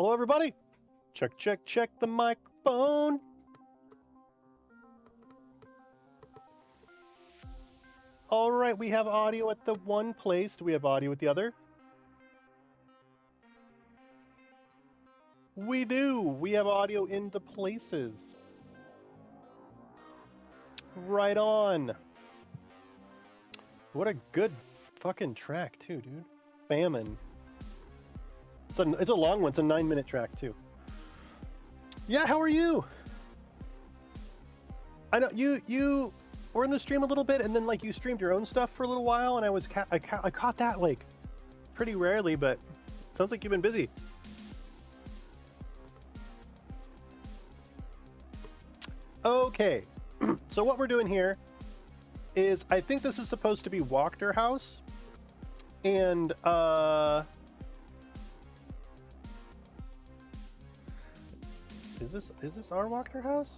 Hello, everybody. Check, check, check the microphone. All right, we have audio at the one place. Do we have audio at the other? We do. We have audio in the places. Right on. What a good fucking track, too, dude. Famine. It's a long one. It's a 9-minute track, too. Yeah, how are you? I know you were in the stream a little bit, and then like you streamed your own stuff for a little while, and I caught that like pretty rarely, but sounds like you've been busy. Okay, so what we're doing here is I think this is supposed to be Wachterhaus, and is this our Wachterhaus?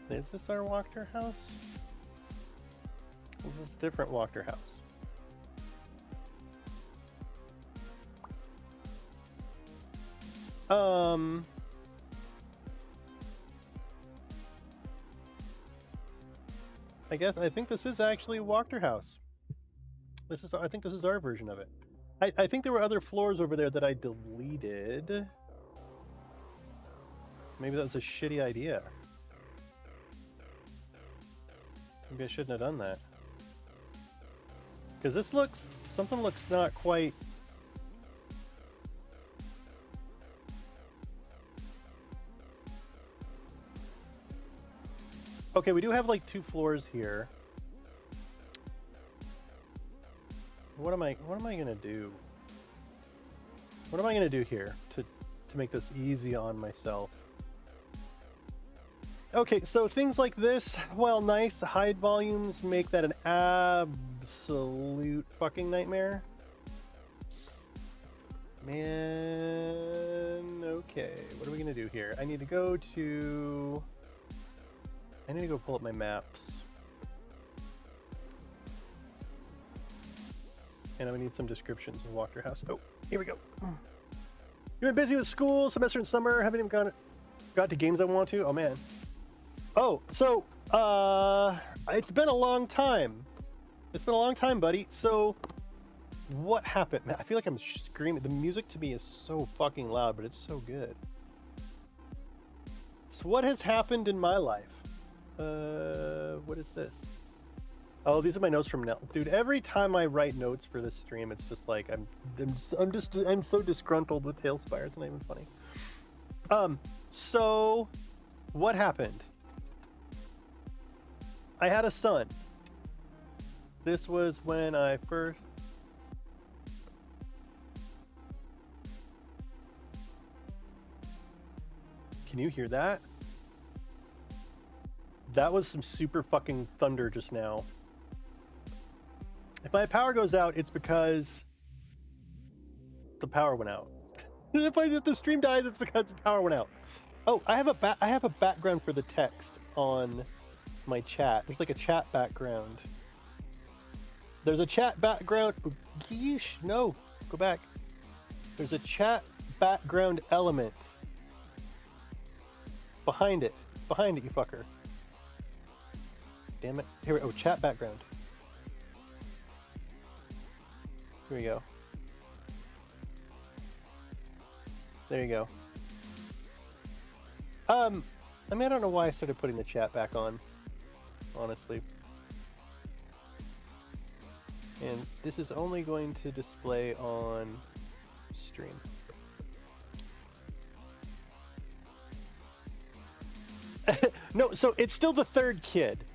Is this our Wachterhaus? Is this a different Wachterhaus? I think this is actually Wachterhaus. I think this is our version of it. I think there were other floors over there that I deleted. Maybe that was a shitty idea. Maybe I shouldn't have done that. Because something looks not quite... Okay, we do have like 2 floors here. What am I gonna do? What am I gonna do here to make this easy on myself? Okay, so things like this, while nice, hide volumes make that an absolute fucking nightmare. Man, okay, what are we gonna do here? I need to go pull up my maps. And I'm gonna need some descriptions of Wachterhaus. Oh, here we go. You've been busy with school, semester and summer, haven't even got to games I want to? Oh man. Oh, so, it's been a long time. It's been a long time, buddy. So, what happened? Man, I feel like I'm screaming. The music to me is so fucking loud, but it's so good. So what has happened in my life? What is this? Oh, these are my notes from Nell. Dude, every time I write notes for this stream, it's just like, I'm so disgruntled with Talespire. It's not even funny. So, what happened? I had a son. This was when I first... Can you hear that? That was some super fucking thunder just now. If my power goes out, it's because the power went out. If the stream dies, it's because the power went out. Oh, I have a background for the text on my chat. There's like a chat background. There's a chat background. Oh, yeesh, no, go back. There's a chat background element behind it. Behind it, you fucker. Damn it. Here, oh, chat background. Here we go. There you go. I mean, I don't know why I started putting the chat back on, honestly. And this is only going to display on stream. No, so it's still the third kid.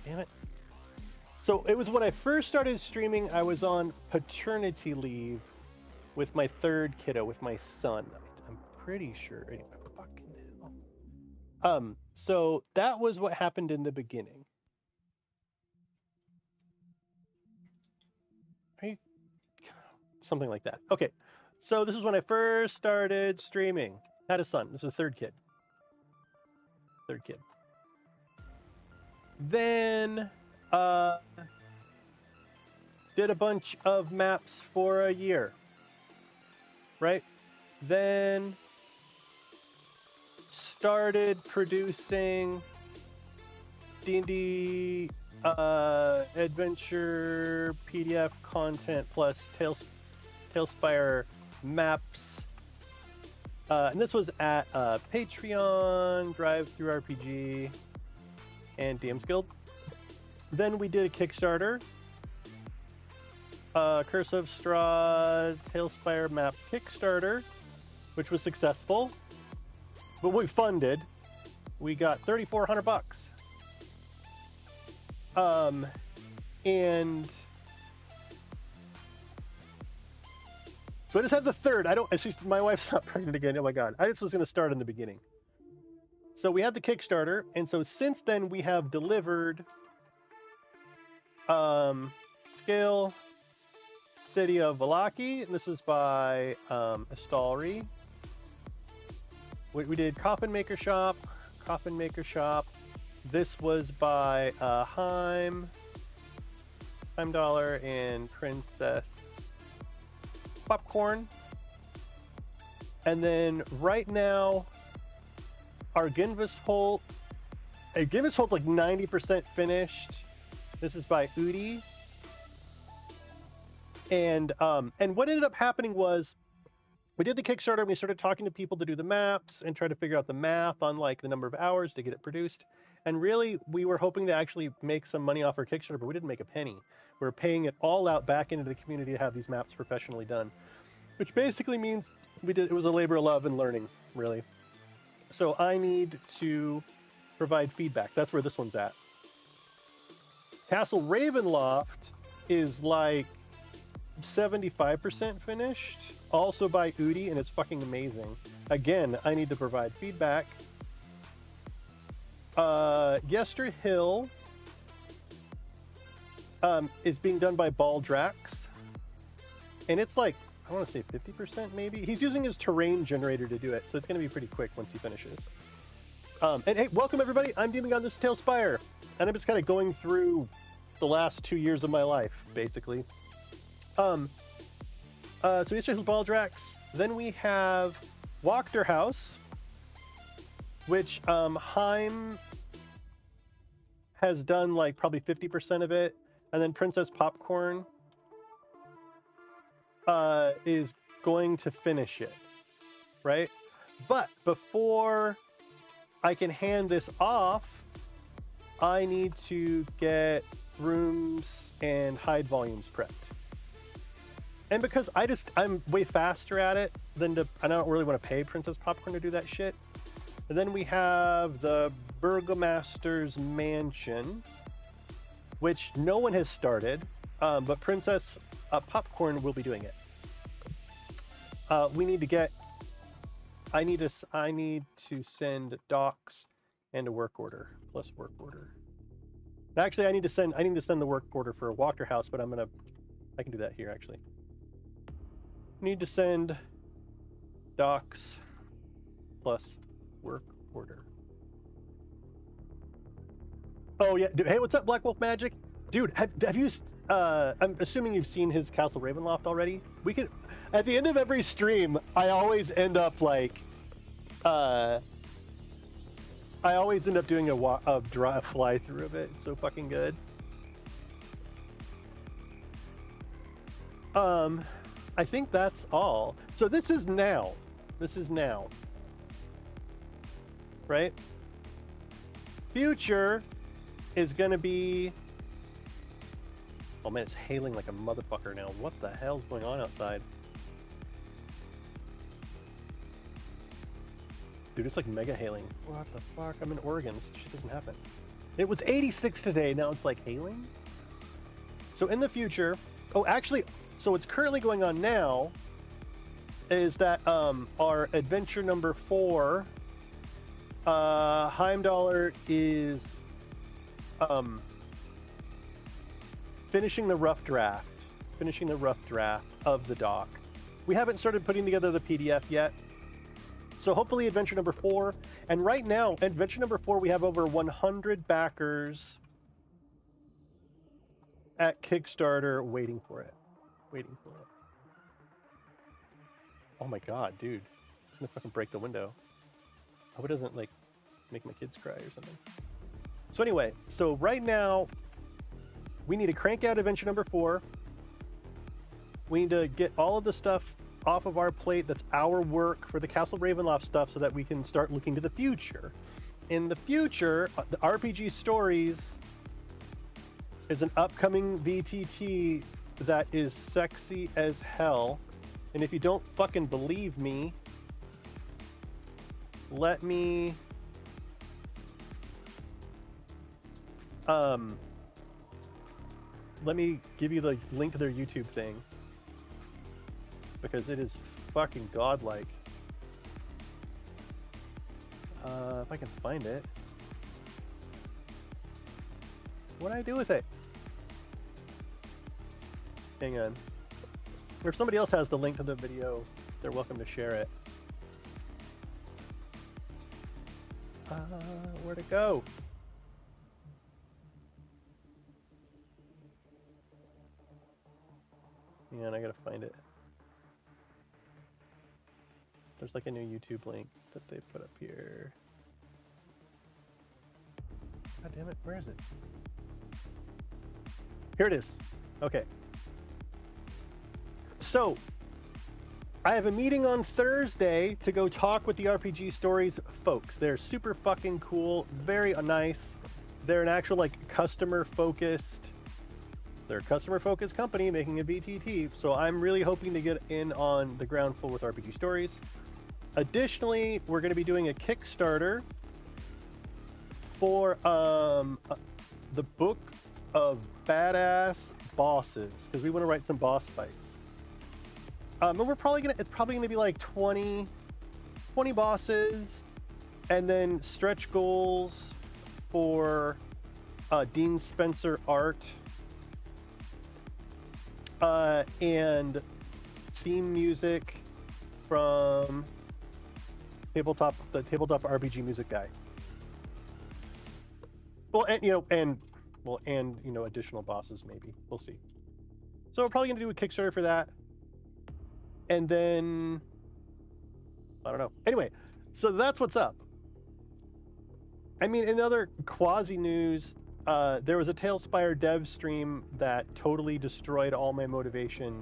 Damn it. So it was when I first started streaming, I was on paternity leave with my third kiddo, with my son. I'm pretty sure. Fucking hell. So that was what happened in the beginning. Right? Something like that. Okay. So this is when I first started streaming. Had a son. This is the third kid. Third kid. Then did a bunch of maps for a year, right? Then started producing D&D adventure PDF content plus Talespire maps. And this was at Patreon, Drive-Thru RPG, and DM's Guild. Then we did a Kickstarter. Curse of Strahd Talespire map Kickstarter, which was successful. But we funded. We got $3,400. And so I just have the third. My wife's not pregnant again. Oh my God. I just was going to start in the beginning. So we had the Kickstarter. And so since then we have delivered, Scale City of Valaki. And this is by, Astalri. We did Coffin Maker Shop. This was by Heimdallr and Princess Popcorn. And then right now, our Ginvisholt like 90% finished. This is by Udi. And what ended up happening was, we did the Kickstarter and we started talking to people to do the maps and try to figure out the math on like the number of hours to get it produced. And really, we were hoping to actually make some money off our Kickstarter, but we didn't make a penny. We were paying it all out back into the community to have these maps professionally done, which basically means it was a labor of love and learning, really. So I need to provide feedback. That's where this one's at. Castle Ravenloft is like 75% finished, also by Udi, and it's fucking amazing. Again, I need to provide feedback. Yester Hill is being done by Baldrax, and it's like, I want to say 50% maybe. He's using his terrain generator to do it, so it's going to be pretty quick once he finishes. And hey, welcome everybody. I'm DMing on this Talespire, and I'm just kind of going through the last 2 years of my life, basically. So Yester Hill, Baldrax. Then we have Wachterhaus, which Heim has done like probably 50% of it, and then Princess Popcorn is going to finish it, right? But before I can hand this off, I need to get rooms and hide volumes prepped. And because I'm way faster at it than I don't really want to pay Princess Popcorn to do that shit. And then we have the Burgomaster's Mansion, which no one has started, but Princess Popcorn will be doing it. I need to send docs and a work order plus work order. Actually, I need to send the work order for a Wachterhaus, but I can do that here actually. Need to send docs plus work order. Oh yeah, dude, hey, what's up, Black Wolf Magic? Dude, have you? I'm assuming you've seen his Castle Ravenloft already. We could, at the end of every stream, I always end up like, I always end up doing a fly through of it. It's so fucking good. I think that's all. So this is now. Right? Future is gonna be... Oh man, it's hailing like a motherfucker now. What the hell's going on outside? Dude, it's like mega hailing. What the fuck? I'm in Oregon. This shit doesn't happen. It was 86 today. Now it's like hailing? So in the future... Oh, actually... So what's currently going on now is that our adventure number 4, Heimdallr is finishing the rough draft of the doc. We haven't started putting together the PDF yet. So hopefully adventure number 4, and right now, adventure number 4, we have over 100 backers at Kickstarter, waiting for it. Waiting for it. Oh my god, dude. It's gonna fucking break the window. I hope it doesn't, like, make my kids cry or something. So anyway, so right now, we need to crank out adventure number 4. We need to get all of the stuff off of our plate that's our work for the Castle Ravenloft stuff so that we can start looking to the future. In the future, the RPG Stories is an upcoming VTT that is sexy as hell. And if you don't fucking believe me, let me give you the link to their YouTube thing, because it is fucking godlike. If I can find it. What do I do with it? Hang on. Or if somebody else has the link to the video, they're welcome to share it. Where'd it go? Man, I gotta find it. There's like a new YouTube link that they put up here. God damn it, where is it? Here it is. Okay. So, I have a meeting on Thursday to go talk with the RPG Stories folks. They're super fucking cool, very nice. They're an actual, like, customer-focused company making a VTT, so I'm really hoping to get in on the ground floor with RPG Stories. Additionally, we're going to be doing a Kickstarter for the book of badass bosses, because we want to write some boss fights. And it's probably gonna be like 20 bosses, and then stretch goals for Dean Spencer art, and theme music from the tabletop RPG music guy. Well, and additional bosses maybe. We'll see. So we're probably gonna do a Kickstarter for that. And then, I don't know. Anyway, so that's what's up. I mean, in other quasi news, there was a Talespire dev stream that totally destroyed all my motivation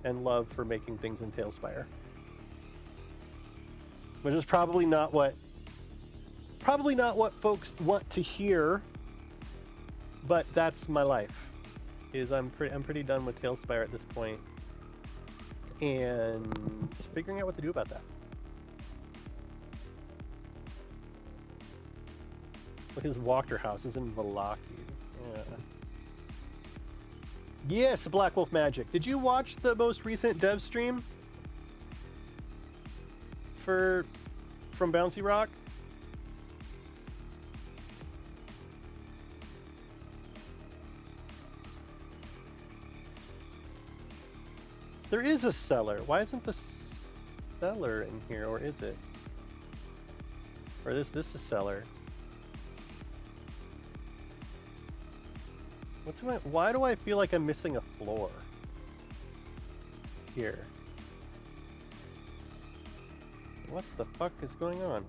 and love for making things in Talespire. Which is probably not what folks want to hear, but that's my life. I'm pretty done with Talespire at this point, and figuring out what to do about that. Look at this Wachterhaus. It's in Valaki. Yeah. Yes, Black Wolf Magic. Did you watch the most recent dev stream from Bouncy Rock? There is a cellar. Why isn't the cellar in here, or is it? Or this is cellar. Why do I feel like I'm missing a floor here? What the fuck is going on?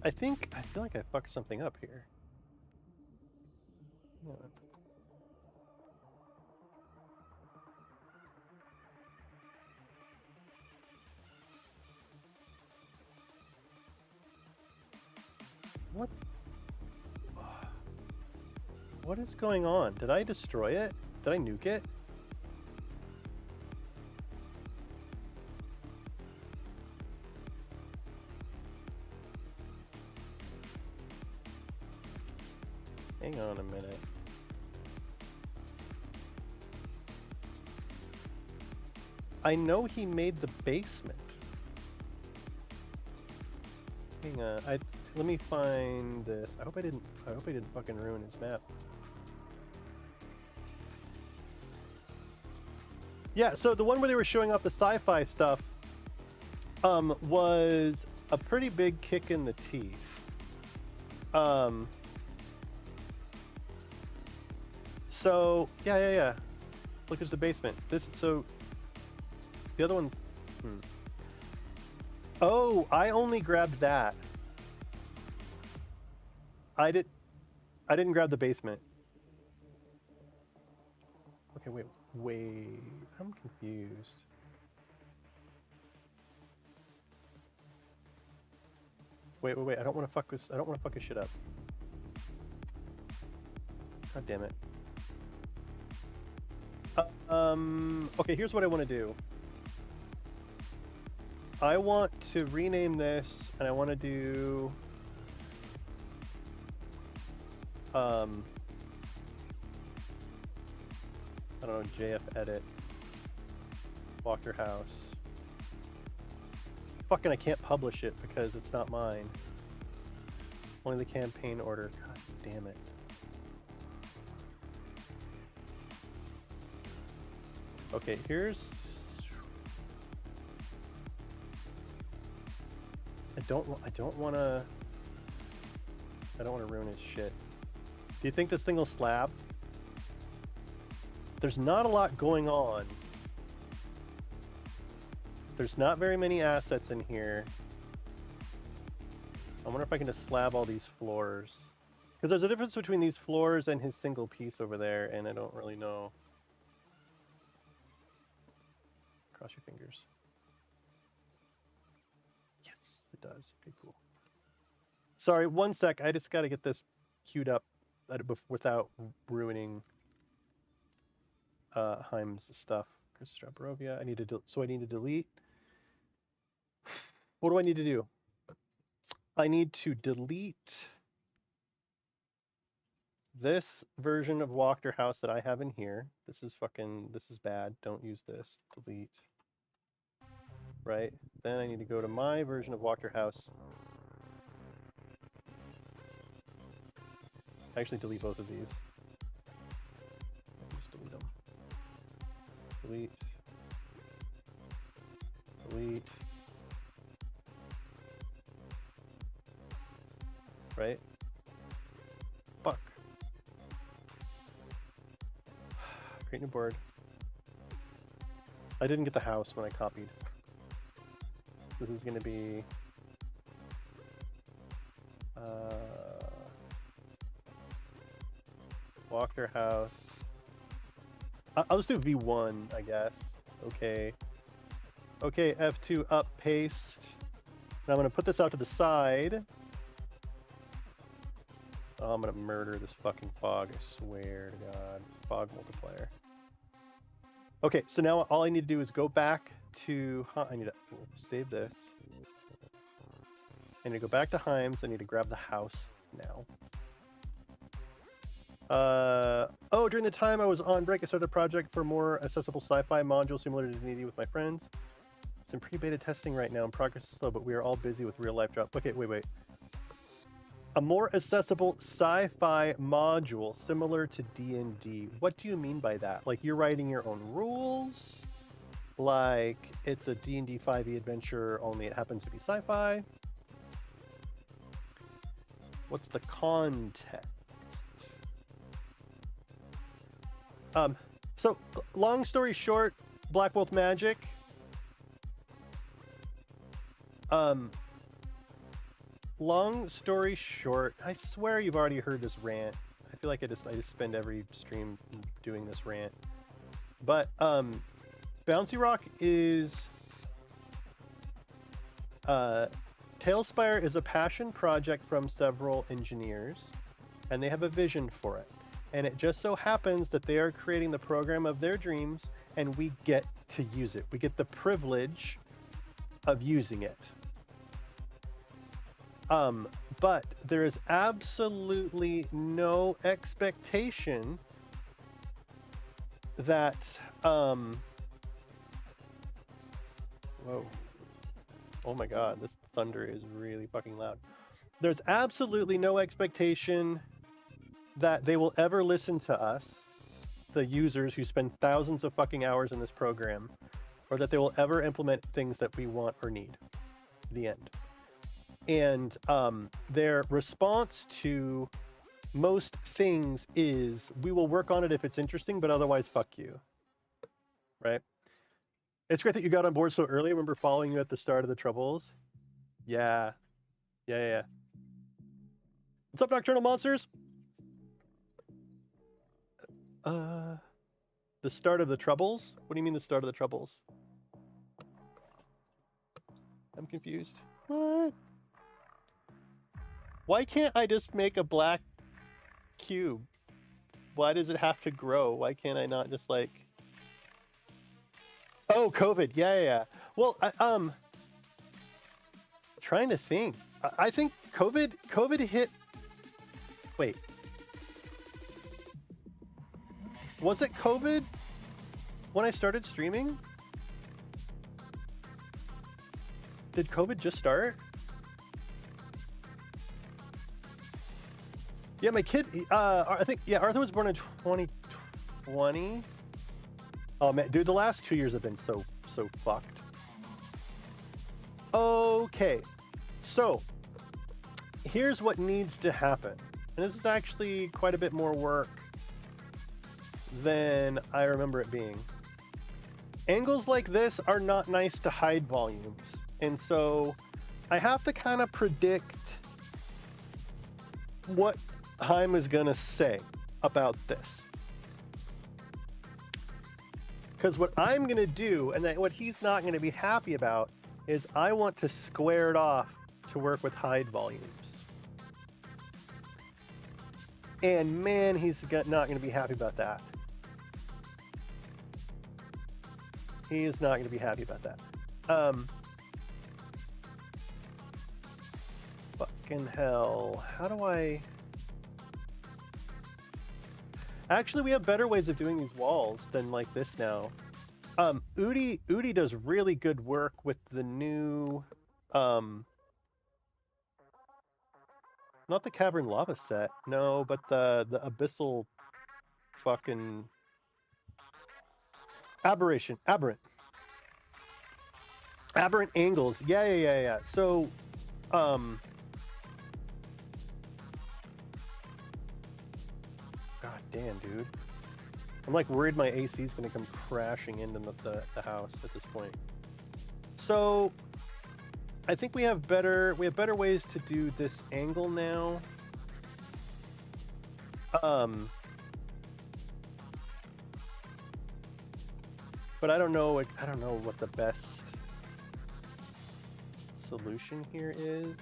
I feel like I fucked something up here. Yeah. What is going on? Did I destroy it? Did I nuke it? Hang on a minute. I know he made the basement. Hang on. Let me find this. I hope I didn't fucking ruin his map. Yeah, so the one where they were showing off the sci-fi stuff was a pretty big kick in the teeth. So yeah. Look, there's a basement. So the other one's. Oh, I only grabbed that. I didn't grab the basement. Okay, wait. I'm confused. Wait. I don't want to fuck this. I don't want to fuck this shit up. God damn it. Okay, here's what I want to do. I want to rename this, and I want to do I don't know, JF edit Wachterhaus. Fucking I can't publish it because it's not mine. Only the campaign order. God damn it. Okay, here's... I don't want to ruin his shit. Do you think this thing will slab? There's not a lot going on. There's not very many assets in here. I wonder if I can just slab all these floors. Because there's a difference between these floors and his single piece over there, and I don't really know. Cross your fingers. Yes, it does. Okay, cool. Sorry, one sec. I just got to get this queued up without ruining Heim's stuff. Barovia. I need to delete. What do I need to do? I need to delete this version of Wachterhaus that I have in here. This is bad. Don't use this. Delete. Right? Then I need to go to my version of Wachterhaus. Actually delete both of these. Just delete them. Delete. Delete. Right? Fuck. Create new board. I didn't get the house when I copied. This is going to be... Wachterhaus. I'll just do V1, I guess. Okay. Okay, F2 up, paste. Now I'm going to put this out to the side. Oh, I'm going to murder this fucking fog, I swear to God. Fog multiplier. Okay, so now all I need to do is go back to... I need to save this. I need to go back to Heim's. I need to grab the house now. Oh, during the time I was on break, I started a project for more accessible sci-fi module similar to D&D with my friends. It's in pre-beta testing right now, and progress is slow, but we are all busy with real-life jobs. Okay, wait. A more accessible sci-fi module similar to D&D. What do you mean by that? Like you're writing your own rules? Like it's a D&D 5e adventure, only it happens to be sci-fi? What's the context? So long story short, Black Wolf Magic. Long story short, I swear you've already heard this rant. I feel like I just spend every stream doing this rant. But Bouncy Rock is Talespire is a passion project from several engineers, and they have a vision for it. And it just so happens that they are creating the program of their dreams, and we get to use it. We get the privilege of using it. But there is absolutely no expectation that, whoa. Oh my God, this thunder is really fucking loud. There's absolutely no expectation that they will ever listen to us, the users who spend thousands of fucking hours in this program, or that they will ever implement things that we want or need. The end. And their response to most things is we will work on it if it's interesting, but otherwise fuck you. Right? It's great that you got on board so early. I remember following you at the start of the Troubles. Yeah. Yeah. What's up, Nocturnal Monsters? The start of the Troubles? What do you mean the start of the Troubles? I'm confused. What? Why can't I just make a black cube? Why does it have to grow? Why can't I not just like... Oh, COVID. Yeah. Well, trying to think. I think COVID hit... Wait. Was it COVID when I started streaming? Did COVID just start? Yeah, my kid, I think, yeah, Arthur was born in 2020. Oh man, dude, the last 2 years have been so fucked. Okay, so here's what needs to happen. And this is actually quite a bit more work than I remember it being. Angles like this are not nice to hide volumes. And so I have to kind of predict what Heim is going to say about this. Because what I'm going to do, and what he's not going to be happy about, is I want to square it off to work with hide volumes. And man, he's not going to be happy about that. He is not going to be happy about that. Fucking hell. How do I... Actually, we have better ways of doing these walls than like this now. Udi does really good work with the new... not the Cavern Lava set. No, but the Abyssal fucking... Aberrant angles. Yeah. So, God damn, dude. I'm like worried my AC is gonna come crashing into the house at this point. So, I think we have better ways to do this angle now. But I don't know what the best solution here is.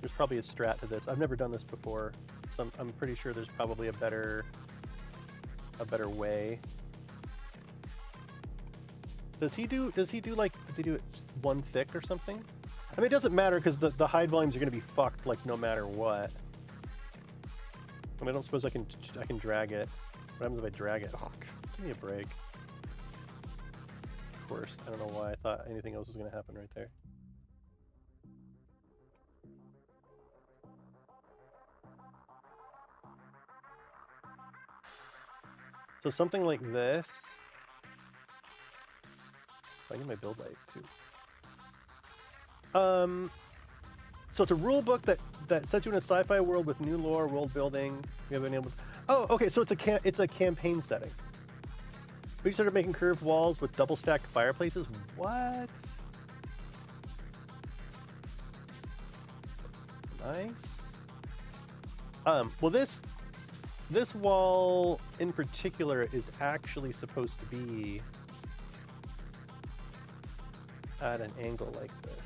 There's probably a strat to this. I've never done this before, so I'm pretty sure there's probably a better way. Does he do it one thick or something? I mean, it doesn't matter because the hide volumes are going to be fucked like no matter what. I mean, I don't suppose I can drag it. What happens if I drag it? Oh, give me a break. Of course, I don't know why I thought anything else was going to happen right there. So something like this. I need my build light too. So it's a rule book that sets you in a sci-fi world with new lore, world building. We haven't been able to... Oh, okay. So it's a campaign setting. We started making curved walls with double stacked fireplaces. What? Nice. Well, this wall in particular is actually supposed to be at an angle like this.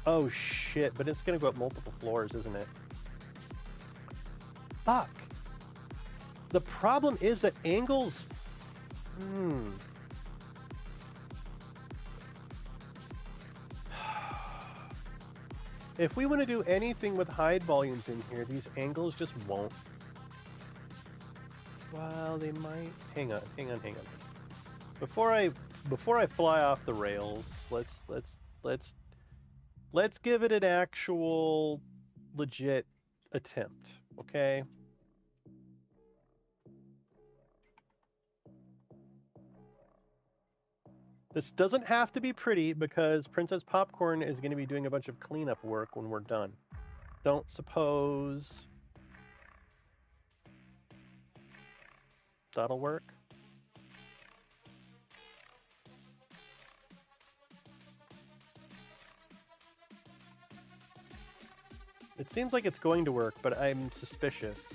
Oh shit, but it's gonna go up multiple floors, isn't it? Fuck. The problem is that angles... If we want to do anything with hide volumes in here, these angles just won't. Well, they might... Hang on. Before I fly off the rails, let's give it an actual legit attempt, okay? This doesn't have to be pretty because Princess Popcorn is going to be doing a bunch of cleanup work when we're done. Don't suppose that'll work? It seems like it's going to work, but I'm suspicious.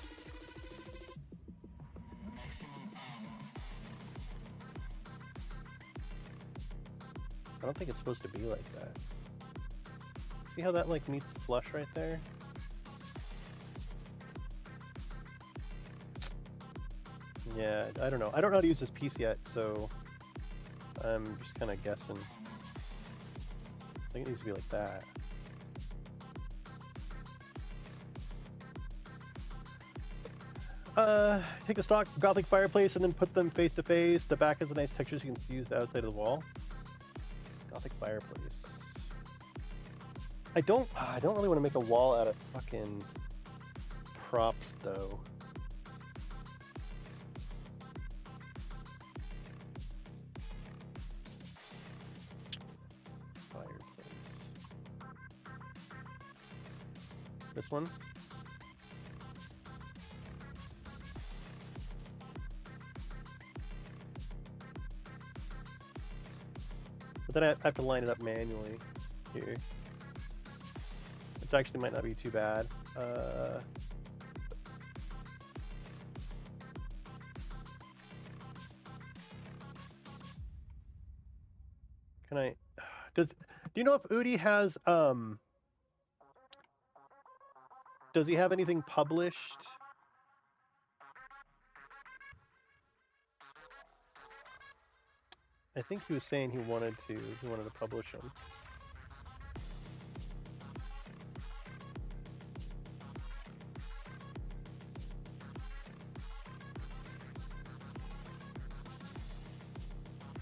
I don't think it's supposed to be like that. See how that like meets flush right there? Yeah, I don't know. I don't know how to use this piece yet, so I'm just kind of guessing. I think it needs to be like that. Take a stock Gothic fireplace and then put them face to face. The back has a nice texture so you can use the outside of the wall. Gothic fireplace. I don't really want to make a wall out of fucking props though. Fireplace. This one. But then I have to line it up manually here. Which actually might not be too bad. Can I... Do you know if Udi has, does he have anything published? I think he was saying he wanted to publish them.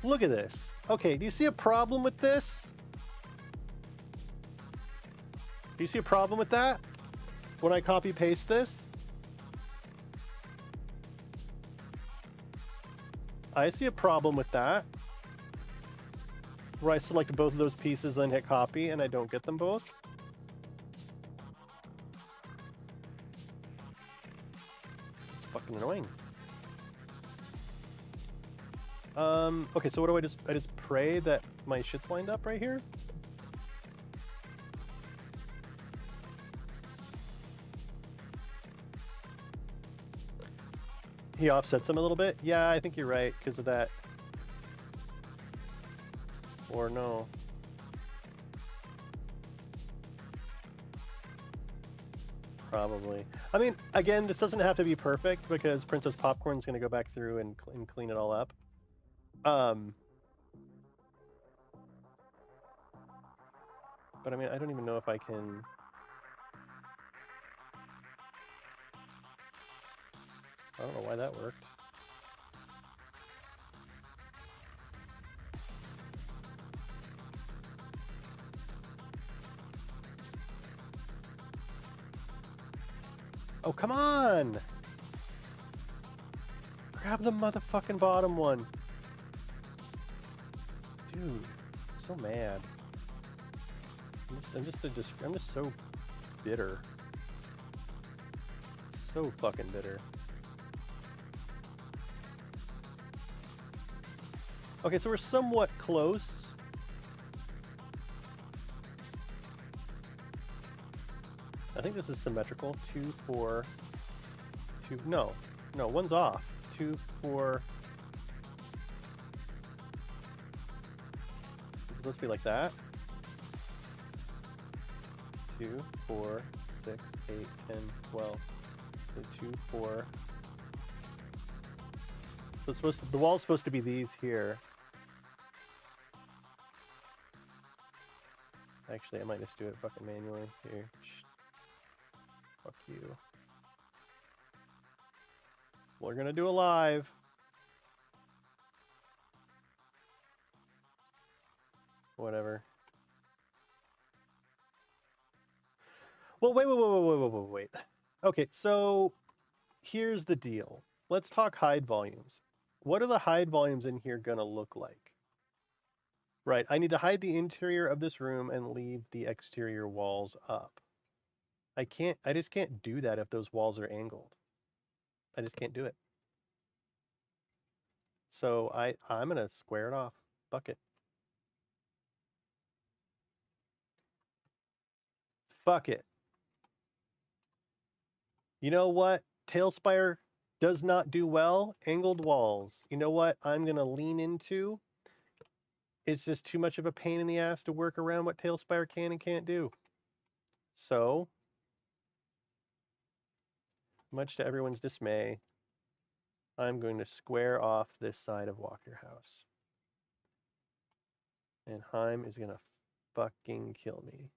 Look at this. Okay, do you see a problem with this? Do you see a problem with that? When I copy paste this? I see a problem with that. Where I select both of those pieces, then hit copy, and I don't get them both. It's fucking annoying. Okay, so what do I just pray that my shit's lined up right here? He offsets them a little bit? Yeah, I think you're right, because of that. Or no. Probably. I mean, again, this doesn't have to be perfect, because Princess Popcorn's going to go back through and clean it all up. But I mean, I don't even know if I can... I don't know why that worked. Oh, come on! Grab the motherfucking bottom one. Dude, I'm so mad. I'm just so bitter. So fucking bitter. Okay, so we're somewhat close. I think this is symmetrical. 2, 4, 2. No, one's off. 2, 4. It's supposed to be like that. 2, 4, 6, 8, 10, 12. So 2, 4. So it's supposed to, the wall's supposed to be these here. Actually, I might just do it fucking manually here. Fuck you. We're gonna do a live. Whatever. Well, wait. Okay, so here's the deal. Let's talk hide volumes. What are the hide volumes in here gonna look like? Right, I need to hide the interior of this room and leave the exterior walls up. I just can't do that if those walls are angled. I just can't do it. So I'm gonna square it off. Fuck it. Fuck it. You know what? Talespire does not do well. Angled walls. You know what I'm gonna lean into? It's just too much of a pain in the ass to work around what Talespire can and can't do. So, much to everyone's dismay, I'm going to square off this side of Wachterhaus. And Heim is gonna fucking kill me.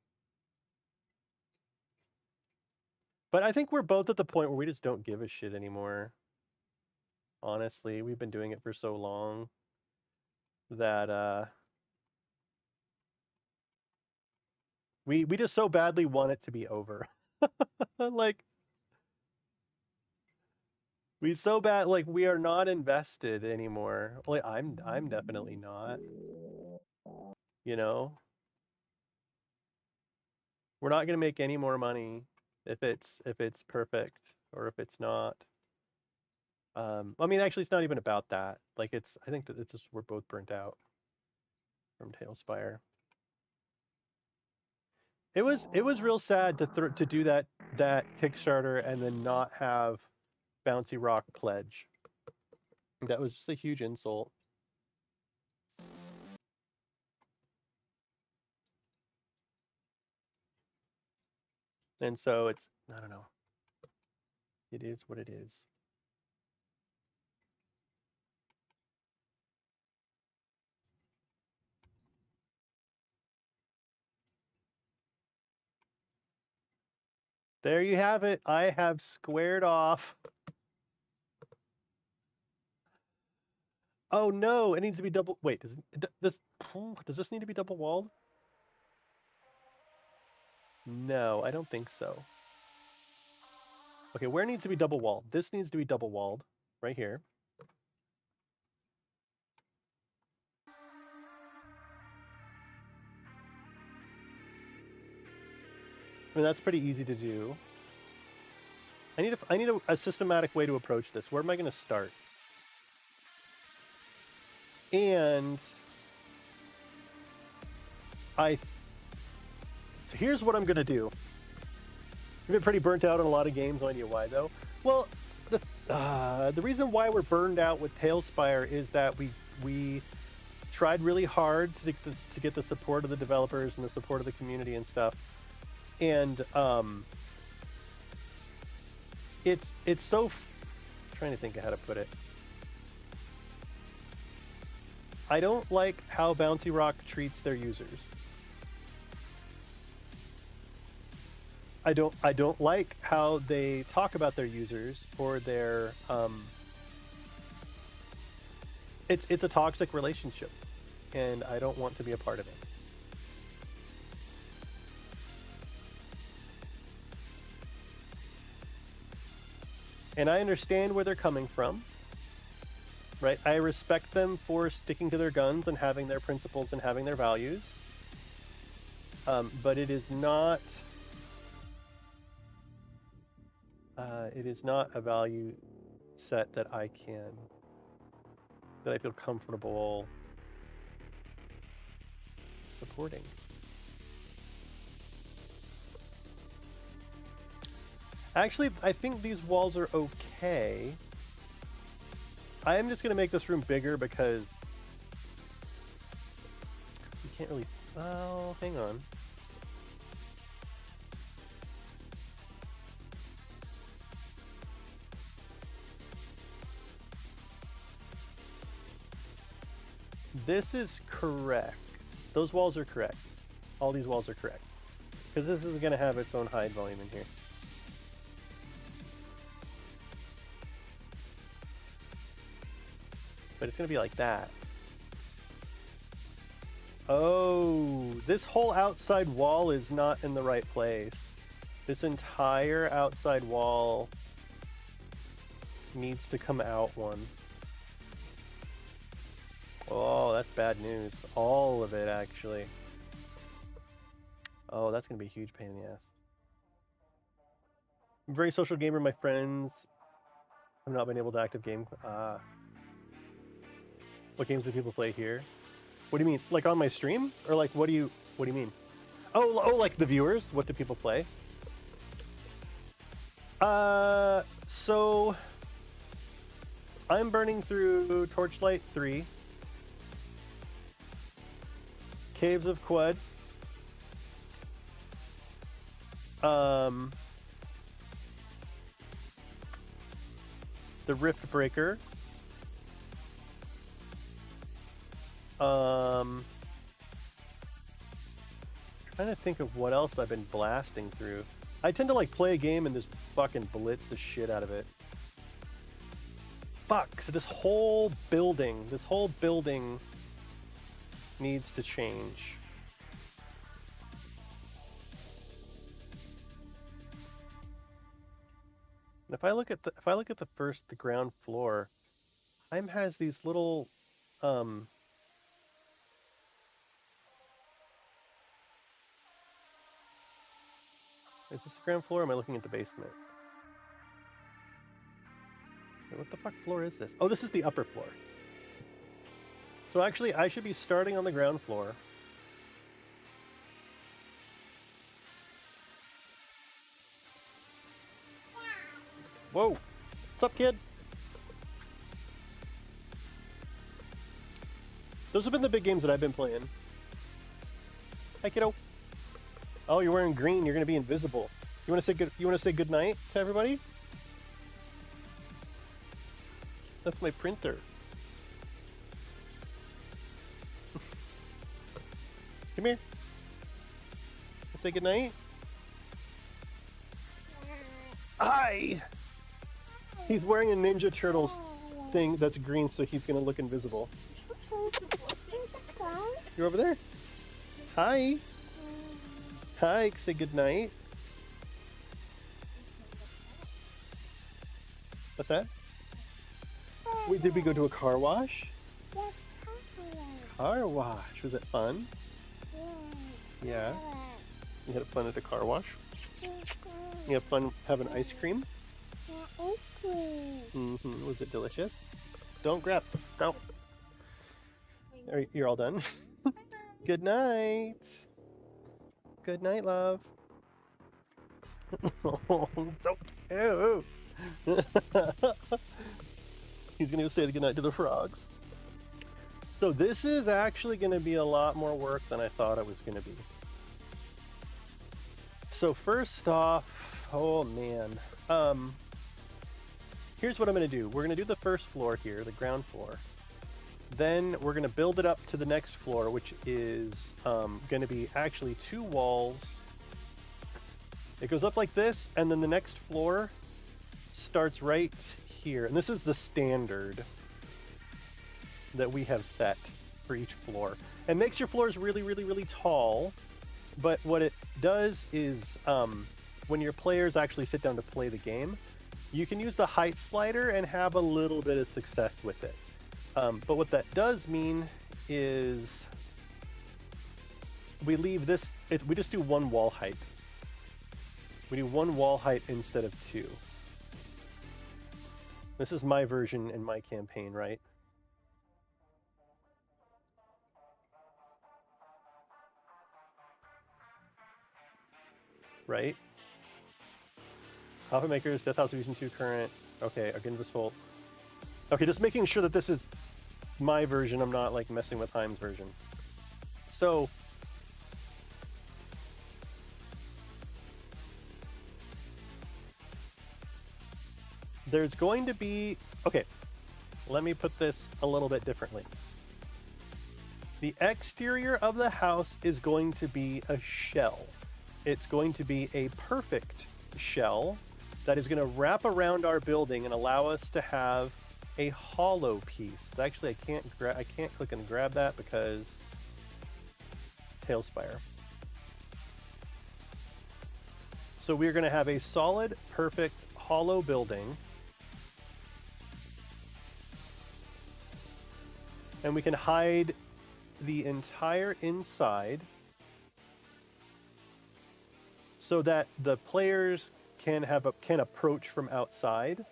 But I think we're both at the point where we just don't give a shit anymore. Honestly, we've been doing it for so long that we just so badly want it to be over. Like we so bad, like we are not invested anymore. Like I'm definitely not. You know, we're not gonna make any more money if it's perfect or if it's not. I mean, actually, it's not even about that. Like I think that it's just we're both burnt out from Talespire. It was real sad to do that Kickstarter and then not have Bouncy Rock pledge. That was just a huge insult. And so it's, I don't know. It is what it is. There you have it. I have squared off. Oh no, it needs to be double. Wait, does this need to be double walled? No, I don't think so. Okay, where needs to be double walled? This needs to be double walled right here. I mean, that's pretty easy to do. I need a systematic way to approach this. Where am I going to start? And so here's what I'm going to do. I've been pretty burnt out on a lot of games. No idea why though. Well, the reason why we're burned out with Talespire is that we tried really hard to get the support of the developers and the support of the community and stuff, and it's so I'm trying to think of how to put it. I don't like how Bouncy Rock treats their users. I don't like how they talk about their users or their it's a toxic relationship, and I don't want to be a part of it. And I understand where they're coming from, right? I respect them for sticking to their guns and having their principles and having their values. But it is not a value set that I feel comfortable supporting. Actually, I think these walls are okay. I am just going to make this room bigger because you can't really... Oh, hang on. This is correct. Those walls are correct. All these walls are correct. Because this is going to have its own hide volume in here. But it's going to be like that. Oh, this whole outside wall is not in the right place. This entire outside wall needs to come out one. Oh, that's bad news. All of it, actually. Oh, that's going to be a huge pain in the ass. I'm a very social gamer. My friends have not been able to active game. What games do people play here? What do you mean? Like on my stream? Or like, what do you mean? Oh, like the viewers? What do people play? So I'm burning through Torchlight 3, Caves of Quud, the Rift Breaker, trying to think of what else I've been blasting through. I tend to like play a game and just fucking blitz the shit out of it. Fuck, so this whole building needs to change. And if I look at the ground floor, Heim has these little is this the ground floor or am I looking at the basement? Wait, what the fuck floor is this? Oh, this is the upper floor. So actually, I should be starting on the ground floor. Whoa! What's up, kid? Those have been the big games that I've been playing. Hi, kiddo. Oh, you're wearing green. You're gonna be invisible. You want to say good? You want to say good night to everybody? That's my printer. Come here. Say good night. Hi. He's wearing a Ninja Turtles thing that's green, so he's gonna look invisible. You're over there. Hi. Hi. Say good night. What's that? Wait, did we go to a car wash? Car wash. Was it fun? Yeah. You had fun at the car wash? You had fun having ice cream? Yeah, ice cream. Was it delicious? Don't grab. Don't. You're all done. Good night. Good night, love. Oh, so cute. He's gonna go say the goodnight to the frogs. So this is actually gonna be a lot more work than I thought it was gonna be. So first off, oh man, here's what I'm gonna do. We're gonna do the first floor here, the ground floor. Then we're gonna build it up to the next floor, which is gonna be actually 2 walls. It goes up like this, and then the next floor starts right here. And this is the standard that we have set for each floor. It makes your floors really, really, really tall. But what it does is, when your players actually sit down to play the game, you can use the height slider and have a little bit of success with it. But what that does mean is we leave this, we just do 1 wall height. We do 1 wall height instead of 2. This is my version in my campaign, right? Right? Alpha Makers, Death House Fusion 2 current. Okay, again, Volt. Okay, just making sure that this is my version. I'm not like messing with Heim's version. So there's going to be, okay, let me put this a little bit differently. The exterior of the house is going to be a shell. It's going to be a perfect shell that is going to wrap around our building and allow us to have a hollow piece. Actually, I can't click and grab that because Talespire. So we're going to have a solid, perfect, hollow building. And we can hide the entire inside so that the players can approach from outside,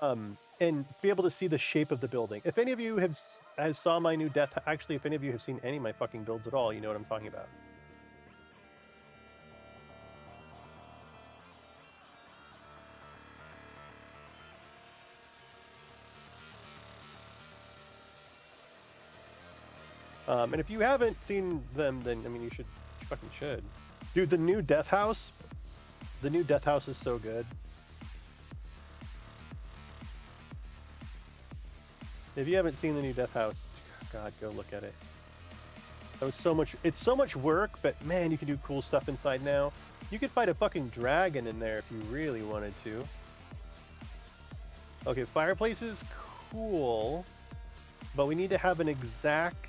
and be able to see the shape of the building. If any of you has saw my new actually, if any of you have seen any of my fucking builds at all, you know what I'm talking about. And if you haven't seen them, then I mean, you fucking should. Dude, the new Death House is so good. If you haven't seen the new Death House, God, go look at it. That was so much. It's so much work, but man, you can do cool stuff inside now. You could fight a fucking dragon in there if you really wanted to. Okay, fireplace is cool, but we need to have an exact.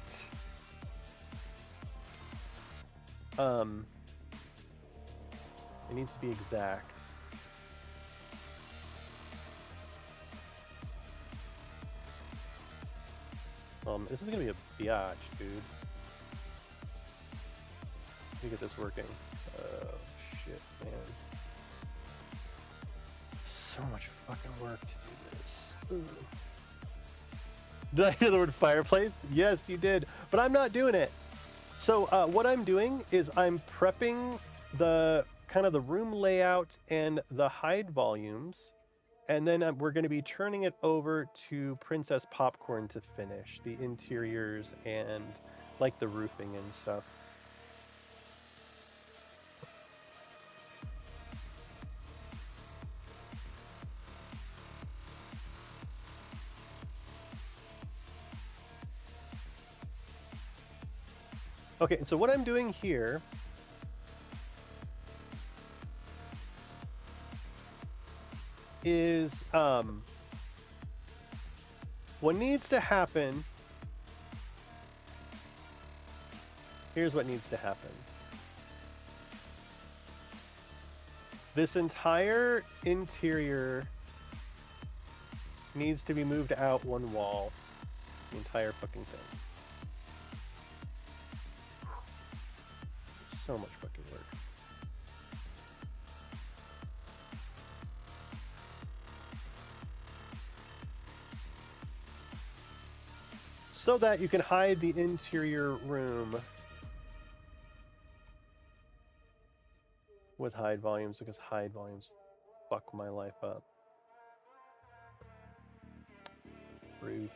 It needs to be exact. This is gonna be a biatch, dude. Let me get this working. Oh shit, man. So much fucking work to do this. Ugh. Did I hear the word fireplace? Yes, you did. But I'm not doing it. So what I'm doing is I'm prepping the kind of the room layout and the hide volumes, and then we're going to be turning it over to Princess Popcorn to finish the interiors and like the roofing and stuff. Okay, so what I'm doing here is what needs to happen. Here's what needs to happen. This entire interior needs to be moved out one wall. The entire fucking thing. So much fucking work. So that you can hide the interior room with hide volumes, because hide volumes fuck my life up. Rude.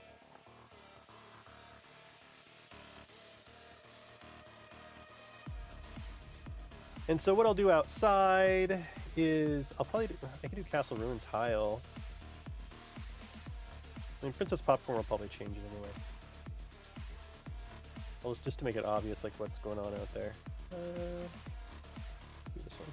And so what I'll do outside is I can do Castle Ruin tile. I mean, Princess Popcorn will probably change it anyway. Well, it's just to make it obvious, like what's going on out there. Do this one.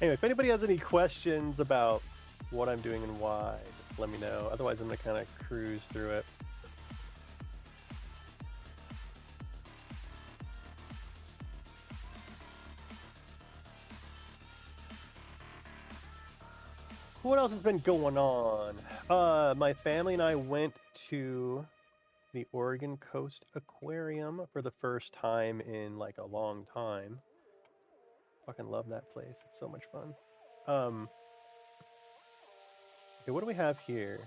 Anyway, if anybody has any questions about what I'm doing and why, just let me know. Otherwise, I'm going to kind of cruise through it. What else has been going on? My family and I went to the Oregon Coast Aquarium for the first time in like a long time. Fucking love that place. It's so much fun. Okay, what do we have here?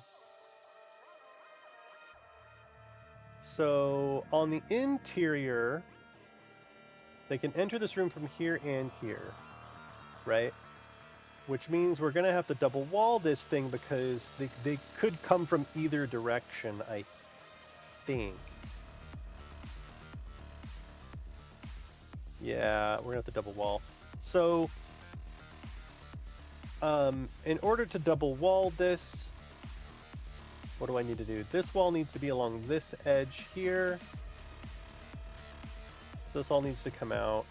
So on the interior, they can enter this room from here and here, right? Which means we're gonna have to double wall this thing because they could come from either direction, I think. Yeah, we're gonna have to double wall. So, in order to double wall this, what do I need to do? This wall needs to be along this edge here. This all needs to come out.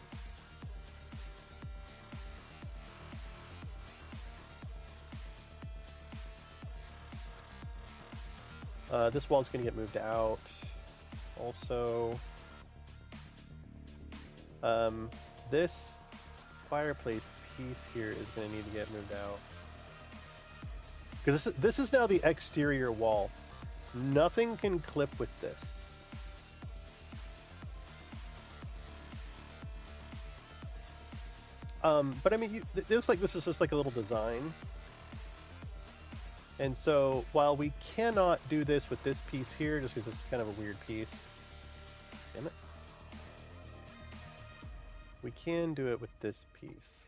This wall's going to get moved out. Also, this fireplace piece here is going to need to get moved out. Because this is now the exterior wall. Nothing can clip with this. But I mean, it looks like this is just like a little design. And so, while we cannot do this with this piece here, just because it's kind of a weird piece, damn it, we can do it with this piece.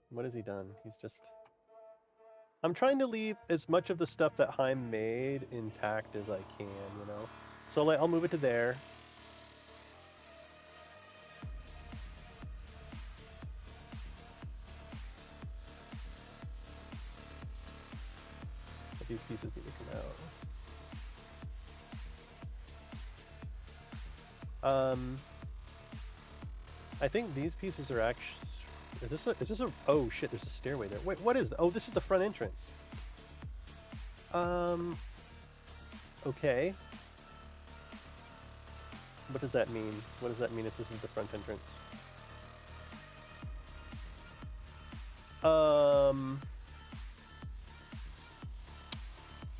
What has he done? He's just... I'm trying to leave as much of the stuff that Haim made intact as I can, you know? So I'll move it to there. But these pieces need to come out. I think these pieces are actually... Is this a... Oh shit, there's a stairway there. Wait, what is... Oh, this is the front entrance. Okay. What does that mean? What does that mean if this is the front entrance?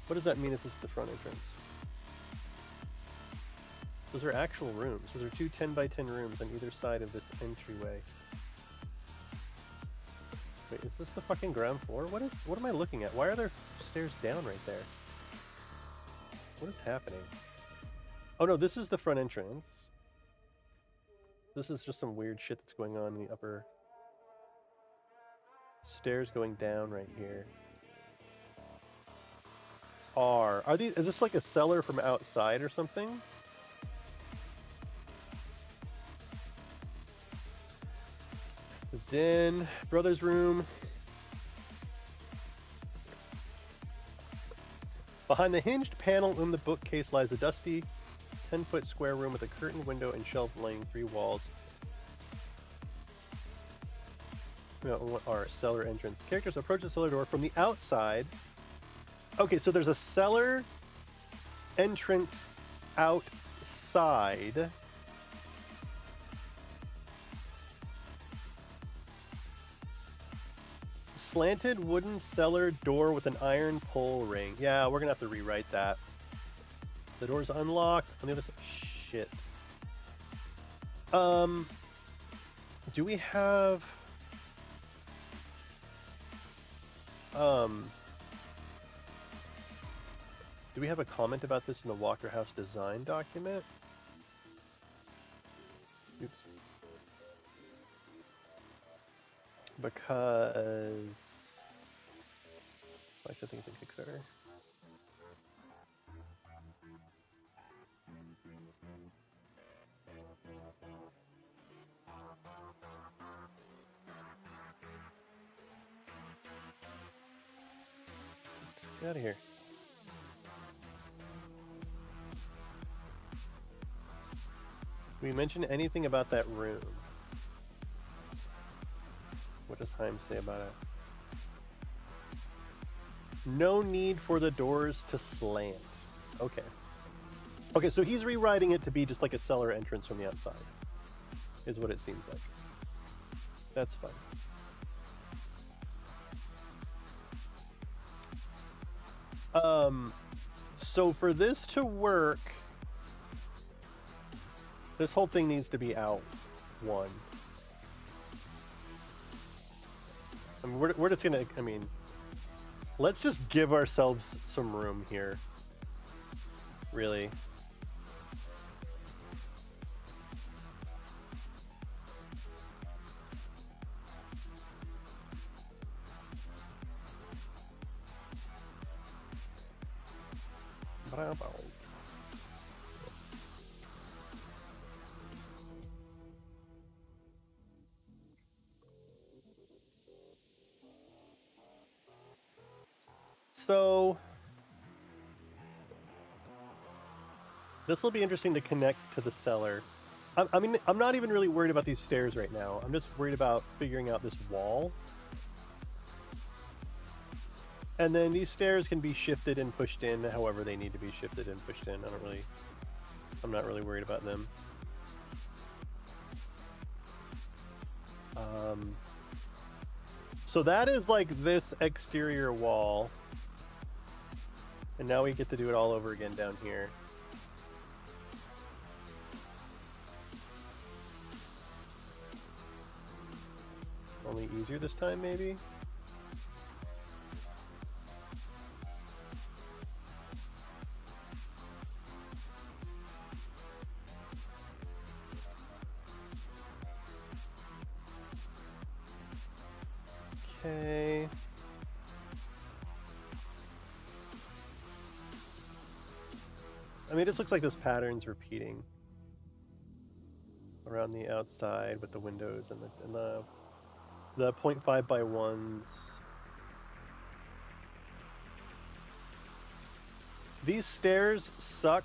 What does that mean if this is the front entrance? Those are actual rooms. Those are two 10 by 10 rooms on either side of this entryway. Wait, is this the fucking ground floor? What am I looking at? Why are there stairs down right there? What is happening? Oh no, this is the front entrance. This is just some weird shit that's going on in the upper... Stairs going down right here. Is this like a cellar from outside or something? Then, brother's room. Behind the hinged panel in the bookcase lies a dusty 10-foot square room with a curtained window and shelf lining 3 walls. Our cellar entrance. Characters approach the cellar door from the outside. Okay, so there's a cellar entrance outside. Slanted wooden cellar door with an iron pull ring. Yeah, we're gonna have to rewrite that. The door's unlocked on the other side. Shit. Do we have... do we have a comment about this in the Wachterhaus design document? Oops. Because... I said things in Kickstarter. Get out of here. Did we mention anything about that room? What does Haim say about it? No need for the doors to slant. Okay. Okay, so he's rewriting it to be just like a cellar entrance from the outside. Is what it seems like. That's fine. So for this to work, this whole thing needs to be out one. I mean, we're just gonna, I mean, let's just give ourselves some room here. Really. Bravo. So this will be interesting to connect to the cellar. I mean, I'm not even really worried about these stairs right now. I'm just worried about figuring out this wall. And then these stairs can be shifted and pushed in however they need to be shifted and pushed in. I'm not really worried about them. So that is like this exterior wall. And now we get to do it all over again down here. Only easier this time, maybe? Okay. I mean, it just looks like this pattern's repeating around the outside with the windows and the 0.5 by 1s. These stairs suck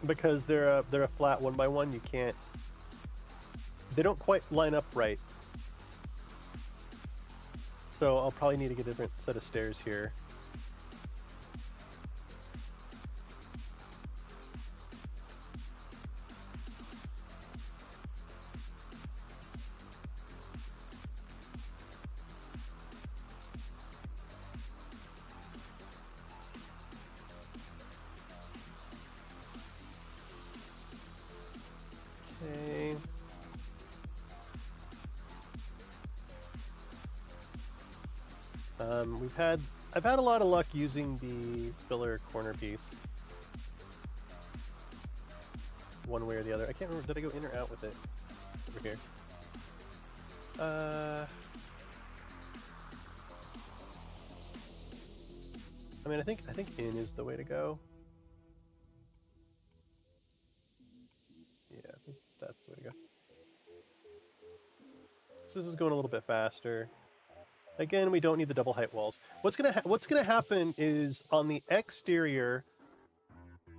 because they're a flat 1 by 1. You can't. They don't quite line up right. So I'll probably need to get a different set of stairs here. Okay. I've had a lot of luck using the filler corner piece. One way or the other. I can't remember, did I go in or out with it? Over here. I mean, I think in is the way to go. Yeah, I think that's the way to go. So this is going a little bit faster. Again, we don't need the double height walls. What's gonna happen is on the exterior,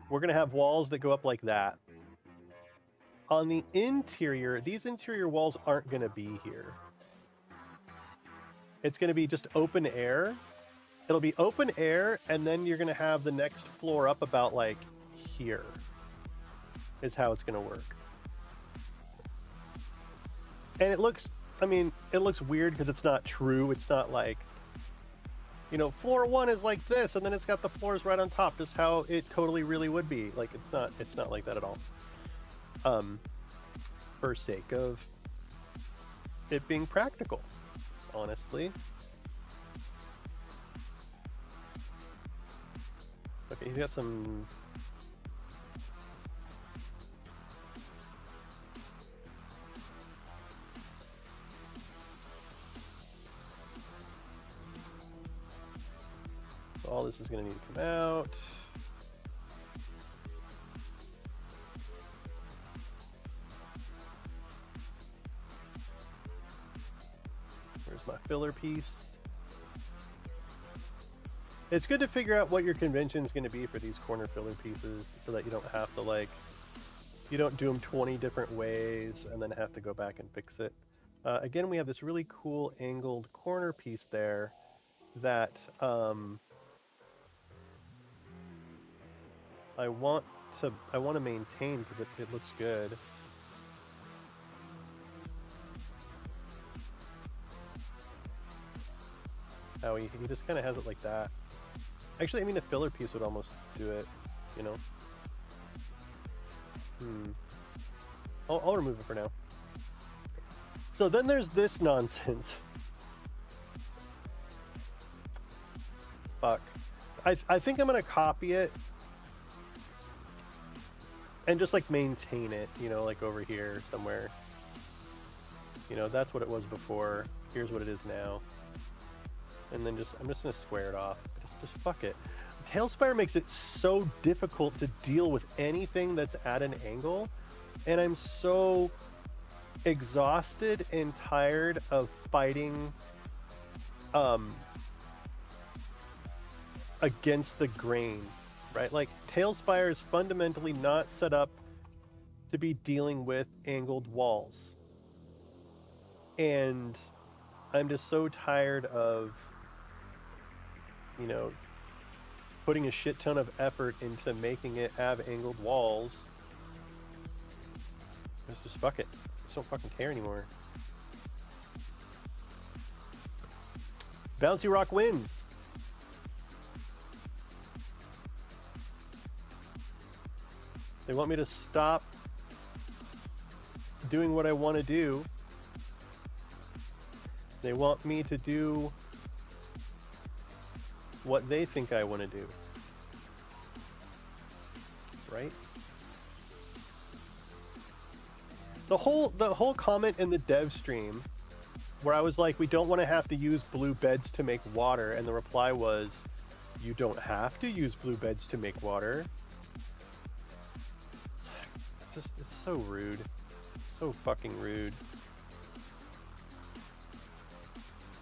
we're gonna have walls that go up like that. On the interior, these interior walls aren't gonna be here. It's gonna be just open air. It'll be open air, and then you're gonna have the next floor up about like here. Is how it's gonna work. And it looks, I mean, it looks weird because it's not true. It's not like, you know, floor 1 is like this, and then it's got the floors right on top, just how it totally really would be. Like, it's not like that at all. For sake of it being practical, honestly. Okay, he's got some. So all this is going to need to come out. Where's my filler piece? It's good to figure out what your convention is going to be for these corner filler pieces so that you don't have to, like, you don't do them 20 different ways and then have to go back and fix it. Again, we have this really cool angled corner piece there that I want to maintain because it looks good. Oh, he just kind of has it like that. Actually, I mean, a filler piece would almost do it, you know? I'll remove it for now. So then there's this nonsense. Fuck. I think I'm gonna copy it and just like maintain it, you know, like over here somewhere. You know, that's what it was before. Here's what it is now. And then I'm just gonna square it off. Just fuck it. Talespire makes it so difficult to deal with anything that's at an angle, and I'm so exhausted and tired of fighting against the grain, right? Like, Talespire is fundamentally not set up to be dealing with angled walls. And I'm just so tired of you know, putting a shit ton of effort into making it have angled walls. Just fuck it. I just don't fucking care anymore. Bouncy Rock wins. They want me to stop doing what I want to do. They want me to do what they think I want to do. Right? The whole comment in the dev stream where I was like, we don't want to have to use blue beds to make water, and the reply was, you don't have to use blue beds to make water. Just, it's so rude. So fucking rude.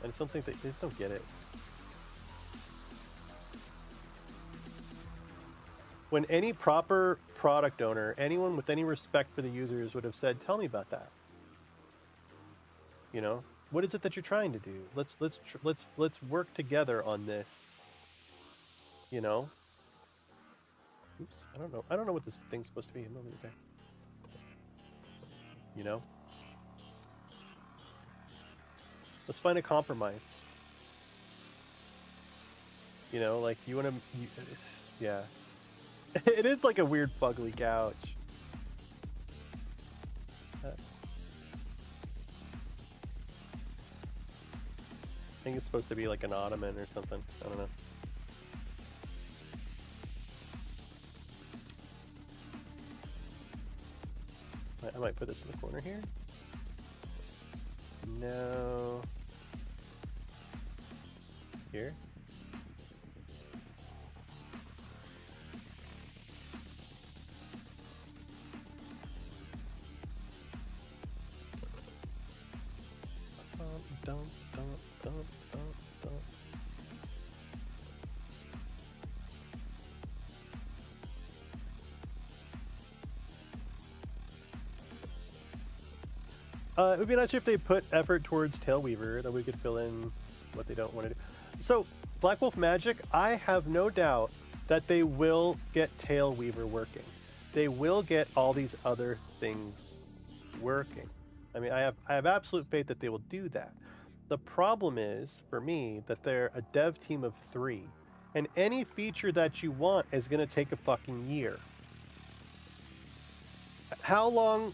I just don't think they just don't get it. When any proper product owner, anyone with any respect for the users would have said, tell me about that. You know, what is it that you're trying to do? Let's work together on this. You know? Oops, I don't know what this thing's supposed to be. I'm over there. You know? Let's find a compromise. You know, like you want to, yeah. It is like a weird fugly couch. I think it's supposed to be like an ottoman or something. I don't know. I might put this in the corner here. No. Here. It would be nicer if they put effort towards Tailweaver, that we could fill in what they don't want to do. So, Black Wolf Magic, I have no doubt that they will get Tailweaver working. They will get all these other things working. I mean, I have absolute faith that they will do that. The problem is, for me, that they're a dev team of 3, and any feature that you want is going to take a fucking year. How long,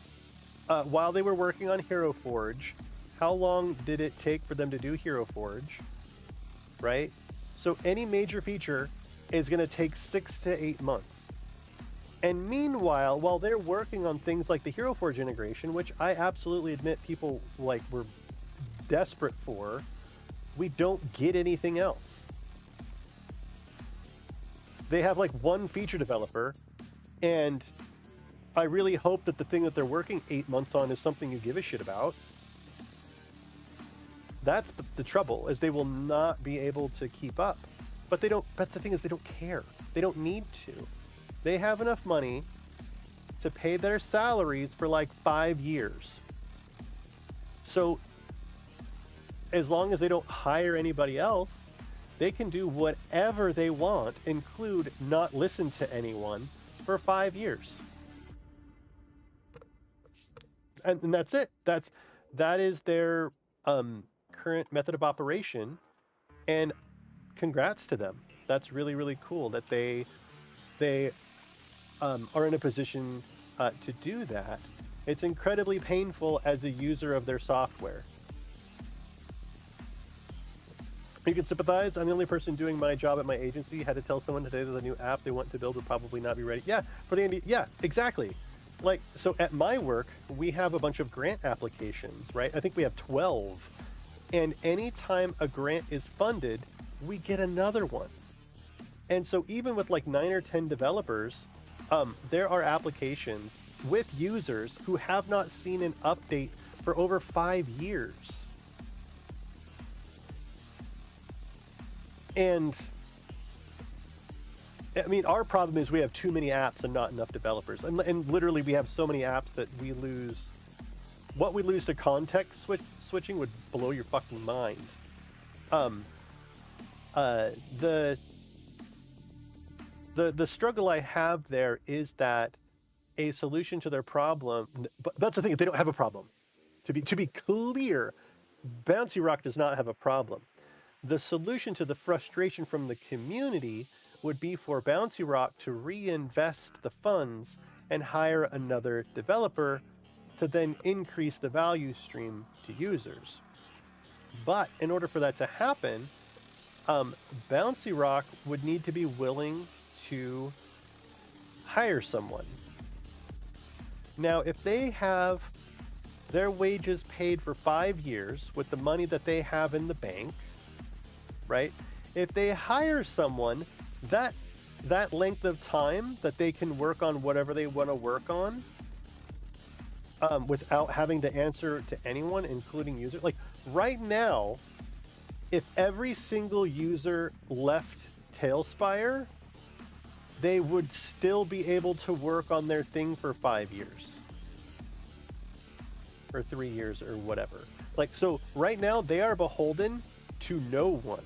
while they were working on Hero Forge, how long did it take for them to do Hero Forge? Right? So any major feature is going to take 6 to 8 months. And meanwhile, while they're working on things like the Hero Forge integration, which I absolutely admit people like were desperate for, we don't get anything else. They have like one feature developer, and I really hope that the thing that they're working 8 months on is something you give a shit about. That's the trouble, is they will not be able to keep up. But they don't, but the thing is they don't care. They don't need to. They have enough money to pay their salaries for like 5 years. So as long as they don't hire anybody else, they can do whatever they want, include not listen to anyone for 5 years. And that's it. That is their current method of operation, and congrats to them. That's really, really cool that they are in a position to do that. It's incredibly painful as a user of their software. You can sympathize. I'm the only person doing my job at my agency. Had to tell someone today that the new app they want to build would probably not be ready. Yeah, for the yeah, exactly. Like, so at my work, we have a bunch of grant applications, right? I think we have 12. And anytime a grant is funded, we get another one. And so even with like 9 or 10 developers, there are applications with users who have not seen an update for over 5 years. And I mean, our problem is we have too many apps and not enough developers. And literally we have so many apps that we lose. What we lose to context switching would blow your fucking mind. The the struggle I have there is that a solution to their problem, but that's the thing, they don't have a problem. To be clear, Bouncy Rock does not have a problem. The solution to the frustration from the community would be for Bouncy Rock to reinvest the funds and hire another developer to then increase the value stream to users. But in order for that to happen, Bouncy Rock would need to be willing to hire someone. Now, if they have their wages paid for 5 years with the money that they have in the bank, right? If they hire someone, that length of time that they can work on whatever they want to work on, without having to answer to anyone, including users. Like right now, if every single user left Talespire, they would still be able to work on their thing for 5 years. Or 3 years or whatever. Like, so right now they are beholden to no one.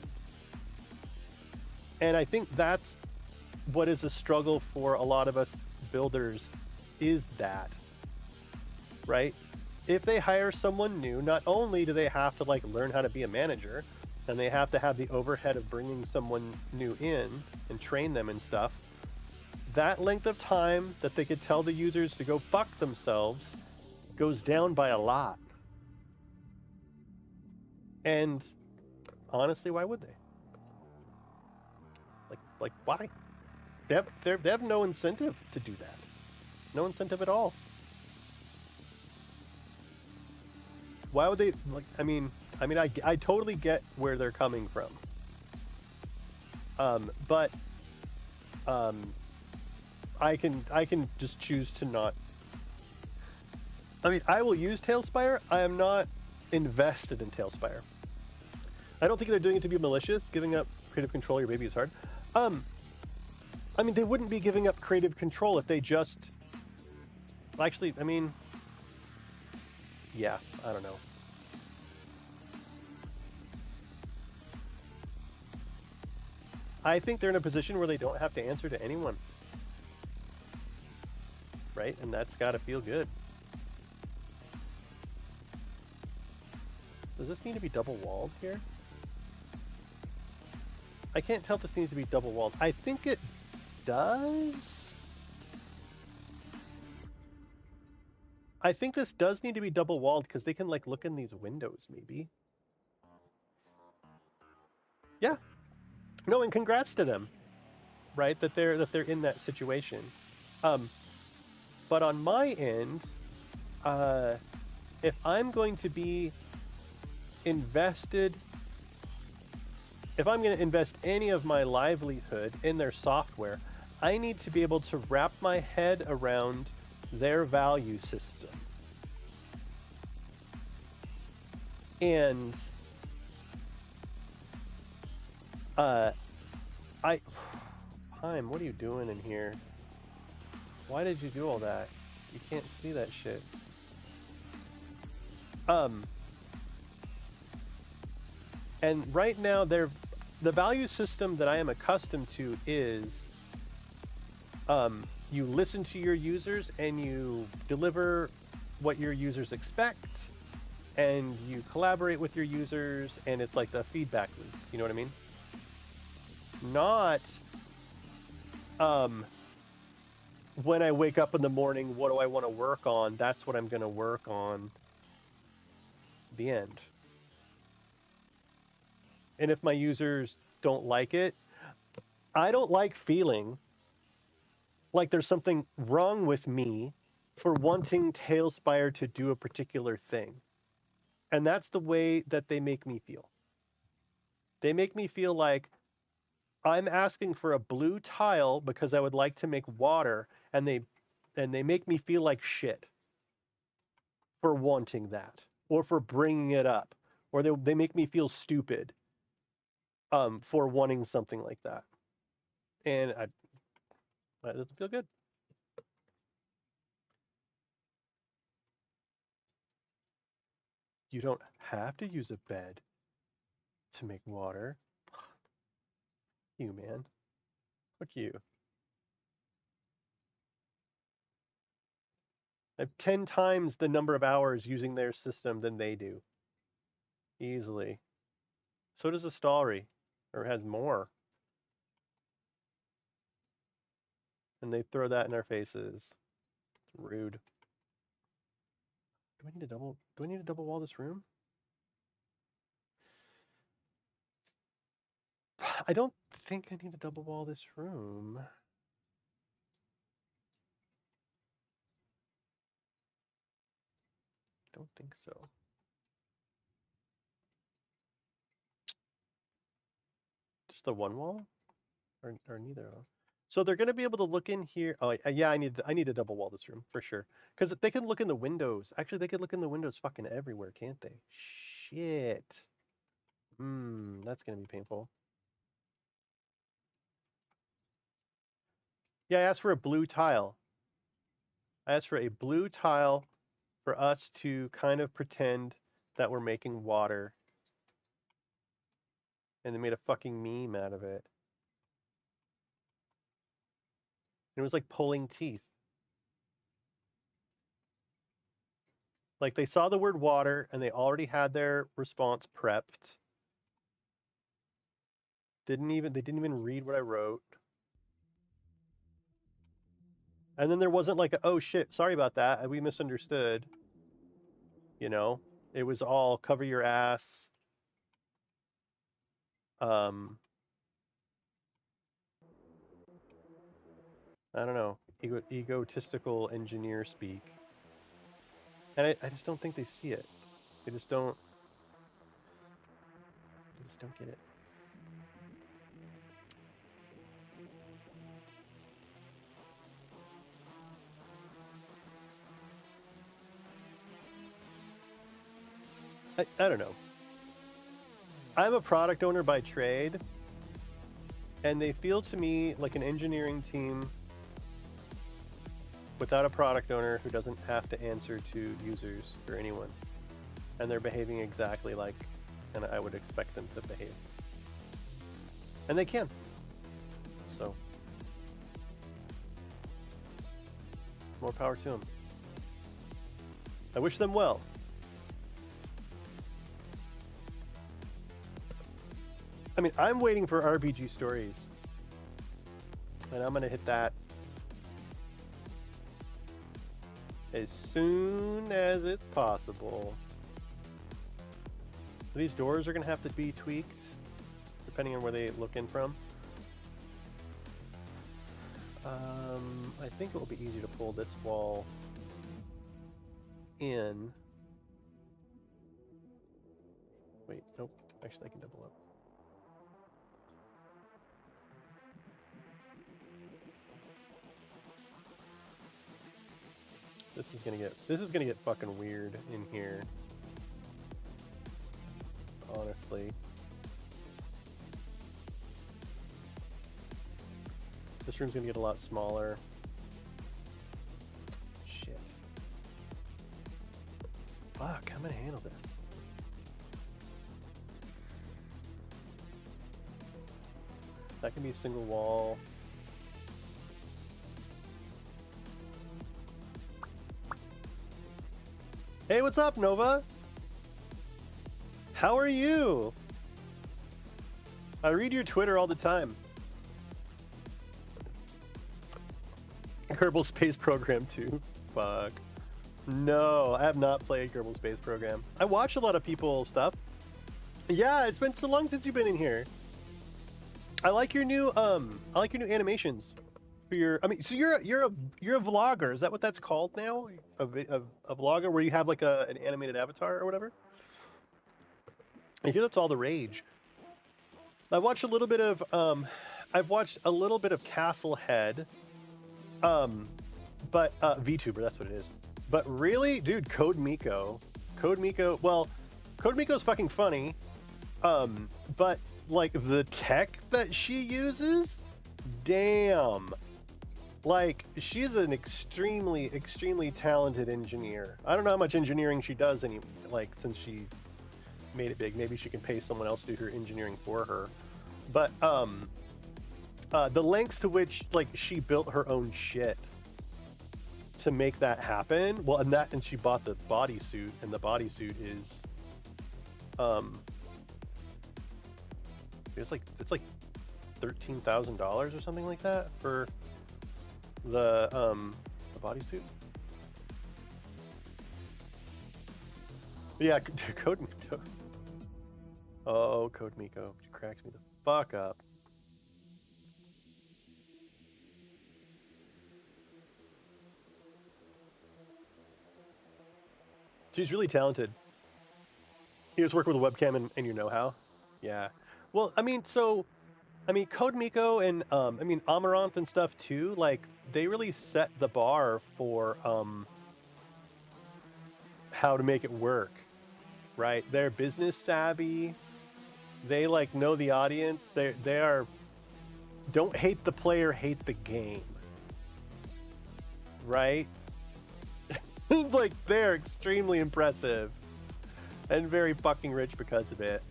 And I think that's what is a struggle for a lot of us builders, is that, right? If they hire someone new, not only do they have to like learn how to be a manager, and they have to have the overhead of bringing someone new in and train them and stuff, that length of time that they could tell the users to go fuck themselves goes down by a lot. And honestly, why would they? Like why? They have no incentive to do that. No incentive at all. Why would they, like, I totally get where they're coming from. But I can just choose to not. I mean, I will use Talespire. I am not invested in Talespire. I don't think they're doing it to be malicious. Giving up creative control of your baby is hard. I mean, they wouldn't be giving up creative control if they just. Actually, I mean, yeah, I don't know. I think they're in a position where they don't have to answer to anyone. Right? And that's gotta feel good. Does this need to be double walled here? I can't tell if this needs to be double walled. I think it does. I think this does need to be double walled because they can like look in these windows maybe. Yeah. No, and congrats to them. Right? That they're in that situation. But on my end, if I'm going to be invested, if I'm going to invest any of my livelihood in their software, I need to be able to wrap my head around their value system. And Heim, what are you doing in here? Why did you do all that? You can't see that shit. And right now, the value system that I am accustomed to is, you listen to your users and you deliver what your users expect, and you collaborate with your users, and it's like the feedback loop. You know what I mean? Not, when I wake up in the morning, what do I want to work on? That's what I'm going to work on. The end. And if my users don't like it, I don't like feeling like there's something wrong with me for wanting Talespire to do a particular thing. And that's the way that they make me feel. They make me feel like I'm asking for a blue tile because I would like to make water, and they make me feel like shit for wanting that, or for bringing it up, or they make me feel stupid for wanting something like that. And that doesn't feel good. You don't have to use a bed to make water. You, man. Fuck you. I have 10 times the number of hours using their system than they do. Easily. So does Astari. Or has more. And they throw that in our faces. It's rude. Do I need to double wall this room? I don't think I need to double wall this room. Don't think so. Just the one wall? Or neither? So they're going to be able to look in here. Oh, yeah, I need to double wall this room for sure. Because they can look in the windows. Actually, they could look in the windows fucking everywhere, can't they? Shit. That's going to be painful. Yeah, I asked for a blue tile. I asked for a blue tile for us to kind of pretend that we're making water. And they made a fucking meme out of it. It was like pulling teeth. Like they saw the word water and they already had their response prepped. They didn't even read what I wrote. And then there wasn't like, oh shit, sorry about that. We misunderstood. You know, it was all cover your ass. I don't know, egotistical engineer speak. And I just don't think they see it. They just don't get it. I don't know. I'm a product owner by trade, and they feel to me like an engineering team without a product owner who doesn't have to answer to users or anyone. And they're behaving exactly like and I would expect them to behave. And they can. So, more power to them. I wish them well. I mean, I'm waiting for RPG stories. And I'm going to hit that as soon as it's possible. These doors are going to have to be tweaked, depending on where they look in from. I think it will be easy to pull this wall in. Wait, nope. Actually, I can double up. This is gonna get fucking weird in here. Honestly. This room's gonna get a lot smaller. Shit. Fuck, how am I gonna handle this? That can be a single wall. Hey, what's up, Nova? How are you? I read your Twitter all the time. Kerbal Space Program 2. Fuck. No, I have not played Kerbal Space Program. I watch a lot of people's stuff. Yeah, it's been so long since you've been in here. I like your new animations for your. I mean, so you're a vlogger. Is that what that's called now? A vlogger where you have like an animated avatar or whatever. I hear that's all the rage. I watched a little bit of I've watched a little bit of Castle Head. But VTuber, that's what it is. But really, dude, Code Miko, well, Code Miko's fucking funny. But like the tech that she uses, damn. Like, she's an extremely, extremely talented engineer. I don't know how much engineering she does since she made it big. Maybe she can pay someone else to do her engineering for her. But the lengths to which like she built her own shit to make that happen. Well, and she bought the bodysuit, and the bodysuit is it's like $13,000 or something like that for the bodysuit. Yeah, Code Miko. Oh, Code Miko, she cracks me the fuck up. She's really talented. You just work with a webcam and you know how. Yeah. Well, Code Miko and Amaranth and stuff too. Like they really set the bar for how to make it work, right? They're business savvy. They like know the audience. They are don't hate the player, hate the game, right? Like they're extremely impressive and very fucking rich because of it.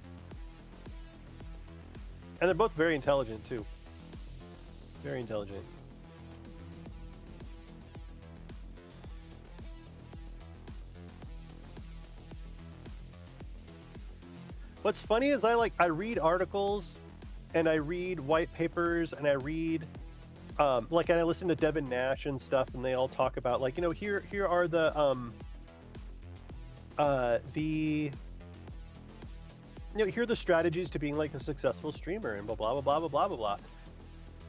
And they're both very intelligent too. Very intelligent. What's funny is I read articles and I read white papers and I read and I listen to Devin Nash and stuff, and they all talk about like, here are the here are the strategies to being like a successful streamer and blah blah blah blah blah blah blah blah.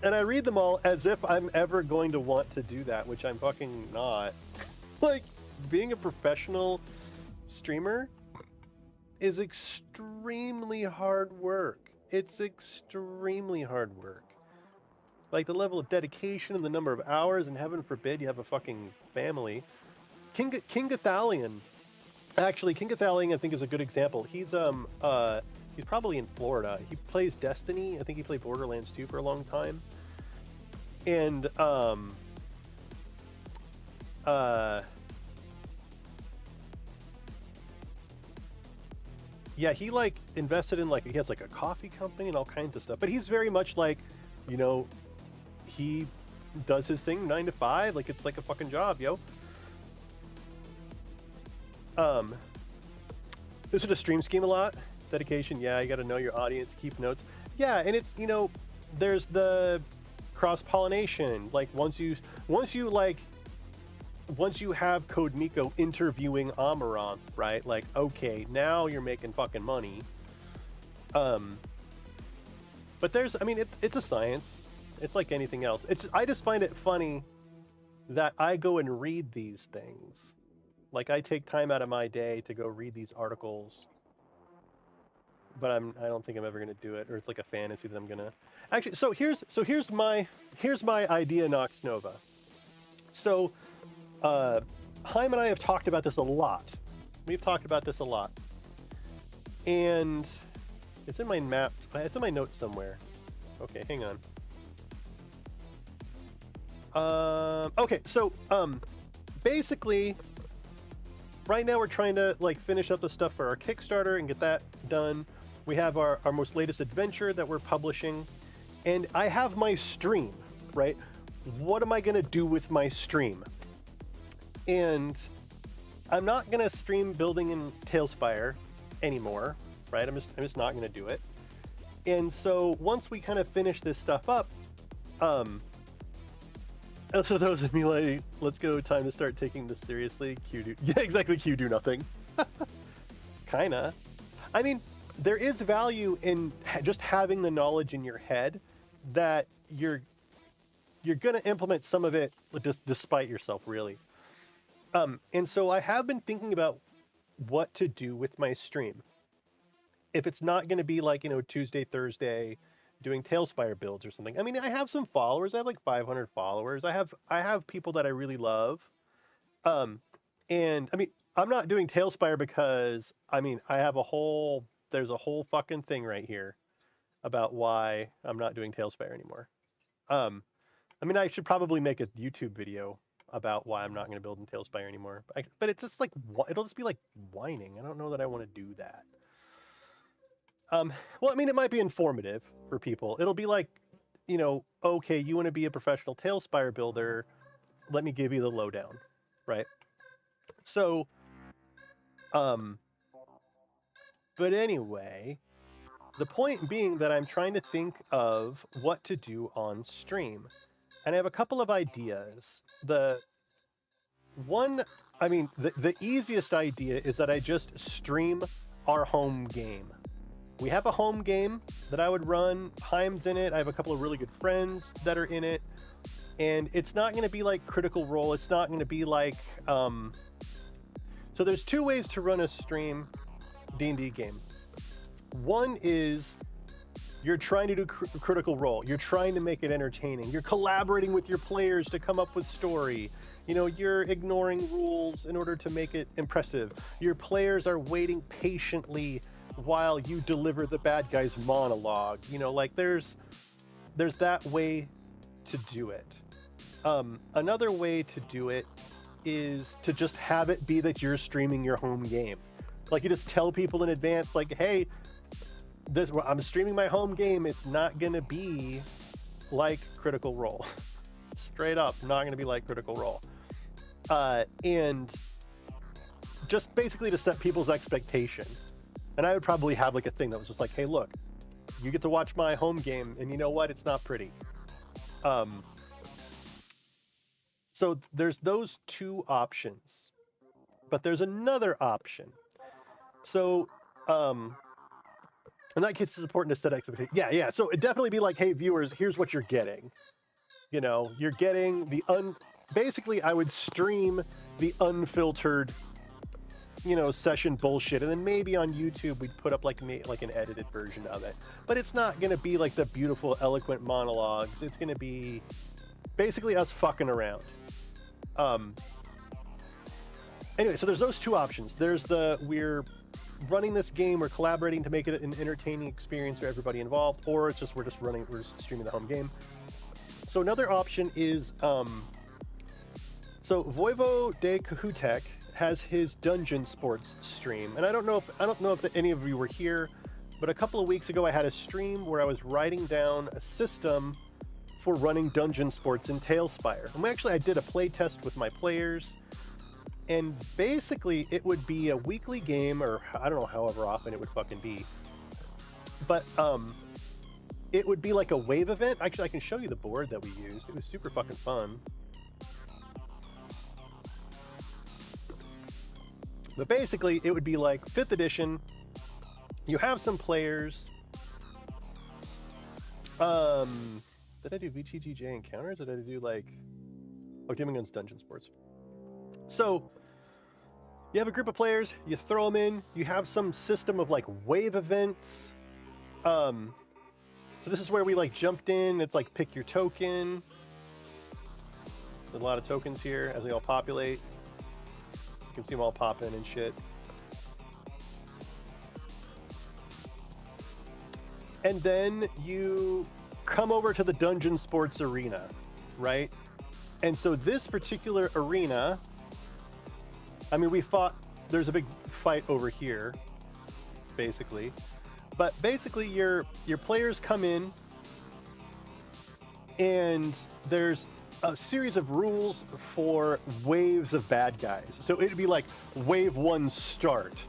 And I read them all as if I'm ever going to want to do that, which I'm fucking not. Like being a professional streamer is extremely hard work. It's extremely hard work. Like the level of dedication and the number of hours, and heaven forbid you have a fucking family. King Gathalion, actually, King Gathalion I think is a good example. He's probably in Florida. He plays Destiny. I think he played Borderlands 2 for a long time. And yeah, he like invested in he has like a coffee company and all kinds of stuff. But he's very much like, he does his thing 9 to 5, like it's like a fucking job, yo. This is a stream scheme a lot. Dedication, yeah, you got to know your audience, keep notes. Yeah, and it's there's the cross pollination. Like once you have Code Miko interviewing Amaranth, right? Like, okay, now you're making fucking money. But there's, it's a science. It's like anything else. I just find it funny that I go and read these things. Like I take time out of my day to go read these articles. But I don't think I'm ever gonna do it, or it's like a fantasy that I'm gonna. Actually, so here's my idea, Nox Nova. So, Haim and I have talked about this a lot. We've talked about this a lot, and it's in my map. It's in my notes somewhere. Okay, hang on. Okay, so basically, right now we're trying to finish up the stuff for our Kickstarter and get that done. We have our most latest adventure that we're publishing, and I have my stream, right? What am I gonna do with my stream? And I'm not gonna stream building in Talespire anymore, right? I'm just not gonna do it. And so once we kind of finish this stuff up, so those of me like, let's go, time to start taking this seriously. Yeah, exactly. Q do nothing. Kinda. There is value in just having the knowledge in your head that you're gonna implement some of it just despite yourself, really. And so I have been thinking about what to do with my stream. If it's not gonna be Tuesday, Thursday, doing Talespire builds or something. I have some followers. I have 500 followers. I have people that I really love. And I'm not doing Talespire because there's a whole fucking thing right here about why I'm not doing Talespire anymore. I should probably make a YouTube video about why I'm not going to build in Talespire anymore. But it's just it'll just be whining. I don't know that I want to do that. Well, it might be informative for people. It'll be okay, you want to be a professional Talespire builder, let me give you the lowdown, right? So, um, but anyway, the point being that I'm trying to think of what to do on stream. And I have a couple of ideas. The one, I mean, the easiest idea is that I just stream our home game. We have a home game that I would run. Heim's in it. I have a couple of really good friends that are in it. And it's not going to be like Critical Role. It's not going to be like... So there's two ways to run a stream D&D game. One is you're trying to do Critical Role. You're trying to make it entertaining. You're collaborating with your players to come up with story. You're ignoring rules in order to make it impressive. Your players are waiting patiently while you deliver the bad guy's monologue. Like there's that way to do it. Another way to do it is to just have it be that you're streaming your home game. Like you just tell people in advance, like, hey, I'm streaming my home game. It's not going to be like Critical Role. Straight up, not going to be like Critical Role. And just basically to set people's expectation. And I would probably have like a thing that was just like, hey, look, you get to watch my home game, and you know what? It's not pretty. So there's those two options. But there's another option. So, in that case, it's important to set expectations. Yeah. So it'd definitely be like, hey, viewers, here's what you're getting. You're getting basically, I would stream the unfiltered, session bullshit, and then maybe on YouTube we'd put up like an edited version of it. But it's not going to be like the beautiful, eloquent monologues. It's going to be basically us fucking around. Anyway, so there's those two options. There's we're running this game, we're collaborating to make it an entertaining experience for everybody involved, or it's just we're just streaming the home game. So another option is so Voivo de Kahutek has his Dungeon Sports stream, and I don't know if any of you were here, but a couple of weeks ago I had a stream where I was writing down a system for running Dungeon Sports in Talespire. And I did a play test with my players, and basically it would be a weekly game, or I don't know however often it would fucking be, but it would be like a wave event. Actually, I can show you the board that we used. It was super fucking fun. But basically, it would be like 5th edition. You have some players. Did I do VTGJ encounters? Or did I do like... Oh, Demon Guns Dungeon Sports. So, you have a group of players. You throw them in. You have some system of like wave events. So this is where we like jumped in. It's like pick your token. There's a lot of tokens here as they all populate. You can see them all pop in and shit. And then you come over to the Dungeon Sports arena, right? And so this particular arena, I mean, there's a big fight over here, basically. But basically your players come in, and there's a series of rules for waves of bad guys. So it'd be like wave 1 start,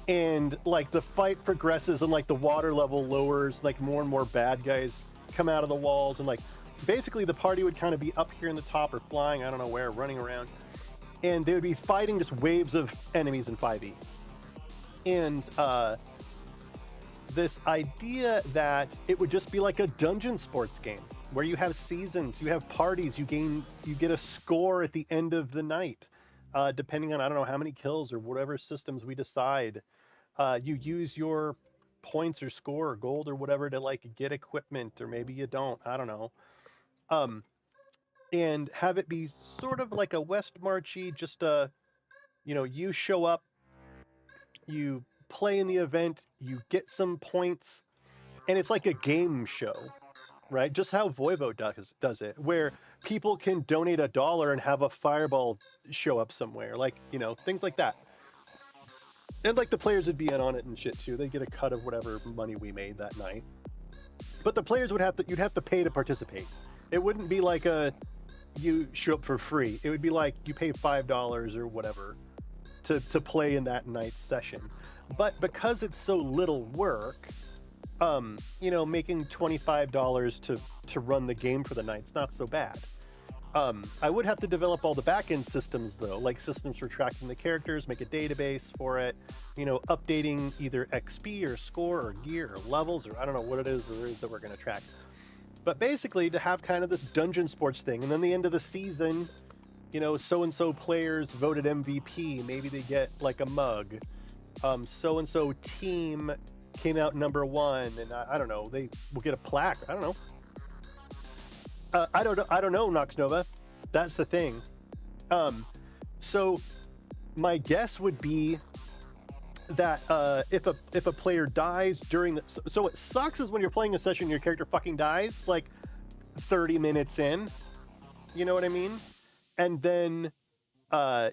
and like the fight progresses and like the water level lowers, like more and more bad guys come out of the walls, and like basically the party would kind of be up here in the top or flying, I don't know where, running around, and they would be fighting just waves of enemies in 5e. And this idea that it would just be like a Dungeon Sports game where you have seasons, you have parties, you get a score at the end of the night, depending on, I don't know how many kills or whatever systems we decide. You use your points or score or gold or whatever to like get equipment, or maybe you don't, I don't know. And have it be sort of like a West Marchy, just you show up, you play in the event, you get some points, and it's like a game show, right? Just how Voivo does it, where people can donate $1 and have a fireball show up somewhere, like, things like that. And like the players would be in on it and shit too. They'd get a cut of whatever money we made that night. But the players would have to, you'd have to pay to participate. It wouldn't be like you show up for free. It would be like you pay $5 or whatever to play in that night's session. But because it's so little work, making $25 to run the game for the night's not so bad. I would have to develop all the back-end systems though, like systems for tracking the characters, make a database for it, updating either XP or score or gear or levels, or I don't know what it is that we're going to track. But basically to have kind of this dungeon sports thing, and then the end of the season, so-and-so players voted MVP, maybe they get like a mug. So-and-so team came out number 1, and I don't know, they will get a plaque. I don't know. I don't know, Nox Nova. That's the thing. So my guess would be that if a player dies during the, so what sucks is when you're playing a session, your character fucking dies like 30 minutes in. You know what I mean? And then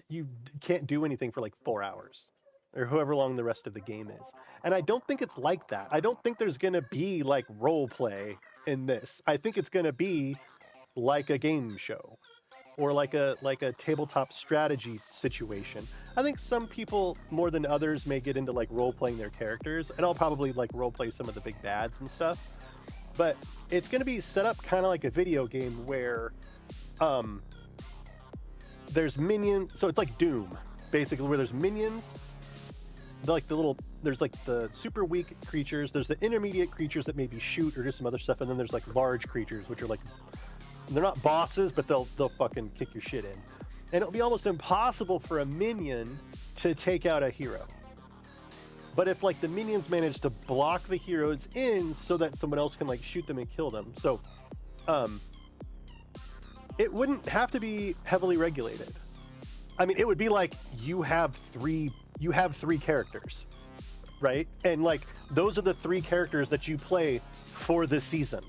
you can't do anything for like 4 hours or however long the rest of the game is. And I don't think it's like that. I don't think there's gonna be like role play in this. I think it's gonna be like a game show or like a tabletop strategy situation. I think some people more than others may get into like role playing their characters, and I'll probably like role play some of the big bads and stuff. But it's going to be set up kind of like a video game where there's minions, so it's like Doom basically, where there's minions, there's like the super weak creatures, there's the intermediate creatures that maybe shoot or do some other stuff, and then there's like large creatures which are like, they're not bosses, but they'll fucking kick your shit in. And it'll be almost impossible for a minion to take out a hero. But if like the minions manage to block the heroes in so that someone else can like shoot them and kill them. So it wouldn't have to be heavily regulated. I mean, it would be like you have three characters, right? And like those are the 3 characters that you play for this season.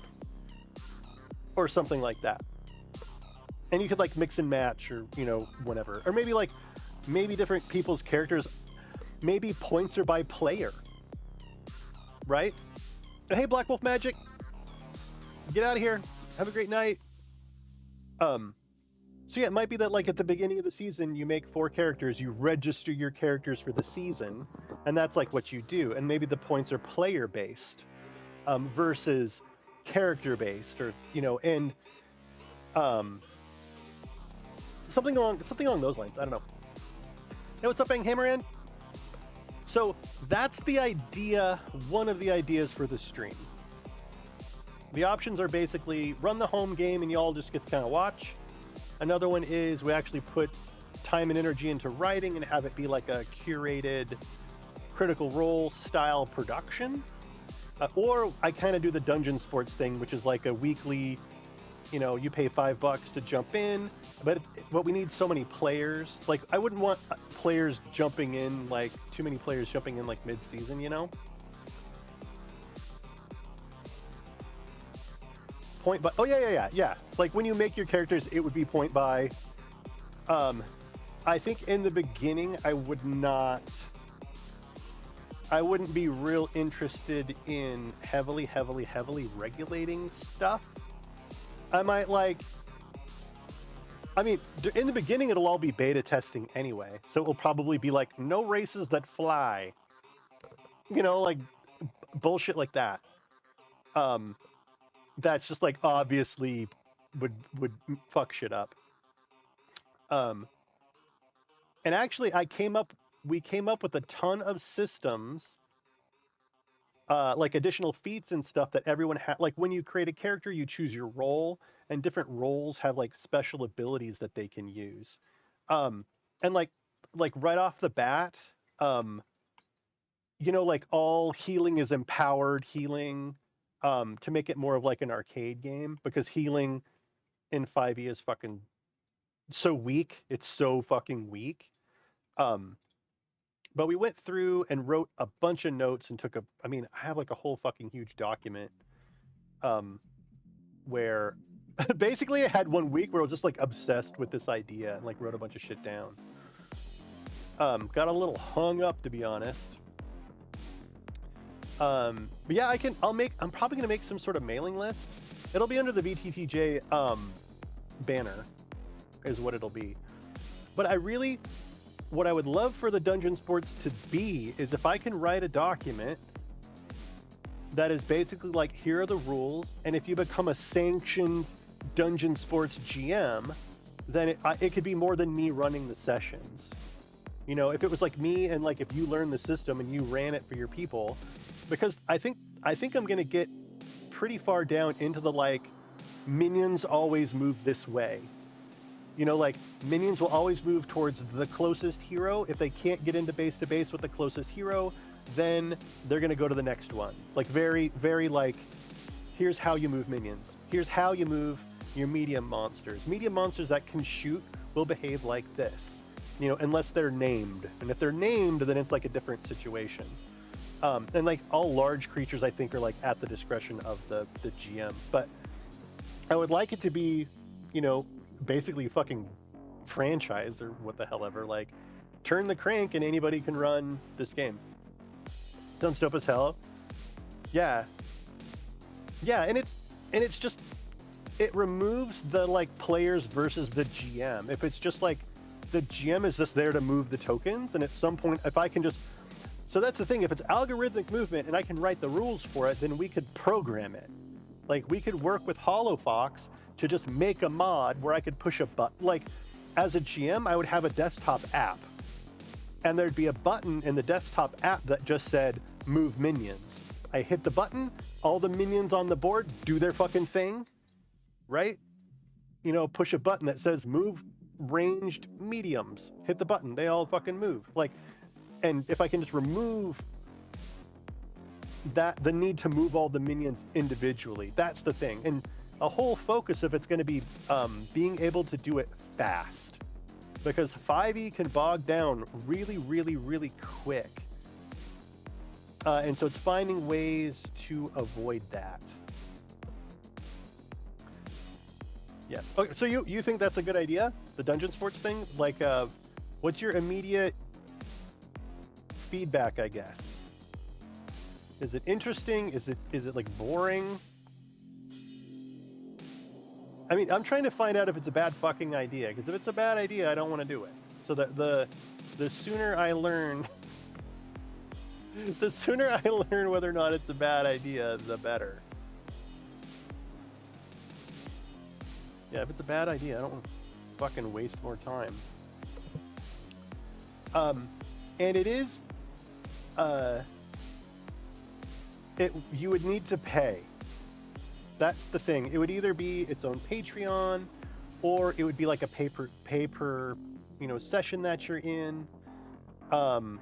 Or something like that. And you could like mix and match or, whatever. Or maybe different people's characters, maybe points are by player. Right? Hey, Black Wolf Magic. Get out of here. Have a great night. So yeah, it might be that like at the beginning of the season, you make 4 characters, you register your characters for the season, and that's like what you do. And maybe the points are player based versus character based, or and something along those lines. I don't know. Hey, what's up, Bang Hammerhand? So that's the idea, one of the ideas for the stream. The options are basically run the home game and you all just get to kind of watch. Another one is we actually put time and energy into writing and have it be like a curated Critical Role style production. Or I kind of do the dungeon sports thing, which is like a weekly, you pay $5 to jump in, but we need so many players. Like I wouldn't want players jumping in, like too many players jumping in like mid-season, Point by, oh yeah. Like when you make your characters, it would be point by. I think in the beginning, I wouldn't be real interested in heavily regulating stuff. I might in the beginning, it'll all be beta testing anyway. So it will probably be like, no races that fly. Like bullshit like that. That's just like obviously would fuck shit up. And actually we came up with a ton of systems, like additional feats and stuff that everyone like when you create a character, you choose your role, and different roles have like special abilities that they can use. And like right off the bat, like all healing is empowered healing, to make it more of like an arcade game, because healing in 5e is fucking so weak. It's so fucking weak. But we went through and wrote a bunch of notes and I have like a whole fucking huge document, where basically I had 1 week where I was just like obsessed with this idea and like wrote a bunch of shit down. Got a little hung up, to be honest. But yeah, I'm probably gonna make some sort of mailing list. It'll be under the VTTJ banner, is what it'll be. But what I would love for the Dungeon Sports to be is if I can write a document that is basically like, here are the rules, and if you become a sanctioned Dungeon Sports GM, then it could be more than me running the sessions. You know, if it was like me and like if you learned the system and you ran it for your people, because I think I'm gonna get pretty far down into the like minions always move this way. You know, like minions will always move towards the closest hero. If they can't get into base to base with the closest hero, then they're gonna go to the next one. Like very, very like, here's how you move minions. Here's how you move your medium monsters. Medium monsters that can shoot will behave like this. You know, unless they're named. And if they're named, then it's like a different situation. And like all large creatures, I think, are like at the discretion of the GM. But I would like it to be, you know, basically fucking franchise or what the hell ever. Like, turn the crank and anybody can run this game. Sounds dope as hell. Yeah. Yeah, and it's just, it removes the like players versus the GM. If it's just like the GM is just there to move the tokens, and at some point, if I can just, so that's the thing, if it's algorithmic movement and I can write the rules for it, then we could program it. Like, we could work with HoloFox to just make a mod where I could push a button. Like, as a GM, I would have a desktop app, and there'd be a button in the desktop app that just said, move minions. I hit the button, all the minions on the board do their fucking thing, right? You know, push a button that says, move ranged mediums. Hit the button, they all fucking move. Like, and if I can just remove that, the need to move all the minions individually, that's the thing. And a whole focus of it's going to be being able to do it fast, because 5e can bog down really, really, really quick. And so it's finding ways to avoid that. Yeah. Okay, so you think that's a good idea, the Dungeon Sports thing? Like, what's your immediate feedback, I guess? Is it interesting? Is it like boring? I mean, I'm trying to find out if it's a bad fucking idea, because if it's a bad idea, I don't want to do it. So that the sooner I learn, the sooner I learn whether or not it's a bad idea, the better. Yeah, if it's a bad idea, I don't want to fucking waste more time. And it is, you would need to pay. That's the thing. It would either be its own Patreon, or it would be like a paper, you know, session that you're in. And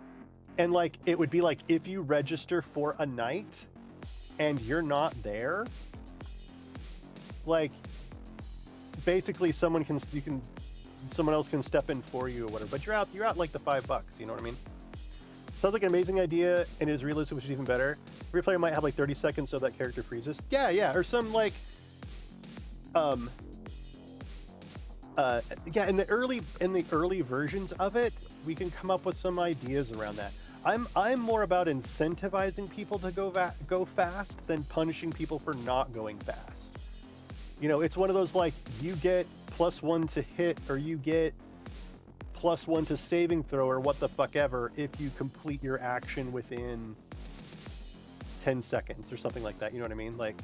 like, it would be like, if you register for a night and you're not there, like, basically someone else can step in for you or whatever, but you're out like the $5, you know what I mean? Sounds like an amazing idea, and is realistic, which is even better. Every player might have like 30 seconds so that character freezes. Yeah, or some like, yeah, in the early versions of it, we can come up with some ideas around that. I'm more about incentivizing people to go fast than punishing people for not going fast. You know, it's one of those like, you get +1 to hit, or you get +1 to saving throw, or what the fuck ever, if you complete your action within 10 seconds or something like that. You know what I mean? Like,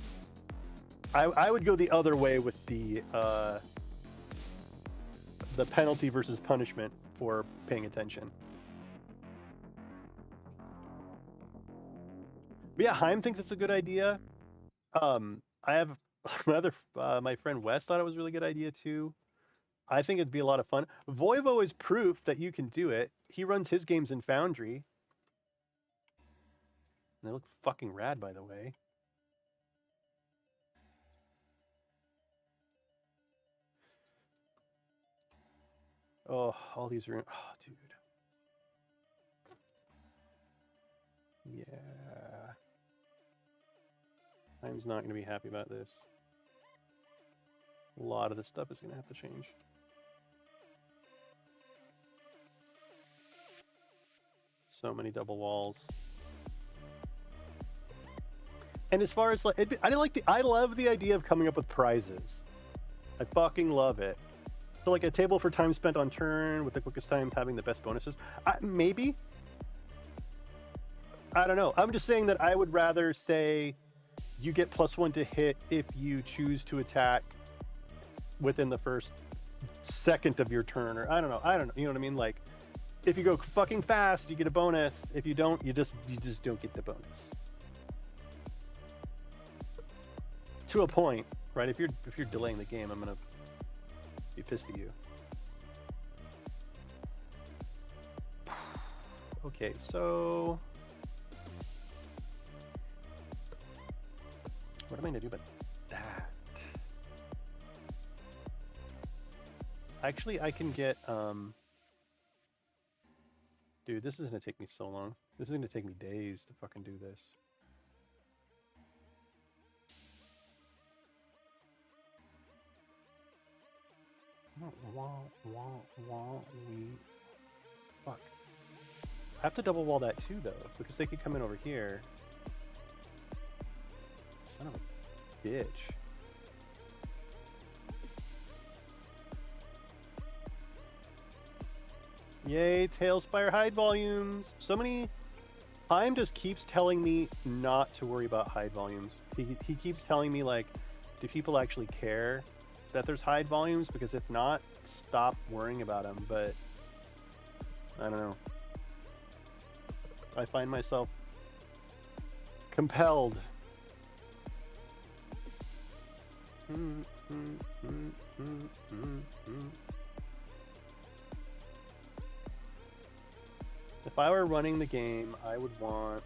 I would go the other way with the penalty versus punishment for paying attention. But yeah, Heim thinks it's a good idea. I have my friend Wes thought it was a really good idea too. I think it'd be a lot of fun. Voivo is proof that you can do it. He runs his games in Foundry. And they look fucking rad, by the way. Oh, all these rooms. Oh, dude. Yeah. Heim's not going to be happy about this. A lot of this stuff is going to have to change. So many double walls. And as far as like, I love the idea of coming up with prizes. I fucking love it. So like a table for time spent on turn with the quickest time having the best bonuses. Maybe. I don't know. I'm just saying that I would rather say you get +1 to hit if you choose to attack within the first second of your turn, or I don't know. You know what I mean? Like, if you go fucking fast, you get a bonus. If you don't, you just don't get the bonus. To a point, right? If you're delaying the game, I'm gonna be pissed at you. Okay, so what am I gonna do about that? Actually, I can get dude, this is gonna take me so long. This is gonna take me days to fucking do this. Fuck. I have to double wall that too, though, because they could come in over here. Son of a bitch. Yay, Talespire hide volumes. So many... Time just keeps telling me not to worry about hide volumes. He keeps telling me, like, do people actually care that there's hide volumes? Because if not, stop worrying about them. But I don't know. I find myself compelled. If I were running the game, I would want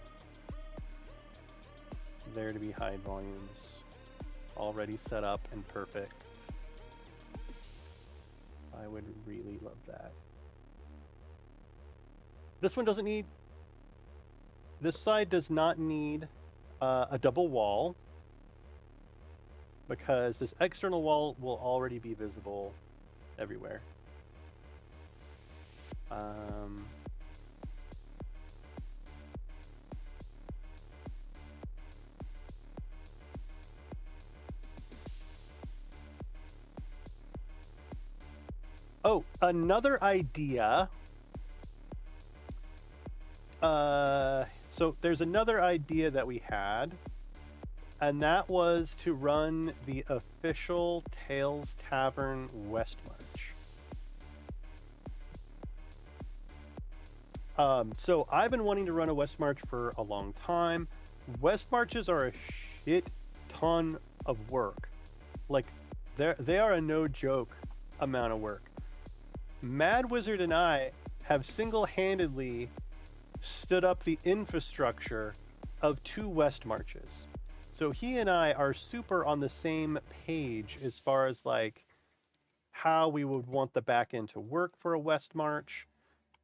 there to be hide volumes already set up and perfect. I would really love that. This one doesn't need... This side does not need a double wall, because this external wall will already be visible everywhere. Oh, another idea. So there's another idea that we had, and that was to run the official Tales Tavern West March. So I've been wanting to run a West March for a long time. West Marches are a shit ton of work. Like, they are a no joke amount of work. Mad Wizard and I have single-handedly stood up the infrastructure of 2 West Marches. So he and I are super on the same page as far as like how we would want the back end to work for a West March.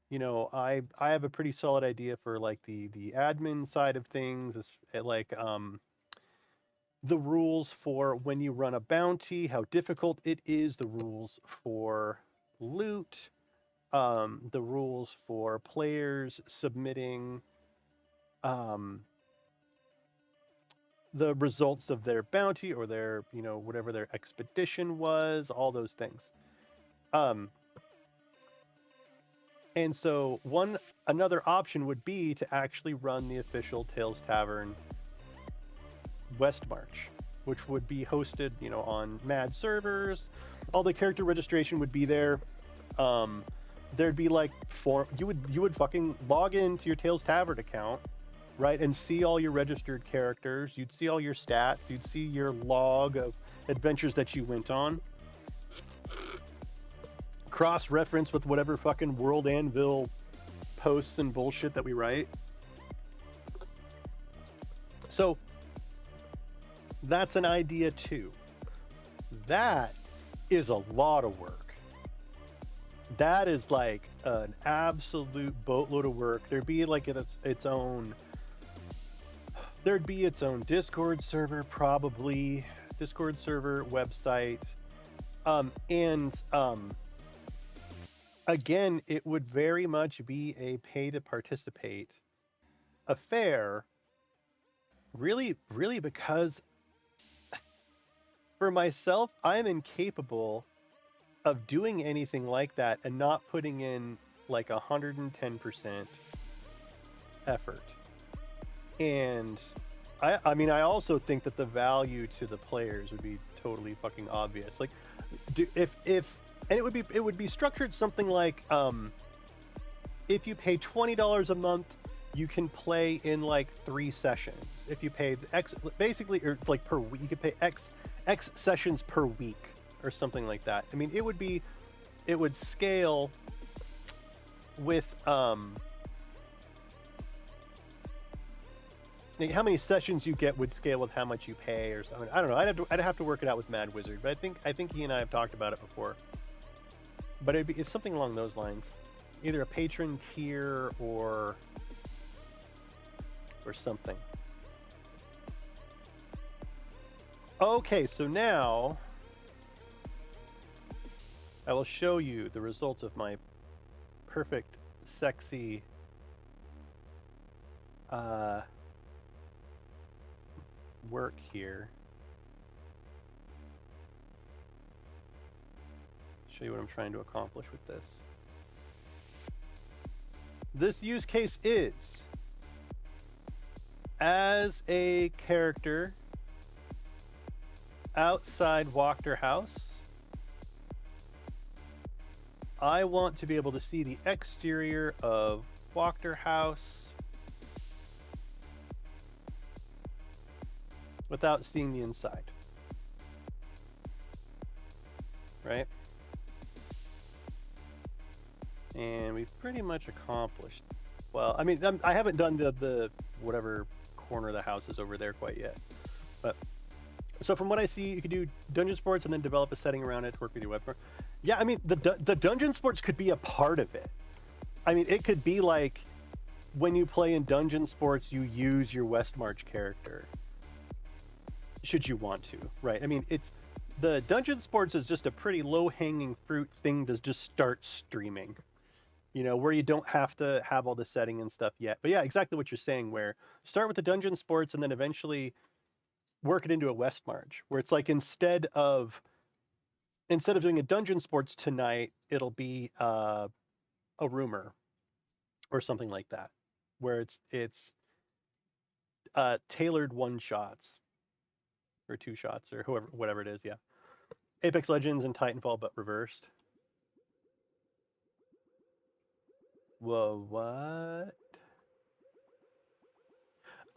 You know, I have a pretty solid idea for like the admin side of things, like the rules for when you run a bounty, how difficult it is, the rules for loot, the rules for players submitting the results of their bounty or their, you know, whatever their expedition was, all those things. And so another option would be to actually run the official Tales Tavern West March, which would be hosted, you know, on Mad servers. All the character registration would be there. There'd be like you would fucking log into your Tales Tavern account, right, and see all your registered characters. You'd see all your stats. You'd see your log of adventures that you went on. Cross-reference with whatever fucking World Anvil posts and bullshit that we write. So that's an idea too. That is a lot of work. That is like an absolute boatload of work. There'd be like its own Discord server, probably Discord server, website, and again, it would very much be a pay to participate affair, Really, really, because for myself, I am incapable of doing anything like that and not putting in like 110% effort. And I mean, I also think that the value to the players would be totally fucking obvious. Like, and it would be structured something like, if you pay $20 a month, you can play in like 3 sessions. If you pay X, basically, or like per week, you could pay X sessions per week or something like that. I mean, it would scale with like how many sessions you get would scale with how much you pay or something. I don't know. I'd have to work it out with Mad Wizard, but I think he and I have talked about it before. But it's something along those lines, either a patron tier or something. Okay, so now I will show you the results of my perfect, sexy work here. Show you what I'm trying to accomplish with this. This use case is as a character outside Wachterhaus. I want to be able to see the exterior of Wachterhaus without seeing the inside. Right? And we've pretty much accomplished. Well, I mean, I haven't done the whatever corner of the house is over there quite yet. But so from what I see, you could do dungeon sports and then develop a setting around it to work with your web. Yeah, I mean, the dungeon sports could be a part of it. I mean, it could be like when you play in dungeon sports, you use your Westmarch character. Should you want to, right? I mean, it's the dungeon sports is just a pretty low-hanging fruit thing to just start streaming. You know, where you don't have to have all the setting and stuff yet. But yeah, exactly what you're saying, where start with the dungeon sports and then eventually work it into a Westmarch, where it's like instead of doing a dungeon sports tonight, it'll be a rumor or something like that, where it's tailored one shots or 2 shots or whatever it is. Yeah, Apex Legends and Titanfall, but reversed. Whoa, what?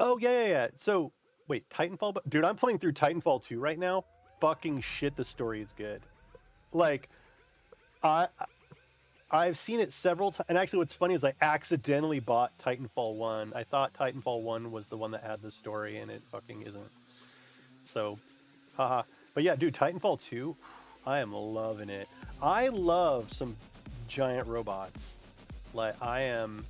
Oh yeah. So wait, Titanfall, but dude, I'm playing through Titanfall 2 right now. Fucking shit, the story is good. Like, I I've seen it several times, and actually, what's funny is I accidentally bought Titanfall 1. I thought Titanfall 1 was the one that had the story, and it fucking isn't. So, haha. But yeah, dude, Titanfall 2, I am loving it. I love some giant robots. Like, I am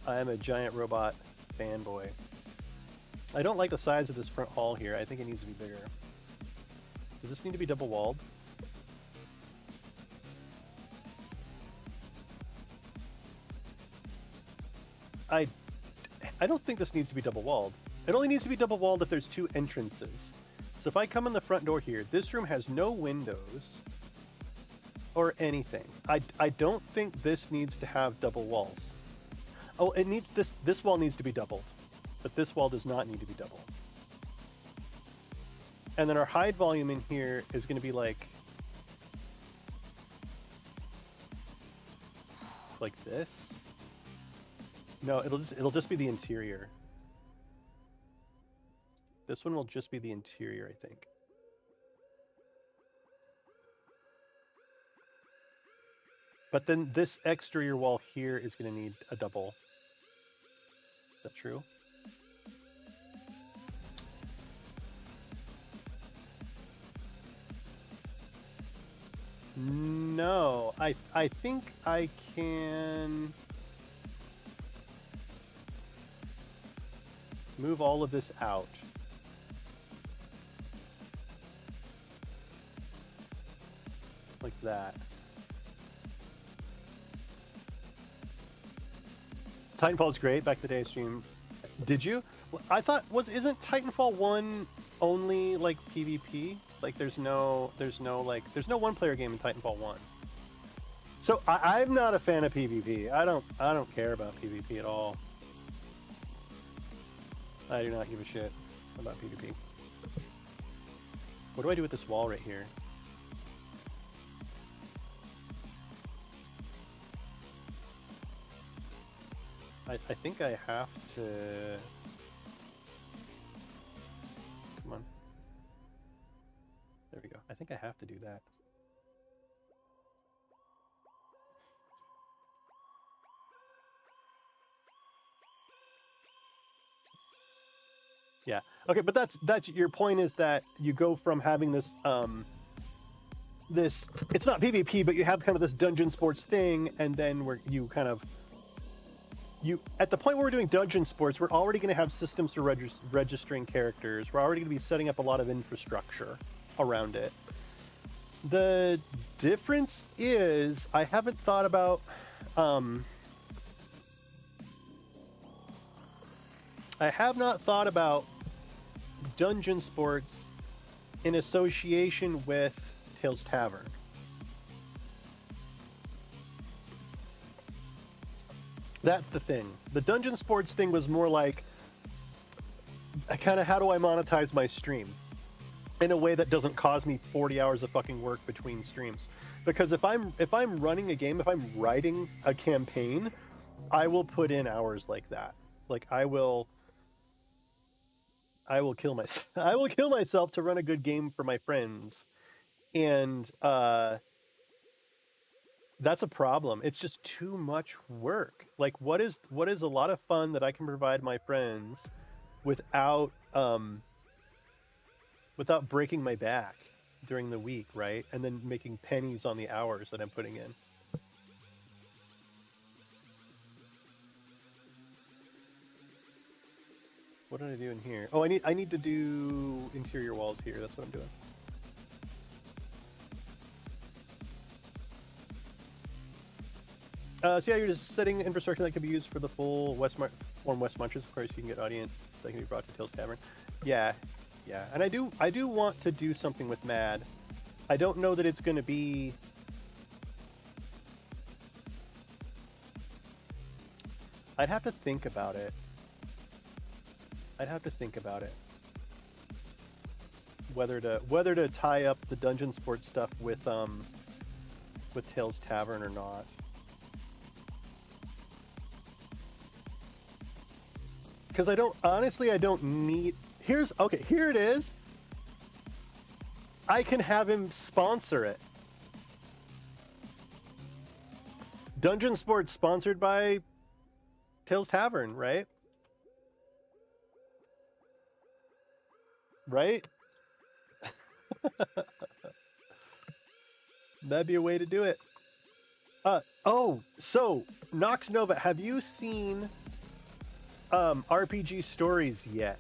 a giant robot fanboy. I don't like the size of this front hall here. I think it needs to be bigger. Does this need to be double walled? I don't think this needs to be double walled. It only needs to be double walled if there's 2 entrances. So if I come in the front door here, this room has no windows or anything. I don't think this needs to have double walls. Oh, it needs this wall needs to be doubled, but this wall does not need to be doubled. And then our hide volume in here is going to be like this. No, it'll just be the interior. This one will just be the interior, I think. But then this exterior wall here is going to need a double. Is that true? No, I think I can move all of this out. Like that. Titanfall is great. Back to the day I streamed Did you? I thought isn't Titanfall 1 only like PvP? Like there's no one player game in Titanfall 1. So I'm not a fan of PvP. I don't care about PvP at all. I do not give a shit about PvP. What do I do with this wall right here? I think I have to... Come on. There we go. I think I have to do that. Yeah. Okay, but that's your point, is that you go from having this it's not PvP, but you have kind of this dungeon sports thing, and then where you kind of at the point where we're doing dungeon sports, we're already going to have systems for registering characters. We're already going to be setting up a lot of infrastructure around it. The difference is I haven't thought about I have not thought about dungeon sports in association with Tales Tavern. That's the thing. The dungeon sports thing was more like, kind of, how do I monetize my stream in a way that doesn't cause me 40 hours of fucking work between streams? Because if I'm running a game, if I'm writing a campaign, I will put in hours like that. Like I will kill myself. I will kill myself to run a good game for my friends, and that's a problem. It's just too much work. Like, what is a lot of fun that I can provide my friends without breaking my back during the week, right? And then making pennies on the hours that I'm putting in. What did I do in here? Oh, I need to do interior walls here. That's what I'm doing. So yeah, you're just setting infrastructure that can be used for the full West Munchers. Of course, you can get audience that can be brought to Tales Tavern. Yeah, and I do want to do something with Mad. I don't know that it's going to be. I'd have to think about it. Whether to tie up the dungeon sports stuff with Tales Tavern or not. Because I don't need... Here it is. I can have him sponsor it. Dungeon Sports sponsored by Tales Tavern, right? Right? That'd be a way to do it. So, Nox Nova, have you seen RPG Stories yet?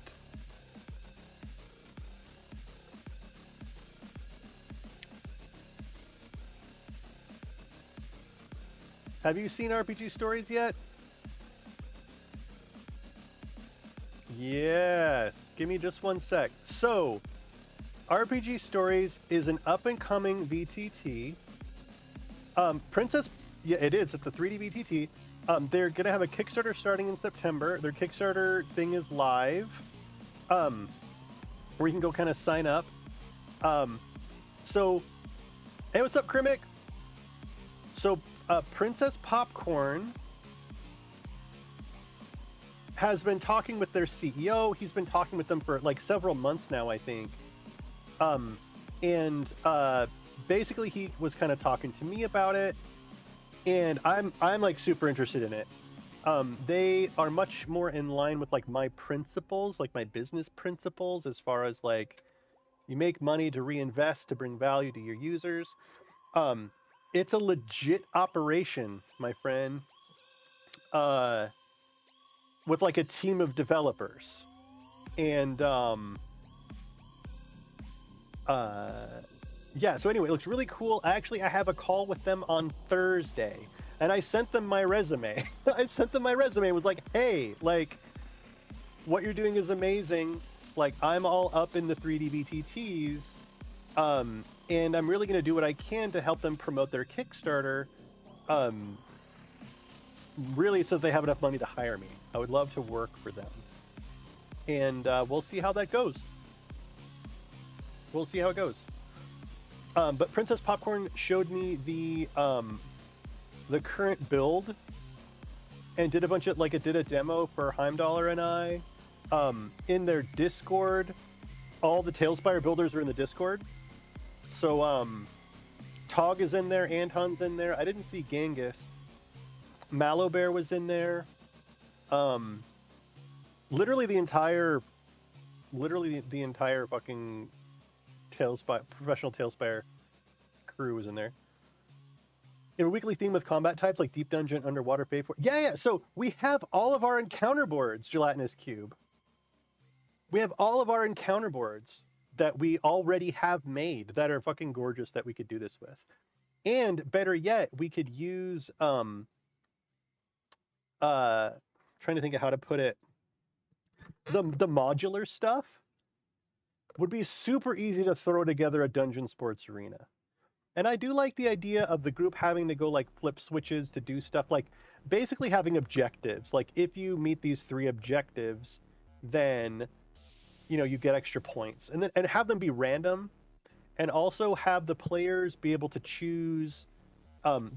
Have you seen RPG Stories yet? Yes. Give me just one sec. So, RPG Stories is an up-and-coming VTT. Princess... Yeah, it is. It's a 3D VTT. They're going to have a Kickstarter starting in September. Their Kickstarter thing is live, where you can go kind of sign up. So, hey, what's up, Krimic? So, Princess Popcorn has been talking with their CEO. He's been talking with them for like several months now, I think. Basically he was kind of talking to me about it, and I'm like super interested in it. They are much more in line with like my principles, like my business principles, as far as like you make money to reinvest to bring value to your users. It's a legit operation, my friend. With like a team of developers, and yeah, so anyway, it looks really cool. Actually, I have a call with them on Thursday, and I sent them my resume. I was like, hey, like, what you're doing is amazing. Like, I'm all up in the 3D BTTs, and I'm really going to do what I can to help them promote their Kickstarter, really so they have enough money to hire me. I would love to work for them. And we'll see how that goes. We'll see how it goes. But Princess Popcorn showed me the current build, and did a bunch of, like, it did a demo for Heimdallr and I. In their Discord, all the Talespire builders are in the Discord. So Tog is in there, Anton's in there. I didn't see Genghis. Mallowbear was in there. Literally the entire fucking Talespire, professional Talespire crew was in there. In a weekly theme with combat types like Deep Dungeon, Underwater, Faith. Yeah. So we have all of our encounter boards, Gelatinous Cube. We have all of our encounter boards that we already have made that are fucking gorgeous that we could do this with. And better yet, we could use trying to think of how to put it. The modular stuff would be super easy to throw together a dungeon sports arena. And I do like the idea of the group having to go, like, flip switches to do stuff, like basically having objectives. Like, if you meet these 3 objectives, then, you know, you get extra points, and have them be random, and also have the players be able to choose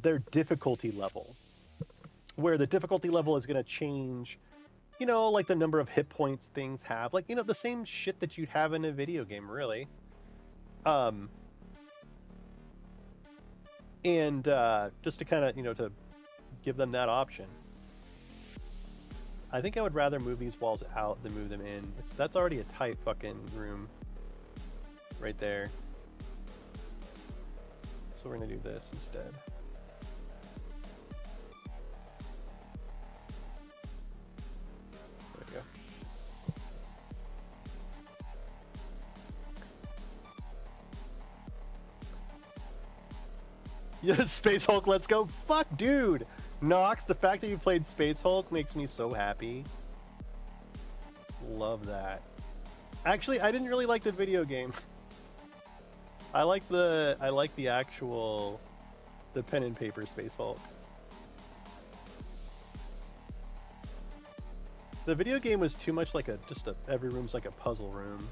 their difficulty level, where the difficulty level is going to change, you know, like the number of hit points things have, like, you know, the same shit that you'd have in a video game, really. And just to kind of, you know, to give them that option. I think I would rather move these walls out than move them in. That's already a tight fucking room right there. So we're gonna do this instead. There we go. Yes, Space Hulk, let's go. Fuck, dude. Nox, the fact that you played Space Hulk makes me so happy. Love that. Actually, I didn't really like the video game. I like the actual, the pen and paper Space Hulk. The video game was too much like every room's like a puzzle room.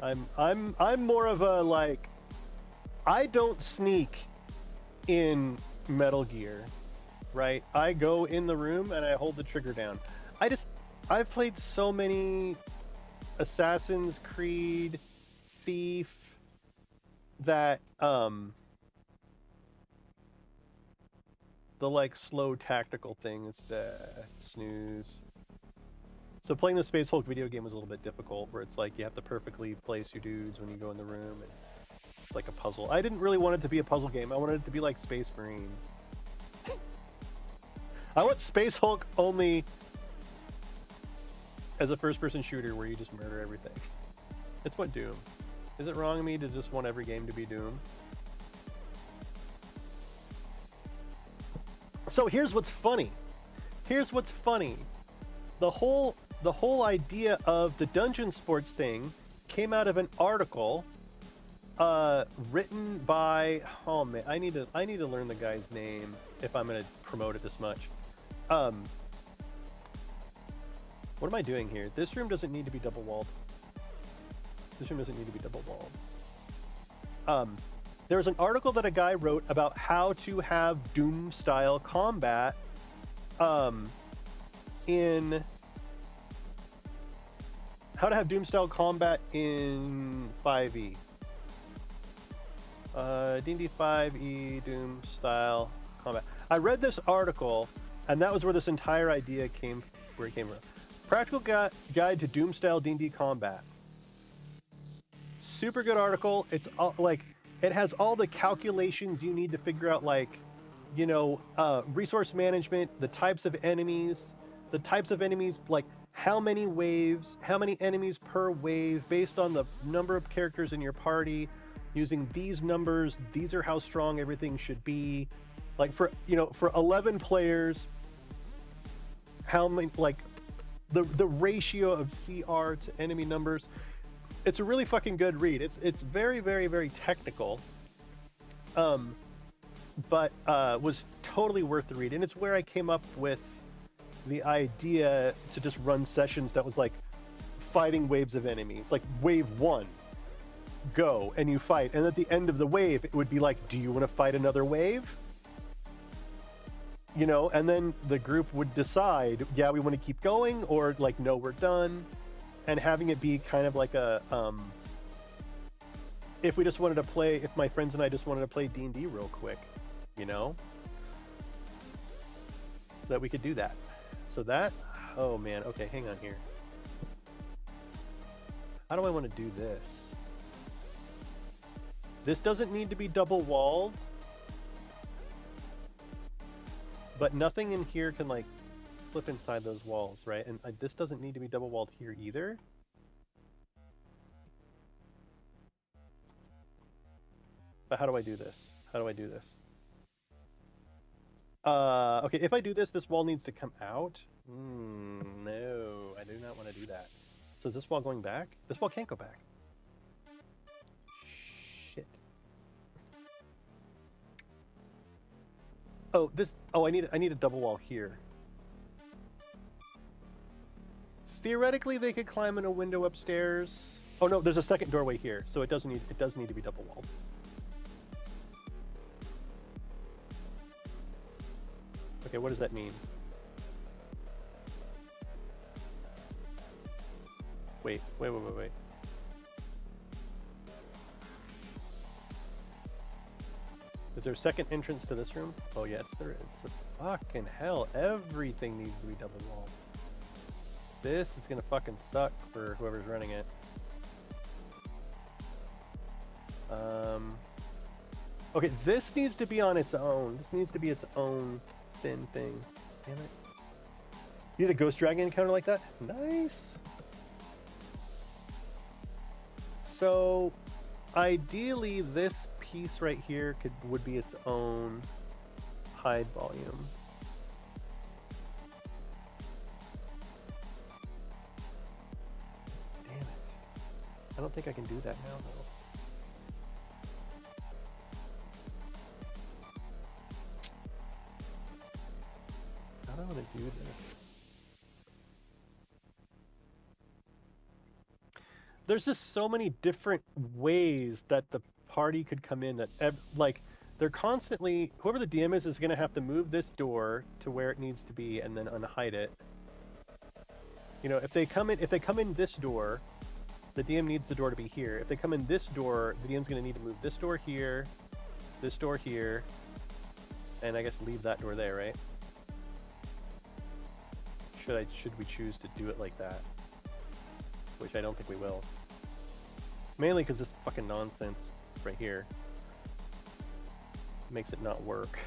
I'm more of a, like, I don't sneak in Metal Gear, right? I go in the room and I hold the trigger down. I've played so many Assassin's Creed, Thief, that the, like, slow tactical thing is the snooze. So playing the Space Hulk video game was a little bit difficult, where it's like you have to perfectly place your dudes when you go in the room, and it's like a puzzle. I didn't really want it to be a puzzle game. I wanted it to be like Space Marine. I want Space Hulk only as a first-person shooter where you just murder everything. It's what Doom. Is it wrong of me to just want every game to be Doom? So here's what's funny. The whole idea of the dungeon sports thing came out of an article written by, oh man, I need to learn the guy's name if I'm going to promote it this much. What am I doing here? This room doesn't need to be double walled. There was an article that a guy wrote about how to have Doom style combat in how to have Doom style combat in 5e. D&D 5e Doom style combat. I read this article, and that was where this entire idea came from. Practical guide to Doom style D&D combat. Super good article. It's all, like, it has all the calculations you need to figure out, like, you know, resource management, the types of enemies, like how many waves, how many enemies per wave based on the number of characters in your party. Using these numbers, these are how strong everything should be. Like for, you know, for 11 players, how many, like the ratio of CR to enemy numbers, it's a really fucking good read. It's very, very, very technical. But was totally worth the read. And it's where I came up with the idea to just run sessions that was like fighting waves of enemies. Like wave 1, go, and you fight. And at the end of the wave, it would be like, do you want to fight another wave? You know, and then the group would decide, yeah, we want to keep going, or like, no, we're done. And having it be kind of like a, if we just wanted to play, if my friends and I just wanted to play D&D real quick, you know, that we could do that. So that, oh man, okay, hang on here. How do I want to do this? This doesn't need to be double walled, but nothing in here can like flip inside those walls, right? And this doesn't need to be double walled here either. But how do I do this? How do I do this? Okay, if I do this, this wall needs to come out. No, I do not want to do that. So is this wall going back? This wall can't go back. Shit. Oh, this. Oh, I need a double wall here. Theoretically, they could climb in a window upstairs. Oh no, there's a second doorway here, so it does need to be double walled. Okay, what does that mean? Wait. Is there a second entrance to this room? Oh yes, there is. Fucking hell, everything needs to be double walled. This is gonna fucking suck for whoever's running it. Okay, this needs to be on its own. This needs to be its own thin thing. Damn it. You need a ghost dragon encounter like that? Nice. So, ideally, this piece right here would be its own hide volume. Damn it. I don't think I can do that now, though. How do I want to do this? There's just so many different ways that the party could come in that, like, they're constantly, whoever the DM is going to have to move this door to where it needs to be and then unhide it. You know, if they come in this door, the DM needs the door to be here. If they come in this door, the DM's going to need to move this door here, and I guess leave that door there, right? Should we choose to do it like that? Which I don't think we will. Mainly because this fucking nonsense right here makes it not work.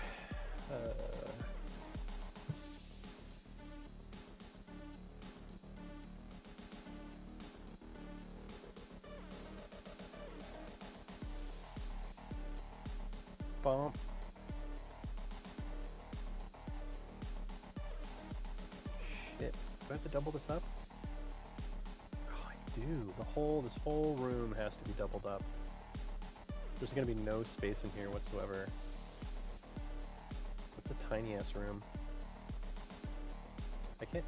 Bump. Shit. Do I have to double this up? This whole room has to be doubled up. There's gonna be no space in here whatsoever. It's a tiny ass room.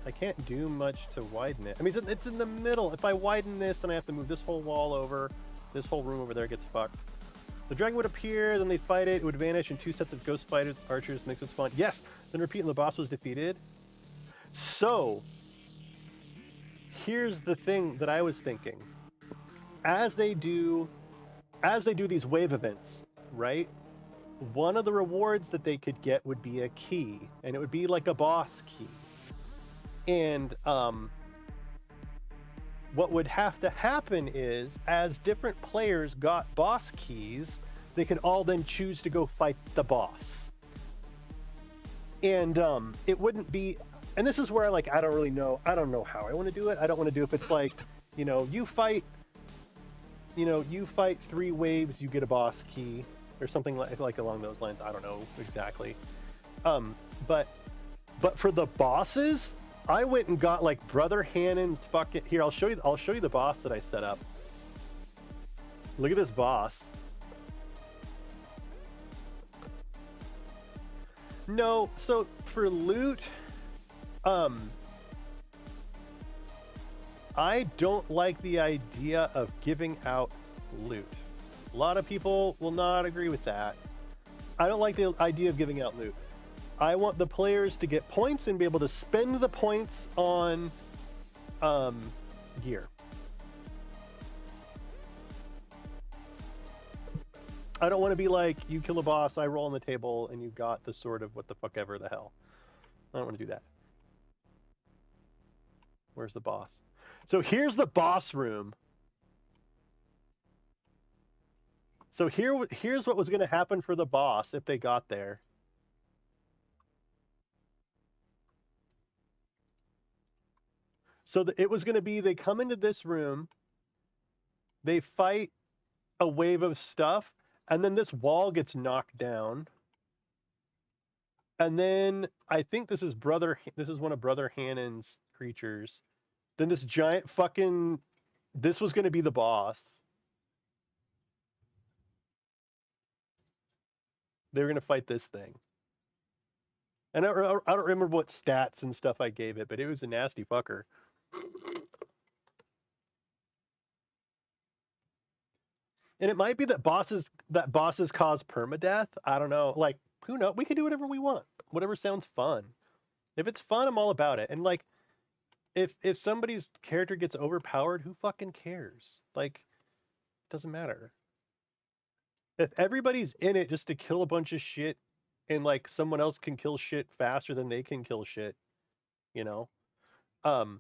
I can't do much to widen it. I mean, it's in the middle. If I widen this, then I have to move this whole wall over. This whole room over there gets fucked. The dragon would appear, then they fight it. It would vanish, and 2 sets of ghost fighters, archers, mixed with spawn. Yes. Then repeat, and the boss was defeated. So, here's the thing that I was thinking. As they do these wave events, right? One of the rewards that they could get would be a key, and it would be like a boss key. And what would have to happen is, as different players got boss keys, they could all then choose to go fight the boss. And it wouldn't be, and this is where I don't really know. I don't know how I want to do it. I don't want to do if it's like, you fight 3 waves, you get a boss key. or something like along those lines. I don't know exactly. But for the bosses, I went and got like Brother Hannon's fucking. Here, I'll show you the boss that I set up. Look at this boss. No, so for loot, I don't like the idea of giving out loot. A lot of people will not agree with that. I don't like the idea of giving out loot. I want the players to get points and be able to spend the points on gear. I don't want to be like, you kill a boss, I roll on the table, and you got the sword of what the fuck ever the hell. I don't want to do that. Where's the boss? So here's the boss room. So here's what was going to happen for the boss if they got there. So it was going to be, they come into this room, they fight a wave of stuff, and then this wall gets knocked down. And then I think this is one of Brother Hannon's creatures. Then this giant fucking, this was going to be the boss. They were going to fight this thing. And I don't remember what stats and stuff I gave it, but it was a nasty fucker. And it might be that bosses cause permadeath. I don't know. Like, who knows? We can do whatever we want. Whatever sounds fun. If it's fun, I'm all about it. And like, if somebody's character gets overpowered, who fucking cares? Like, it doesn't matter. If everybody's in it just to kill a bunch of shit, and like someone else can kill shit faster than they can kill shit, you know, and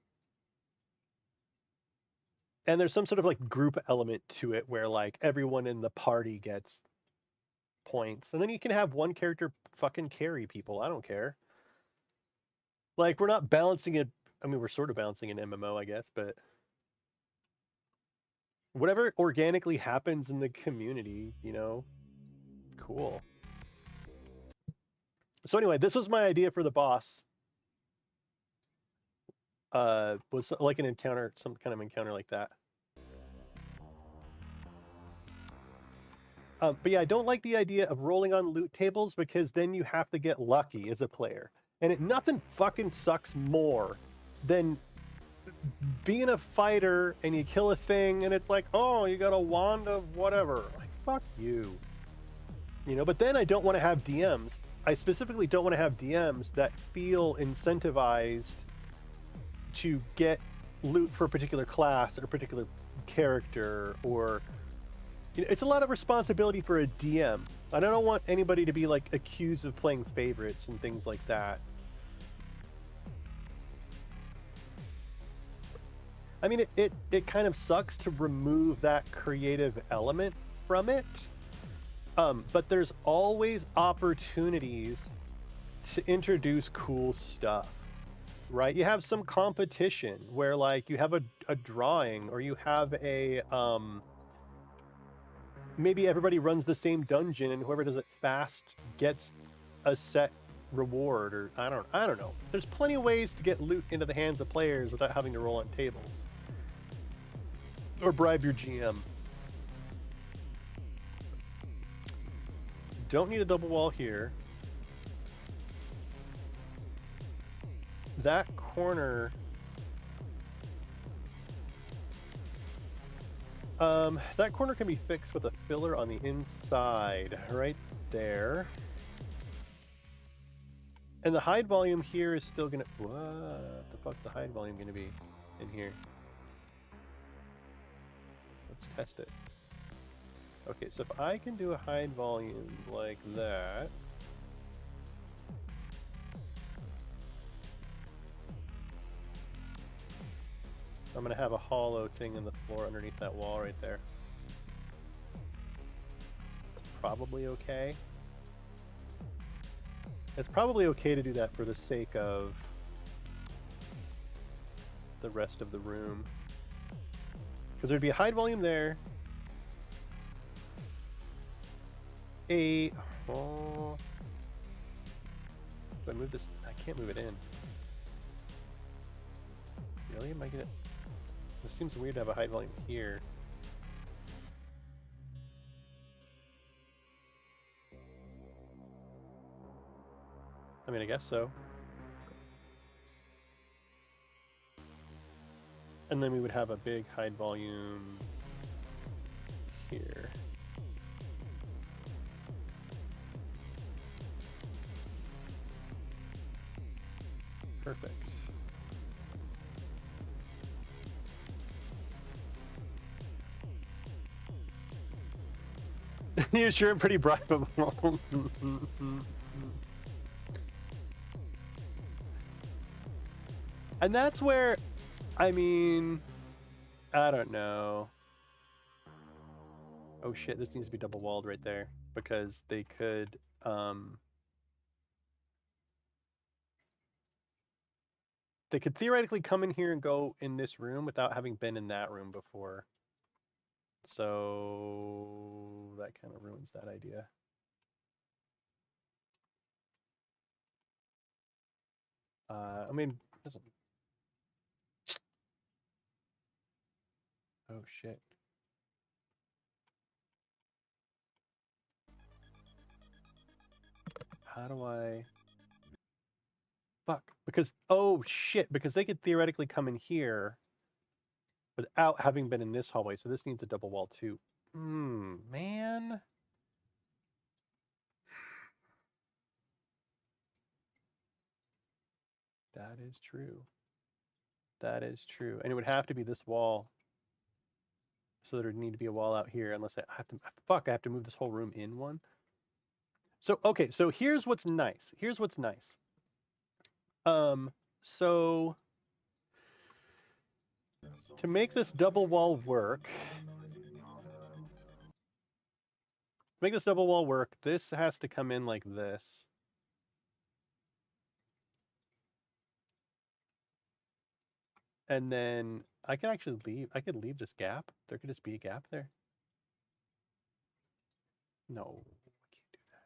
there's some sort of like group element to it where like everyone in the party gets points, and then you can have one character fucking carry people. I don't care. Like, we're not balancing it. I mean, we're sort of balancing an MMO, I guess, but whatever organically happens in the community, you know, cool. So anyway, this was my idea for the boss. Was like an encounter, some kind of encounter like that. But yeah, I don't like the idea of rolling on loot tables because then you have to get lucky as a player. And nothing fucking sucks more than being a fighter and you kill a thing and it's like, oh, you got a wand of whatever. Like, fuck you. You know, but then I don't want to have DMs. I specifically don't want to have DMs that feel incentivized to get loot for a particular class or a particular character, or you know, it's a lot of responsibility for a DM. I don't want anybody to be like accused of playing favorites and things like that. I mean, it kind of sucks to remove that creative element from it, but there's always opportunities to introduce cool stuff, right? You have some competition where like you have a drawing, or you have a maybe everybody runs the same dungeon and whoever does it fast gets a set reward, or I don't know. There's plenty of ways to get loot into the hands of players without having to roll on tables or bribe your GM. Don't need a double wall here. That corner, that corner can be fixed with a filler on the inside, right there. And the hide volume here is still gonna, what the fuck's the hide volume gonna be in here? Let's test it. Okay, so if I can do a hide volume like that, I'm gonna have a hollow thing in the floor underneath that wall right there. It's probably okay. It's probably okay to do that for the sake of the rest of the room. Because there'd be a hide volume there. a... Oh. If I move this... I can't move it in. Really? Am I gonna... This seems weird to have a high volume here. I mean, I guess so. And then we would have a big hide volume here. Perfect. You're sure pretty bribable. And that's where, I mean, I don't know. Oh shit, this needs to be double walled right there because they could, they could theoretically come in here and go in this room without having been in that room before. So that kind of ruins that idea. I mean, doesn't... Oh shit. How do I... Fuck. Because, oh shit, because they could theoretically come in here without having been in this hallway. So this needs a double wall too. Man. That is true. That is true. And it would have to be this wall. So there would need to be a wall out here unless I have to... Fuck, I have to move this whole room in one. So, okay, so here's what's nice. Here's what's nice. So to make this double wall work, this has to come in like this. And then I can actually leave. I could leave this gap. There could just be a gap there. No, I can't do that.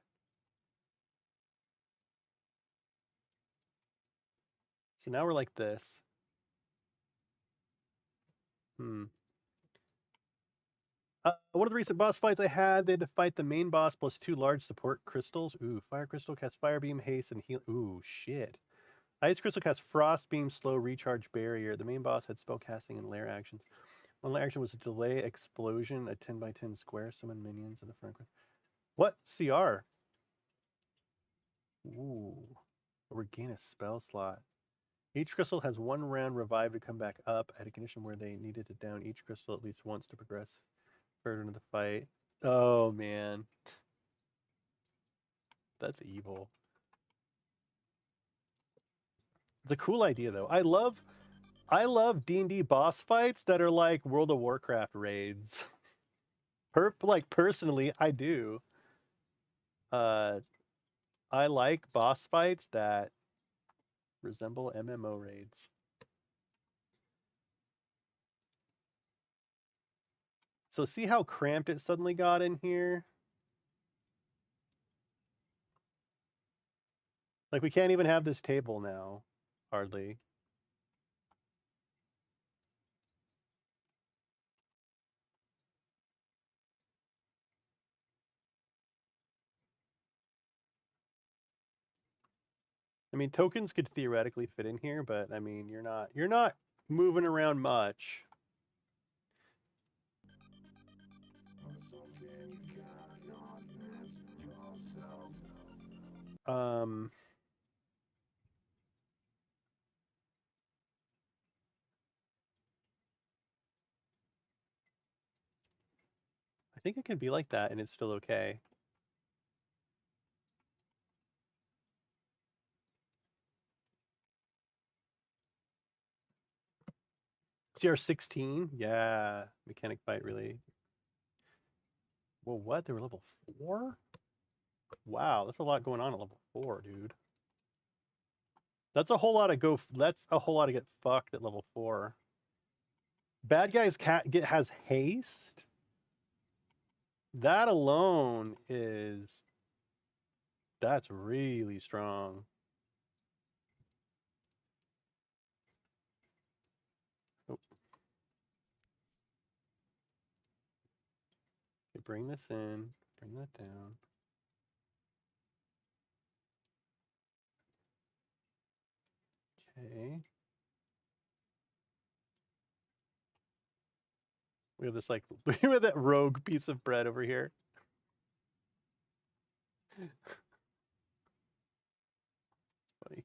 So now we're like this. One of the recent boss fights I had, they had to fight the main boss plus 2 large support crystals. Ooh, fire crystal casts fire beam, haste, and heal. Ooh, shit. Ice crystal casts frost beam, slow recharge barrier. The main boss had spell casting and lair actions. One lair action was a delay explosion, a 10 by 10 square, summon minions in the front. What? CR? Ooh. Regain a spell slot. Each crystal has 1 round revive to come back up at a condition where they needed to down each crystal at least once to progress further into the fight. Oh man. That's evil. It's a cool idea though. I love D&D boss fights that are like World of Warcraft raids. Personally, I do. I like boss fights that resemble MMO raids. So see how cramped it suddenly got in here? Like we can't even have this table now, hardly. I mean, tokens could theoretically fit in here, but I mean, you're not moving around much. I think it could be like that and it's still okay. CR16? Yeah. Mechanic fight really. Well, what? They were level 4? Wow, that's a lot going on at level 4, dude. That's a whole lot of get fucked at level 4. Bad guys has haste. That alone is... That's really strong. Oh. Okay, bring this in. Bring that down. Okay. We have this like we have that rogue piece of bread over here. Funny.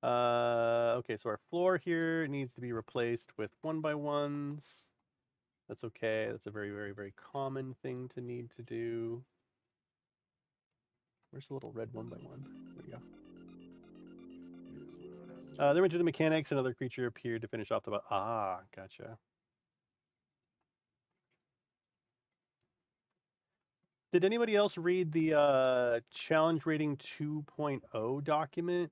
Okay, so our floor here needs to be replaced with 1x1s. That's okay. That's a very, very, very common thing to need to do. Where's the little red 1x1? There we go. Then we do the mechanics. Another creature appeared to finish off the... Ah, gotcha. Did anybody else read the challenge rating 2.0 document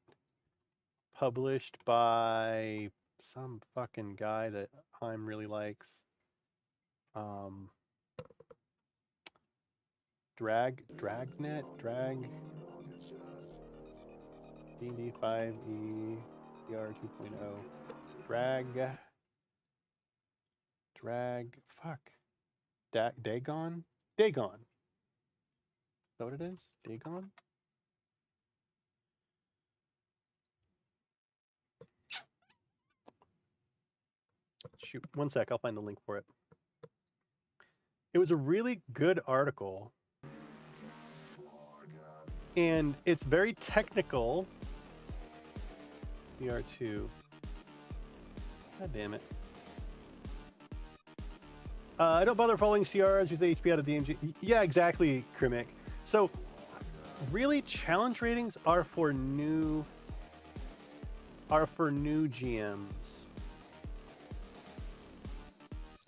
published by some fucking guy that Heim really likes? Dragnet, D&D 5e, DR 2.0, fuck, Dagon? Dagon. Is that what it is? Dagon? Shoot, one sec, I'll find the link for it. It was a really good article. And it's very technical. DR2. God damn it. I don't bother following CRs, use the HP out of DMG. Yeah, exactly, Krimic. So, really, challenge ratings are for new GMs.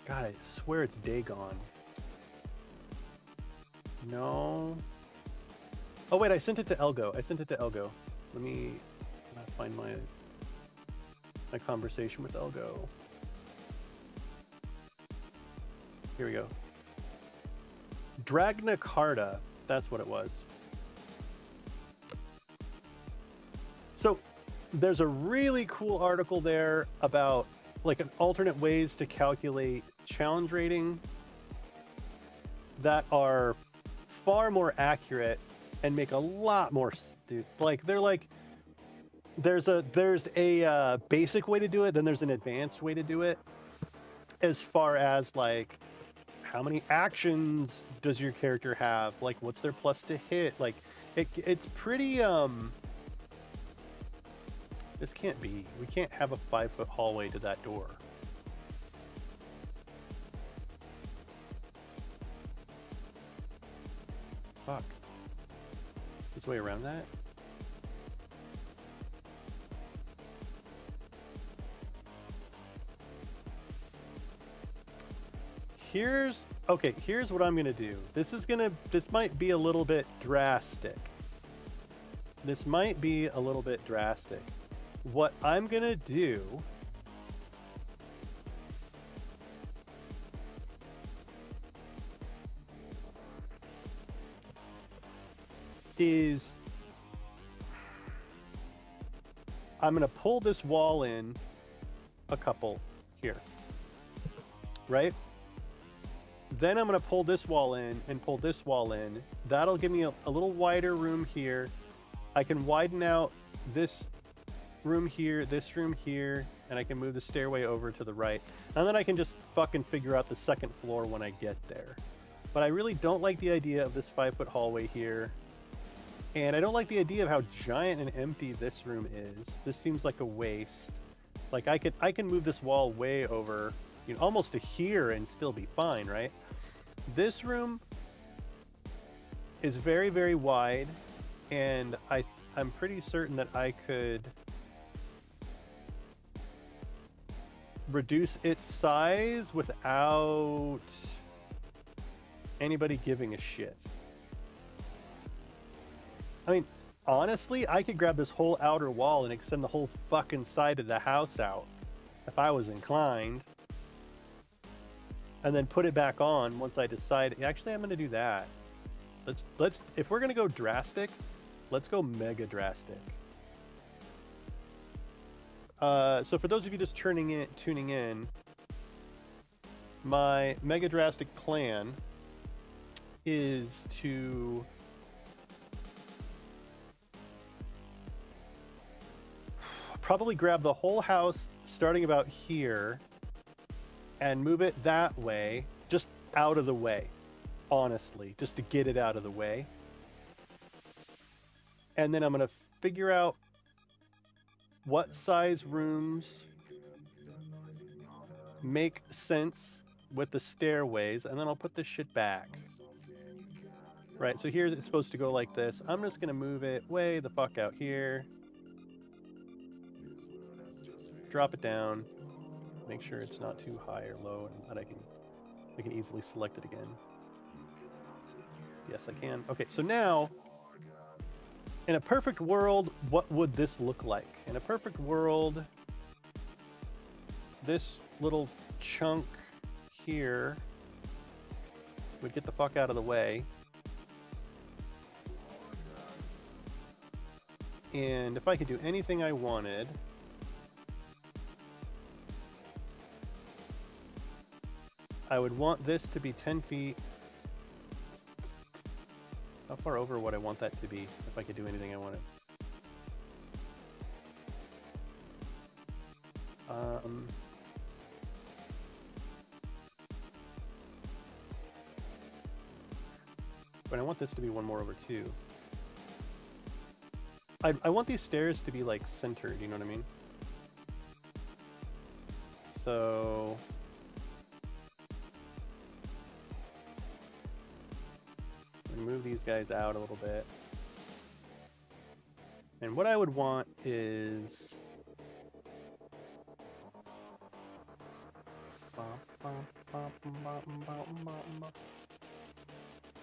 God, I swear it's Dagon. No. Oh wait, I sent it to Elgo. Let me find my conversation with Elgo. Here we go. Dragna Carta, that's what it was. So there's a really cool article there about like an alternate ways to calculate challenge rating that are far more accurate and make a lot more like they're like there's a basic way to do it, then there's an advanced way to do it as far as like how many actions does your character have, like what's their plus to hit, like it's pretty this can't be, we can't have a 5-foot hallway to that door. Fuck. There's a way around that? Here's what I'm gonna do. This might be a little bit drastic. What I'm gonna do is I'm gonna pull this wall in a couple here, right? Then I'm gonna pull this wall in and pull this wall in. That'll give me a little wider room here. I can widen out this room here, and I can move the stairway over to the right. And then I can just fucking figure out the second floor when I get there. But I really don't like the idea of this 5-foot hallway here. And I don't like the idea of how giant and empty this room is. This seems like a waste. Like I can move this wall way over, you know, almost to here and still be fine, right? This room is very, very wide, and I'm pretty certain that I could reduce its size without anybody giving a shit. I mean, honestly, I could grab this whole outer wall and extend the whole fucking side of the house out if I was inclined. and then put it back on once I decide. Actually, I'm going to do that. Let's if we're going to go drastic, let's go mega drastic. So for those of you just tuning in, my mega drastic plan is to probably grab the whole house starting about here and move it that way, just out of the way, honestly, just to get it out of the way. And then I'm going to figure out what size rooms make sense with the stairways, and then I'll put this shit back. Right, so here's it's supposed to go like this. I'm just going to move it way the fuck out here. Drop it down. Make sure it's not too high or low, and that I can easily select it again. Yes, I can. Okay, so now, in a perfect world, what would this look like? In a perfect world, this little chunk here would get the fuck out of the way. And if I could do anything I wanted, I would want this to be 10 feet. How far over would I want that to be if I could do anything I wanted? But I want this to be 1 more over 2. I want these stairs to be like centered, you know what I mean? So move these guys out a little bit. And what I would want is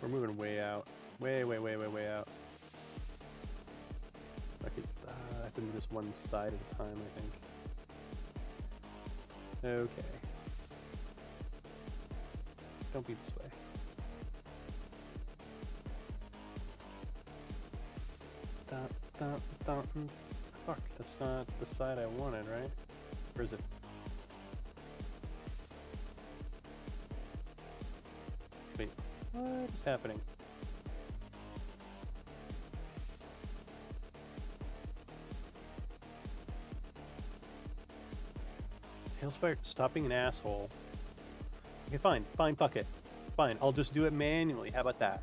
we're moving way out. Way out. Okay, I have to move this one side at a time, I think. Okay. Don't be this way. Fuck, that's not the side I wanted, right? Or is it? Wait, what is happening? Talespire, stop being an asshole. Okay, fine, fuck it. Fine, I'll just do it manually, how about that?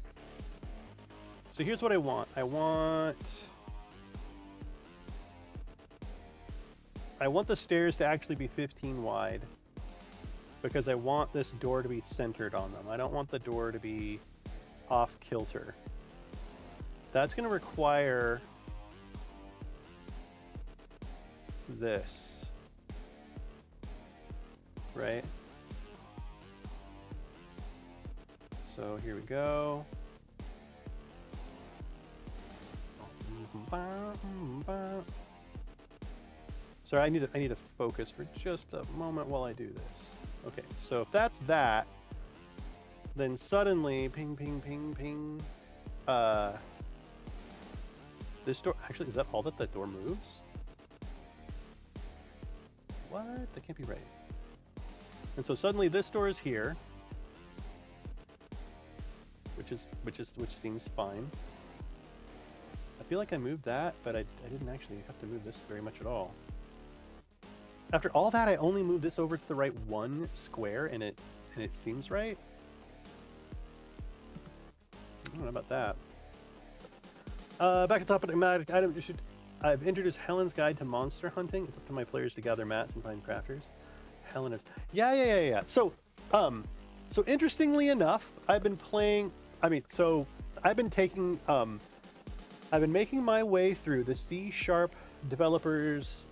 So here's what I want. I want the stairs to actually be 15 wide because I want this door to be centered on them. I don't want the door to be off kilter. That's going to require this, right? So here we go. Sorry, I need to focus for just a moment while I do this. Okay, so if that's that, then suddenly, ping, ping, ping, ping. This door, actually, is that all that the door moves? What? That can't be right. And so suddenly this door is here, which seems fine. I feel like I moved that, but I didn't actually have to move this very much at all. After all that, I only moved this over to the right 1 square, and it seems right. I don't know about that. Back at the top of the item, I've introduced Helen's Guide to Monster Hunting. It's up to my players to gather mats and find crafters. Helen is... Yeah. So interestingly enough, I've been playing... I've been taking... I've been making my way through the C# developers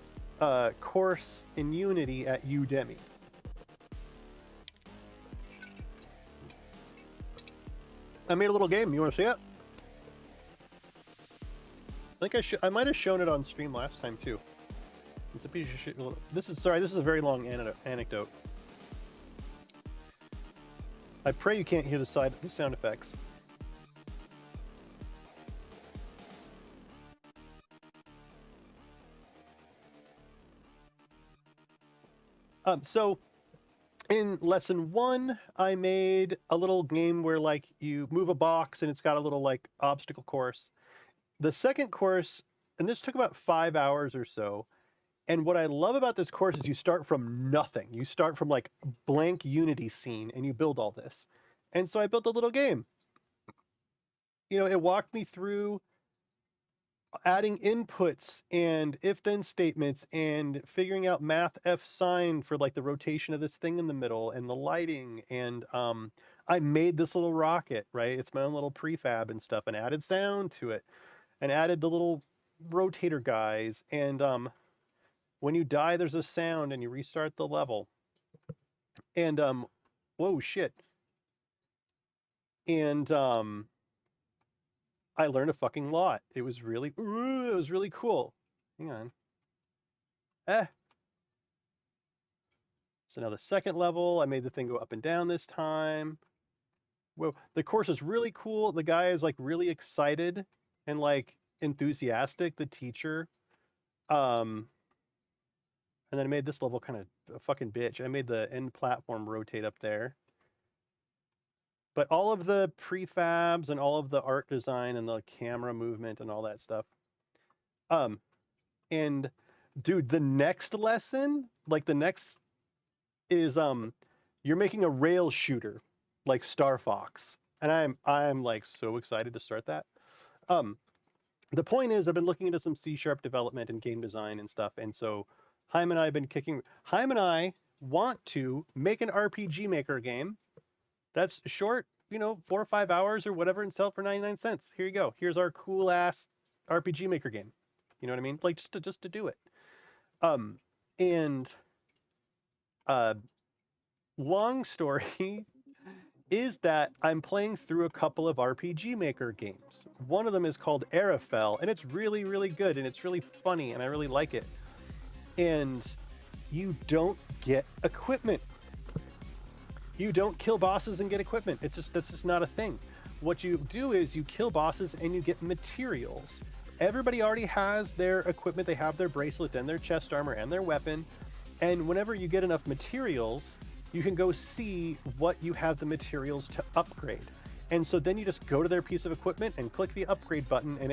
course in Unity at Udemy. I made a little game. You want to see it? I think I might have shown it on stream last time too. It's a piece of shit. This is a very long anecdote. I pray you can't hear the sound effects. So in lesson 1, I made a little game where like you move a box and it's got a little like obstacle course. The second course, and this took about 5 hours or so. And what I love about this course is you start from nothing. You start from like blank Unity scene and you build all this. And so I built a little game. You know, it walked me through adding inputs and if-then statements and figuring out math F sign for like the rotation of this thing in the middle and the lighting. And I made this little rocket, right? It's my own little prefab and stuff, and added sound to it and added the little rotator guys. And when you die, there's a sound and you restart the level. And whoa, shit. And I learned a fucking lot. It was really cool. Hang on. So now the second level, I made the thing go up and down this time. Whoa, the course is really cool. The guy is like really excited and like enthusiastic, the teacher. And then I made this level kind of a fucking bitch. I made the end platform rotate up there. But all of the prefabs and all of the art design and the camera movement and all that stuff. And dude, the next lesson, like the next is you're making a rail shooter like Star Fox. And I'm like so excited to start that. The point is I've been looking into some C# development and game design and stuff, and so Haim and I have been Haim and I want to make an RPG Maker game that's short, 4 or 5 hours or whatever, and sell for 99 cents. Here you go. Here's our cool ass RPG Maker game. You know what I mean? Like just to do it. And long story is that I'm playing through a couple of RPG Maker games. One of them is called Arafel, and it's really, really good, and it's really funny, and I really like it. And you don't get equipment. You don't kill bosses and get equipment. That's just not a thing. What you do is you kill bosses and you get materials. Everybody already has their equipment. They have their bracelet and their chest armor and their weapon. And whenever you get enough materials, you can go see what you have the materials to upgrade. And so then you just go to their piece of equipment and click the upgrade button, and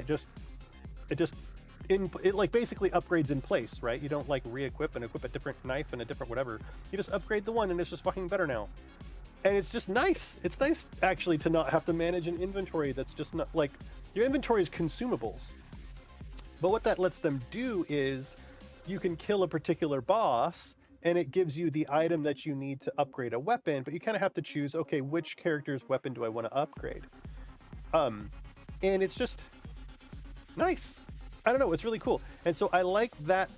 it like basically upgrades in place, right? You don't like re-equip and equip a different knife and a different whatever. You just upgrade the one and it's just fucking better now. And it's just nice. It's nice actually to not have to manage an inventory that's just not like your inventory is consumables. But what that lets them do is you can kill a particular boss and it gives you the item that you need to upgrade a weapon, but you kind of have to choose, okay, which character's weapon do I want to upgrade? And it's just nice. I don't know, it's really cool. And so I like that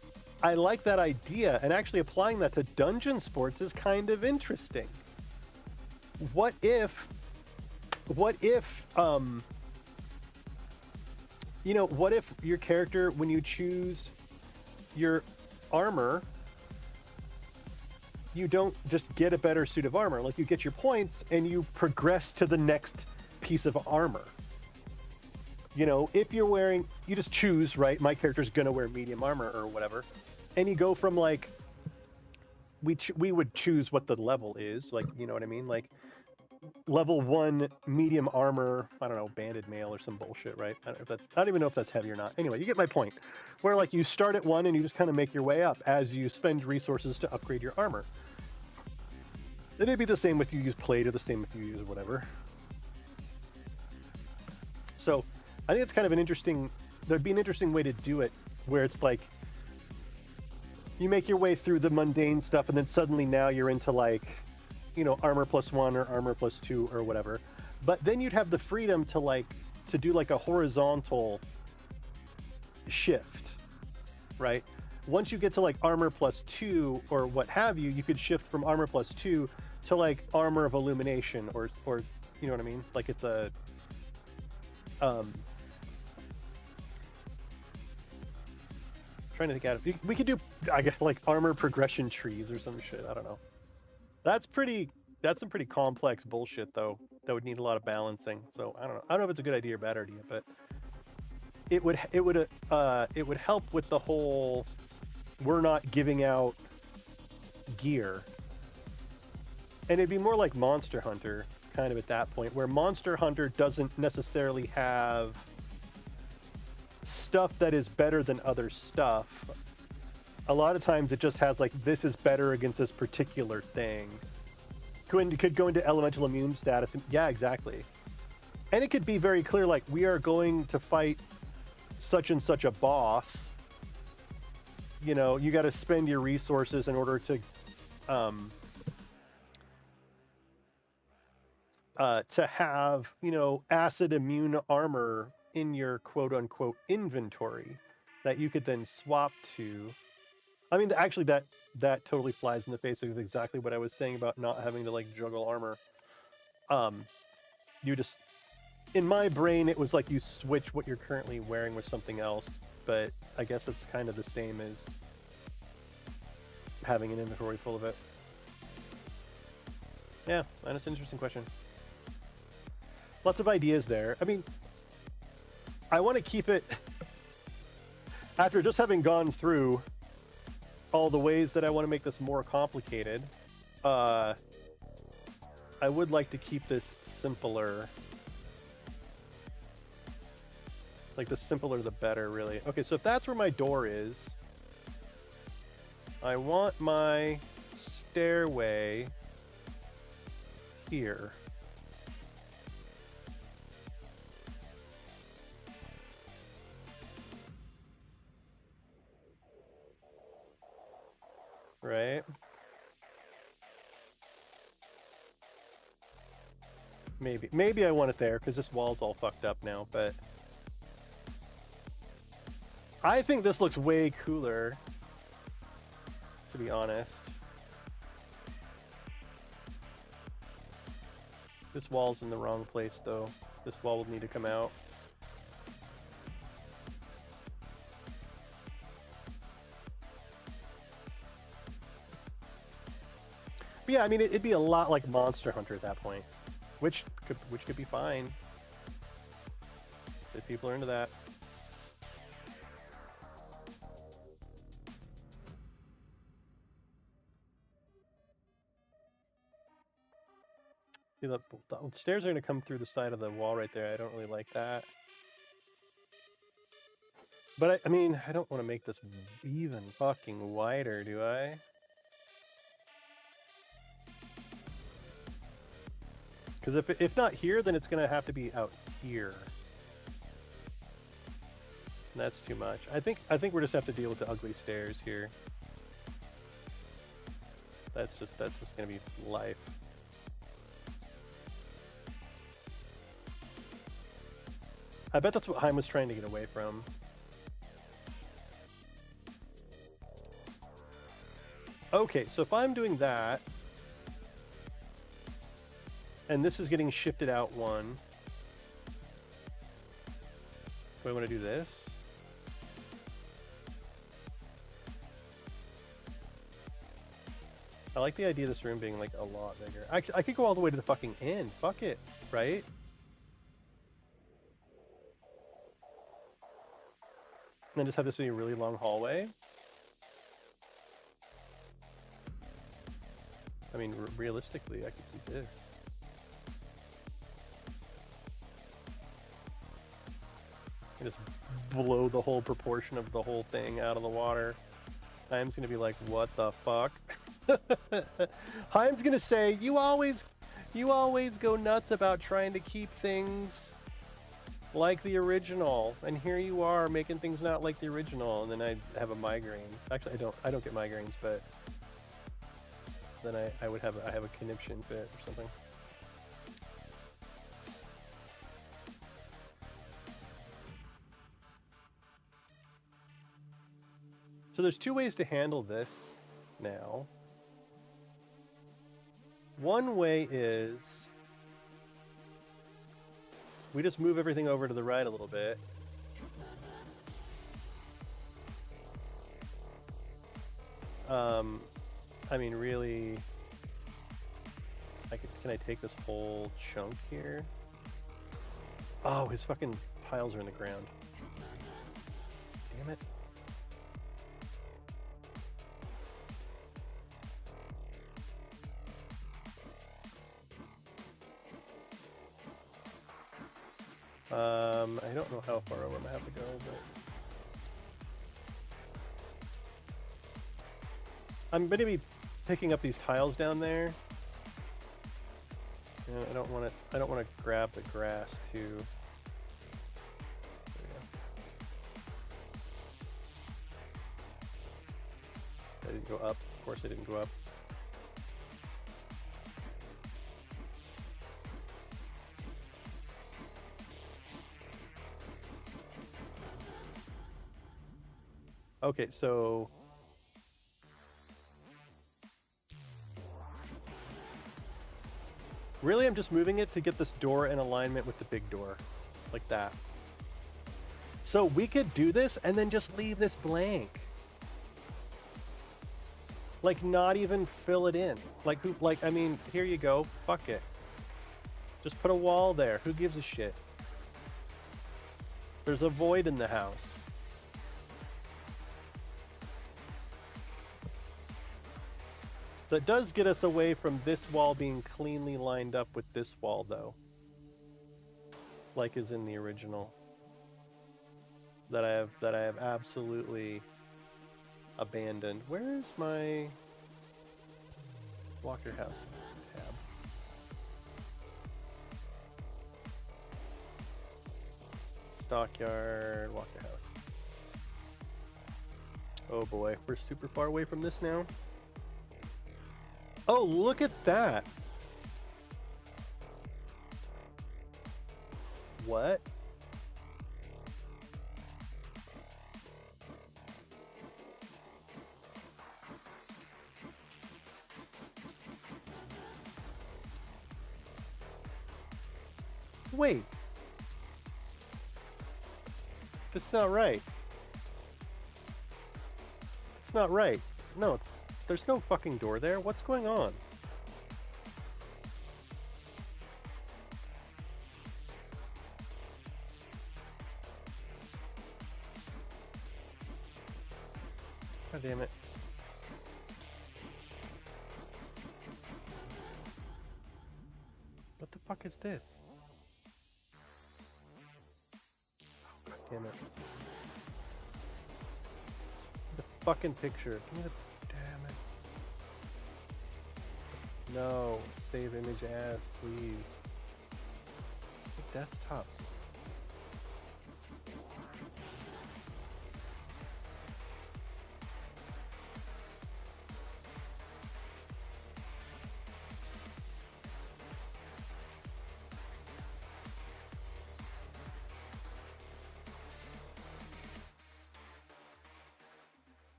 idea, and actually applying that to dungeon sports is kind of interesting. What if your character, when you choose your armor, you don't just get a better suit of armor. Like, you get your points and you progress to the next piece of armor. If you're you just choose, right? My character's gonna wear medium armor or whatever. And you go from like, we would choose what the level is, like, you know what I mean? Like, level 1 medium armor, I don't know, banded mail or some bullshit, right? I don't even know if that's heavy or not. Anyway, you get my point. Where like you start at 1 and you just kind of make your way up as you spend resources to upgrade your armor. It'd be the same if you use plate or the same if you use whatever. So I think it's kind of there'd be an interesting way to do it, where it's like you make your way through the mundane stuff and then suddenly now you're into like, armor +1 or armor +2 or whatever. But then you'd have the freedom to do like a horizontal shift, right? Once you get to like armor +2 or what have you, you could shift from armor +2 to like armor of illumination or you know what I mean? Like it's a trying to think out of we could do, I guess, like armor progression trees or some shit. I don't know. That's pretty That's some pretty complex bullshit, though. That would need a lot of balancing. So I don't know. I don't know if it's a good idea or bad idea, but it would help with the whole we're not giving out gear, and it'd be more like Monster Hunter, kind of at that point, where Monster Hunter doesn't necessarily have stuff that is better than other stuff. A lot of times it just has like, this is better against this particular thing. Could go into elemental immune status. Yeah, exactly. And it could be very clear, like, we are going to fight such and such a boss. You know, you got to spend your resources in order to have, you know, acid immune armor in your quote unquote inventory that you could then swap to. I mean, actually, that totally flies in the face of exactly what I was saying about not having to like juggle armor. You just, in my brain, it was like you switch what you're currently wearing with something else, but I guess it's kind of the same as having an inventory full of it. Yeah, that's an interesting question. Lots of ideas there. I mean, I want to keep it, after just having gone through all the ways that I want to make this more complicated, I would like to keep this simpler. Like, the simpler the better, really. Okay, so if that's where my door is, I want my stairway here. Right? Maybe I want it there, because this wall's all fucked up now, but I think this looks way cooler, to be honest. This wall's in the wrong place, though. This wall will need to come out. But yeah, I mean, it'd be a lot like Monster Hunter at that point, which could be fine if people are into that. See, the stairs are going to come through the side of the wall right there. I don't really like that. But I mean, I don't want to make this even fucking wider, do I? Because if not here, then it's going to have to be out here. And that's too much. I think we just have to deal with the ugly stairs here. That's just going to be life. I bet that's what Heim was trying to get away from. Okay, so if I'm doing that, and this is getting shifted out one, do I want to do this? I like the idea of this room being like a lot bigger. I could go all the way to the fucking end. Fuck it, right? And then just have this be a really long hallway. I mean, realistically, I could do this. And just blow the whole proportion of the whole thing out of the water. Heim's gonna be like, what the fuck? Heim's gonna say, you always go nuts about trying to keep things like the original, and here you are making things not like the original, and then I have a migraine. Actually, I don't get migraines, but then I have a conniption fit or something. So there's two ways to handle this now. One way is we just move everything over to the right a little bit. I mean, really, can I take this whole chunk here? Oh, his fucking piles are in the ground. Damn it. I don't know how far over I have to go, but I'm going to be picking up these tiles down there. And I don't want to grab the grass too. There we go. I didn't go up. Of course I didn't go up. Okay, so really I'm just moving it to get this door in alignment with the big door, like that. So we could do this and then just leave this blank. Like not even fill it in. Like who, like, I mean, here you go, fuck it. Just put a wall there, who gives a shit? There's a void in the house. That does get us away from this wall being cleanly lined up with this wall, though. Like is in the original. That I have absolutely abandoned. Where is my Wachterhaus tab? Stockyard, Wachterhaus. Oh boy, we're super far away from this now. Oh, look at that! What? Wait. That's not right. It's not right. No, it's... There's no fucking door there. What's going on? God damn it. What the fuck is this? Oh, God damn it. The fucking picture. Give me the... Damn it. No. Save image as, please. The desktop.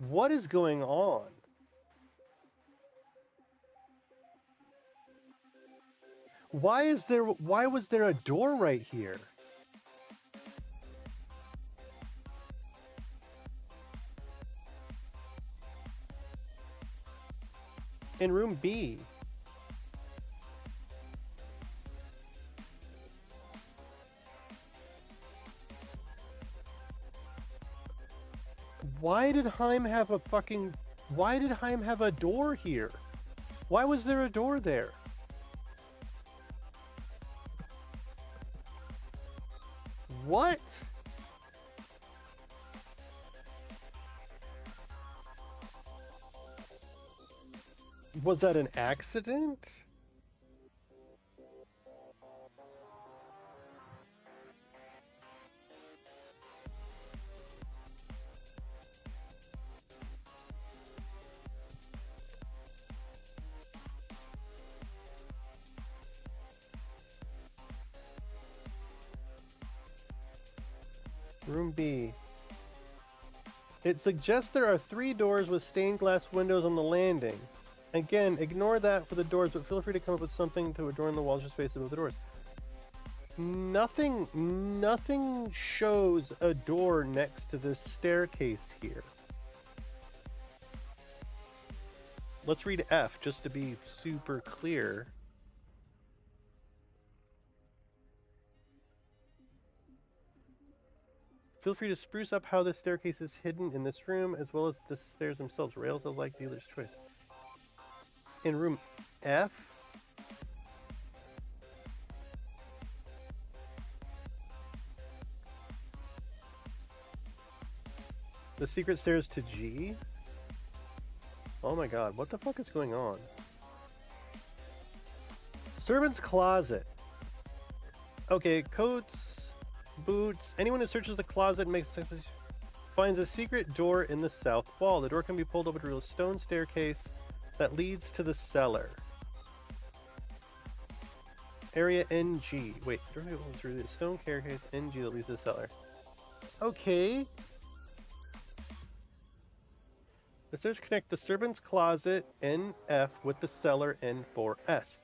What is going on? Why was there a door right here? In room B. Why did Heim have a fucking... Why did Heim have a door here? Why was there a door there? What? Was that an accident? Room B. It suggests there are 3 doors with stained glass windows on the landing. Again, ignore that for the doors, but feel free to come up with something to adorn the walls or space above the doors. Nothing shows a door next to this staircase here. Let's read F just to be super clear. Feel free to spruce up how the staircase is hidden in this room, as well as the stairs themselves. Rails of like dealer's choice. In room F? The secret stairs to G? Oh my god, what the fuck is going on? Servant's closet. Okay, coats, boots. Anyone who searches the closet and makes finds a secret door in the south wall. The door can be pulled open to reveal a stone staircase that leads to the cellar. Area NG. Wait, door can be opened through the stone staircase NG that leads to the cellar. Okay. The stairs connect the servant's closet NF with the cellar N4S.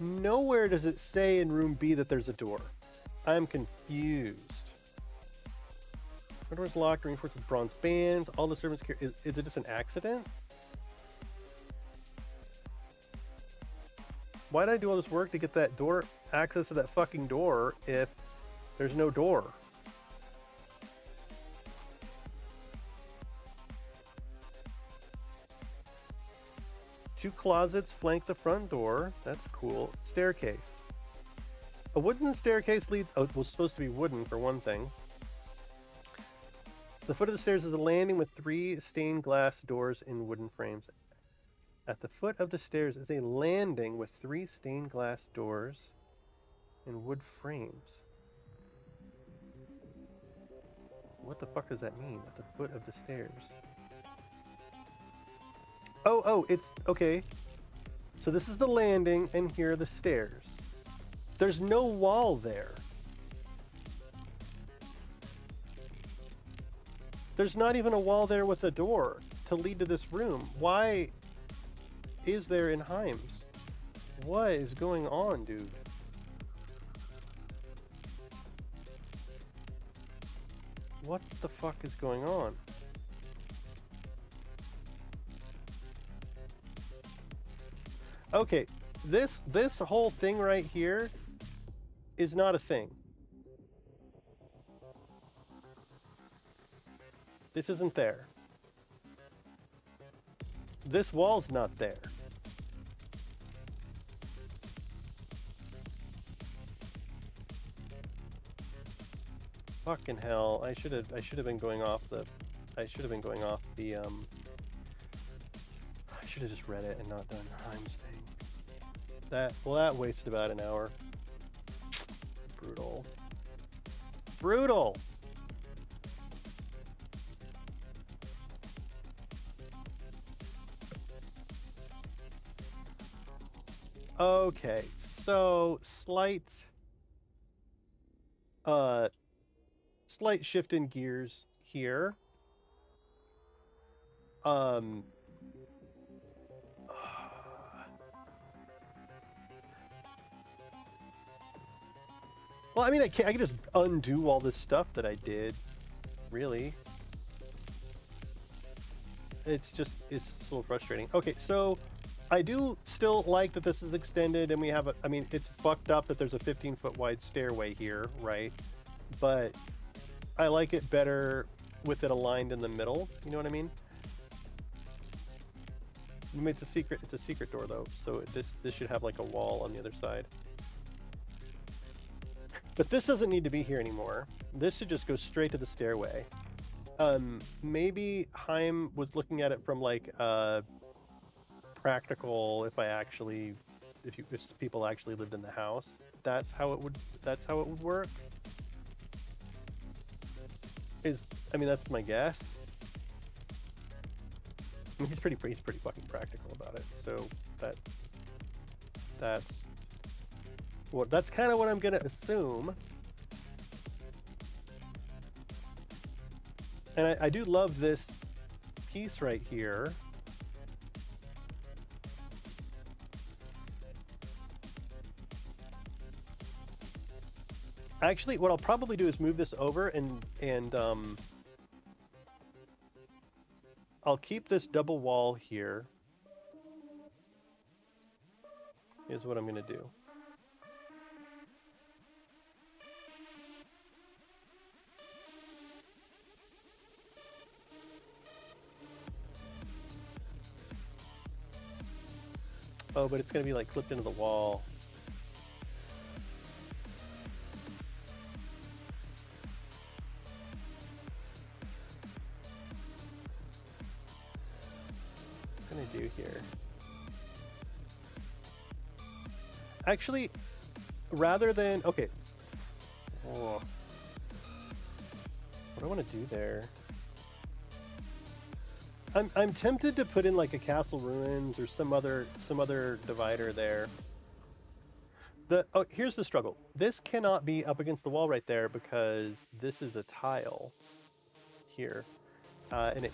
Nowhere does it say in room B that there's a door. I'm confused. The door's locked, reinforced with bronze bands. All the servants carry. Is it just an accident? Why did I do all this work to get that door, access to that fucking door, if there's no door? Two closets flank the front door. That's cool. Staircase. A wooden staircase leads... Oh, it was supposed to be wooden, for one thing. The foot of the stairs is a landing with 3 stained glass doors in wooden frames. At the foot of the stairs is a landing with 3 stained glass doors in wood frames. What the fuck does that mean? At the foot of the stairs. Oh, it's... Okay. So this is the landing, and here are the stairs. There's no wall there. There's not even a wall there with a door to lead to this room. Why is there in Heims? What is going on, dude? What the fuck is going on? Okay, this whole thing right here is not a thing. This isn't there. This wall's not there. Fucking hell! I should have been going off the. I should have just read it and not done Heim's thing. That wasted about an hour. Brutal. Brutal! Okay, so slight shift in gears here. Well, I mean, I can just undo all this stuff that I did, really. It's a little frustrating. Okay, so I do still like that this is extended and we have I mean, it's fucked up that there's a 15-foot wide stairway here, right? But I like it better with it aligned in the middle, you know what I mean? I mean, it's a secret door though, so this should have like a wall on the other side. But this doesn't need to be here anymore. This should just go straight to the stairway. Maybe Heim was looking at it from like practical. If people actually lived in the house, that's how it would work. I mean, that's my guess. I mean, he's pretty fucking practical about it. So that's kind of what I'm gonna assume. And I do love this piece right here. Actually, what I'll probably do is move this over and I'll keep this double wall here. Here's what I'm gonna do. Oh, but it's gonna be like clipped into the wall. What can I do here? Actually, rather than okay. Oh. What do I want to do there? I'm tempted to put in like a castle ruins or some other divider there. Here's the struggle. This cannot be up against the wall right there because this is a tile here, and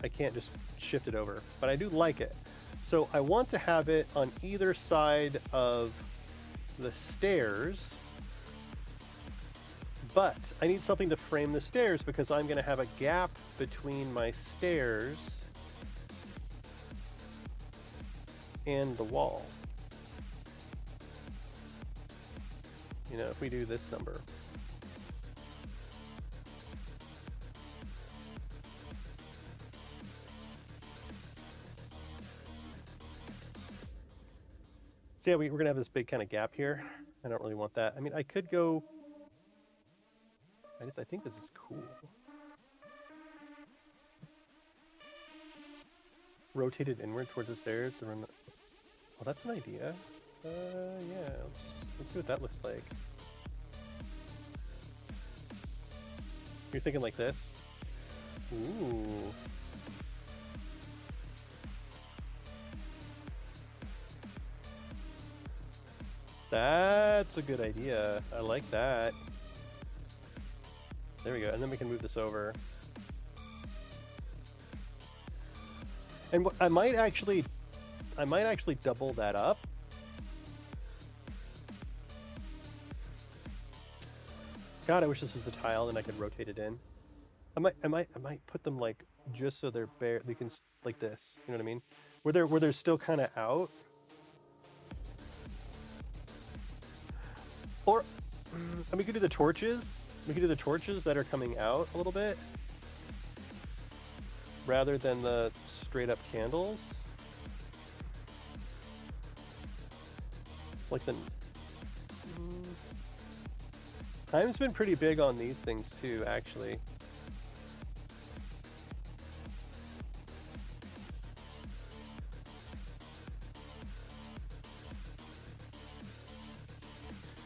I can't just shift it over. But I do like it, so I want to have it on either side of the stairs. But I need something to frame the stairs because I'm going to have a gap between my stairs and the wall. You know, if we do this number. So yeah, we're going to have this big kind of gap here. I don't really want that. I mean, I could go... I think this is cool. Rotated inward towards the stairs to run. Well, that's an idea. Yeah, let's see what that looks like. You're thinking like this? Ooh. That's a good idea. I like that. There we go, and then we can move this over. And I might actually double that up. God, I wish this was a tile and I could rotate it in. I might put them like just so they're bare. They can like this. You know what I mean? Where they're still kind of out. Or, we could do the torches. We could do the torches that are coming out a little bit, rather than the straight up candles. Like the... Time's been pretty big on these things too, actually.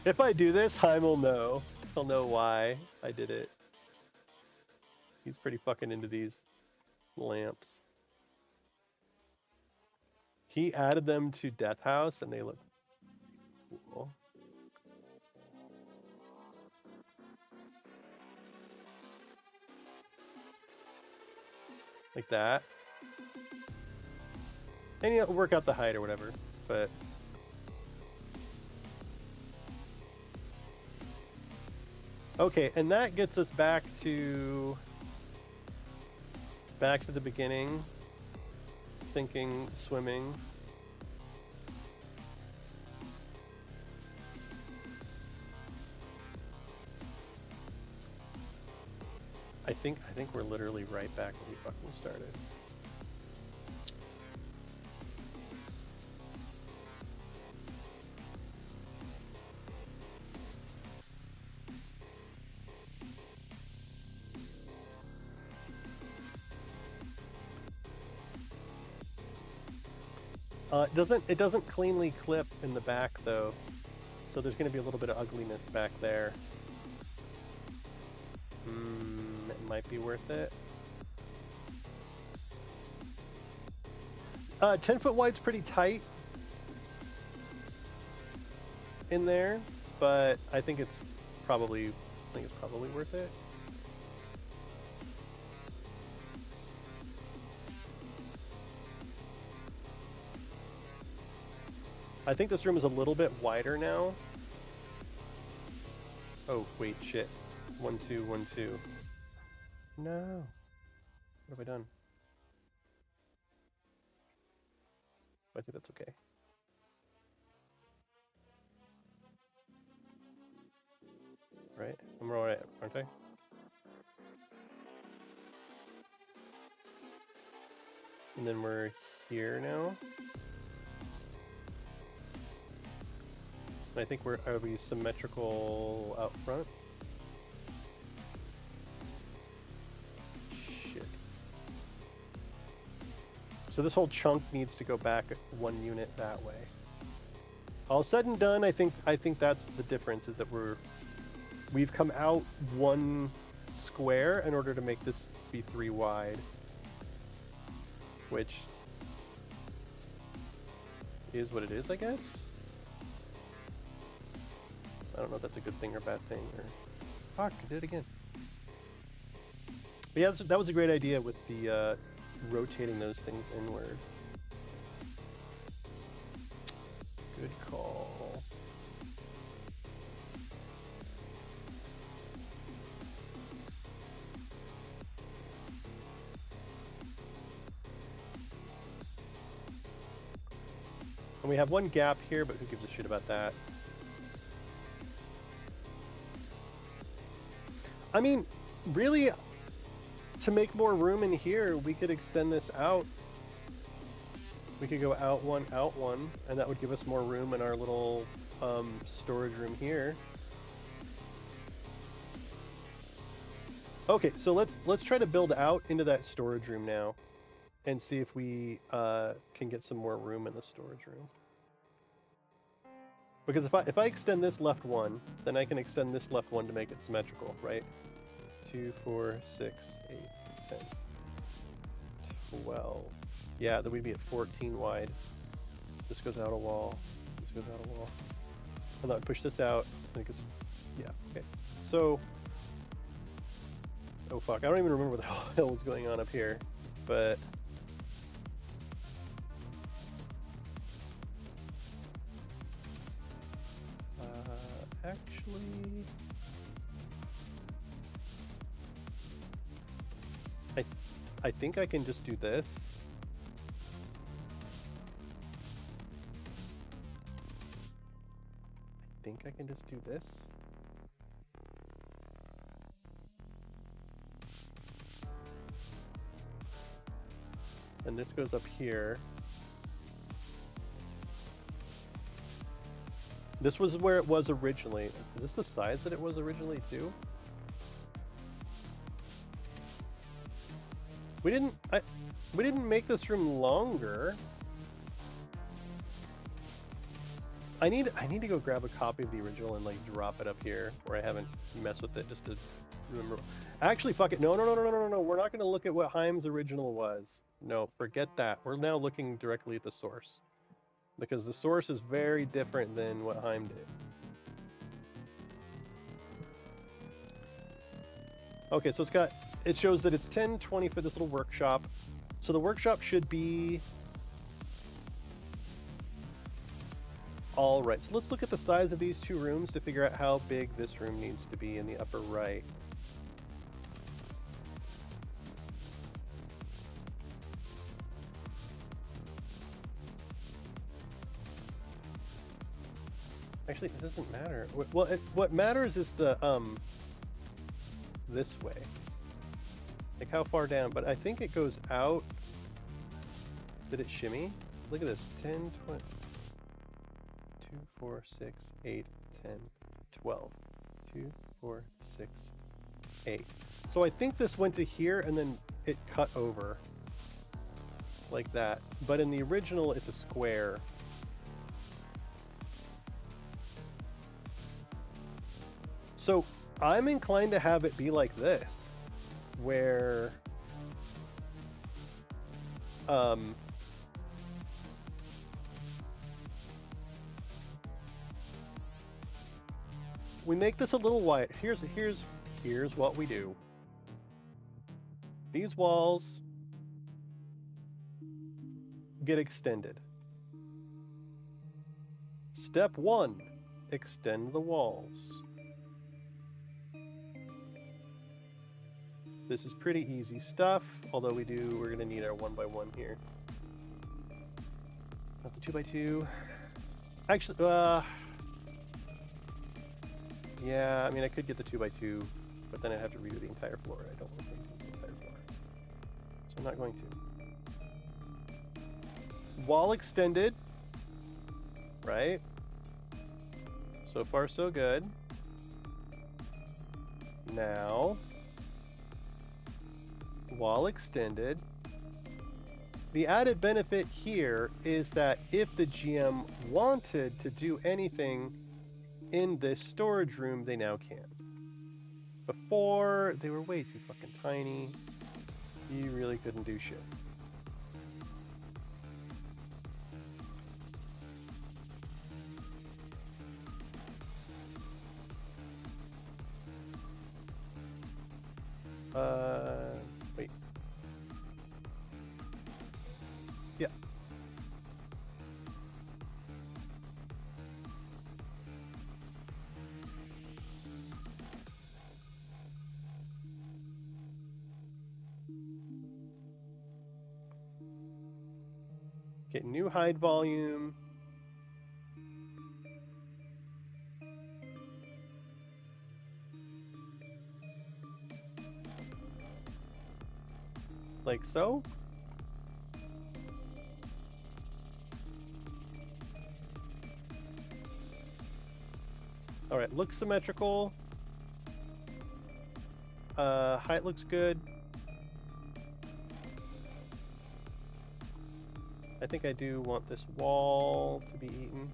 If I do this, Heim will know. He'll know why I did it. He's pretty fucking into these lamps. He added them to Death House and they look cool. Like that. And you know, work out the height or whatever, but... Okay, and that gets us back to the beginning, thinking swimming. I think we're literally right back where we fucking started. It doesn't cleanly clip in the back though, so there's going to be a little bit of ugliness back there. It might be worth it. 10 foot wide's pretty tight in there, but I think it's probably worth it. I think this room is a little bit wider now. Oh, wait, shit. 1, 2, 1, 2. No. What have I done? I think that's okay. Right? I'm all right, aren't I? And then we're here now. I think are we symmetrical out front? Shit. So this whole chunk needs to go back 1 unit that way. All said and done, I think that's the difference, is that we've come out 1 square in order to make this be 3 wide, which is what it is, I guess. I don't know if that's a good thing or a bad thing, or... Fuck, I did it again. But yeah, that was a great idea with the rotating those things inward. Good call. And we have 1 gap here, but who gives a shit about that? I mean, really, to make more room in here, we could extend this out. We could go out 1, and that would give us more room in our little storage room here. Okay, so let's try to build out into that storage room now, and see if we can get some more room in the storage room. Because if I extend this left 1, then I can extend this left 1 to make it symmetrical, right? 2, 4, 6, 8, 10, 12. Yeah, then we'd be at 14 wide. This goes out a wall. This goes out a wall. And that would push this out. And it goes, yeah, okay. So, oh fuck, I don't even remember what the hell was going on up here, but actually, I think I can just do this. I think I can just do this. And this goes up here. This was where it was originally. Is this the size that it was originally too? We didn't make this room longer. I need to go grab a copy of the original and like drop it up here where I haven't messed with it just to remember. Actually, fuck it. No. We're not going to look at what Heim's original was. No, forget that. We're now looking directly at the source, because the source is very different than what Heim did. Okay, so it shows that it's 1020 for this little workshop. So the workshop should be all right. So let's look at the size of these 2 rooms to figure out how big this room needs to be in the upper right. Actually, it doesn't matter. Well, what matters is the this way. Like how far down, but I think it goes out. Did it shimmy? Look at this. 10, 20, 2, 4, 6, 8, 10, 12. 2, 4, 6, 8. So I think this went to here and then it cut over. Like that. But in the original, it's a square. So I'm inclined to have it be like this, where we make this a little wide. Here's what we do. These walls get extended. Step 1, extend the walls. This is pretty easy stuff, although we're going to need our 1x1 here. Not the 2x2. Actually, yeah, I mean, I could get the 2x2, but then I'd have to redo the entire floor. I don't want to redo the entire floor. So I'm not going to. Wall extended, right? So far, so good. Now, wall extended. The added benefit here is that if the GM wanted to do anything in this storage room, they now can. Before, they were way too fucking tiny. You really couldn't do shit. Wait. Yeah. Get new hide volume. Like so. All right, looks symmetrical. Height looks good. I think I do want this wall to be eaten.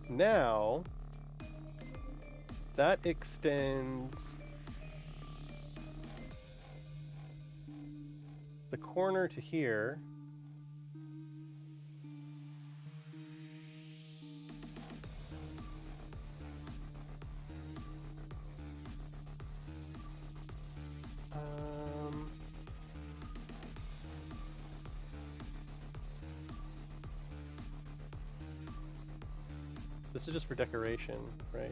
Now, that extends the corner to here. This is just for decoration, right?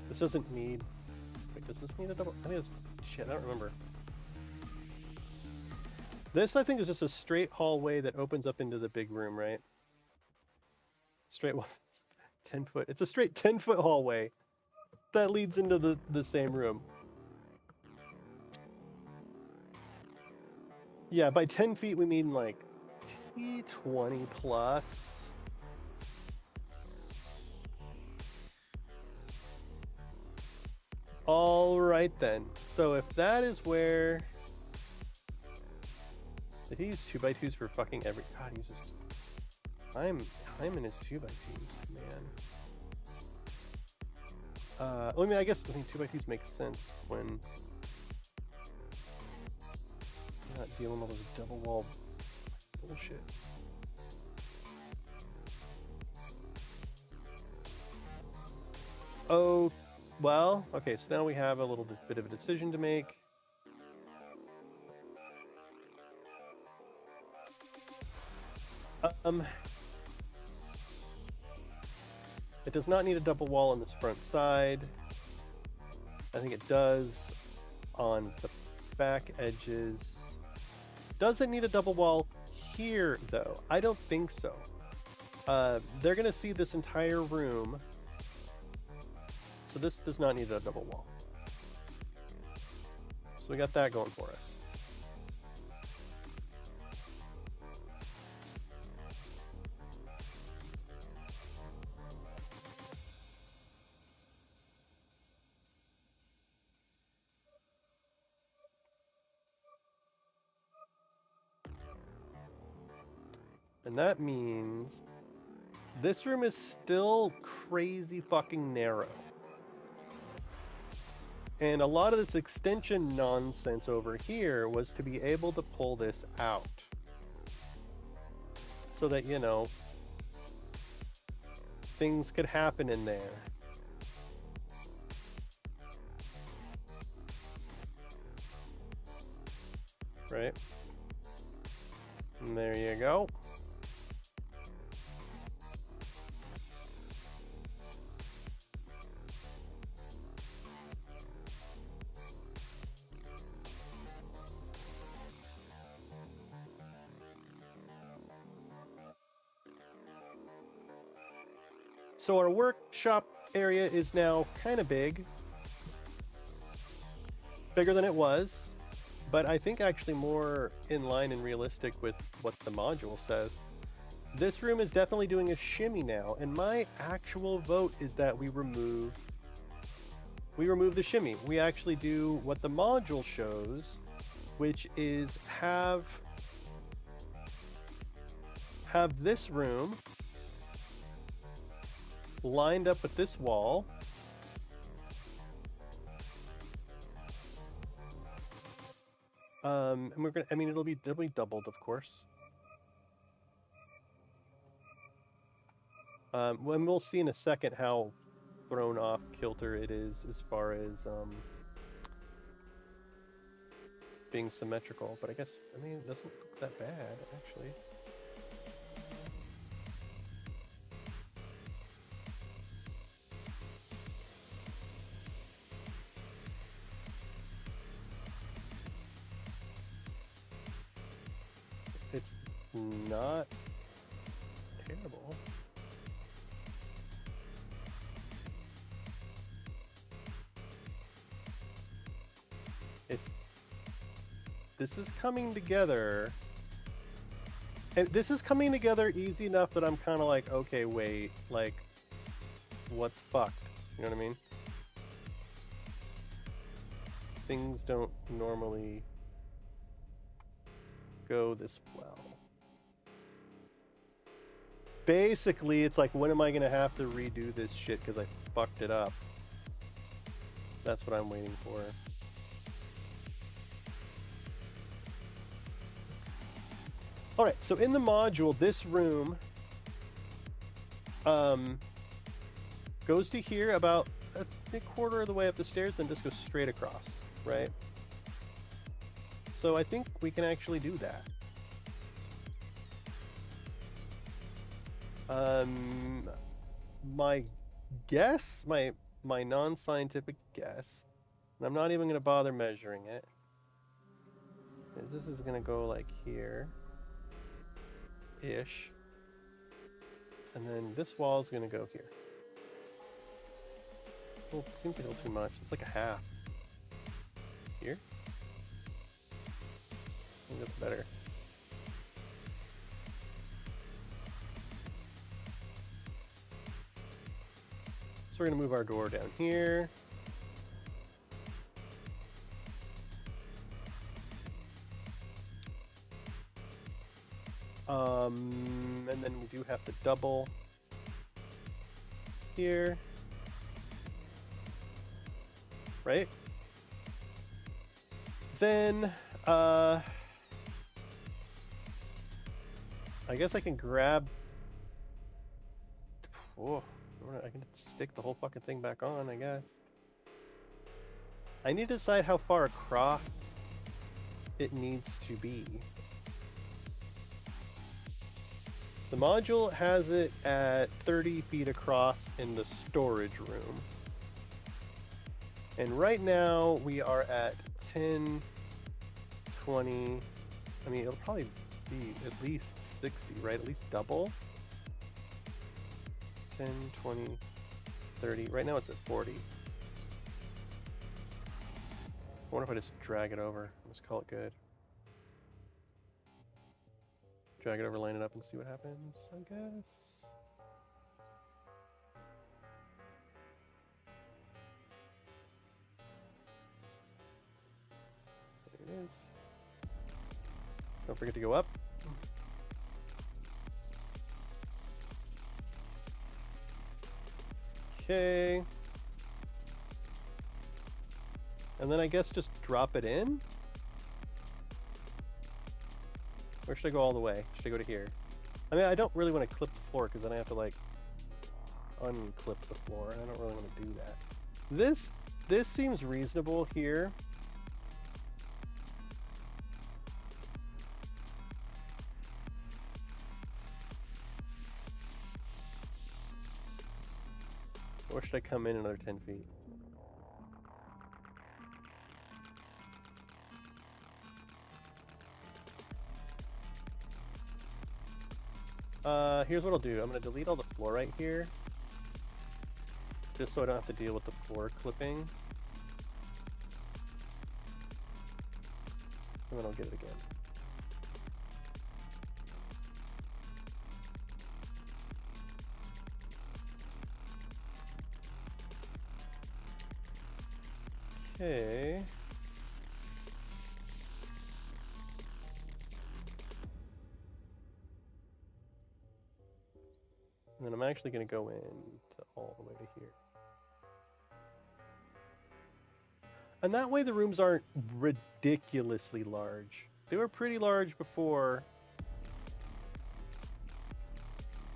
This doesn't need... Wait, does this need a double... I think it's... Shit, I don't remember. This, I think, is just a straight hallway that opens up into the big room, right? Straight... 10 foot. It's a straight 10-foot hallway that leads into the same room. Yeah, by 10 feet we mean like 20 plus. All right then. So if that is where... Did he use 2x2s for fucking every... God, he uses... I'm in his 2x2s, man. I mean, I guess 2x2s make sense when you're not dealing with all this double wall bullshit. Oh, well, okay, so now we have a little bit of a decision to make. It does not need a double wall on this front side. I think it does on the back edges. Does it need a double wall here, though? I don't think so. They're going to see this entire room. So this does not need a double wall. So we got that going for us. And that means this room is still crazy fucking narrow. And a lot of this extension nonsense over here was to be able to pull this out. So that, you know, things could happen in there. Right? And there you go. So our workshop area is now kind of big. Bigger than it was. but I think actually more in line and realistic with what the module says. This room is definitely doing a shimmy now, and my actual vote is that we remove the shimmy. We actually do what the module shows, which is have this room lined up with this wall. And we're gonna, I mean, it'll be doubled, of course. When we'll see in a second how thrown off kilter it is as far as being symmetrical, but I guess, I mean, it doesn't look that bad, actually. It's not terrible. This is coming together. And this is coming together easy enough that I'm kind of like, okay, wait, like, what's fucked? You know what I mean? Things don't normally go this well. Basically, it's like, when am I going to have to redo this shit because I fucked it up? That's what I'm waiting for. Alright, so in the module, this room goes to here about a quarter of the way up the stairs and just goes straight across, right? So I think we can actually do that. My guess, my non-scientific guess, and I'm not even going to bother measuring it, is this is going to go like here. Ish. And then this wall is going to go here. Well, it seems like a little too much. It's like a half. Here? I think that's better. So we're going to move our door down here. And then we do have to double here, right? Then, I guess I can grab, oh, I can stick the whole fucking thing back on, I guess. I need to decide how far across it needs to be. The module has it at 30 feet across in the storage room. And right now we are at 10, 20, I mean, it'll probably be at least 60, right? At least double. 10, 20, 30. Right now it's at 40. I wonder if I just drag it over. Let's call it good. Drag it over, line it up, and see what happens, I guess. There it is. Don't forget to go up. Okay. And then I guess just drop it in? Or should I go all the way? Should I go to here? I mean, I don't really want to clip the floor because then I have to like unclip the floor, and I don't really want to do that. This seems reasonable here. Or should I come in another 10 feet? Here's what I'll do. I'm going to delete all the fluorite here, just so I don't have to deal with the floor clipping. and then I'll get it again. Okay. And then I'm actually going to go in to all the way to here. And that way the rooms aren't ridiculously large. They were pretty large before.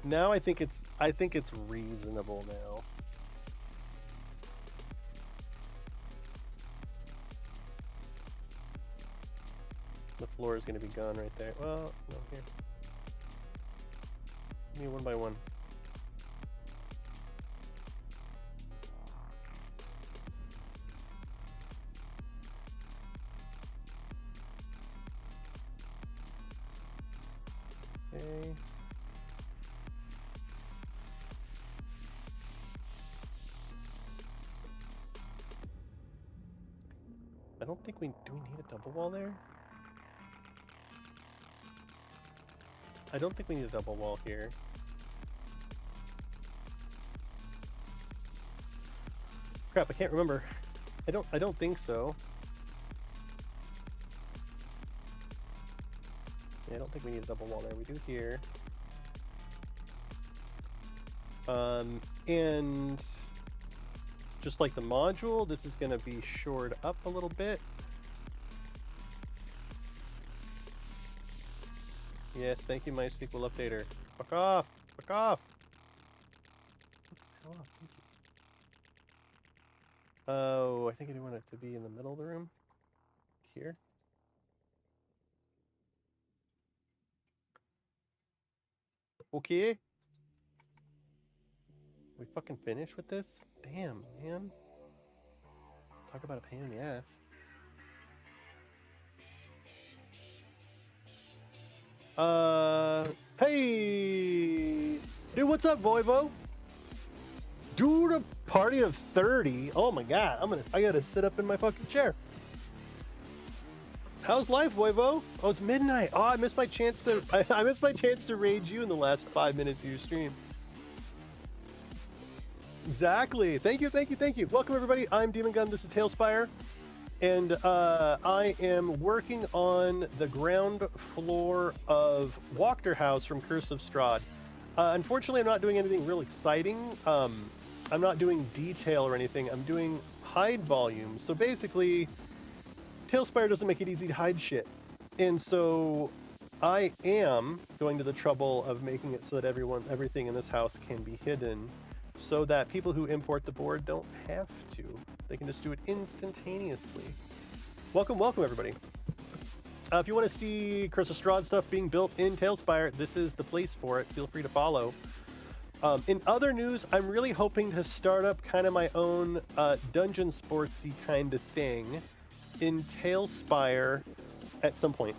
Now I think it's reasonable now. The floor is going to be gone right there. Well, no, here. Give me one by one. Okay. I don't think do we need a double wall there? I don't think we need a double wall here. Crap, I can't remember. I don't think so. Yeah, I don't think we need a double wall there. We do here. And just like the module, this is going to be shored up a little bit. Yes, thank you, MySQL updater. Fuck off! Fuck off! Fuck off, thank you. Oh, I think I do want it to be in the middle of the room. Here. Okay. We fucking finished with this? Damn, man. Talk about a pain in the ass. Hey! Dude, what's up, Voivo? Dude, a party of 30? Oh my god, I gotta sit up in my fucking chair. How's life, Voivo? Oh, it's midnight. Oh, I missed my chance to I missed my chance to raid you in the last 5 minutes of your stream. Exactly. Thank you, thank you, thank you. Welcome everybody. I'm Demon Gun. This is Talespire. And I am working on the ground floor of Wachterhaus from Curse of Strahd. Unfortunately, I'm not doing anything real exciting. I'm not doing detail or anything. I'm doing hide volume. So basically, Talespire doesn't make it easy to hide shit. And so I am going to the trouble of making it so that everything in this house can be hidden, so that people who import the board don't have to. They can just do it instantaneously. Welcome, welcome everybody. If you want to see Curse of Strahd stuff being built in Talespire, this is the place for it. Feel free to follow. In other news, I'm really hoping to start up kind of my own dungeon sportsy kind of thing in Talespire at some point.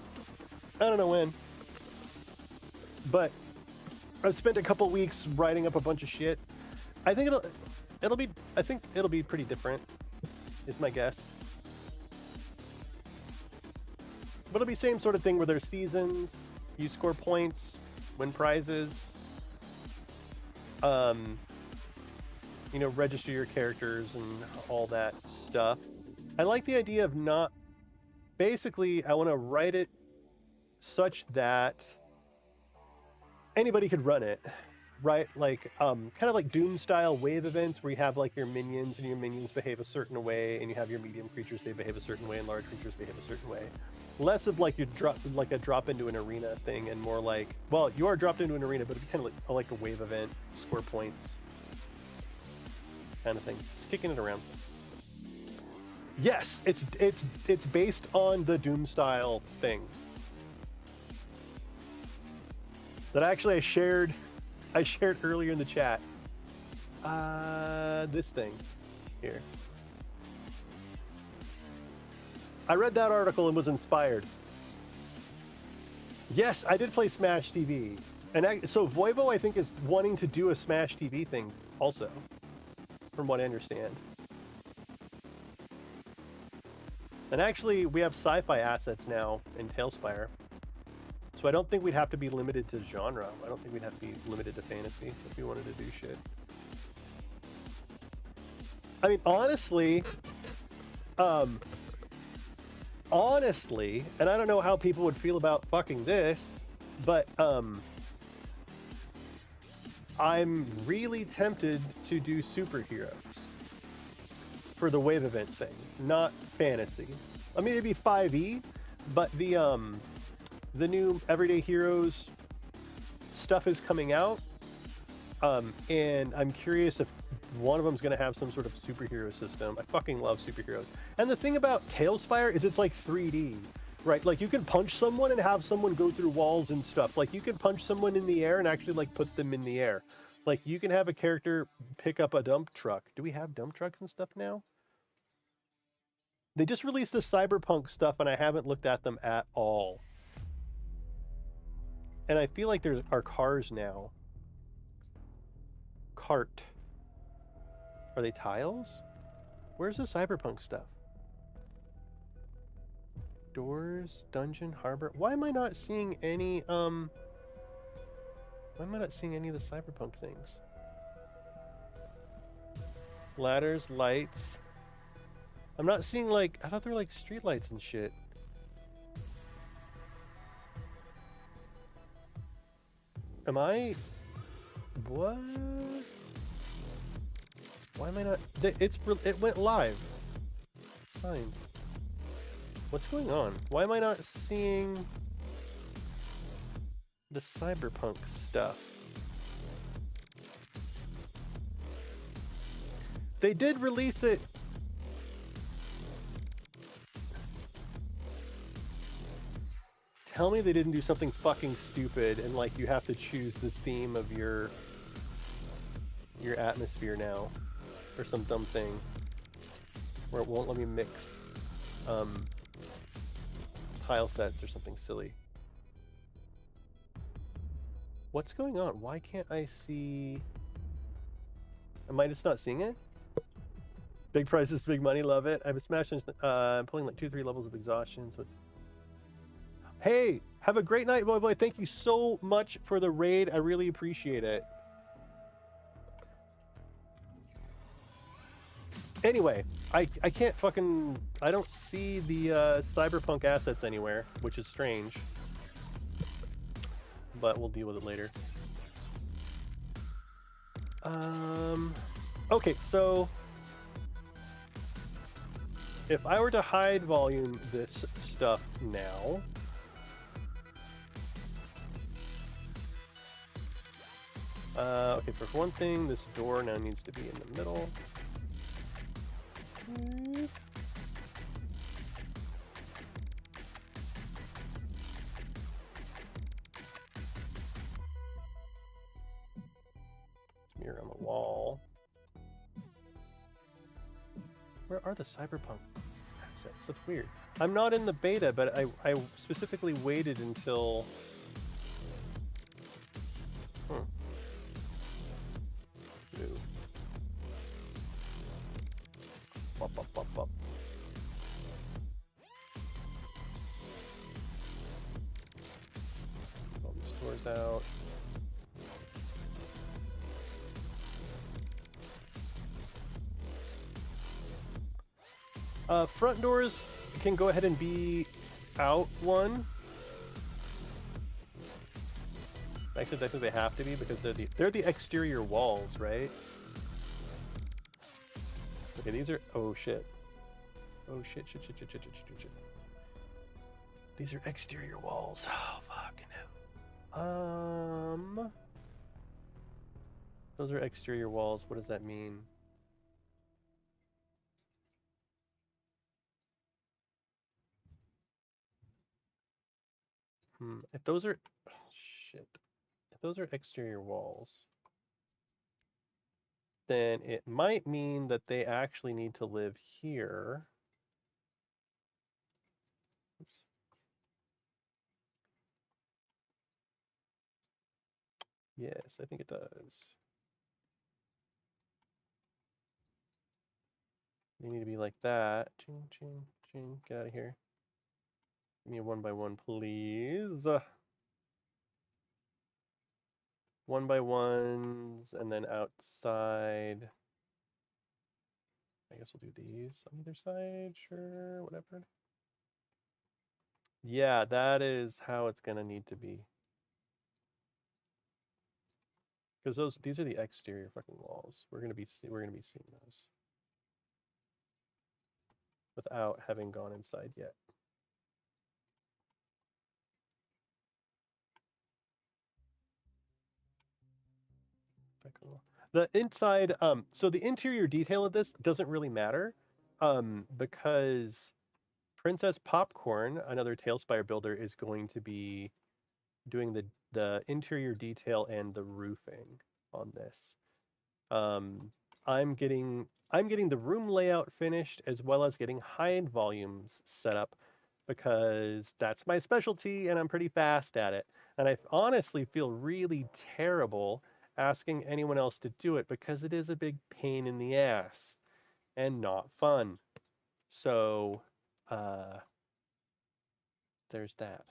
I don't know when, but I've spent a couple weeks writing up a bunch of shit. I think it'll be pretty different, is my guess. But it'll be same sort of thing where there's seasons, you score points, win prizes, you know, register your characters and all that stuff. I like the idea of not, basically I want to write it such that anybody could run it, right? Like kind of like Doom style wave events where you have like your minions and your minions behave a certain way, and you have your medium creatures, they behave a certain way, and large creatures behave a certain way. Less of like you drop like a drop into an arena thing, and more like, well, you are dropped into an arena, but it's kind of like a wave event, score points kind of thing. Just kicking it around. Yes, it's based on the Doom style thing that actually I shared earlier in the chat. This thing here. I read that article and was inspired. Yes, I did play Smash TV. And so Voivo, I think, is wanting to do a Smash TV thing also, from what I understand. And actually, we have sci-fi assets now in Talespire. So I don't think we'd have to be limited to genre. I don't think we'd have to be limited to fantasy if we wanted to do shit. I mean, honestly, and I don't know how people would feel about fucking this, but I'm really tempted to do superheroes for the wave event thing, not fantasy. I mean, it'd be 5e, but the new Everyday Heroes stuff is coming out, and I'm curious if one of them's going to have some sort of superhero system. I fucking love superheroes. And the thing about Talespire is it's like 3D, right? Like, you can punch someone and have someone go through walls and stuff. Like, you can punch someone in the air and actually, like, put them in the air. Like, you can have a character pick up a dump truck. Do we have dump trucks and stuff now? They just released the Cyberpunk stuff, and I haven't looked at them at all. And I feel like there are cars now. Cart. Are they tiles? Where's the Cyberpunk stuff? Doors, dungeon, harbor. Why am I not seeing any, why am I not seeing any of the Cyberpunk things? Ladders, lights. I'm not seeing, like, I thought there were, like, street lights and shit. Am I... What? Why am I not... It went live. Signed. What's going on? Why am I not seeing the Cyberpunk stuff? They did release it. Tell me they didn't do something fucking stupid and, like, you have to choose the theme of your atmosphere now, or some dumb thing where it won't let me mix tile sets or something silly. What's going on? Why can't I see? Am I just not seeing it? Big prices, big money, love it. I've been smashing. I'm pulling like 2-3 levels of exhaustion, so it's... Hey, have a great night, boy. Thank you so much for the raid. I really appreciate it. Anyway, I can't fucking... I don't see the Cyberpunk assets anywhere, which is strange. But we'll deal with it later. Okay, so... if I were to hide volume this stuff now... okay, for one thing, this door now needs to be in the middle. Mirror on the wall. Where are the Cyberpunk assets? That's weird. I'm not in the beta, but I specifically waited until... New. Bop, bop, bop, bop. All these doors out. Front doors can go ahead and be out one. Actually, I think they have to be because they're the exterior walls, right? Okay, these are... oh shit. Oh shit, shit. These are exterior walls. Oh fucking hell. Those are exterior walls. What does that mean? If those are... oh, shit. If those are exterior walls, then it might mean that they actually need to live here. Oops. Yes, I think it does. They need to be like that. Ching, ching, Jane, get out of here. Give me a 1x1, please. 1x1s, and then outside. I guess we'll do these on either side, sure, whatever. Yeah, that is how it's gonna need to be. Because these are the exterior fucking walls. We're gonna be seeing those without having gone inside yet. The inside, so the interior detail of this doesn't really matter, because Princess Popcorn, another Talespire builder, is going to be doing the interior detail and the roofing on this. I'm getting the room layout finished as well as getting hide volumes set up because that's my specialty and I'm pretty fast at it. And I honestly feel really terrible asking anyone else to do it because it is a big pain in the ass and not fun. So, there's that.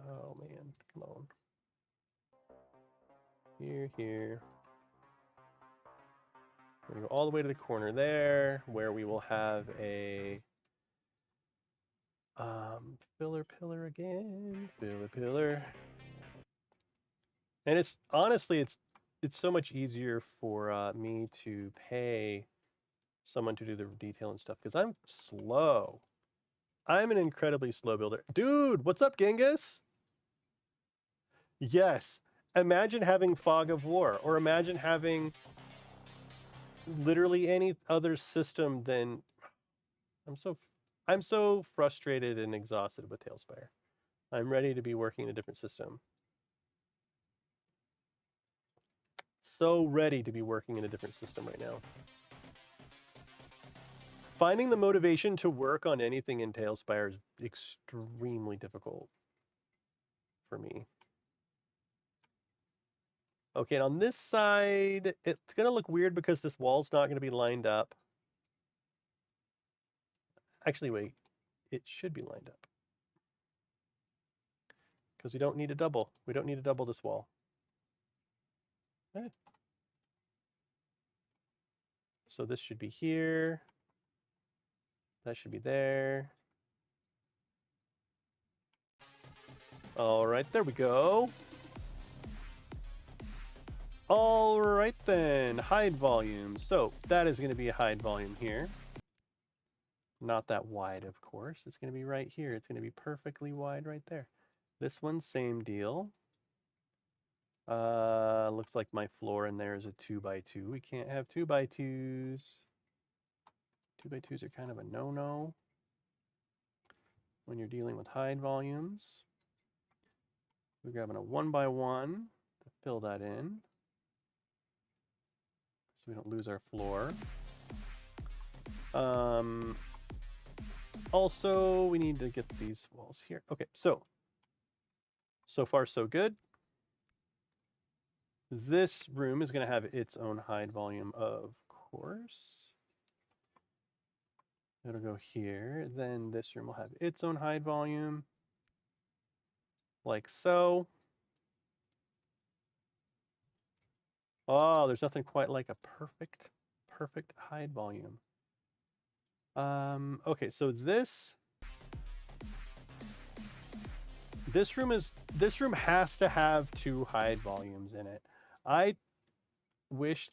Oh man, come on. Here. We're gonna go all the way to the corner there, where we will have a filler pillar again. Filler pillar. And it's honestly it's so much easier for me to pay someone to do the detail and stuff because I'm slow. I'm an incredibly slow builder. Dude, what's up, Genghis? Yes. Imagine having Fog of War, or imagine having literally any other system than I'm so frustrated and exhausted with Talespire. I'm ready to be working in a different system. So ready to be working in a different system right now. Finding the motivation to work on anything in Talespire is extremely difficult for me. Okay, and on this side, it's going to look weird because this wall's not going to be lined up. Actually, wait. It should be lined up. Because we don't need a double. We don't need to double this wall. So this should be here. That should be there. All right, there we go. All right then, hide volume. So that is going to be a hide volume here. Not that wide, of course. It's going to be right here. It's going to be perfectly wide right there. This one, same deal. Looks like my floor in there is a 2x2. We can't have 2x2s. 2x2s are kind of a no-no when you're dealing with hide volumes. We're grabbing a 1x1 to fill that in so we don't lose our floor. Also, we need to get these walls here. Okay, so far so good. This room is going to have its own hide volume, of course. It'll go here. Then this room will have its own hide volume, like so. Oh, there's nothing quite like a perfect hide volume. Okay, so this room has to have 2 hide volumes in it. I wish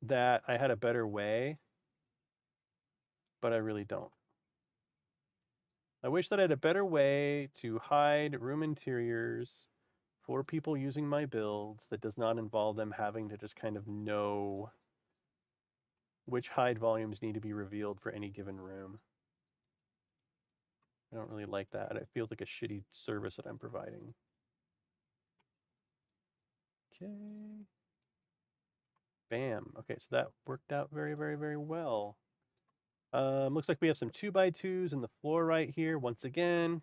that I had a better way, but I really don't. I wish that I had a better way to hide room interiors for people using my builds that does not involve them having to just kind of know which hide volumes need to be revealed for any given room. I don't really like that. It feels like a shitty service that I'm providing. Okay. Bam. Okay, so that worked out very, very, very well. Looks like we have some 2x2s in the floor right here. Once again,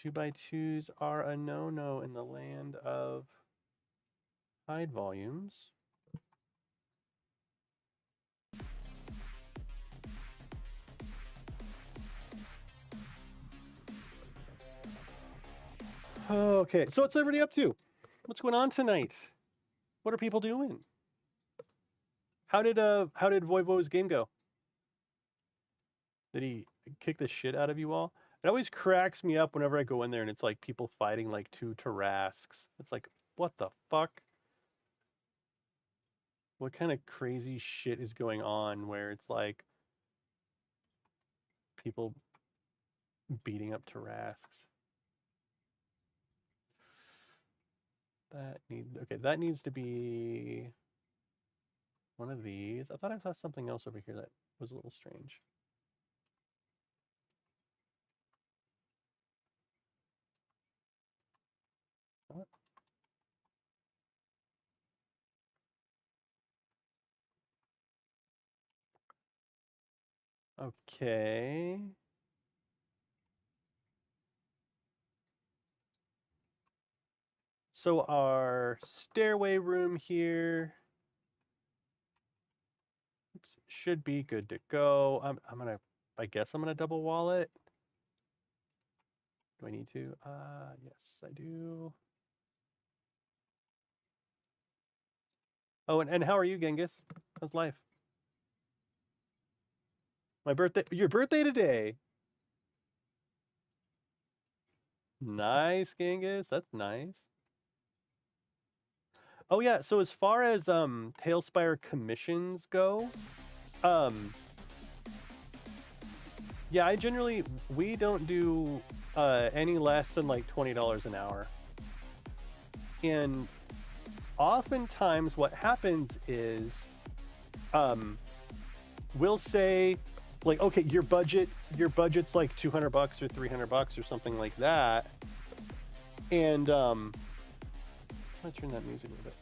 2x2s are a no-no in the land of hide volumes. Okay, so what's everybody up to? What's going on tonight? What are people doing? How did Voivo's game go? Did he kick the shit out of you all? It always cracks me up whenever I go in there and it's like people fighting like two Tarasques. It's like, what the fuck? What kind of crazy shit is going on where it's like people beating up Tarasques? That needs to be one of these. I thought I saw something else over here that was a little strange. What? Okay. So our stairway room here should be good to go. I guess I'm gonna double wall it. Do I need to? Yes, I do. Oh, and how are you, Genghis? How's life? My birthday, your birthday today. Nice, Genghis. That's nice. Oh yeah, so as far as Talespire commissions go, yeah, we don't do any less than like $20 an hour. And oftentimes what happens is we'll say like, okay, your budget's like $200 or $300 or something like that. And I'm gonna turn that music a little bit.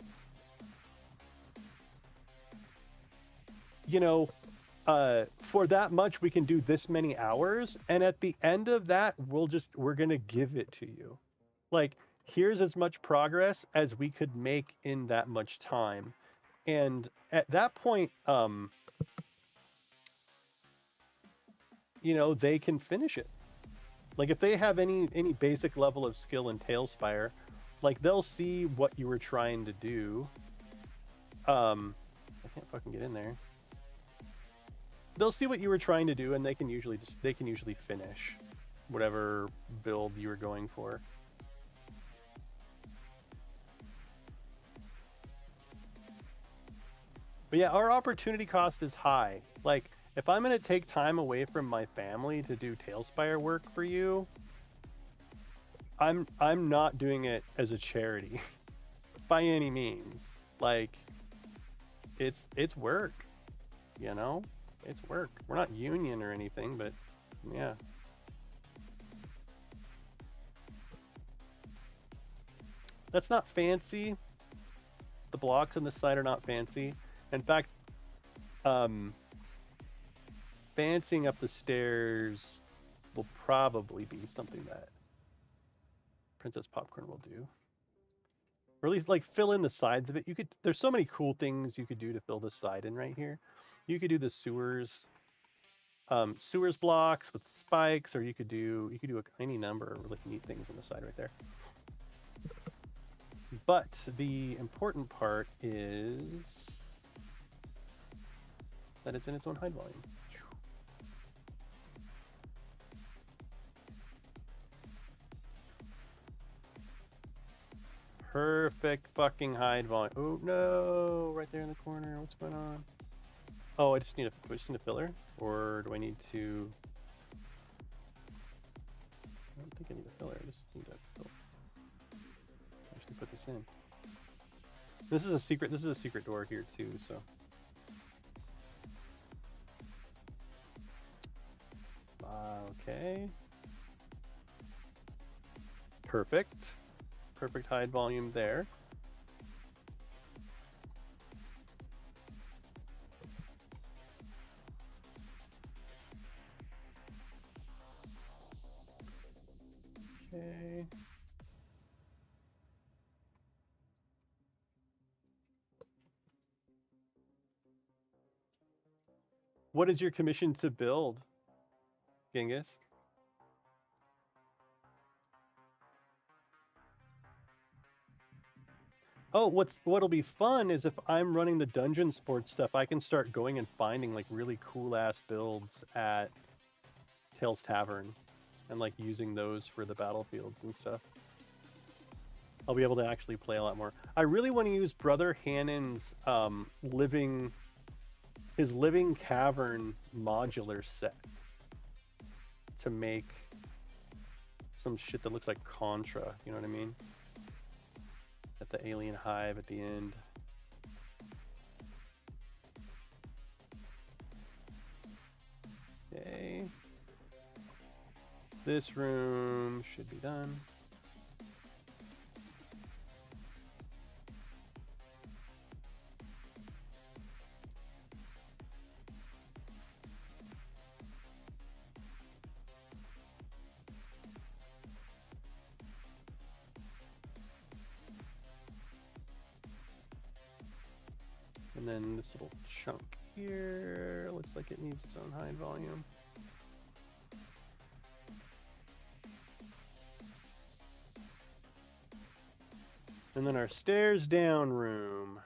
You know, for that much we can do this many hours, and at the end of that we're gonna give it to you. Like, here's as much progress as we could make in that much time. And at that point, you know, they can finish it. Like, if they have any basic level of skill in Talespire, like, they'll see what you were trying to do. I can't fucking get in there. They'll see what you were trying to do, and they can usually finish whatever build you were going for. But yeah, our opportunity cost is high. Like, if I'm going to take time away from my family to do Talespire work for you, I'm not doing it as a charity by any means. Like, it's work, you know? It's work. We're not union or anything, but yeah. That's not fancy. The blocks on the side are not fancy. In fact, fancying up the stairs will probably be something that Princess Popcorn will do. Or at least like fill in the sides of it. There's so many cool things you could do to fill the side in right here. You could do the sewers blocks with spikes, or you could do any number of really neat things on the side right there. But the important part is that it's in its own hide volume. Perfect fucking hide volume. Oh no, right there in the corner. What's going on? Oh, do I just need a filler? Or do I need to... I don't think I need a filler. I just need to actually put this in. This is a secret door here too, so. Okay. Perfect. Perfect hide volume there. Okay. What is your commission to build, Genghis? Oh, what'll be fun is if I'm running the dungeon sports stuff, I can start going and finding like really cool ass builds at Tales Tavern and like using those for the battlefields and stuff. I'll be able to actually play a lot more. I really want to use Brother Hannon's living cavern modular set to make some shit that looks like Contra, you know what I mean? At the alien hive at the end. Okay. This room should be done. And then this little chunk here looks like it needs its own hide volume. And then our stairs down room.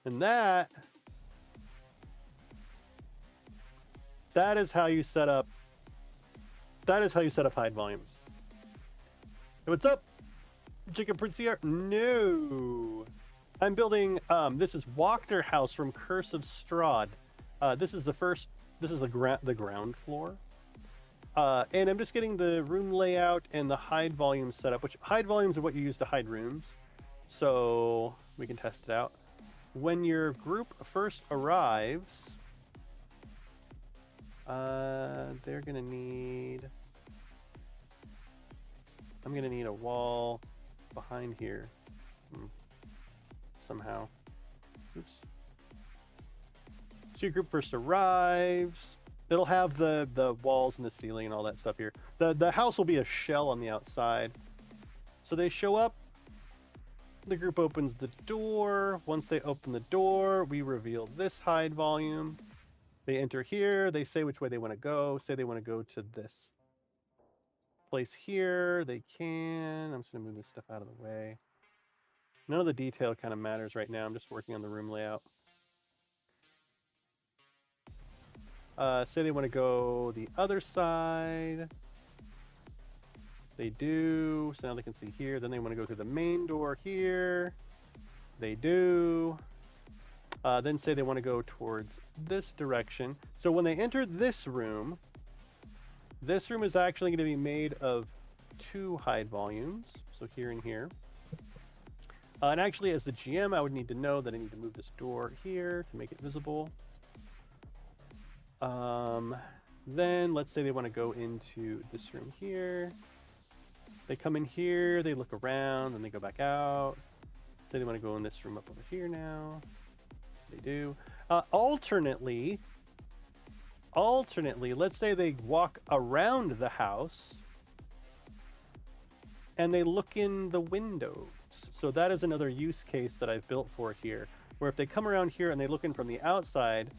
And that is how you set up hide volumes. Hey, what's up? Jacob Princier? No. I'm building this is Wachterhaus from Curse of Strahd. This is the ground floor. And I'm just getting the room layout and the hide volume set up, which hide volumes are what you use to hide rooms. So we can test it out. When your group first arrives, they're gonna need. I'm gonna need a wall behind here. Somehow. Oops. So your group first arrives. It'll have the walls and the ceiling and all that stuff here. The house will be a shell on the outside. So they show up. The group opens the door. Once they open the door, we reveal this hide volume. They enter here. They say which way they want to go. Say they want to go to this place here. They can. I'm just going to move this stuff out of the way. None of the detail kind of matters right now. I'm just working on the room layout. Say they want to go the other side. They do. So now they can see here. Then they want to go through the main door here. They do. Then say they want to go towards this direction. So when they enter this room is actually going to be made of 2 hide volumes. So here and here. And actually, as the GM, I would need to know that I need to move this door here to make it visible. Then let's say they want to go into this room here. They come in here, they look around, then they go back out. Say they want to go in this room up over here now. They do. Alternately, let's say they walk around the house and they look in the windows. So that is another use case that I've built for here, where if they come around here and they look in from the outside,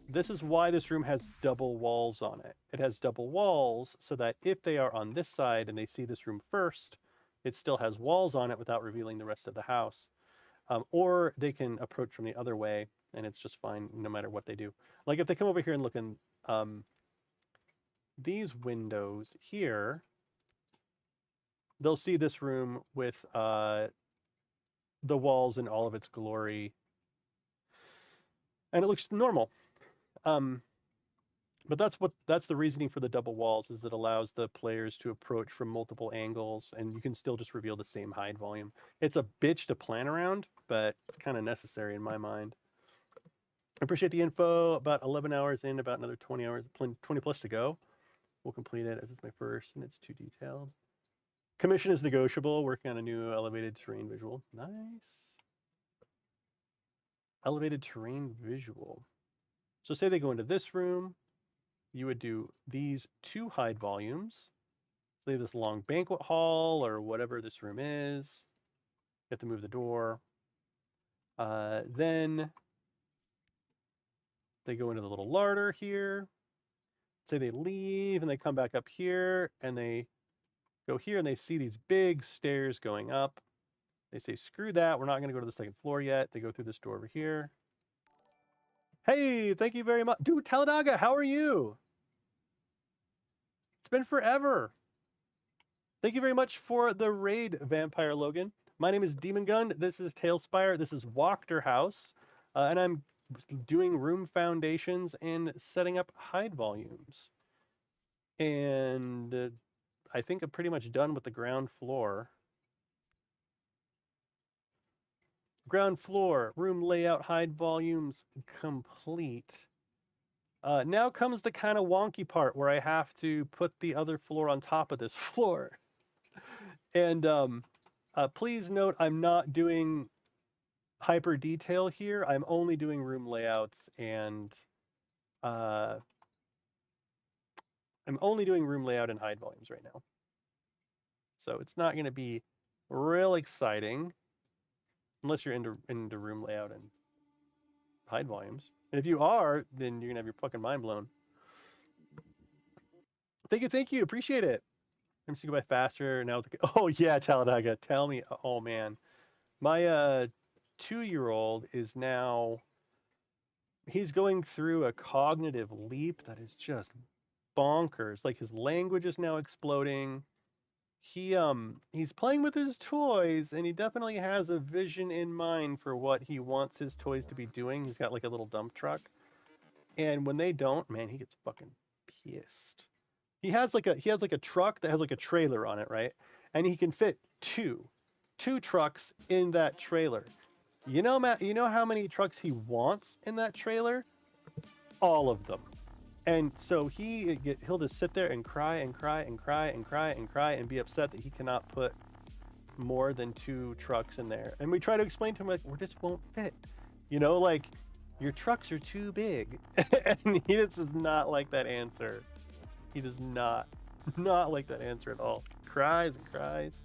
this is why this room has double walls on it. It has double walls so that if they are on this side and they see this room first, it still has walls on it without revealing the rest of the house. Or they can approach from the other way and it's just fine no matter what they do. Like if they come over here and look in these windows here, they'll see this room with the walls in all of its glory. And it looks normal. But that's the reasoning for the double walls, is it allows the players to approach from multiple angles and you can still just reveal the same hide volume. It's a bitch to plan around, but it's kind of necessary in my mind. I appreciate the info. About 11 hours in, about another 20 hours, 20 plus to go. We'll complete it as it's my first and it's too detailed. Commission is negotiable, working on a new elevated terrain visual. Nice. Elevated terrain visual. So say they go into this room, you would do these 2 hide volumes. Say this long banquet hall or whatever this room is. You have to move the door. Then They go into the little larder here. Say they leave and they come back up here and they go here and they see these big stairs going up. They say, screw that. We're not going to go to the second floor yet. They go through this door over here. Hey, thank you very much. Dude, Taladaga, how are you? It's been forever. Thank you very much for the raid, Vampire Logan. My name is Demon Gun. This is Talespire. This is Wachterhaus. And I'm doing room foundations and setting up hide volumes. And I think I'm pretty much done with the ground floor. Ground floor, room layout, hide volumes complete. Now comes the kind of wonky part where I have to put the other floor on top of this floor. And please note, I'm not doing hyper detail here. I'm only doing room layouts and I'm only doing room layout and hide volumes right now. So it's not going to be real exciting unless you're into room layout and hide volumes. And if you are, then you're going to have your fucking mind blown. Thank you. Appreciate it. I'm just going to go by faster. Now, oh yeah, Talladega. Tell me. Oh man. My 2-year-old is now, he's going through a cognitive leap that is just bonkers. Like his language is now exploding. He's playing with his toys and he definitely has a vision in mind for what he wants his toys to be doing. He's got like a little dump truck. And when they don't, man, he gets fucking pissed. He has like a truck that has like a trailer on it, right? And he can fit two trucks in that trailer. You know, Matt, you know how many trucks he wants in that trailer? All of them. And so he'll just sit there and cry and cry and cry and cry and cry and be upset that he cannot put more than 2 trucks in there. And we try to explain to him, like, we just won't fit. You know, like, your trucks are too big. And he just does not like that answer. He does not like that answer at all. He cries and cries.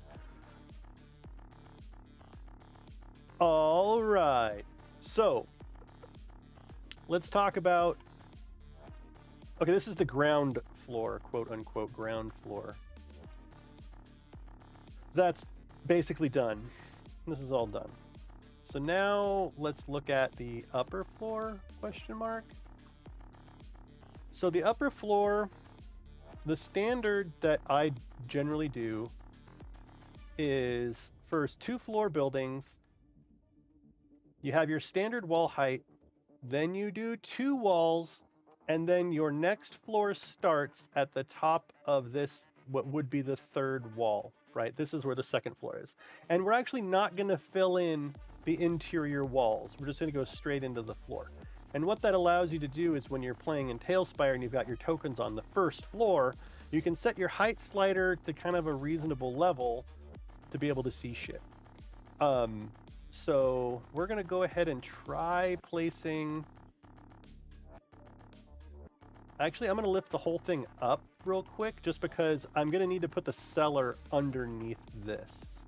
All right. So, let's talk about... Okay, this is the ground floor, quote unquote, ground floor. That's basically done. This is all done. So now let's look at the upper floor, question mark. So the upper floor, the standard that I generally do is first 2 floor buildings. You have your standard wall height, then you do 2 walls, and then your next floor starts at the top of this, what would be the 3rd wall, right? This is where the 2nd floor is. And we're actually not going to fill in the interior walls. We're just going to go straight into the floor. And what that allows you to do is when you're playing in Talespire and you've got your tokens on the 1st floor, you can set your height slider to kind of a reasonable level to be able to see shit. So we're going to go ahead and try placing... Actually, I'm going to lift the whole thing up real quick just because I'm going to need to put the cellar underneath this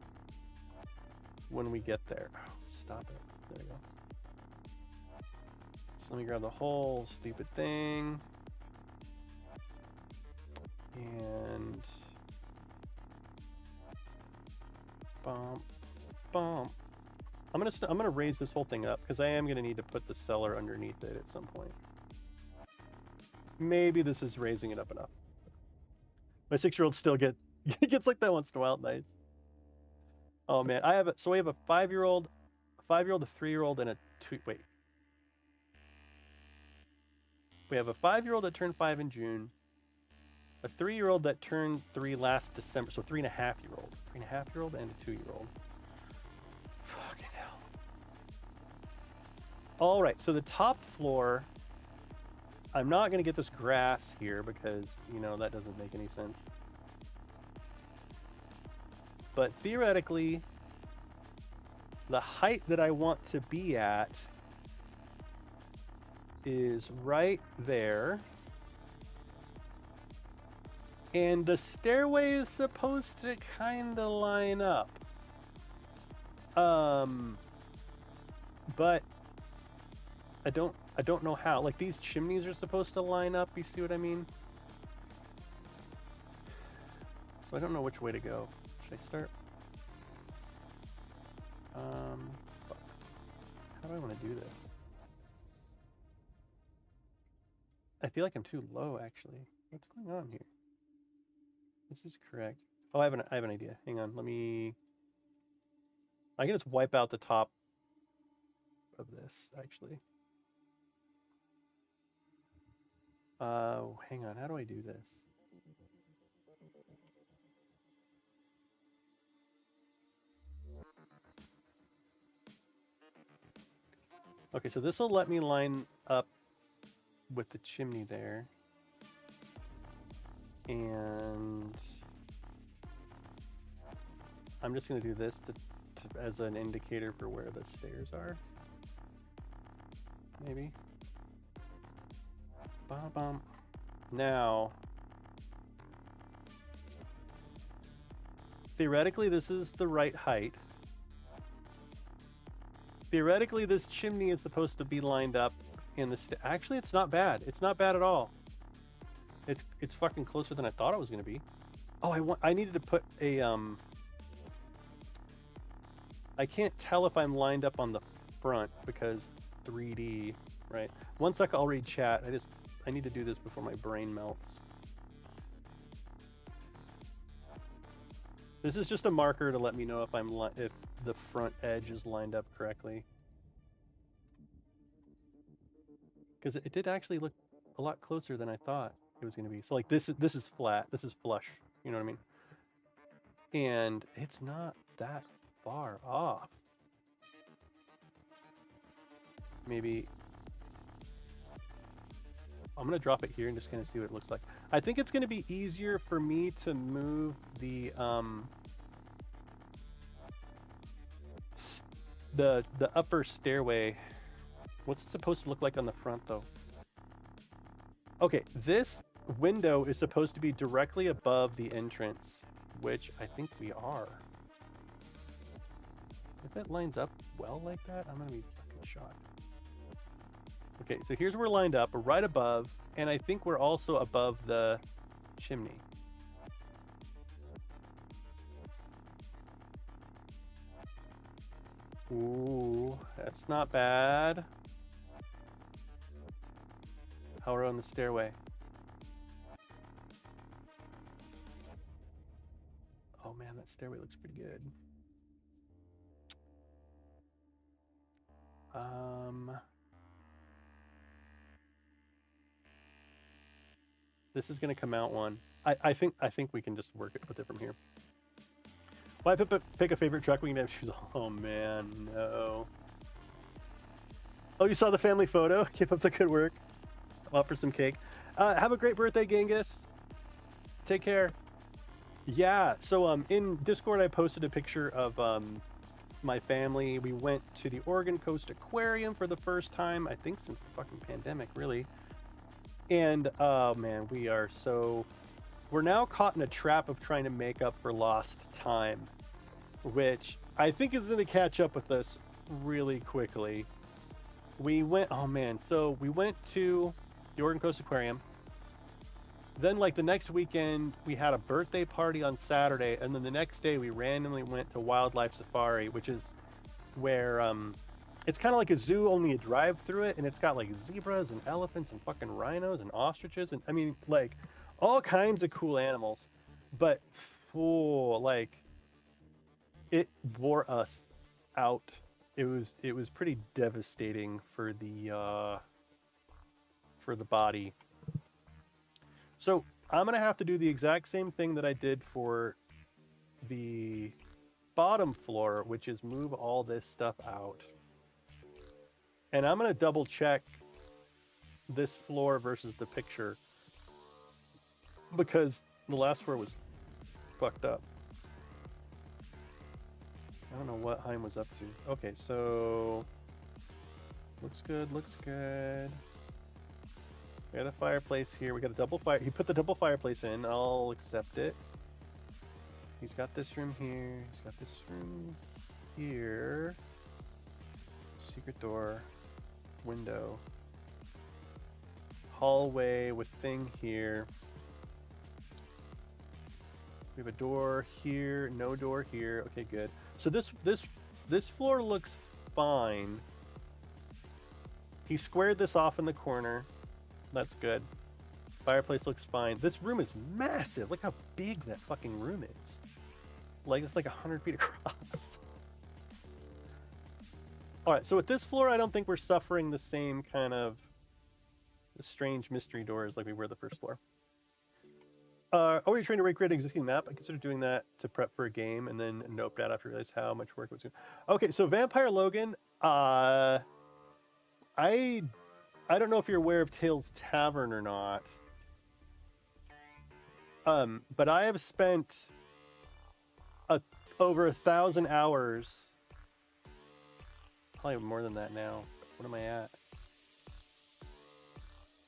when we get there. Oh, stop it. There we go. So let me grab the whole stupid thing. And... bump, bump. I'm gonna raise this whole thing up because I am going to need to put the cellar underneath it at some point. Maybe this is raising it up enough. My 6-year-old still gets like that once in a while. Nice. Oh man, we have a 5-year-old, a 3-year-old, and a 2. Wait. We have a 5-year-old that turned 5 in June, a 3-year-old that turned 3 last December, so 3.5-year-old, 3.5-year-old, and a 2-year-old. Fucking hell. All right, so the top floor. I'm not going to get this grass here because, you know, that doesn't make any sense. But theoretically, the height that I want to be at is right there. And the stairway is supposed to kind of line up. But I don't know how. Like, these chimneys are supposed to line up, you see what I mean? So I don't know which way to go. Should I start? Fuck. How do I want to do this? I feel like I'm too low, actually. What's going on here? This is correct. Oh, I have an idea. Hang on, let me... I can just wipe out the top of this, actually. Hang on, how do I do this? Okay, so this will let me line up with the chimney there. And I'm just going to do this as an indicator for where the stairs are. Maybe. Bum, bum. Now, theoretically, this is the right height. Theoretically, this chimney is supposed to be lined up in the actually, it's not bad. It's not bad at all. It's fucking closer than I thought it was going to be. Oh, I needed to put a I can't tell if I'm lined up on the front because 3D, right? One sec, I'll read chat. I need to do this before my brain melts. This is just a marker to let me know if the front edge is lined up correctly. Because it did actually look a lot closer than I thought it was going to be. So like this is flat, this is flush, you know what I mean? And it's not that far off. Maybe I'm going to drop it here and just kind of see what it looks like. I think it's going to be easier for me to move the upper stairway. What's it supposed to look like on the front though? Okay, this window is supposed to be directly above the entrance, which I think we are. If that lines up well like that, I'm going to be fucking shocked. Okay, so here's where we're lined up, right above, and I think we're also above the chimney. Ooh, that's not bad. How are we on the stairway? Oh man, that stairway looks pretty good. This is gonna come out one. I think we can just work it with it from here. Why pick a favorite truck when you can have shoes? Oh man, no. Oh, you saw the family photo? Keep up the good work. Offer some cake. Have a great birthday, Genghis. Take care. Yeah, so in Discord I posted a picture of my family. We went to the Oregon Coast Aquarium for the first time, I think since the fucking pandemic, really. And oh man, we're now caught in a trap of trying to make up for lost time, which I think is going to catch up with us really quickly. We went to the Oregon Coast Aquarium. Then like the next weekend we had a birthday party on Saturday, and then the next day we randomly went to Wildlife Safari, which is where it's kind of like a zoo, only you drive through it, and it's got like zebras and elephants and fucking rhinos and ostriches, and I mean like all kinds of cool animals. But like it wore us out. It was pretty devastating for the body. So I'm gonna have to do the exact same thing that I did for the bottom floor, which is move all this stuff out. And I'm gonna double check this floor versus the picture because the last floor was fucked up. I don't know what Heim was up to. Okay, so looks good, looks good. We got a fireplace here. We got a double fire. He put the double fireplace in. I'll accept it. He's got this room here. He's got this room here. Secret door. window. Hallway with thing here. We have a door here, no door here. Okay, good. So this floor looks fine. He squared this off in the corner. That's good. Fireplace looks fine. This room is massive. Look how big that fucking room is. Like, it's like 100 feet across. Alright, so with this floor, I don't think we're suffering the same kind of strange mystery doors like we were the first floor. Oh, you're trying to recreate an existing map? I considered doing that to prep for a game and then noped out after I realized how much work it was doing. Okay, so Vampire Logan, I don't know if you're aware of Tales Tavern or not. But I have spent over 1,000 hours, probably more than that now. What am I at?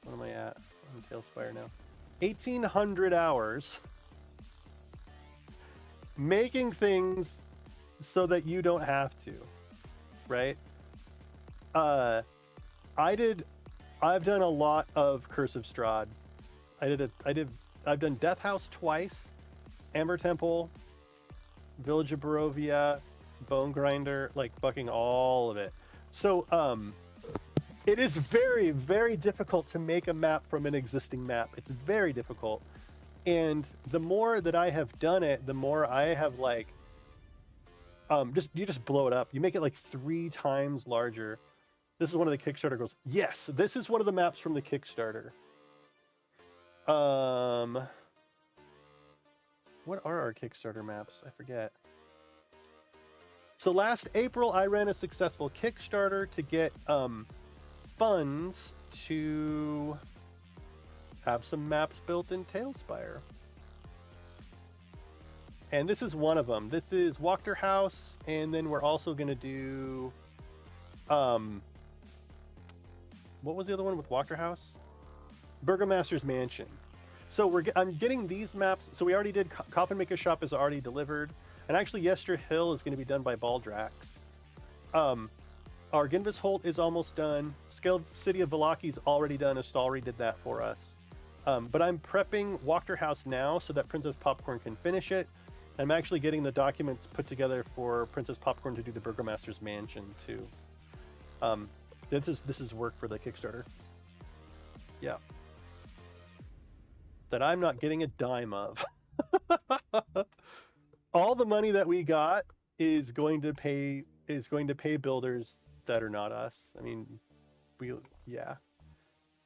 What am I at on Talespire now? 1,800 hours making things so that you don't have to, right? I've done a lot of Curse of Strahd. I've done Death House twice, Amber Temple, Village of Barovia, Bone Grinder, like fucking all of it. So it is very, very difficult to make a map from an existing map. It's very difficult. And the more that I have done it, the more I have like you just blow it up. You make it like 3 times larger. This is one of the Kickstarter goals. Yes, this is one of the maps from the Kickstarter. What are our Kickstarter maps? I forget. So last April, I ran a successful Kickstarter to get funds to have some maps built in Talespire. And this is one of them. This is Wachterhaus, and then we're also going to do... what was the other one with Wachterhaus? Burgomaster's Mansion. So I'm getting these maps. So we already did Coffin Maker Shop is already delivered, and actually Yester Hill is going to be done by Baldrax. Our Ginvis Holt is almost done. Scaled City of Vallaki is already done. Astalri did that for us. But I'm prepping Wachterhaus now so that Princess Popcorn can finish it. I'm actually getting the documents put together for Princess Popcorn to do the Burgomaster's Mansion too. This is work for the Kickstarter. Yeah. That I'm not getting a dime of. All the money that we got is going to pay builders that are not us. I mean, yeah.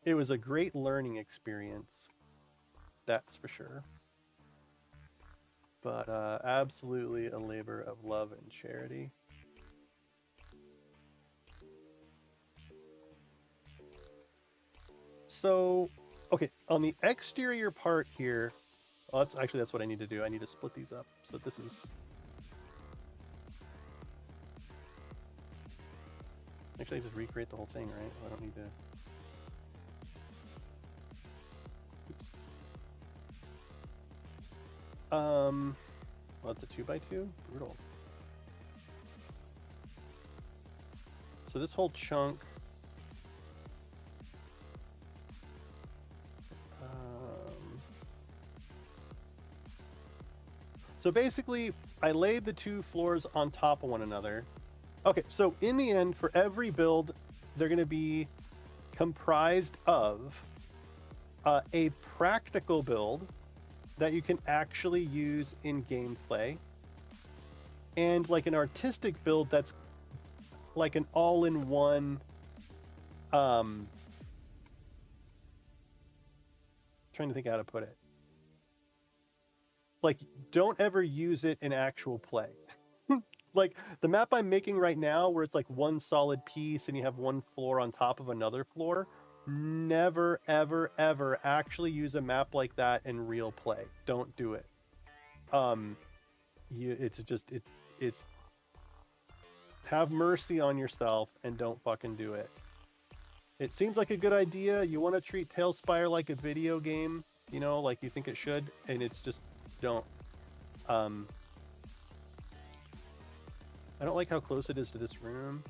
It was a great learning experience. That's for sure. But absolutely a labor of love and charity. So, okay, on the exterior part here, well, that's what I need to do. I need to split these up. So this is... Actually, I just recreate the whole thing, right? I don't need to... Oops. Well, it's a 2x2? Brutal. So this whole chunk... So basically, I laid the 2 floors on top of one another. Okay, so in the end, for every build, they're going to be comprised of a practical build that you can actually use in gameplay, and like an artistic build that's like an all-in-one trying to think how to put it. Like, don't ever use it in actual play. Like, the map I'm making right now, where it's like one solid piece and you have one floor on top of another floor, never, ever, ever actually use a map like that in real play. Don't do it. It's have mercy on yourself and don't fucking do it. It seems like a good idea. You want to treat Talespire like a video game, you know, like you think it should, and it's just, don't. I don't like how close it is to this room.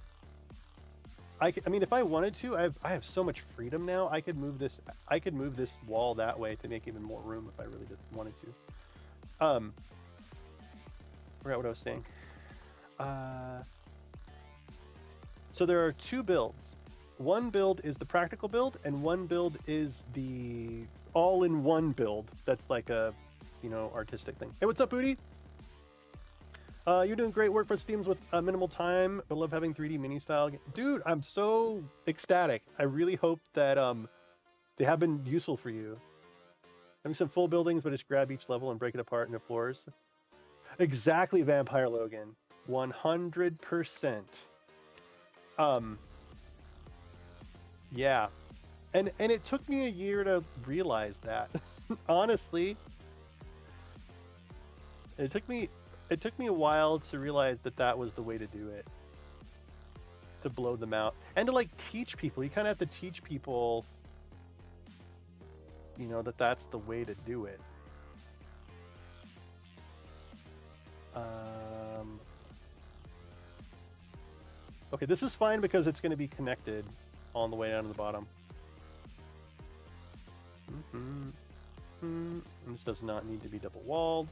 I mean, if I wanted to, I have so much freedom now. I could move this. I could move this wall that way to make even more room if I really wanted to. Forgot what I was saying. So there are two builds. One build is the practical build, and one build is the all-in-one build. That's like a, you know, artistic thing. Hey, what's up, Booty? You're doing great work for Steams with minimal time, but love having 3D mini style. Dude, I'm so ecstatic. I really hope that they have been useful for you. Having some full buildings, but just grab each level and break it apart into floors. Exactly, Vampire Logan. 100%. Yeah. And it took me a year to realize that. Honestly. It took me a while to realize that that was the way to do it. To blow them out. And to like teach people. You kind of have to teach people, you know, that that's the way to do it. Okay, this is fine because it's going to be connected on the way down to the bottom. And this does not need to be double walled.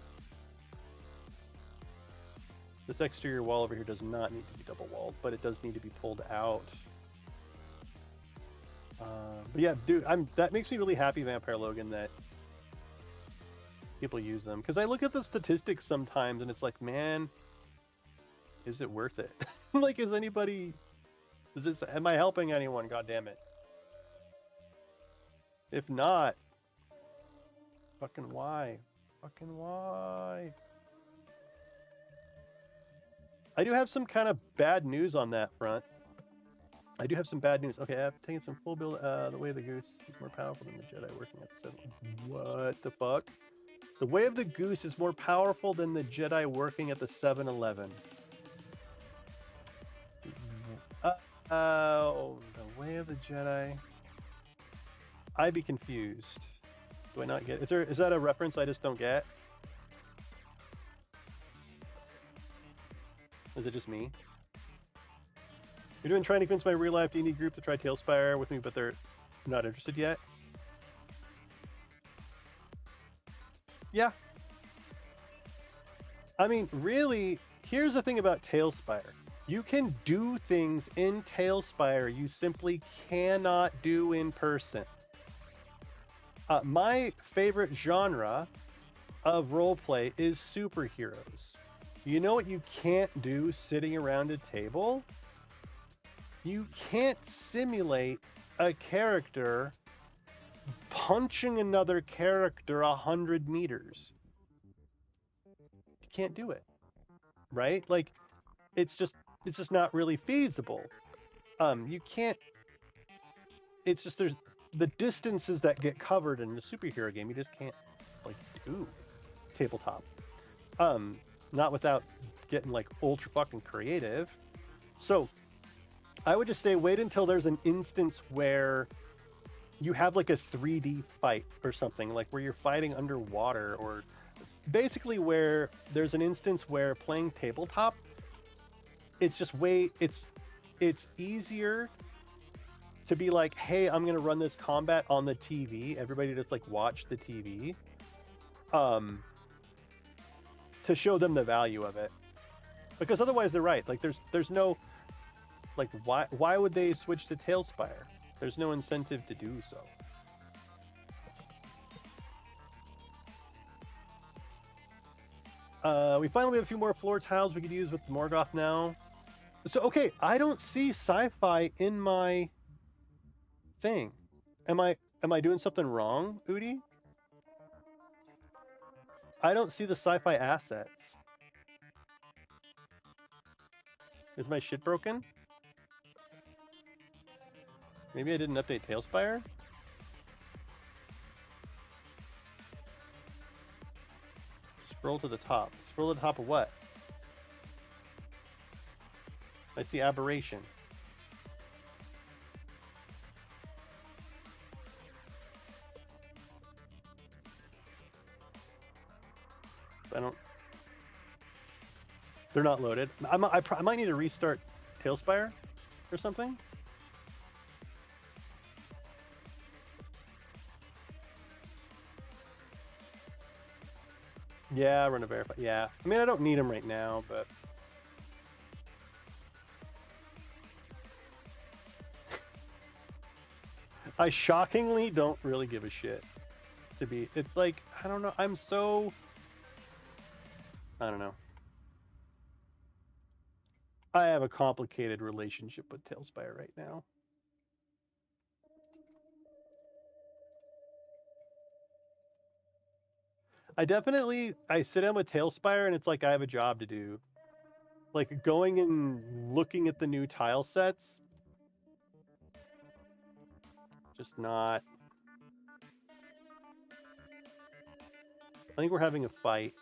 This exterior wall over here does not need to be double walled, but it does need to be pulled out. But yeah, dude, that makes me really happy, Vampire Logan, that people use them. Because I look at the statistics sometimes and it's like, man, is it worth it? Like, am I helping anyone? God damn it. If not, fucking why? Fucking why? I do have some kind of bad news on that front. I do have some bad news. Okay, I've taken some full build. The Way of the Goose is more powerful than the Jedi working at the 7. What the fuck? The Way of the Goose is more powerful than the Jedi working at the 7-Eleven. The Way of the Jedi. I'd be confused. Do I not get? Is that a reference I just don't get? Is it just me? You're trying to convince my real life D&D group to try Talespire with me, but they're not interested yet. Yeah. I mean, really, here's the thing about Talespire. You can do things in Talespire you simply cannot do in person. My favorite genre of roleplay is superheroes. You know what you can't do sitting around a table? You can't simulate a character punching another character 100 meters. You can't do it, right? Like, it's just not really feasible. You can't. It's just there's the distances that get covered in the superhero game. You just can't like do tabletop. Not without getting like ultra fucking creative. So I would just say wait until there's an instance where you have like a 3D fight or something, like where you're fighting underwater, or basically where there's an instance where playing tabletop, it's just it's easier to be like, hey, I'm gonna run this combat on the TV. Everybody just like watch the TV. To show them the value of it, because otherwise they're right. Like there's no, like, why would they switch to Talespire? There's no incentive to do so. We finally have a few more floor tiles we could use with Morgoth now. So okay, I don't see sci-fi in my thing. Am I doing something wrong, Udi? I don't see the sci-fi assets. Is my shit broken? Maybe I didn't update Talespire? Scroll to the top. Scroll to the top of what? I see aberration. They're not loaded. I might need to restart Talespire or something. Yeah, run a verify. Yeah, I mean I don't need them right now, but I shockingly don't really give a shit. To be, it's like I don't know. I don't know. I have a complicated relationship with Talespire right now. I sit down with Talespire and it's like I have a job to do. Like going and looking at the new tile sets, just not. I think we're having a fight.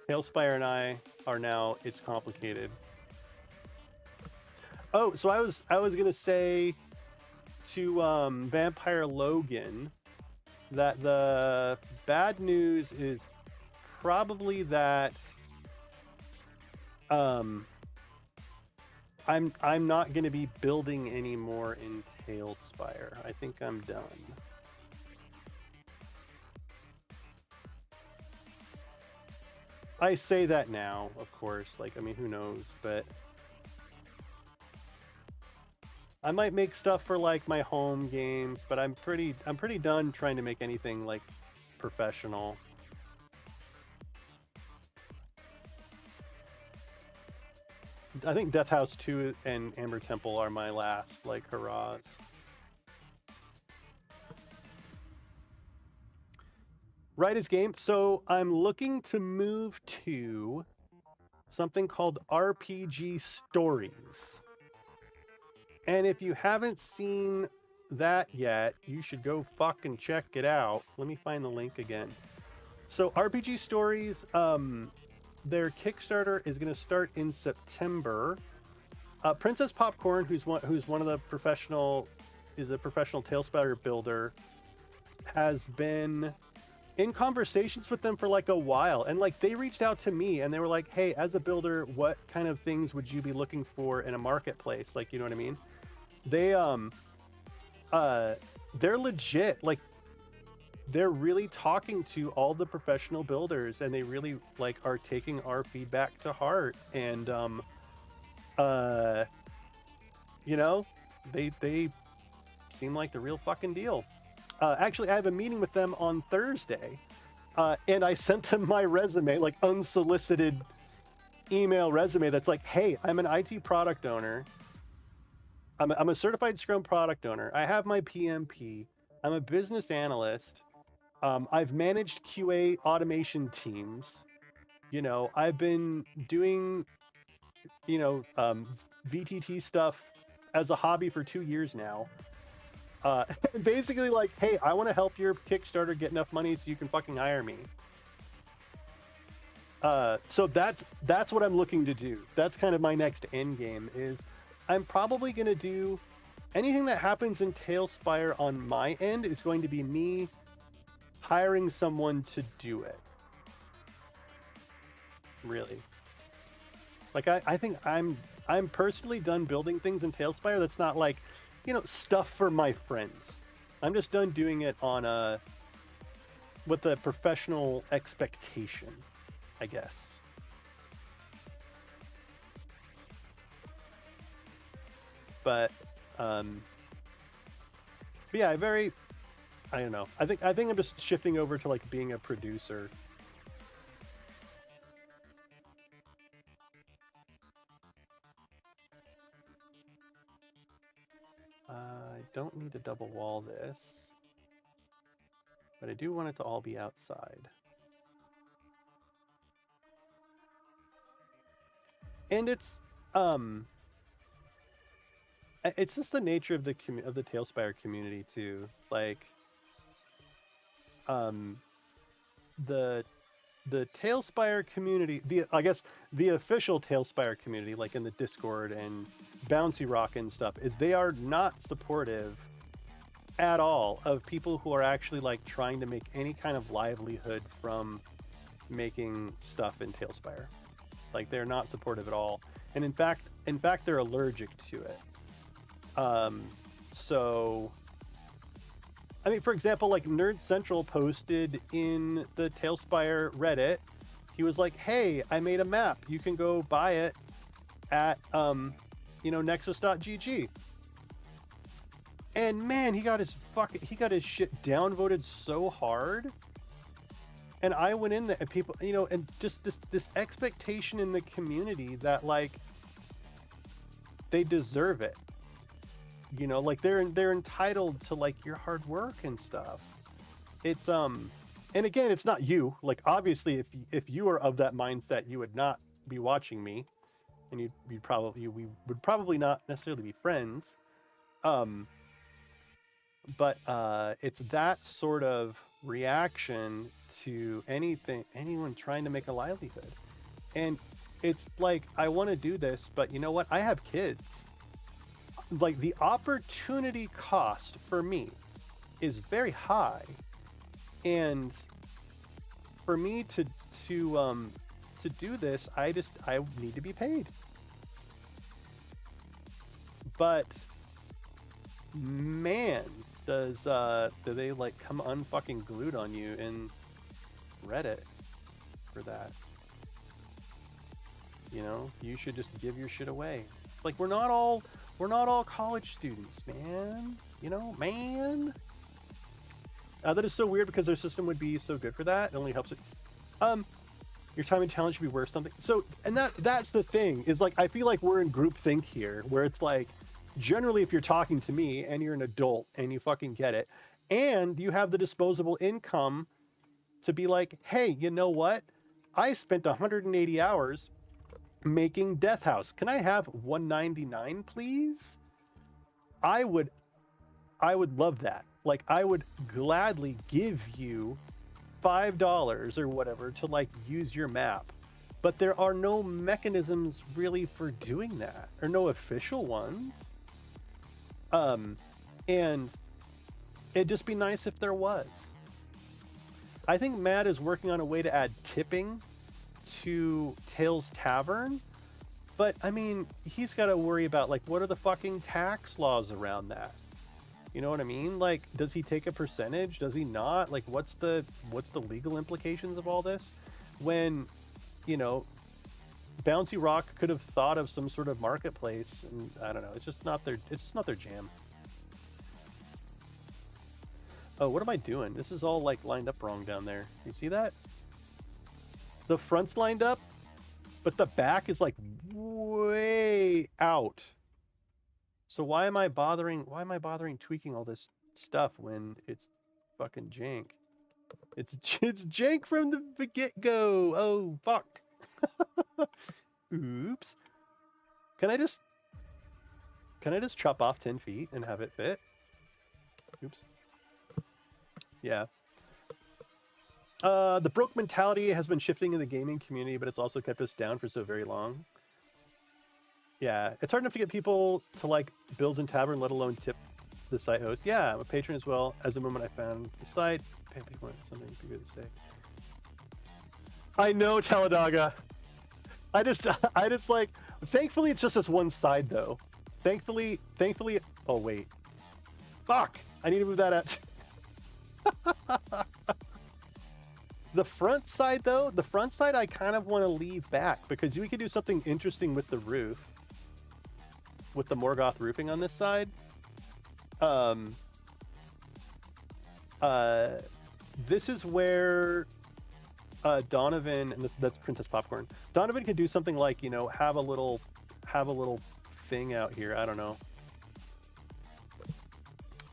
Talespire and I are now. It's complicated. Oh, so I was gonna say to Vampire Logan that the bad news is probably that um, I'm not going to be building anymore in Talespire. I think I'm done. I say that now, of course. Like, I mean, who knows? But I might make stuff for like my home games. But I'm pretty done trying to make anything like professional. I think Death House 2 and Amber Temple are my last like hurrahs. Right as game. So I'm looking to move to something called RPG Stories. And if you haven't seen that yet, you should go fucking check it out. Let me find the link again. So RPG Stories, their Kickstarter is going to start in September. Princess Popcorn, who's one of the professional Talespire builder, has been in conversations with them for like a while, and like they reached out to me and they were like, hey, as a builder, what kind of things would you be looking for in a marketplace? Like, you know what I mean? They're legit. Like, they're really talking to all the professional builders, and they really like are taking our feedback to heart. And you know, they seem like the real fucking deal. Actually, I have a meeting with them on Thursday, and I sent them my resume, like unsolicited email resume. That's like, hey, I'm an IT product owner. I'm a certified Scrum product owner. I have my PMP. I'm a business analyst. I've managed QA automation teams. You know, I've been doing, VTT stuff as a hobby for 2 years now. Basically, like, hey, I want to help your Kickstarter get enough money so you can fucking hire me. So that's what I'm looking to do. That's kind of my next end game. Is I'm probably going to do anything that happens in Talespire on my end is going to be me hiring someone to do it. Really. Like I think I'm personally done building things in Talespire that's not like, stuff for my friends. I'm just done doing it on with a professional expectation, I guess. But yeah, I don't know. I think I'm just shifting over to like being a producer. I don't need to double wall this, but I do want it to all be outside. And it's just the nature of the Talespire community too. Like the Talespire community, I guess the official Talespire community, like in the Discord and Bouncy Rock and stuff, is they are not supportive at all of people who are actually like trying to make any kind of livelihood from making stuff in Talespire. Like they're not supportive at all, and in fact they're allergic to it. So I mean, for example, like Nerd Central posted in the Talespire Reddit, he was like, "Hey, I made a map. You can go buy it at nexus.gg." And man, he got his shit downvoted so hard. And I went in there, and people, and just this expectation in the community that like they deserve it. Like they're entitled to like your hard work and stuff. It's and again, it's not you. Like obviously, if you are of that mindset, you would not be watching me, and we would probably not necessarily be friends. But it's that sort of reaction to anyone trying to make a livelihood, and it's like I want to do this, but you know what? I have kids. Like the opportunity cost for me is very high, and for me to do this, I need to be paid. But man, do they like come unfucking glued on you in Reddit for that? You should just give your shit away. Like we're not all college students, man. Man. That is so weird because their system would be so good for that. It only helps it. Your time and talent should be worth something. So, and that's the thing is like I feel like we're in groupthink here, where it's like generally if you're talking to me and you're an adult and you fucking get it, and you have the disposable income to be like, hey, you know what? I spent 180 hours making Death House. Can I have 199, please? I would love that. Like I would gladly give you $5 or whatever to like use your map. But there are no mechanisms really for doing that, or no official ones. And it'd just be nice if there was. I think Matt is working on a way to add tipping to Tails Tavern, but I mean, he's got to worry about like what are the fucking tax laws around that? You know what I mean? Like, does he take a percentage? Does he not? Like, what's the legal implications of all this? When, Bouncy Rock could have thought of some sort of marketplace, and I don't know. It's just not their jam. Oh, what am I doing? This is all like lined up wrong down there. You see that? The front's lined up, but the back is like way out. So why am I bothering tweaking all this stuff when it's fucking jank? It's jank from the get-go. Oh, fuck. Oops. Can I just chop off 10 feet and have it fit? Oops. Yeah. The broke mentality has been shifting in the gaming community, but it's also kept us down for so very long. Yeah, it's hard enough to get people to like builds in Tavern, let alone tip the site host. Yeah, I'm a patron as well. As the moment I found the site, people want something good to say. I know, Taladaga. I just like. Thankfully, it's just this one side though. Thankfully. Oh wait. Fuck! I need to move that out. The front side though, I kind of want to leave back because we could do something interesting with the roof. With the Morgoth roofing on this side. This is where Donovan, and that's Princess Popcorn. Donovan could do something like, have a little thing out here. I don't know.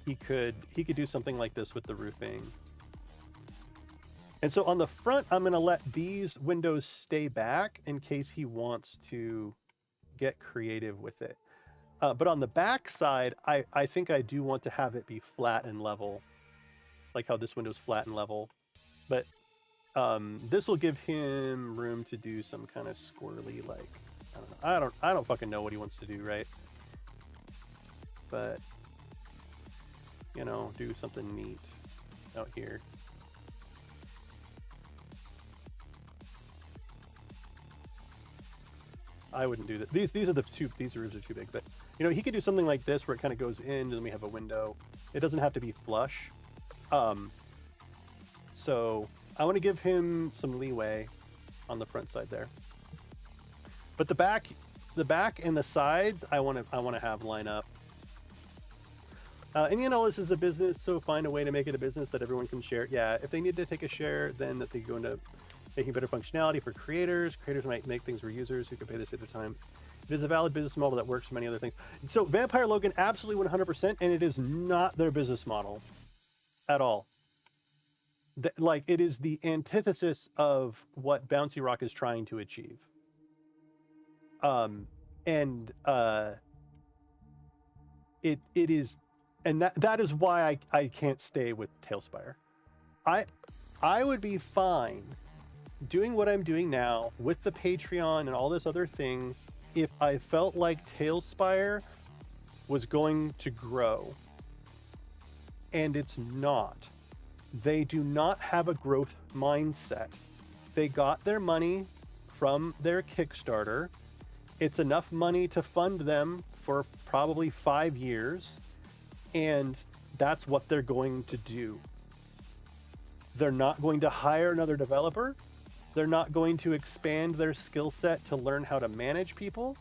He could do something like this with the roofing. And so on the front, I'm going to let these windows stay back in case he wants to get creative with it. But on the back side, I think I do want to have it be flat and level, like how this window's flat and level. But this will give him room to do some kind of squirrely, like, I don't fucking know what he wants to do, right? But do something neat out here. I wouldn't do that. These roofs are too big, but he could do something like this where it kind of goes in and then we have a window. It doesn't have to be flush. So I want to give him some leeway on the front side there. But the back and the sides, I want to have line up. And you know, this is a business, so find a way to make it a business that everyone can share. Yeah, if they need to take a share, then that they go into making better functionality for creators. Creators might make things for users who can pay this at a time. It is a valid business model that works for many other things. So Vampire Logan, absolutely 100%, and it is not their business model at all. Like, it is the antithesis of what Bouncy Rock is trying to achieve. It is, and that is why I can't stay with Talespire. I would be fine doing what I'm doing now with the Patreon and all this other things if I felt like Talespire was going to grow. And it's not. They do not have a growth mindset. They got their money from their Kickstarter. It's enough money to fund them for probably 5 years, and that's what they're going to do. They're not going to hire another developer. They're not going to expand their skill set to learn how to manage people.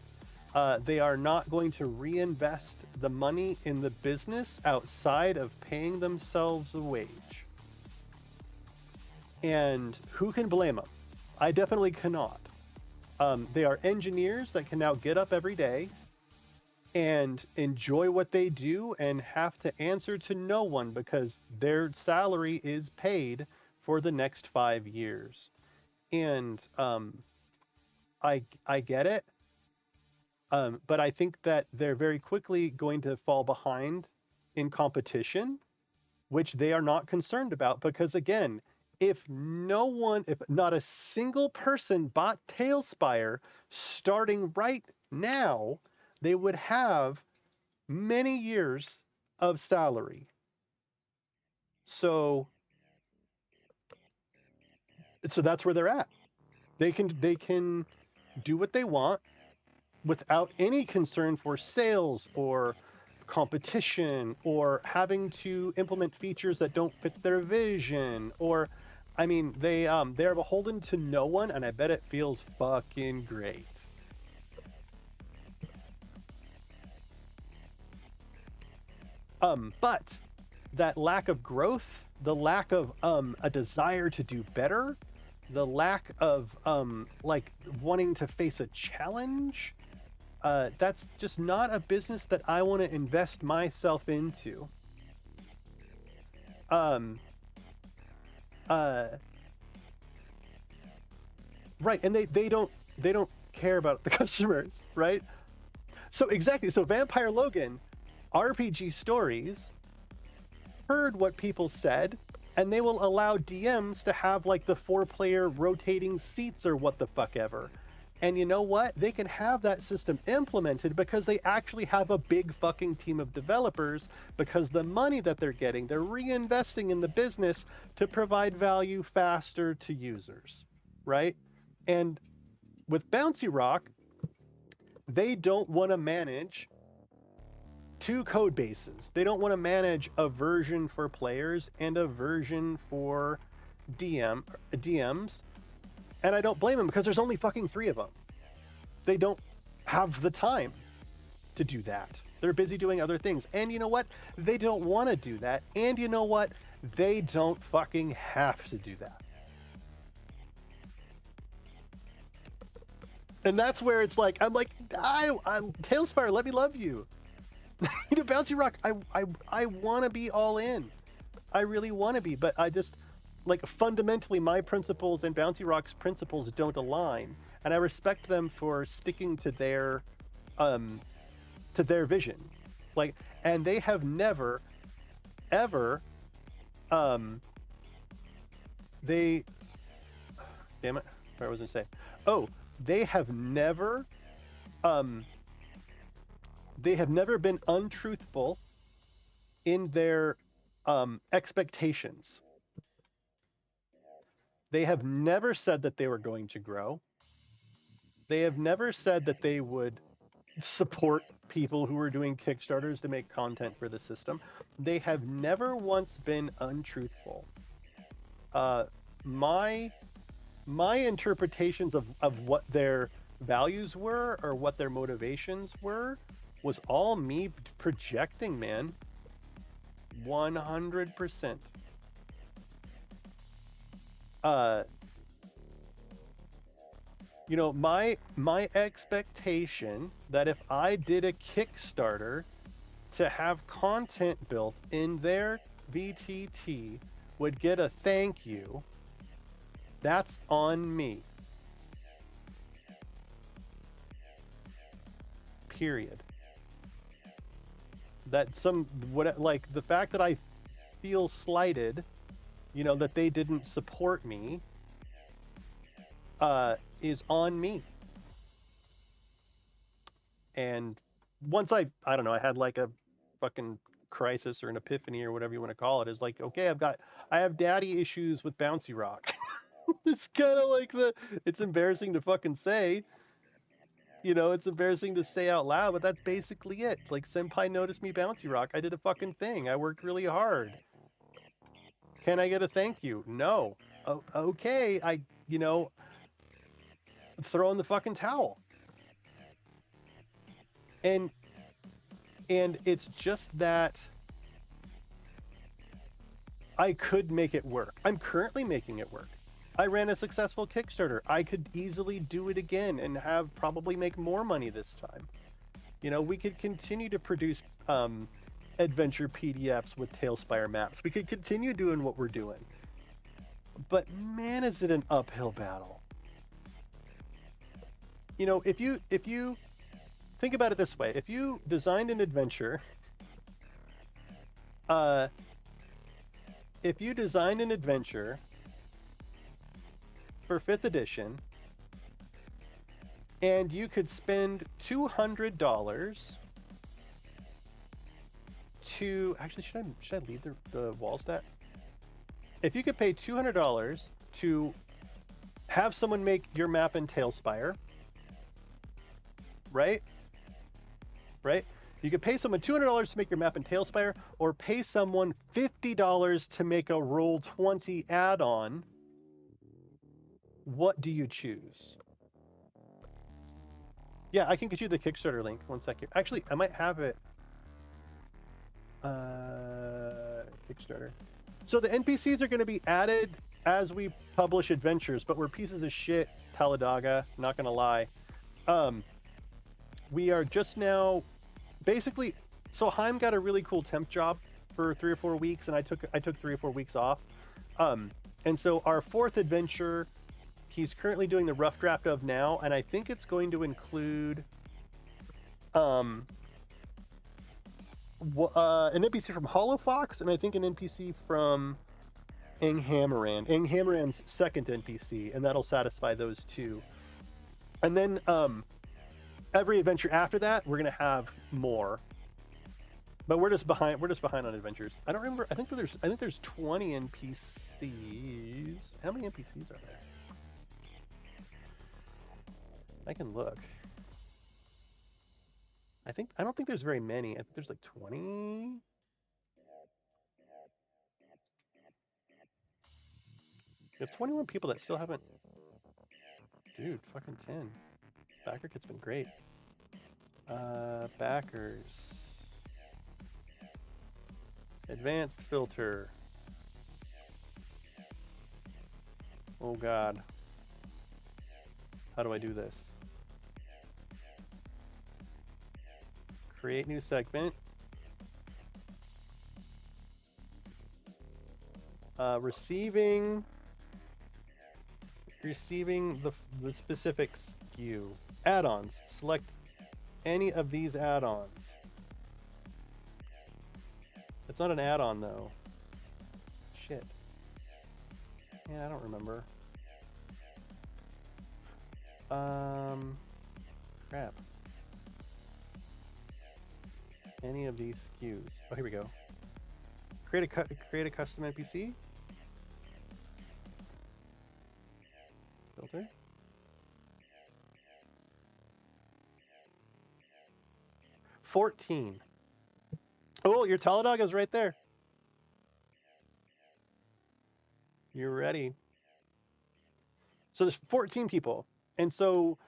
They are not going to reinvest the money in the business outside of paying themselves a wage. And who can blame them? I definitely cannot. They are engineers that can now get up every day and enjoy what they do and have to answer to no one because their salary is paid for the next 5 years. And I get it. But I think that they're very quickly going to fall behind in competition, which they are not concerned about because, again, if not a single person bought Talespire starting right now, they would have many years of salary. So that's where they're at. They can do what they want without any concern for sales or competition or having to implement features that don't fit their vision. Or, I mean, they're beholden to no one, and I bet it feels fucking great. But that lack of growth, the lack of a desire to do better, the lack of like wanting to face a challenge, that's just not a business that I want to invest myself into. Right, and they don't care about the customers, right? So exactly, so Vampire Logan, RPG Stories, heard what people said, and they will allow DMs to have like the 4-player rotating seats or what the fuck ever. And you know what? They can have that system implemented because they actually have a big fucking team of developers, because the money that they're getting, they're reinvesting in the business to provide value faster to users, right? And with Bouncy Rock, they don't want to manage 2 code bases. They don't want to manage a version for players and a version for DMs. And I don't blame them because there's only fucking 3 of them. They don't have the time to do that. They're busy doing other things. And you know what? They don't want to do that. And you know what? They don't fucking have to do that. And that's where it's like, I'm Talespire, let me love you. You know, Bouncy Rock, I want to be all in. I really want to be, but I just, like, fundamentally my principles and Bouncy Rock's principles don't align, and I respect them for sticking to their vision. Like, and they have never ever damn it, where was I say? Oh, they have never been untruthful in their expectations. They have never said that they were going to grow. They have never said that they would support people who are doing Kickstarters to make content for the system. They have never once been untruthful. My interpretations of what their values were or what their motivations were was all me projecting, man. 100%. You know, my expectation that if I did a Kickstarter to have content built in their VTT would get a thank you, that's on me. Period. That like the fact that I feel slighted, you know, that they didn't support me, is on me. And once I don't know, I had like a fucking crisis or an epiphany or whatever you want to call it. Is like, okay, I have daddy issues with Bouncy Rock. It's kind of like it's embarrassing to fucking say, you know, it's embarrassing to say out loud, but that's basically it. Like, Senpai noticed me Bouncy Rock. I did a fucking thing. I worked really hard. Can I get a thank you? No. Oh, okay. You know, throw in the fucking towel. And it's just that I could make it work. I'm currently making it work. I ran a successful Kickstarter. I could easily do it again and have probably make more money this time. You know, we could continue to produce adventure PDFs with Talespire maps. We could continue doing what we're doing. But man, is it an uphill battle. You know, if you think about it this way, if you designed an adventure, if you designed an adventure for 5th edition, and you could spend $200 to actually should I leave the wall stat? If you could pay $200 to have someone make your map in Talespire, right? You could pay someone $200 to make your map in Talespire, or pay someone $50 to make a Roll20 add-on. What do you choose? Yeah, I can get you the Kickstarter link. 1 second. Actually, I might have it. Kickstarter. So the NPCs are going to be added as we publish adventures, but we're pieces of shit, Taladaga, not going to lie. We are just now basically, so Haim got a really cool temp job for 3 or 4 weeks, and I took 3 or 4 weeks off. And so our 4th adventure, he's currently doing the rough draft of now, and I think it's going to include an NPC from Hollow Fox, and I think an NPC from Anghammeran. Anghammeran's 2nd NPC, and that'll satisfy those two. And then every adventure after that, we're gonna have more. But we're just behind on adventures. I don't remember. I think there's 20 NPCs. How many NPCs are there? I can look. I don't think there's very many. I think there's like 20. You have 21 people that still haven't. Dude, fucking 10. Backer kit's been great. Backers. Advanced filter. Oh god. How do I do this? Create new segment. Receiving the specific SKU. Add-ons. Select any of these add-ons. It's not an add-on though. Shit. Yeah, I don't remember. Crap. Any of these SKUs. Oh, here we go. Create a custom NPC. Filter. 14. Oh, your Taladog is right there. You're ready. So there's 14 people. And so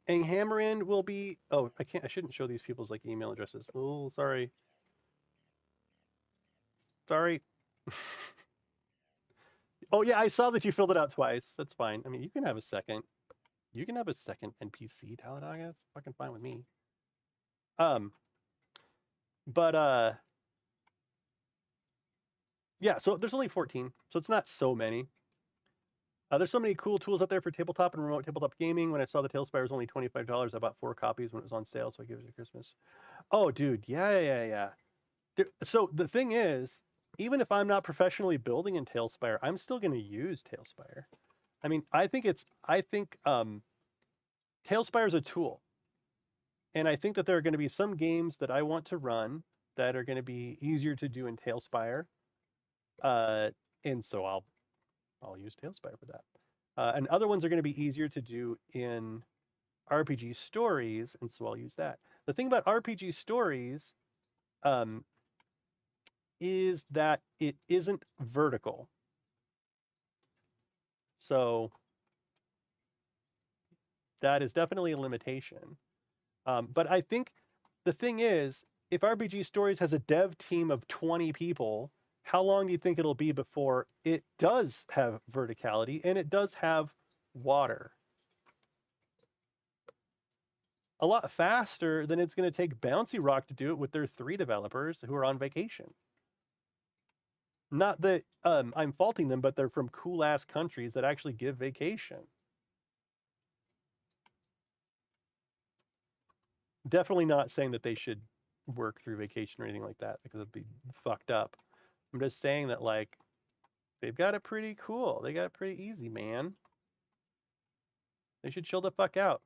Hammerin will be... Oh, I shouldn't show these people's like email addresses. Oh, sorry. Sorry. Oh, yeah, I saw that you filled it out twice. That's fine. I mean, you can have a second. You can have a second NPC Taladag. That's fucking fine with me. But yeah, so there's only 14, so it's not so many. There's so many cool tools out there for tabletop and remote tabletop gaming. When I saw the Talespire was only $25, I bought 4 copies when it was on sale, so I gave it to Christmas. Oh, dude, yeah. So the thing is, even if I'm not professionally building in Talespire, I'm still going to use Talespire. I mean, I think Talespire is a tool, and I think that there are going to be some games that I want to run that are going to be easier to do in Talespire, and so I'll use Talespire for that. And other ones are going to be easier to do in RPG stories, and so I'll use that. The thing about RPG stories is that it isn't vertical. So that is definitely a limitation. But I think the thing is, if RPG Stories has a dev team of 20 people, how long do you think it'll be before it does have verticality and it does have water? A lot faster than it's going to take Bouncy Rock to do it with their 3 developers who are on vacation. Not that I'm faulting them, but they're from cool ass countries that actually give vacation. Definitely not saying that they should work through vacation or anything like that, because it'd be fucked up. I'm just saying that, like, they've got it pretty cool. They got it pretty easy, man. They should chill the fuck out.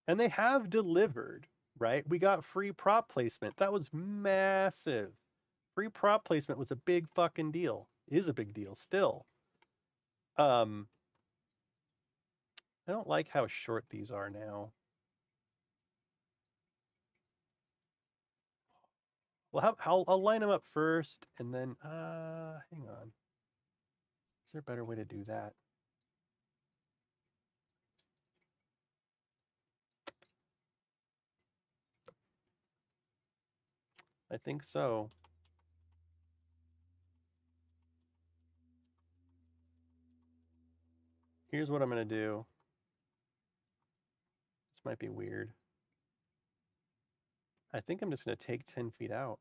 And they have delivered, right? We got free prop placement. That was massive. Free prop placement was a big fucking deal. Is a big deal still. I don't like how short these are now. Well, I'll line them up first, and then hang on. Is there a better way to do that? I think so. Here's what I'm going to do. This might be weird. I think I'm just going to take 10 feet out.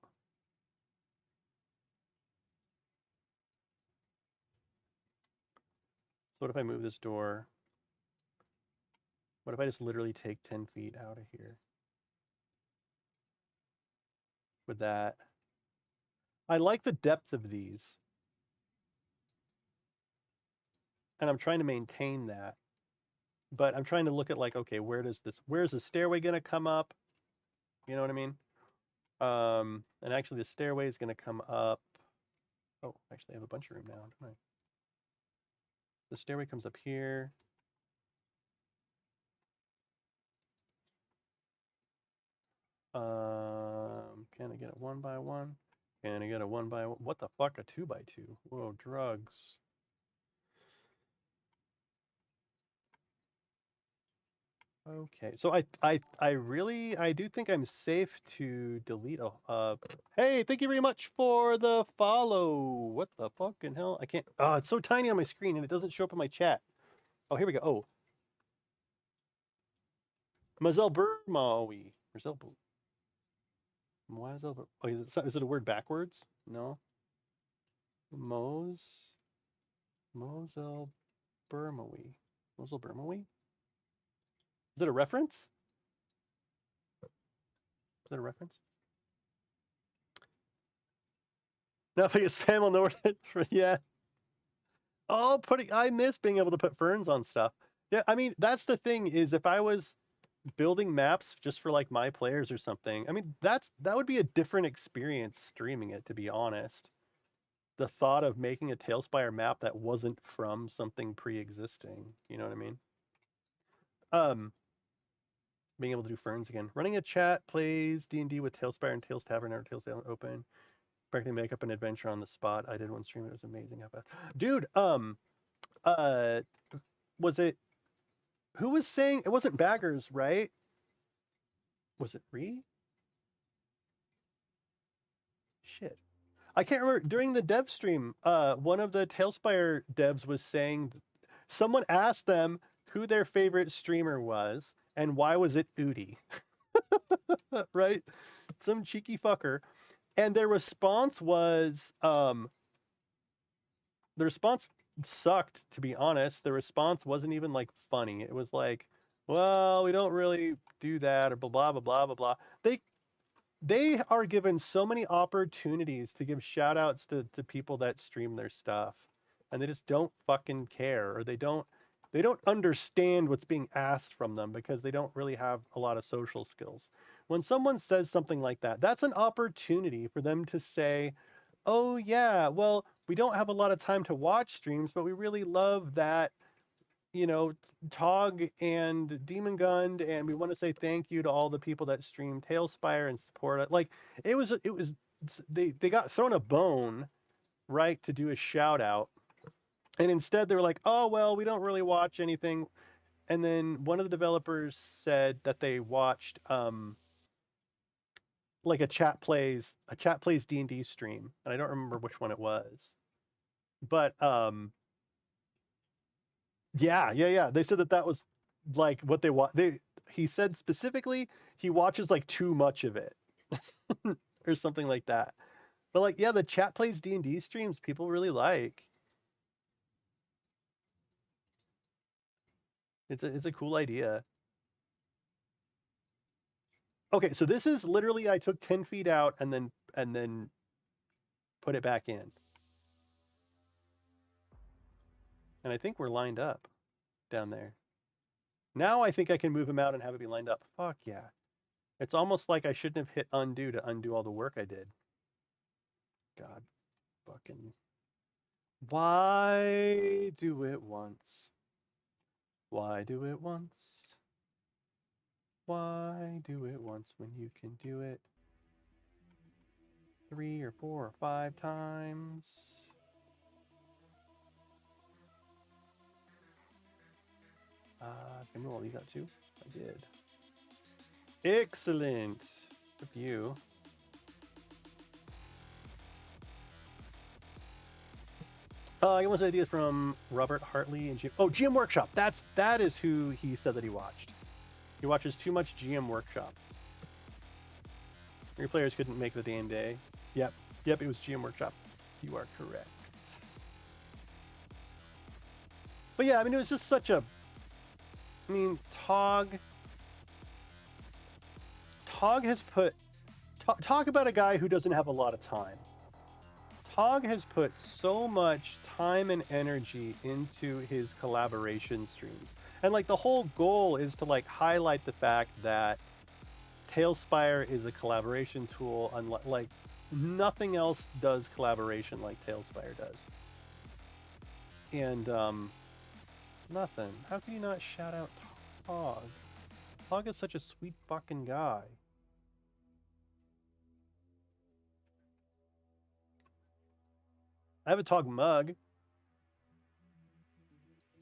So what if I move this door? What if I just literally take 10 feet out of here? With that. I like the depth of these. And I'm trying to maintain that. But I'm trying to look at, like, okay, where's the stairway going to come up? You know what I mean? And actually the stairway is going to come up. Oh, actually I have a bunch of room now, don't I? The stairway comes up here. Can I get it 1 by 1? Can I get a 1 by 1? What the fuck, a 2 by 2? Whoa, drugs. Okay, so I do think I'm safe to delete hey, thank you very much for the follow. What the fucking hell? I can't, it's so tiny on my screen and it doesn't show up in my chat. Oh, here we go. Oh. Mazel Burmawi. Mazel Mazel. Oh, is it a word backwards? No. Mosel Burmawi. Mosel Burmawi? Is it a reference? Is that a reference? Nothing is spam on the word. Yeah. Oh, I miss being able to put ferns on stuff. Yeah, I mean, that's the thing, is if I was building maps just for like my players or something, I mean, that would be a different experience streaming it, to be honest. The thought of making a Talespire map that wasn't from something pre-existing, you know what I mean? being able to do ferns again. Running a chat plays D&D with Talespire and Tales Tavern or Tales Tavern Open. Practically make up an adventure on the spot. I did one stream. It was amazing. How fast. Dude, was it, who was saying, it wasn't Baggers, right? Was it Ree? Shit. I can't remember. During the dev stream, one of the Talespire devs was saying, someone asked them who their favorite streamer was, and why was it Udi? Right? Some cheeky fucker. And their response was, the response sucked, to be honest. The response wasn't even like funny. It was like, well, we don't really do that, or blah blah blah blah blah blah. They are given so many opportunities to give shout outs to people that stream their stuff, and they just don't fucking care, or they don't understand what's being asked from them because they don't really have a lot of social skills. When someone says something like that, that's an opportunity for them to say, oh yeah, well, we don't have a lot of time to watch streams, but we really love that, Tog and Demon Gund, and we want to say thank you to all the people that stream Talespire and support it. Like, it was they got thrown a bone, right, to do a shout out, and instead they were like, oh well, we don't really watch anything. And then one of the developers said that they watched like a chat plays D&D stream, and I don't remember which one it was, but yeah. They said that was like what they want. He said specifically he watches like too much of it, or something like that. But like, yeah, the chat plays D&D streams people really like. It's a cool idea. Okay, so this is literally, I took 10 feet out and then put it back in, and I think we're lined up down there. Now I think I can move him out and have it be lined up. Fuck yeah. It's almost like I shouldn't have hit undo to undo all the work I did. God fucking. Why do it once? Why do it once? Why do it once when you can do it 3 or 4 or 5 times? Can I move all these out too? I did. Excellent. Good for you. I got one ideas from Robert Hartley and GM Workshop. That is who he said that he watched. He watches too much GM Workshop. Your players couldn't make the damn day. Yep, it was GM Workshop. You are correct. But yeah, I mean, it was just such a... I mean, Tog has put... Talk about a guy who doesn't have a lot of time. Tog has put so much time and energy into his collaboration streams. And like, the whole goal is to like highlight the fact that Talespire is a collaboration tool, like nothing else does collaboration like Talespire does. And nothing. How can you not shout out Tog? Tog is such a sweet fucking guy. I have a Tog mug.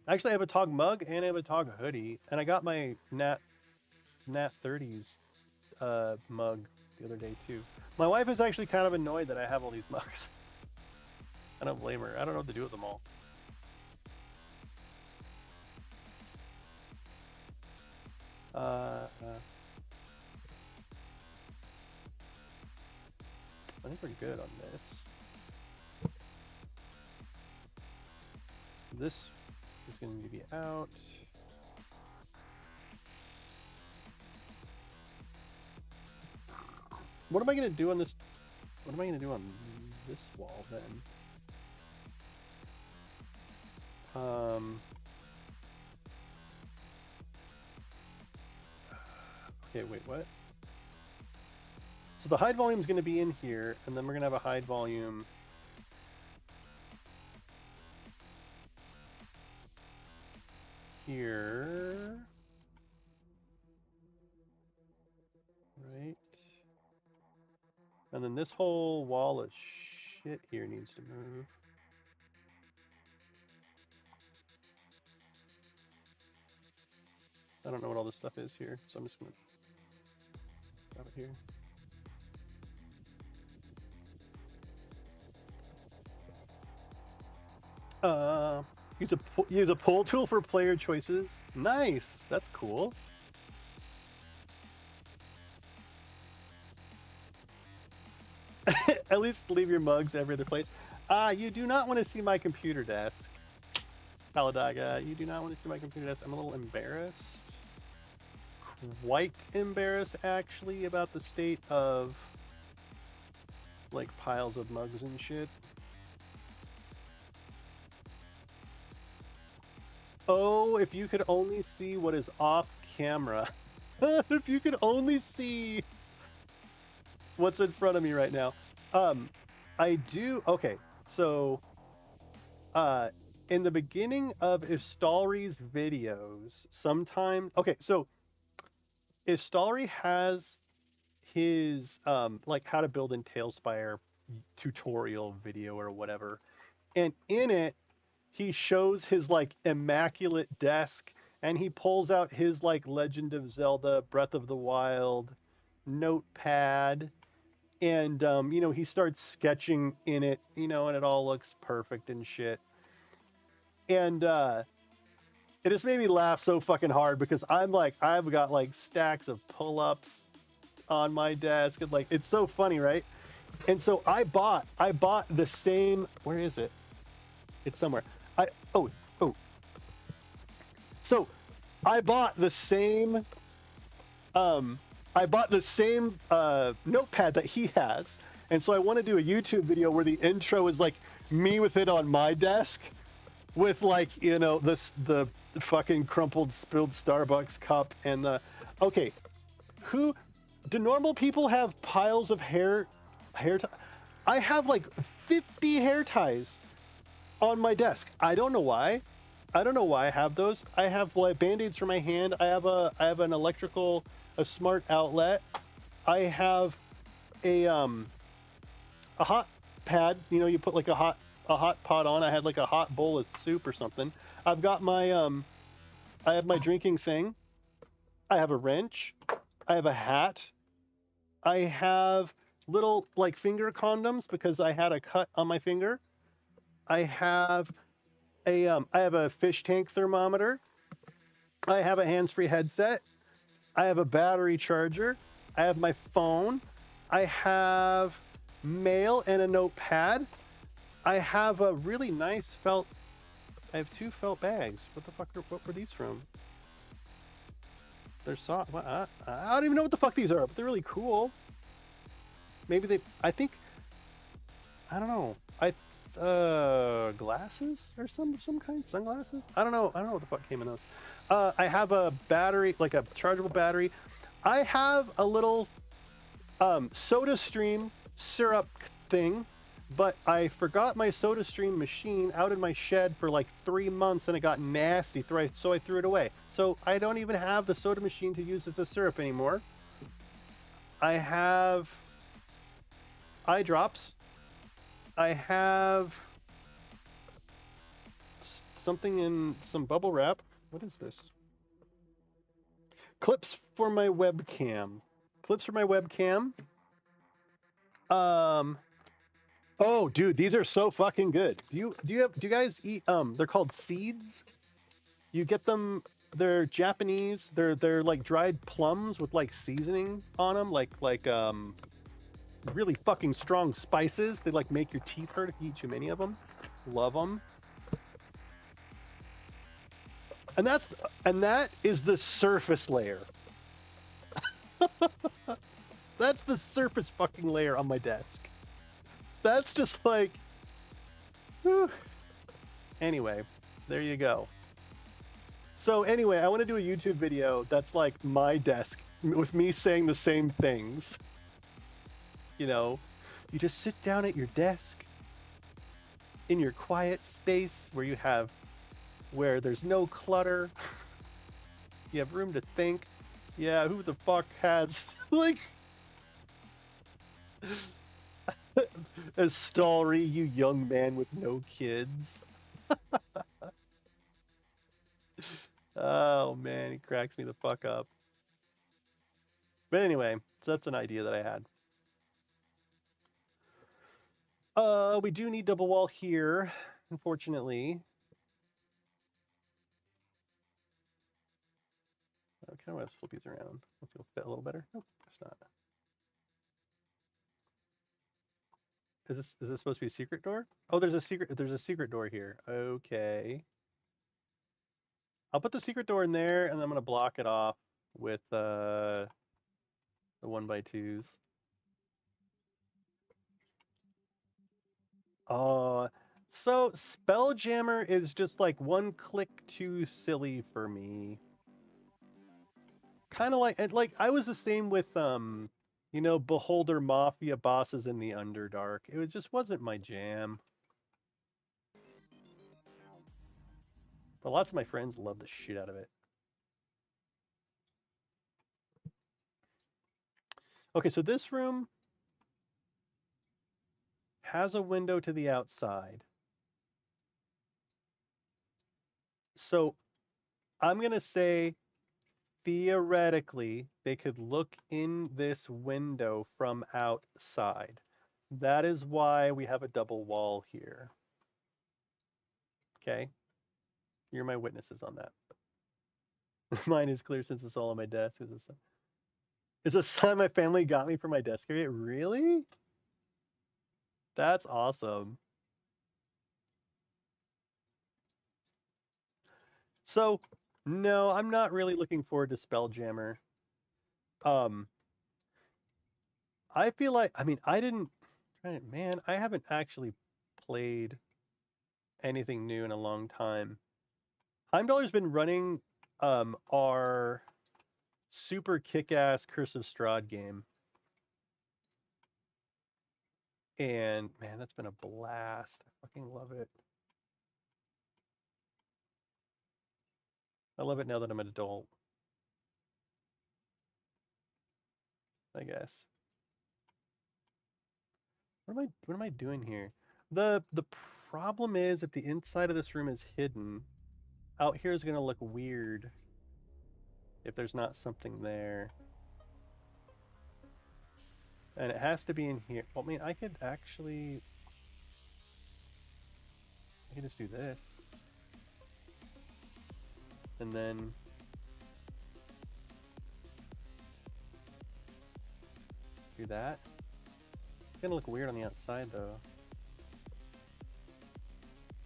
Actually, I have a Tog mug and I have a Tog hoodie, and I got my Nat 30s mug the other day too. My wife is actually kind of annoyed that I have all these mugs. I don't blame her. I don't know what to do with them all. I think we're good on this. This is going to be out. What am I going to do on this? What am I going to do on this wall then? Okay, wait, what? So the hide volume is going to be in here, and then we're going to have a hide volume here. And then this whole wall of shit here needs to move. I don't know what all this stuff is here, so I'm just gonna grab it here. Use a pull tool for player choices. Nice, that's cool. At least leave your mugs every other place. You do not want to see my computer desk. Taladaga, you do not want to see my computer desk. I'm a little embarrassed. Quite embarrassed, actually, about the state of, like, piles of mugs and shit. Oh, if you could only see what is off camera. If you could only see what's in front of me right now. I do. Okay, so in the beginning of Istalri's videos, sometimes. Okay, so Istalri has his like how to build in Talespire tutorial video or whatever, and in it he shows his like immaculate desk, and he pulls out his like Legend of Zelda Breath of the Wild notepad, and you know, he starts sketching in it, you know, and it all looks perfect and shit. And it just made me laugh so fucking hard because I'm like, I've got like stacks of pull-ups on my desk, and like, it's so funny, right? And so I bought the same. Where is it? It's somewhere. Oh. So I bought the same. I bought the same notepad that he has, and so I want to do a YouTube video where the intro is like me with it on my desk, with like, you know, the fucking crumpled spilled Starbucks cup and the. Okay, who do normal people have piles of hair I have like 50 hair ties on my desk. I don't know why. I don't know why I have those. I have like band-aids for my hand. I have an electrical, a smart outlet. I have a hot pad. You know, you put like a hot pot on. I had like a hot bowl of soup or something. I've got my I have my drinking thing. I have a wrench. I have a hat. I have little like finger condoms because I had a cut on my finger. I have a fish tank thermometer. I have a hands-free headset. I have a battery charger. I have my phone. I have mail and a notepad. I have a really nice felt. I have 2 felt bags. What were these from? They're soft. I don't even know what the fuck these are, but they're really cool. Maybe they. I think. I don't know. Glasses or some kind, sunglasses. I don't know what the fuck came in those. I have a battery, like a chargeable battery. I have a little soda stream syrup thing, but I forgot my soda stream machine out in my shed for like 3 months, and it got nasty, so I threw it away. So I don't even have the soda machine to use as the syrup anymore. I have eye drops. I have something in some bubble wrap. What is this? Clips for my webcam. Oh, dude, these are so fucking good. Do you guys eat they're called seeds? You get them, they're Japanese. They're like dried plums with like seasoning on them, like really fucking strong spices. They like make your teeth hurt if you eat too many of them. Love them. And that is the surface layer. That's the surface fucking layer on my desk. That's just like, whew. Anyway, there you go. So anyway, I want to do a YouTube video that's like my desk with me saying the same things. You know, you just sit down at your desk in your quiet space where there's no clutter. You have room to think. Yeah, who the fuck has like As Stallry, you young man with no kids. Oh man, he cracks me the fuck up. But anyway, so that's an idea that I had. We do need double wall here, unfortunately. I kind of want to flip these around. If it'll fit a little better. Nope, it's not. Is this supposed to be a secret door? Oh, there's a secret door here. Okay. I'll put the secret door in there, and I'm gonna block it off with the 1x2s. So Spelljammer is just like one click too silly for me. Kind of like I was the same with Beholder Mafia bosses in the Underdark. It just wasn't my jam. But lots of my friends love the shit out of it. Okay, so this room has a window to the outside. So I'm going to say theoretically they could look in this window from outside. That is why we have a double wall here. Okay? You're my witnesses on that. Mine is clear since it's all on my desk. It's a sign my family got me for my desk area. Really? That's awesome. So, no, I'm not really looking forward to Spelljammer. I feel like, I haven't actually played anything new in a long time. Heimdaller's been running our super kick-ass Curse of Strahd game. And man, that's been a blast. I fucking love it. I love it now that I'm an adult, I guess. What am I doing here? The problem is if the inside of this room is hidden, out here is going to look weird if there's not something there. And it has to be in here. Well, I mean, I could just do this. And then do that. It's gonna look weird on the outside though.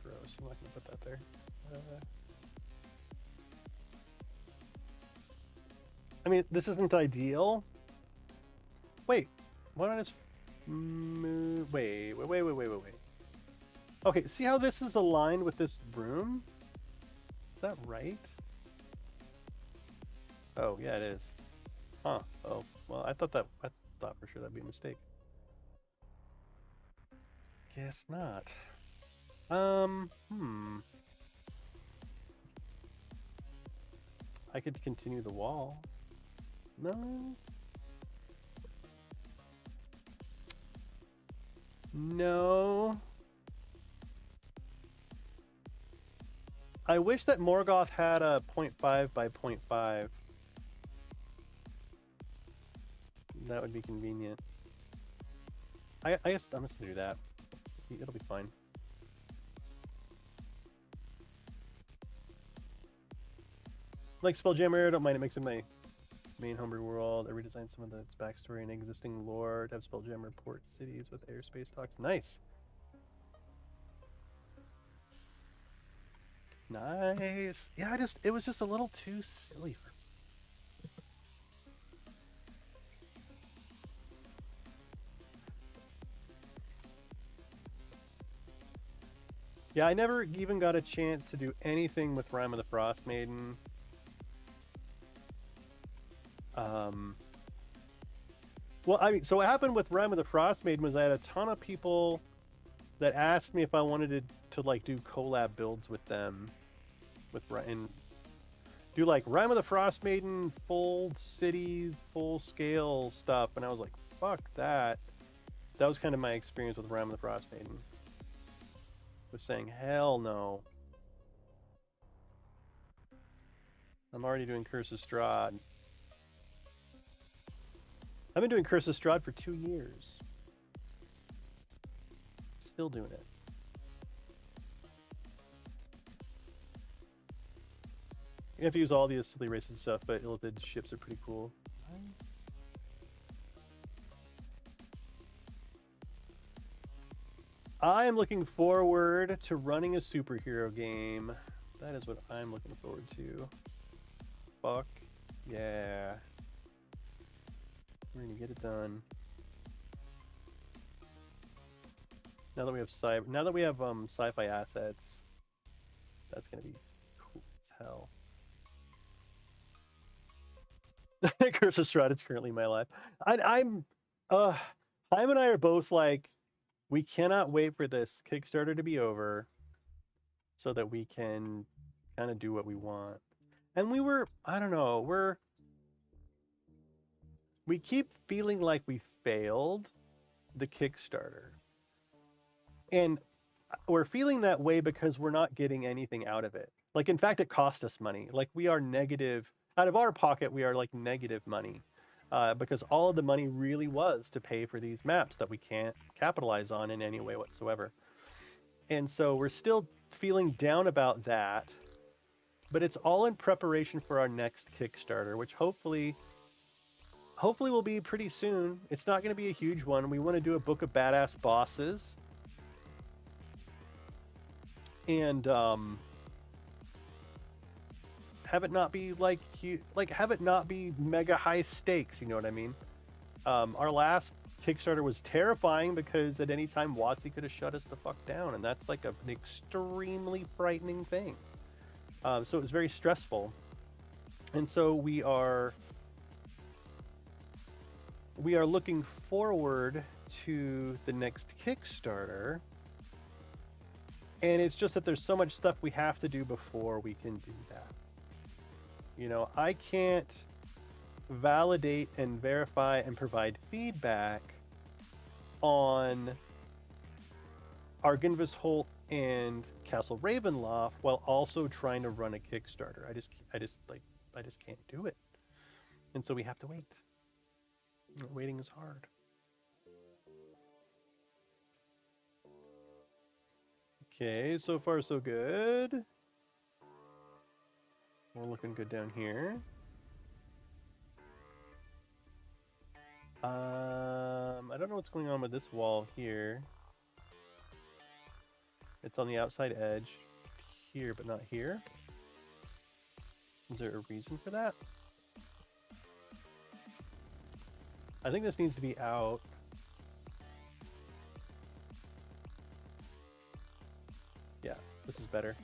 Gross, I'm not gonna put that there. I mean, this isn't ideal. Wait, why don't I just move? Wait. Okay, see how this is aligned with this room? Is that right? Oh, yeah, it is. Huh. Oh, well, I thought for sure that'd be a mistake. Guess not. I could continue the wall. No. No. I wish that Morgoth had a 0.5 by 0.5. That would be convenient. I guess I'm just gonna do that. It'll be fine. Like Spelljammer, I don't mind. It makes it my main homebrew world. I redesigned some of its backstory and existing lore to have Spelljammer port cities with airspace talks. Nice. Nice. Yeah, it was just a little too silly for me. Yeah, I never even got a chance to do anything with Rime of the Frost Maiden. Well, I mean, so what happened with Rime of the Frost Maiden was I had a ton of people that asked me if I wanted to like do collab builds with them, and do like Rime of the Frost Maiden full cities, full scale stuff, and I was like, fuck that. That was kind of my experience with Ram of the Frost Maiden. Was saying, hell no. I'm already doing Curse of Strahd. I've been doing Curse of Strahd for 2 years. Still doing it. You have to use all these silly races and stuff, but illithid ships are pretty cool. Nice. I am looking forward to running a superhero game. That is what I'm looking forward to. Fuck yeah. We're gonna get it done. Now that we have sci-fi assets, that's gonna be cool as hell. Curse of Strahd is currently my life. Haim and I are both like, we cannot wait for this Kickstarter to be over so that we can kind of do what we want. And I don't know, we keep feeling like we failed the Kickstarter. And we're feeling that way because we're not getting anything out of it. Like, in fact, it cost us money. Like, we are negative. Out of our pocket, we are like negative money. Because all of the money really was to pay for these maps that we can't capitalize on in any way whatsoever. And so we're still feeling down about that. But it's all in preparation for our next Kickstarter, which hopefully will be pretty soon. It's not going to be a huge one. We want to do a book of badass bosses. And have it not be have it not be mega high stakes, you know what I mean? Our last Kickstarter was terrifying because at any time WotC could have shut us the fuck down, and that's like an extremely frightening thing. So it was very stressful. And so we are looking forward to the next Kickstarter. And it's just that there's so much stuff we have to do before we can do that. You know, I can't validate and verify and provide feedback on Argynvostholt and Castle Ravenloft while also trying to run a Kickstarter. I just can't do it. And so we have to wait. Waiting is hard. Okay, so far so good. We're looking good down here. I don't know what's going on with this wall here. It's on the outside edge here, but not here. Is there a reason for that? I think this needs to be out. Yeah, this is better.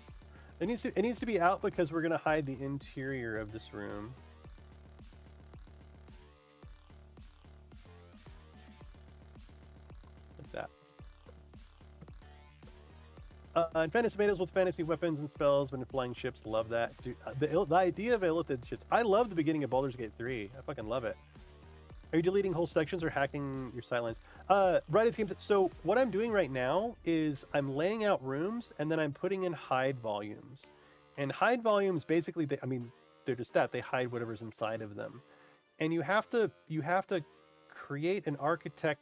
It needs to be out because we're gonna hide the interior of this room. Like that. And fantasy tomatoes with fantasy weapons and spells when flying ships, love that. Dude, the idea of illithid ships. I love the beginning of Baldur's Gate 3. I fucking love it. Are you deleting whole sections or hacking your sightlines? Right, it seems. So what I'm doing right now is I'm laying out rooms and then I'm putting in hide volumes. And hide volumes basically, they're just that. They hide whatever's inside of them. And you have to create and architect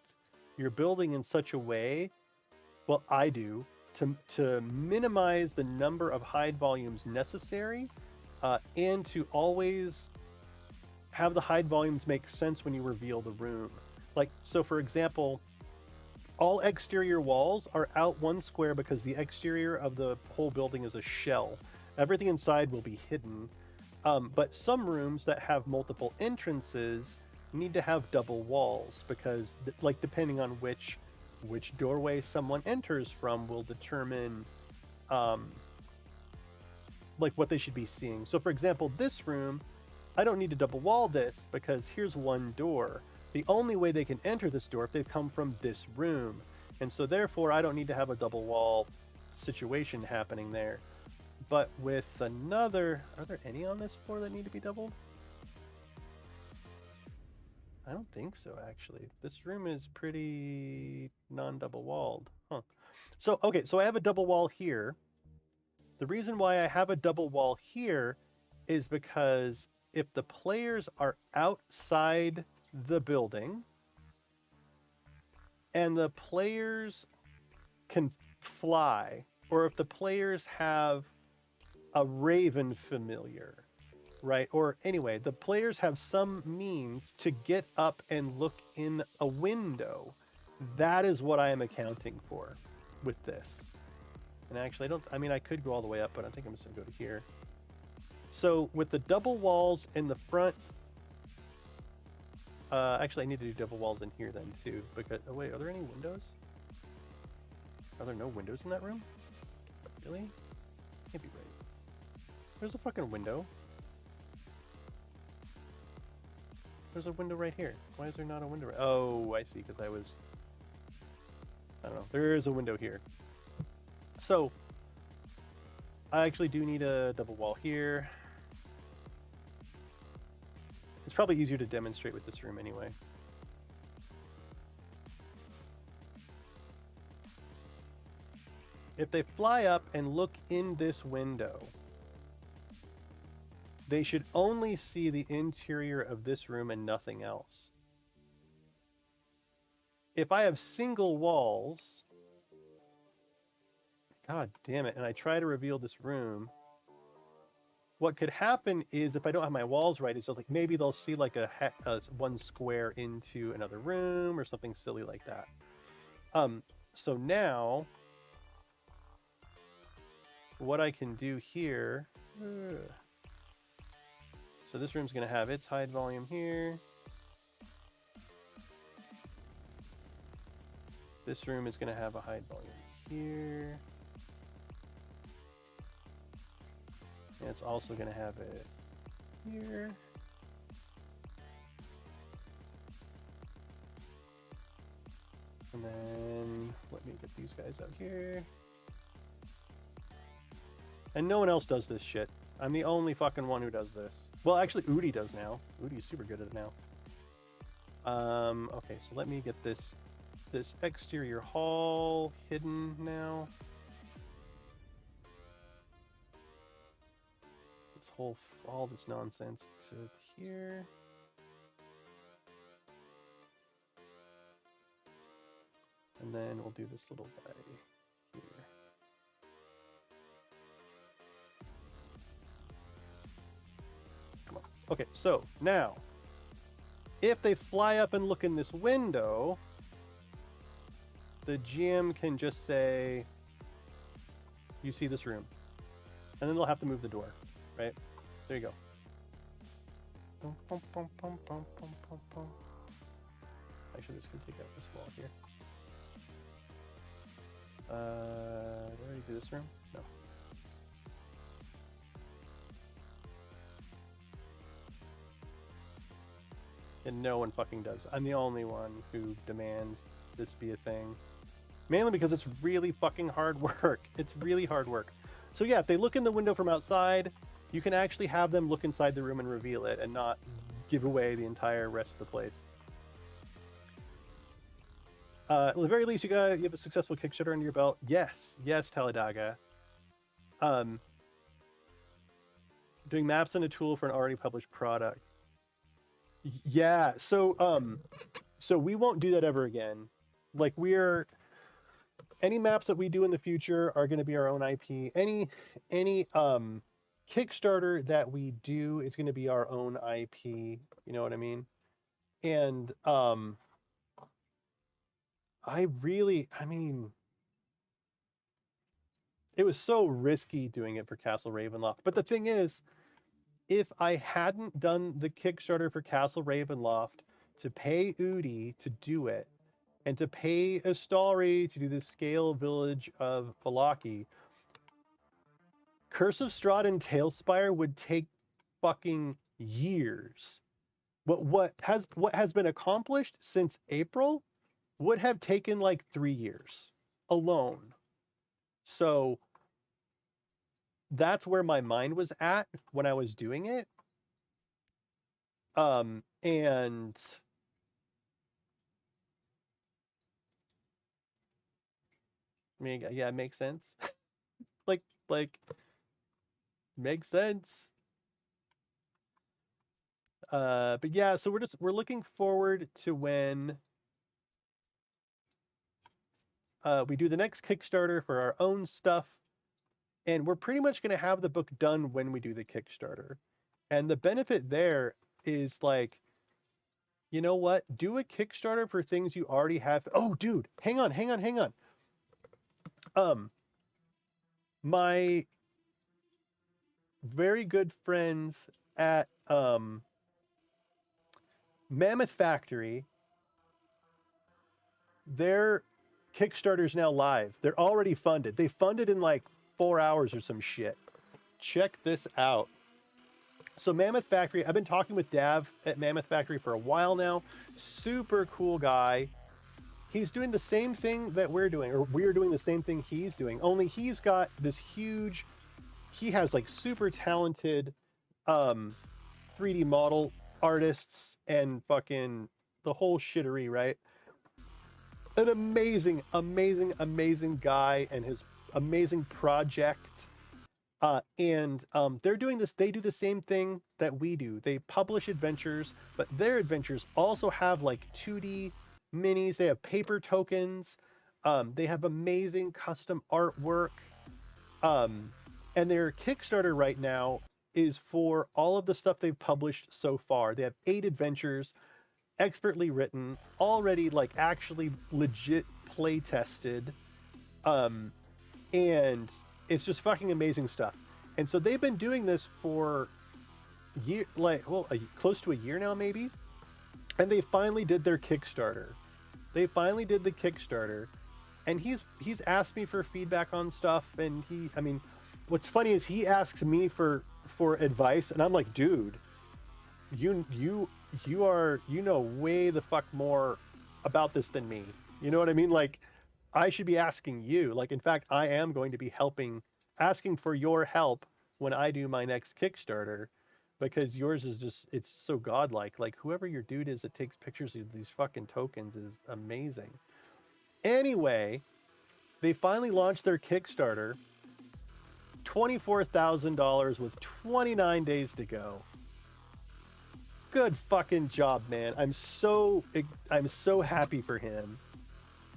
your building in such a way, well, I do, to minimize the number of hide volumes necessary, and to always have the hide volumes make sense when you reveal the room. Like, so for example, all exterior walls are out 1 square because the exterior of the whole building is a shell. Everything inside will be hidden. But some rooms that have multiple entrances need to have double walls because, like, depending on which doorway someone enters from will determine like what they should be seeing. So for example, this room, I don't need to double wall this because here's 1 door. The only way they can enter this door if they've come from this room. And so therefore I don't need to have a double wall situation happening there. But with another, are there any on this floor that need to be doubled? I don't think so, actually. This room is pretty non-double walled. Huh. So, okay, so I have a double wall here. The reason why I have a double wall here is because if the players are outside the building and the players can fly, or if the players have a raven familiar, right? Or anyway, the players have some means to get up and look in a window. That is what I am accounting for with this. And actually, I could go all the way up, but I think I'm just going to go to here. So with the double walls in the front, actually I need to do double walls in here then too, because, oh wait, are there any windows? Are there no windows in that room? Really? Can't be right. There's a fucking window. There's a window right here. Why is there not a window right? Oh, I see, because I don't know. There is a window here. So, I actually do need a double wall here. It's probably easier to demonstrate with this room anyway. If they fly up and look in this window, they should only see the interior of this room and nothing else. If I have single walls, god damn it, and I try to reveal this room, what could happen is if I don't have my walls right, is like maybe they'll see like a one square into another room or something silly like that. So now what I can do here, so this room's going to have its hide volume here. This room is going to have a hide volume here. And it's also going to have it here. And then let me get these guys out here. And no one else does this shit. I'm the only fucking one who does this. Well, actually, Udi does now. Udi's super good at it now. Okay, so let me get this exterior hall hidden now. This whole, all this nonsense to here. And then we'll do this little guy here. Come on. Okay, so now, if they fly up and look in this window, the GM can just say, you see this room. And then they'll have to move the door, right? There you go. Actually, this can take out this wall here. Did I already do this room? No. And no one fucking does. I'm the only one who demands this be a thing. Mainly because it's really fucking hard work. It's really hard work. So yeah, if they look in the window from outside, you can actually have them look inside the room and reveal it and not give away the entire rest of the place. At the very least, you have a successful Kickstarter under your belt. Yes, Taladaga. Doing maps and a tool for an already published product. Yeah, so we won't do that ever again. Like, any maps that we do in the future are going to be our own IP. Any Kickstarter that we do is going to be our own IP. You know what I mean? And it was so risky doing it for Castle Ravenloft. But the thing is, if I hadn't done the Kickstarter for Castle Ravenloft to pay Udi to do it, and to pay Astari to do the scale village of Valaki, Curse of Strahd and Talespire would take fucking years. What has been accomplished since April would have taken like 3 years alone. So that's where my mind was at when I was doing it. And I mean, yeah, it makes sense. like, like, makes sense. But yeah, so we're looking forward to when we do the next Kickstarter for our own stuff, and we're pretty much going to have the book done when we do the Kickstarter. And the benefit there is like, you know what? Do a Kickstarter for things you already have. Oh, dude, hang on. Um, my very good friends at Mammoth Factory, their Kickstarter's now live. They're already funded. They funded in like 4 hours or some shit. Check this out. So Mammoth Factory, I've been talking with Dav at Mammoth Factory for a while now. Super cool guy. He's doing the same thing that we're doing, or we're doing the same thing he's doing, only he's got this huge, he has like super talented 3D model artists and fucking the whole shittery, right? An amazing guy and his amazing project. And they're doing this, they do the same thing that we do. They publish adventures, but their adventures also have like 2D minis. They have paper tokens. They have amazing custom artwork. And their Kickstarter right now is for all of the stuff they've published so far. They have 8 adventures, expertly written, already like actually legit play tested. And it's just fucking amazing stuff. And so they've been doing this for close to a year now, maybe. And they finally did their Kickstarter. They finally did the Kickstarter, and he's asked me for feedback on stuff. And I mean, what's funny is he asks me for advice, and I'm like, dude, you know way the fuck more about this than me. You know what I mean? Like, I should be asking you. Like, in fact, I am going to be asking for your help when I do my next Kickstarter, because yours is just, it's so godlike. Like, whoever your dude is that takes pictures of these fucking tokens is amazing. Anyway, they finally launched their Kickstarter. $24,000 with 29 days to go. Good fucking job, man. I'm so happy for him.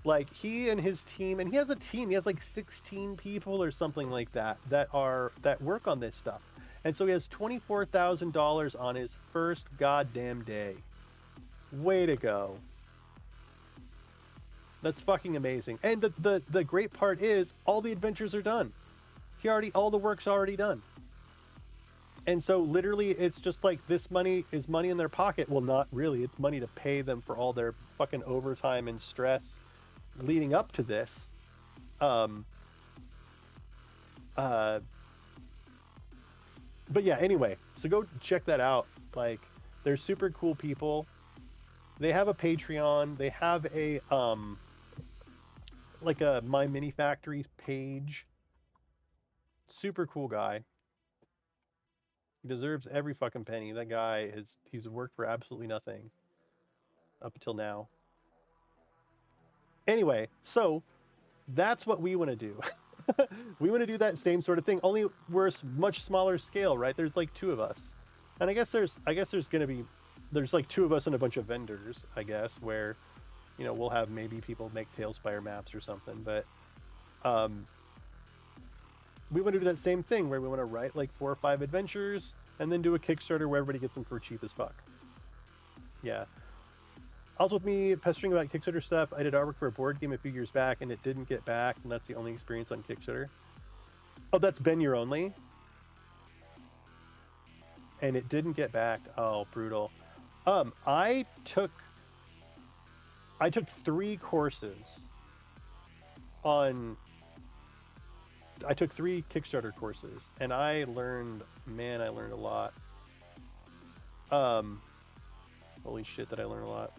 Like, he and his team, and he has a team, he has like 16 people or something like that that work on this stuff. And so he has $24,000 on his first goddamn day. Way to go. That's fucking amazing. And the great part is all the adventures are done. All the work's already done. And so literally it's just like, this money is money in their pocket. Well, not really. It's money to pay them for all their fucking overtime and stress leading up to this. But yeah, anyway, so go check that out. Like, they're super cool people. They have a Patreon. They have a like a My Mini Factories page. Super cool guy. He deserves every fucking penny. That guy he's worked for absolutely nothing up until now. Anyway, so that's what we want to do. We want to do that same sort of thing, only we're a much smaller scale, right? There's like 2 of us. And I guess there's like 2 of us and a bunch of vendors, I guess, where, you know, we'll have maybe people make Talespire maps or something, but we want to do that same thing where we want to write like 4 or 5 adventures and then do a Kickstarter where everybody gets them for cheap as fuck. Yeah. Also, with me pestering about Kickstarter stuff, I did artwork for a board game a few years back and it didn't get back, and that's the only experience on Kickstarter. Oh, that's Been Your Only? And it didn't get back. Oh, brutal. I took 3 courses on... I took 3 Kickstarter courses, and I learned a lot. Holy shit, did I learn a lot.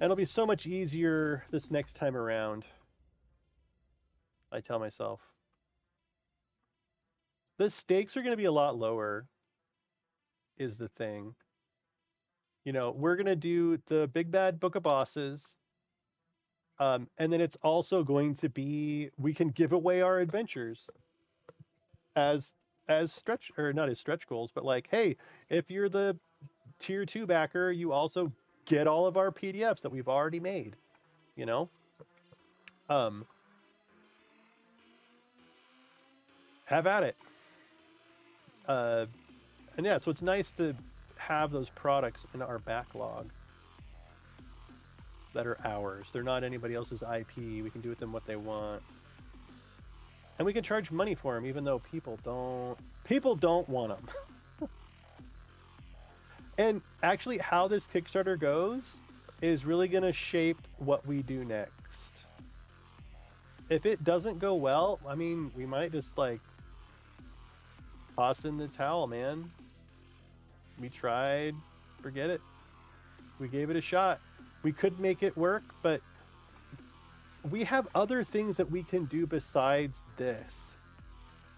And it'll be so much easier this next time around, I tell myself. The stakes are going to be a lot lower, is the thing. You know, we're gonna do the Big Bad Book of Bosses, and then it's also going to be we can give away our adventures as stretch or not as stretch goals, but like, hey, if you're the tier 2 backer, you also get all of our PDFs that we've already made. You know, um, have at it. And yeah, so it's nice to have those products in our backlog that are ours. They're not anybody else's IP. We can do with them what they want, and we can charge money for them, even though people don't want them. And actually, how this Kickstarter goes is really going to shape what we do next. If it doesn't go well, I mean, we might just like toss in the towel, man. We tried, forget it. We gave it a shot. We could make it work, but we have other things that we can do besides this.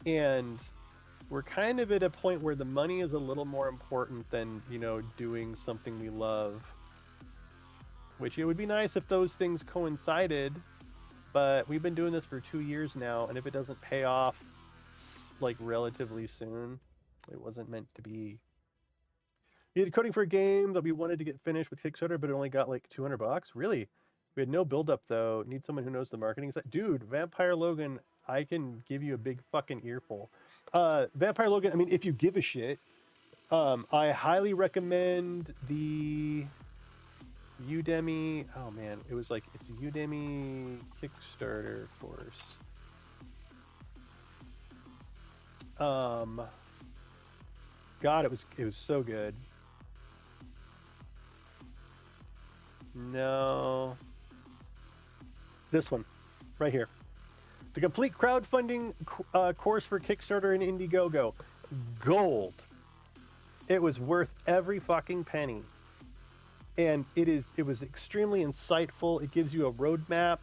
And we're kind of at a point where the money is a little more important than, you know, doing something we love. Which it would be nice if those things coincided, but we've been doing this for 2 years now, and if it doesn't pay off like relatively soon, it wasn't meant to be. We had coding for a game that we wanted to get finished with Kickstarter, but it only got like $200. Really? We had no build-up though. Need someone who knows the marketing side. Dude, Vampire Logan, I can give you a big fucking earful. Vampire Logan, I mean, if you give a shit, I highly recommend the Udemy. Oh man, it was like, it's a Udemy Kickstarter course. God, it was so good. No. This one, right here. The complete crowdfunding course for Kickstarter and Indiegogo. Gold. It was worth every fucking penny. And it was extremely insightful. It gives you a roadmap.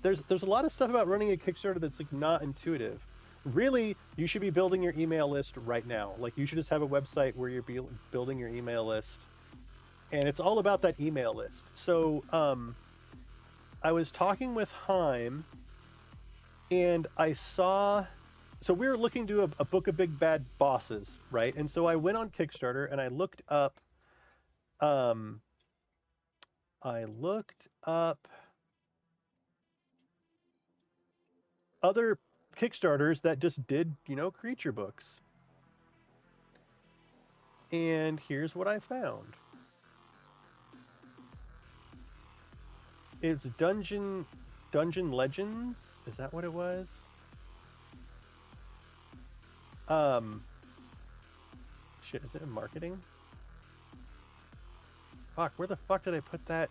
There's a lot of stuff about running a Kickstarter that's like not intuitive. Really, you should be building your email list right now. Like, you should just have a website where you're building your email list. And it's all about that email list. So, I was talking with Heim, and I saw... So we were looking to do a book of big bad bosses, right? And so I went on Kickstarter, and I looked up... other Kickstarters that just did, you know, creature books. And here's what I found. It's Dungeon Legends? Is that what it was? Shit, is it in marketing? Fuck, where the fuck did I put that?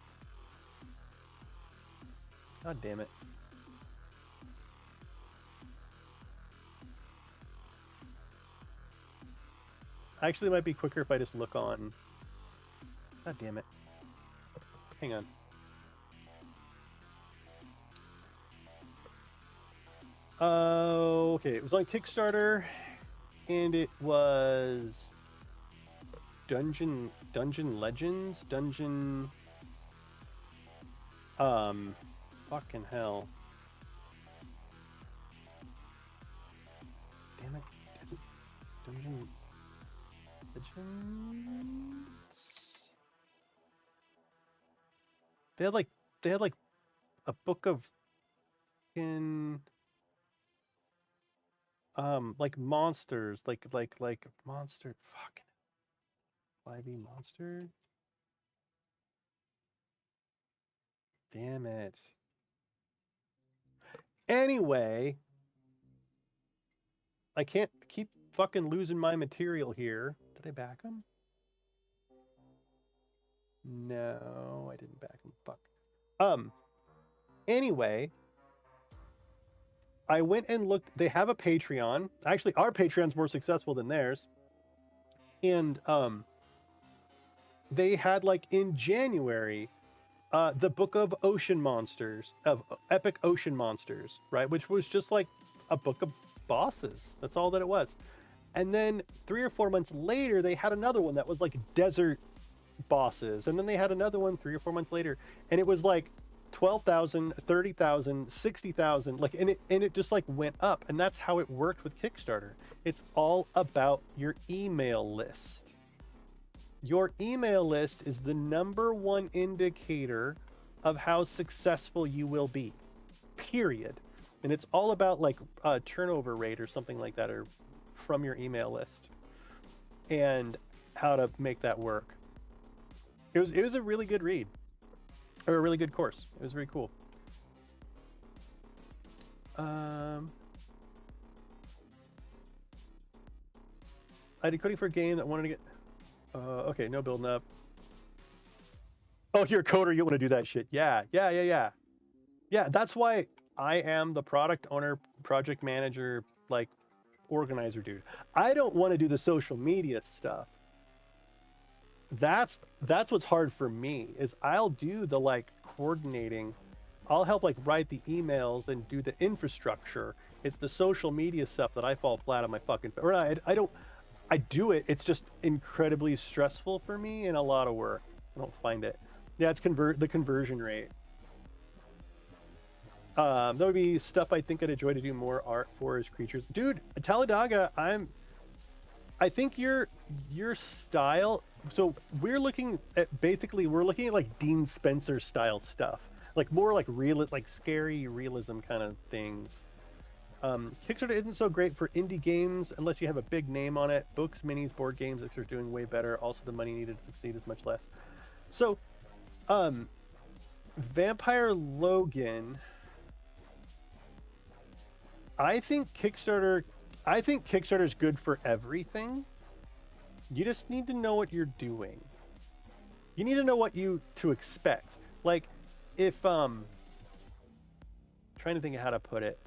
God damn it. Actually, it might be quicker if I just look on... God damn it. Hang on. Okay, it was on Kickstarter, and it was Dungeon Legends? Fucking hell. Damn it. Is it Dungeon Legends? They had like a book of like monsters, like monster, fucking 5e monster. Damn it. Anyway, I can't keep fucking losing my material here. Did I back him? No, I didn't back him. Fuck. Anyway, I went and looked. They have a Patreon. Actually, our Patreon's more successful than theirs. And they had, like, in January, the Book of Ocean Monsters, of Epic Ocean Monsters, right? Which was just like a book of bosses. That's all that it was. And then 3 or 4 months later, they had another one that was like Desert bosses, and then they had another one 3 or 4 months later, and it was like 12,000, 30,000, 60,000, like, and it just like went up, and that's how it worked with Kickstarter. It's all about your email list. Your email list is the #1 indicator of how successful you will be, period. And it's all about like turnover rate or something like that, or from your email list, and how to make that work. It was a really good read, or a really good course. It was very cool. I did coding for a game that wanted to get. Okay, no building up. Oh, you're a coder. You want to do that shit? Yeah. Yeah, that's why I am the product owner, project manager, like organizer dude. I don't want to do the social media stuff. That's what's hard for me, is I'll do the like coordinating. I'll help like write the emails and do the infrastructure. It's the social media stuff that I fall flat on my fucking, or I don't, I do it. It's just incredibly stressful for me and a lot of work. I don't find it. Yeah, it's the conversion rate. That would be stuff I think I'd enjoy to do more art for as creatures. Dude, Taladaga, I think your style, so we're looking at like Dean Spencer style stuff. Like more like like scary realism kind of things. Kickstarter isn't so great for indie games unless you have a big name on it. Books, minis, board games, are doing way better. Also, the money needed to succeed is much less. So, Vampire Logan, I think Kickstarter is good for everything. You just need to know what you're doing. You need to know what to expect. Like, if trying to think of how to put it.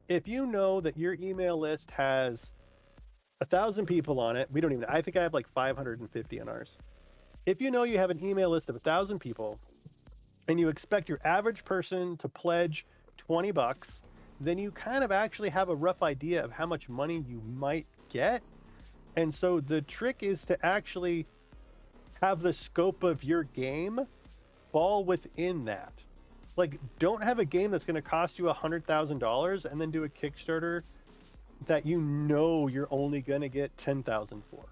If you know that your email list has 1,000 people on it, we don't even. I think I have like 550 on ours. If you know you have an email list of 1,000 people, and you expect your average person to pledge $20, then you kind of actually have a rough idea of how much money you might get. And so the trick is to actually have the scope of your game fall within that. Like, don't have a game that's going to cost you $100,000 and then do a Kickstarter that you know you're only going to get $10,000 for.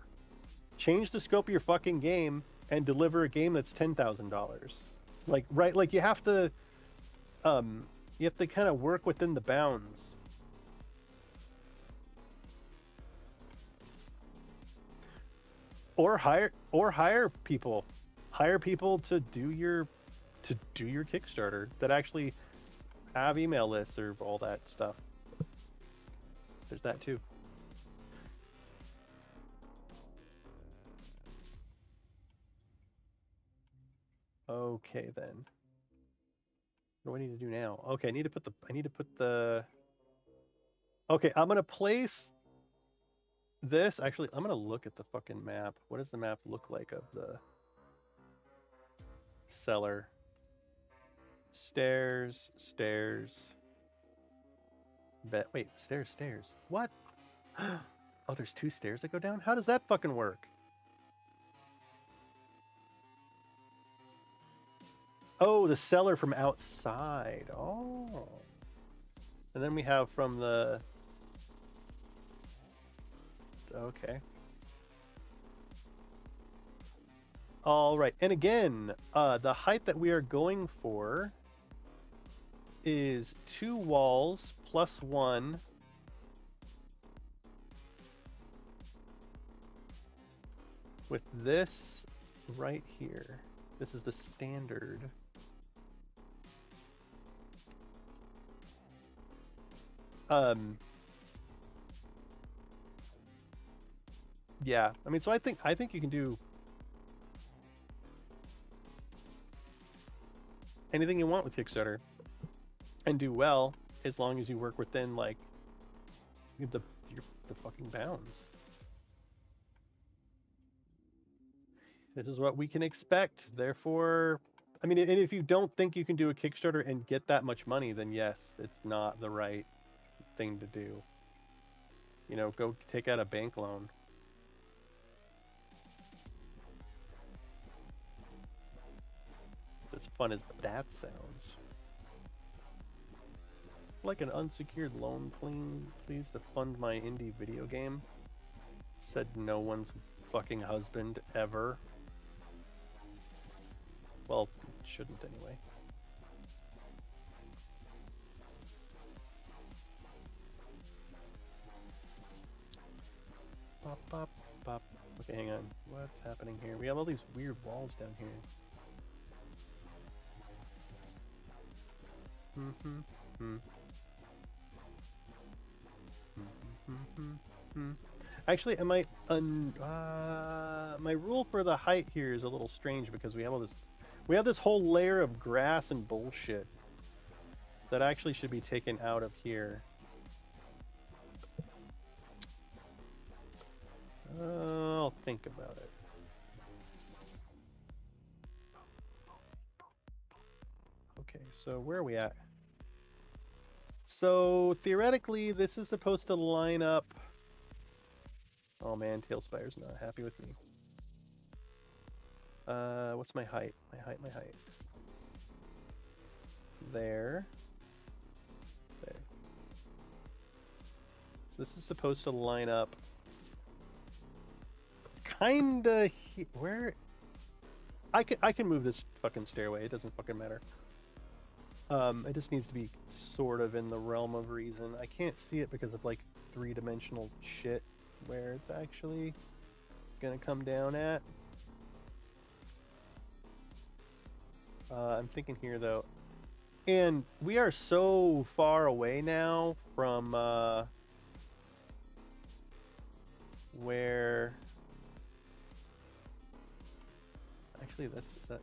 Change the scope of your fucking game and deliver a game that's $10,000. Like, right? Like, you have to kind of work within the bounds. Or hire people. Hire people to do your Kickstarter that actually have email lists or all that stuff. There's that too. Okay then. What do I need to do now? Okay, I need to put the Okay, I'm gonna place this. Actually, I'm gonna look at the fucking map. What does the map look like of the cellar? Stairs. Wait, stairs. What? Oh, there's 2 stairs that go down? How does that fucking work? Oh, the cellar from outside. Oh. And then we have from the... Okay. All right. And again, the height that we are going for is 2 walls plus 1. With this right here. This is the standard. Yeah, I mean, so I think you can do anything you want with Kickstarter and do well, as long as you work within like the fucking bounds. This is what we can expect. Therefore, I mean, and if you don't think you can do a Kickstarter and get that much money, then yes, it's not the right thing to do. You know, go take out a bank loan. fun as that sounds. Like an unsecured loan, please, to fund my indie video game. Said no one's fucking husband ever. Well, shouldn't anyway. Bop, bop, bop. Okay, hang on. What's happening here? We have all these weird walls down here. Actually, I might my rule for the height here is a little strange because we have this whole layer of grass and bullshit that actually should be taken out of here. I'll think about it. Okay, so where are we at? So theoretically, this is supposed to line up. Oh man, Talespire's not happy with me. What's my height? My height. There. So this is supposed to line up. Kinda where? I can move this fucking stairway. It doesn't fucking matter. It just needs to be sort of in the realm of reason. I can't see it because of like three-dimensional shit where it's actually gonna come down at. I'm thinking here though, and we are so far away now from where. Actually, that's that.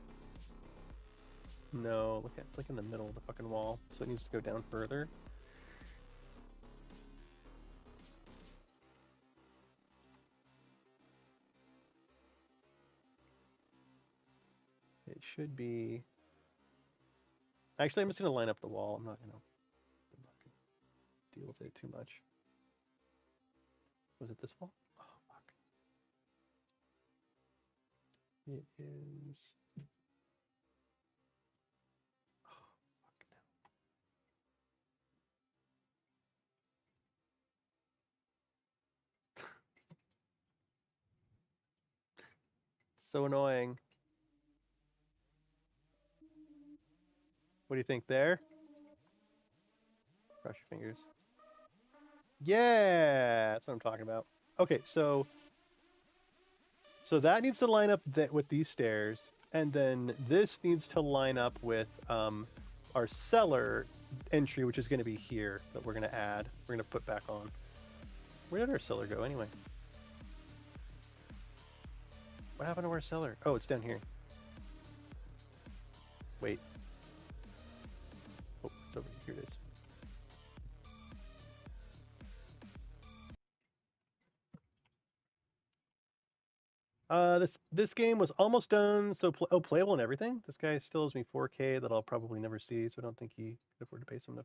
No, look at it's like in the middle of the fucking wall, so it needs to go down further. It should be. Actually, I'm just gonna line up the wall. I'm not gonna deal with it too much. Was it this wall? Oh fuck. It is. So annoying. What do you think there? Cross your fingers. Yeah, that's what I'm talking about. Okay, so that needs to line up with these stairs, and then this needs to line up with our cellar entry, which is going to be here that we're going to add. We're going to put back on. Where did our cellar go anyway? What happened to our cellar? Oh, it's down here. Wait. Oh, it's over here. Here it is. This game was almost done, so playable and everything. This guy still owes me 4K that I'll probably never see, so I don't think he could afford to pay some.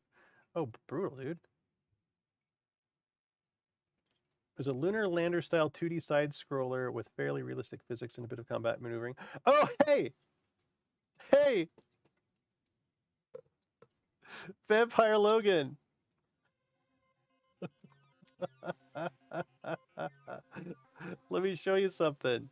Oh, brutal, dude. There's a lunar lander style 2D side scroller with fairly realistic physics and a bit of combat maneuvering. Oh, hey! Hey! Vampire Logan! Let me show you something.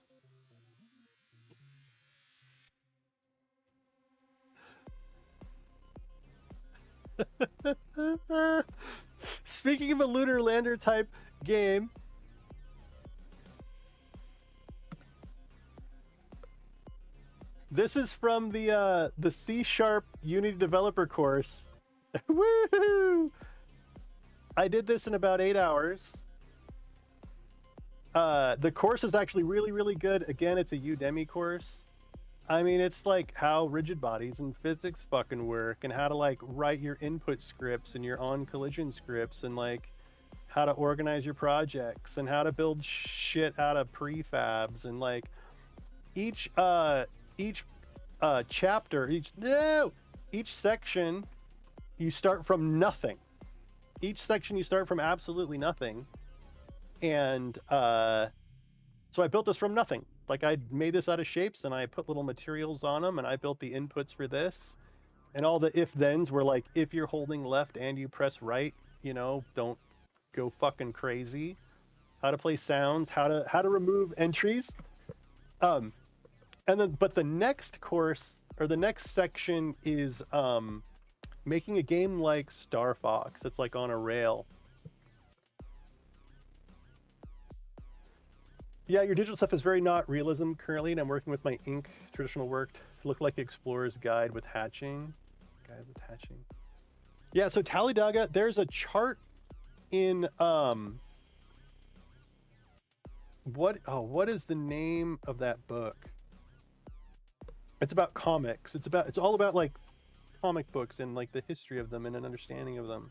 Speaking of a lunar lander type game, this is from the C# Unity developer course. Woohoo! I did this in about 8 hours. The course is actually really, really good. Again, it's a Udemy course. I mean, it's like how rigid bodies and physics fucking work, and how to like write your input scripts and your on collision scripts, and like how to organize your projects and how to build shit out of prefabs, and like each chapter, each section, you start from nothing. Each section you start from absolutely nothing, and so I built this from nothing. Like I made this out of shapes and I put little materials on them and I built the inputs for this. And all the if-thens were like, if you're holding left and you press right, don't go fucking crazy. How to play sounds, how to remove entries. Um, but the next course or the next section is making a game like Star Fox. It's like on a rail. Yeah, your digital stuff is very not realism currently, and I'm working with my ink traditional work to look like Explorer's Guide with hatching. Yeah, so Tallydaga, there's a chart in what is the name of that book? It's about comics. It's all about like comic books and like the history of them and an understanding of them.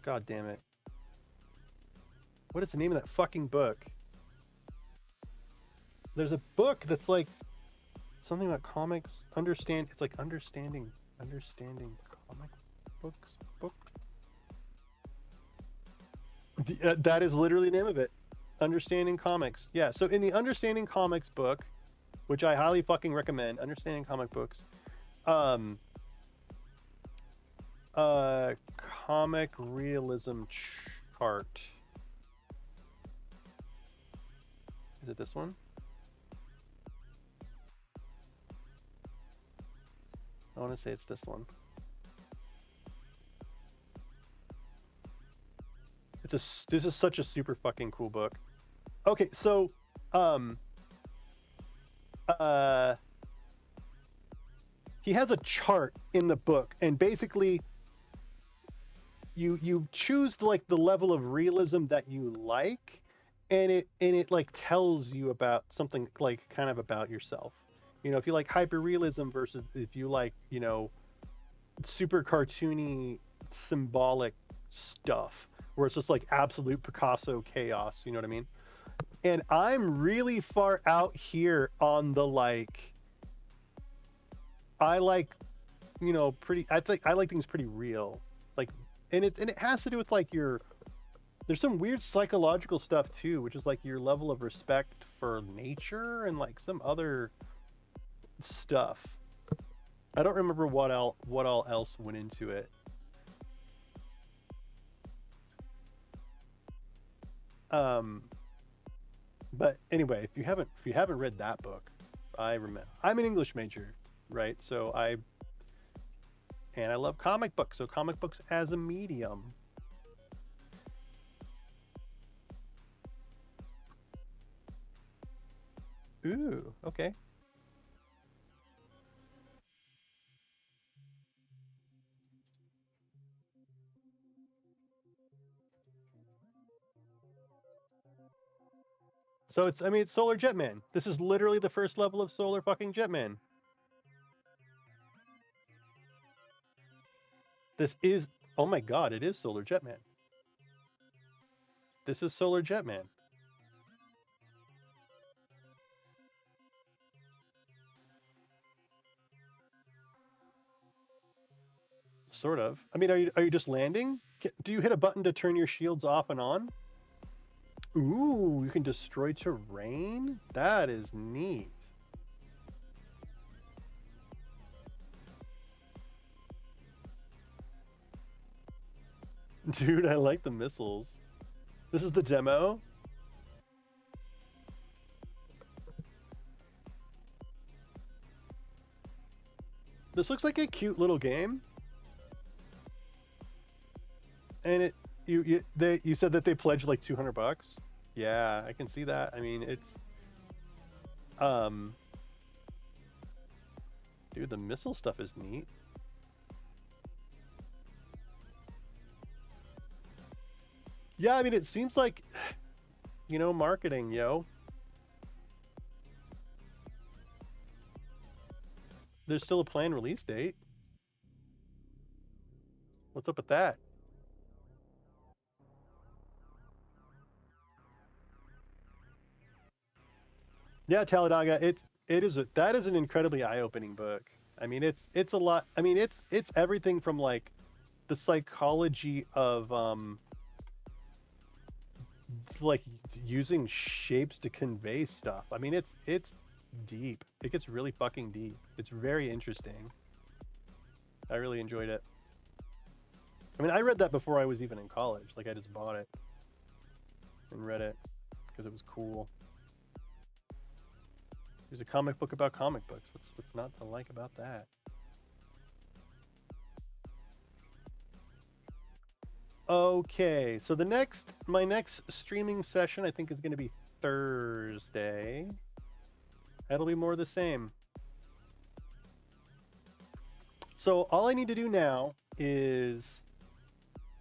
God damn it. What is the name of that fucking book? There's a book that's like something about comics. It's like understanding comic books book. That is literally the name of it. Understanding Comics. Yeah, so in the Understanding Comics book, which I highly fucking recommend, Understanding Comic Books, comic realism chart. Is it this one? I want to say it's this one. This is such a super fucking cool book. Okay, so he has a chart in the book, and basically you choose like the level of realism that you like, and it like tells you about something like kind of about yourself. If you like hyper realism versus if you like, super cartoony symbolic stuff where it's just like absolute Picasso chaos, you know what I mean? And I'm really far out here on the like I like I like things pretty real. Like and it has to do with like there's some weird psychological stuff too, which is like your level of respect for nature and like some other stuff. I don't remember what all else went into it. But anyway, if you haven't read that book, I'm an English major, right? So I love comic books. So comic books as a medium. Ooh, okay. So it's Solar Jetman. This is literally the first level of Solar fucking Jetman. This is, oh my god, it is Solar Jetman. This is Solar Jetman. Sort of. I mean, are you just landing? Do you hit a button to turn your shields off and on? Ooh, you can destroy terrain? That is neat. Dude, I like the missiles. This is the demo. This looks like a cute little game. And you said that they pledged like $200. Yeah, I can see that. I mean, it's dude, the missile stuff is neat. Yeah, I mean, it seems like marketing, yo. There's still a planned release date. What's up with that? Yeah, Talladega, that is an incredibly eye-opening book. I mean, it's a lot. I mean, it's everything from like the psychology of like using shapes to convey stuff. I mean, it's deep. It gets really fucking deep. It's very interesting. I really enjoyed it. I mean, I read that before I was even in college. Like, I just bought it and read it because it was cool. There's a comic book about comic books. What's not to like about that? Okay, so my next streaming session I think is going to be Thursday. That'll be more of the same. So all I need to do now is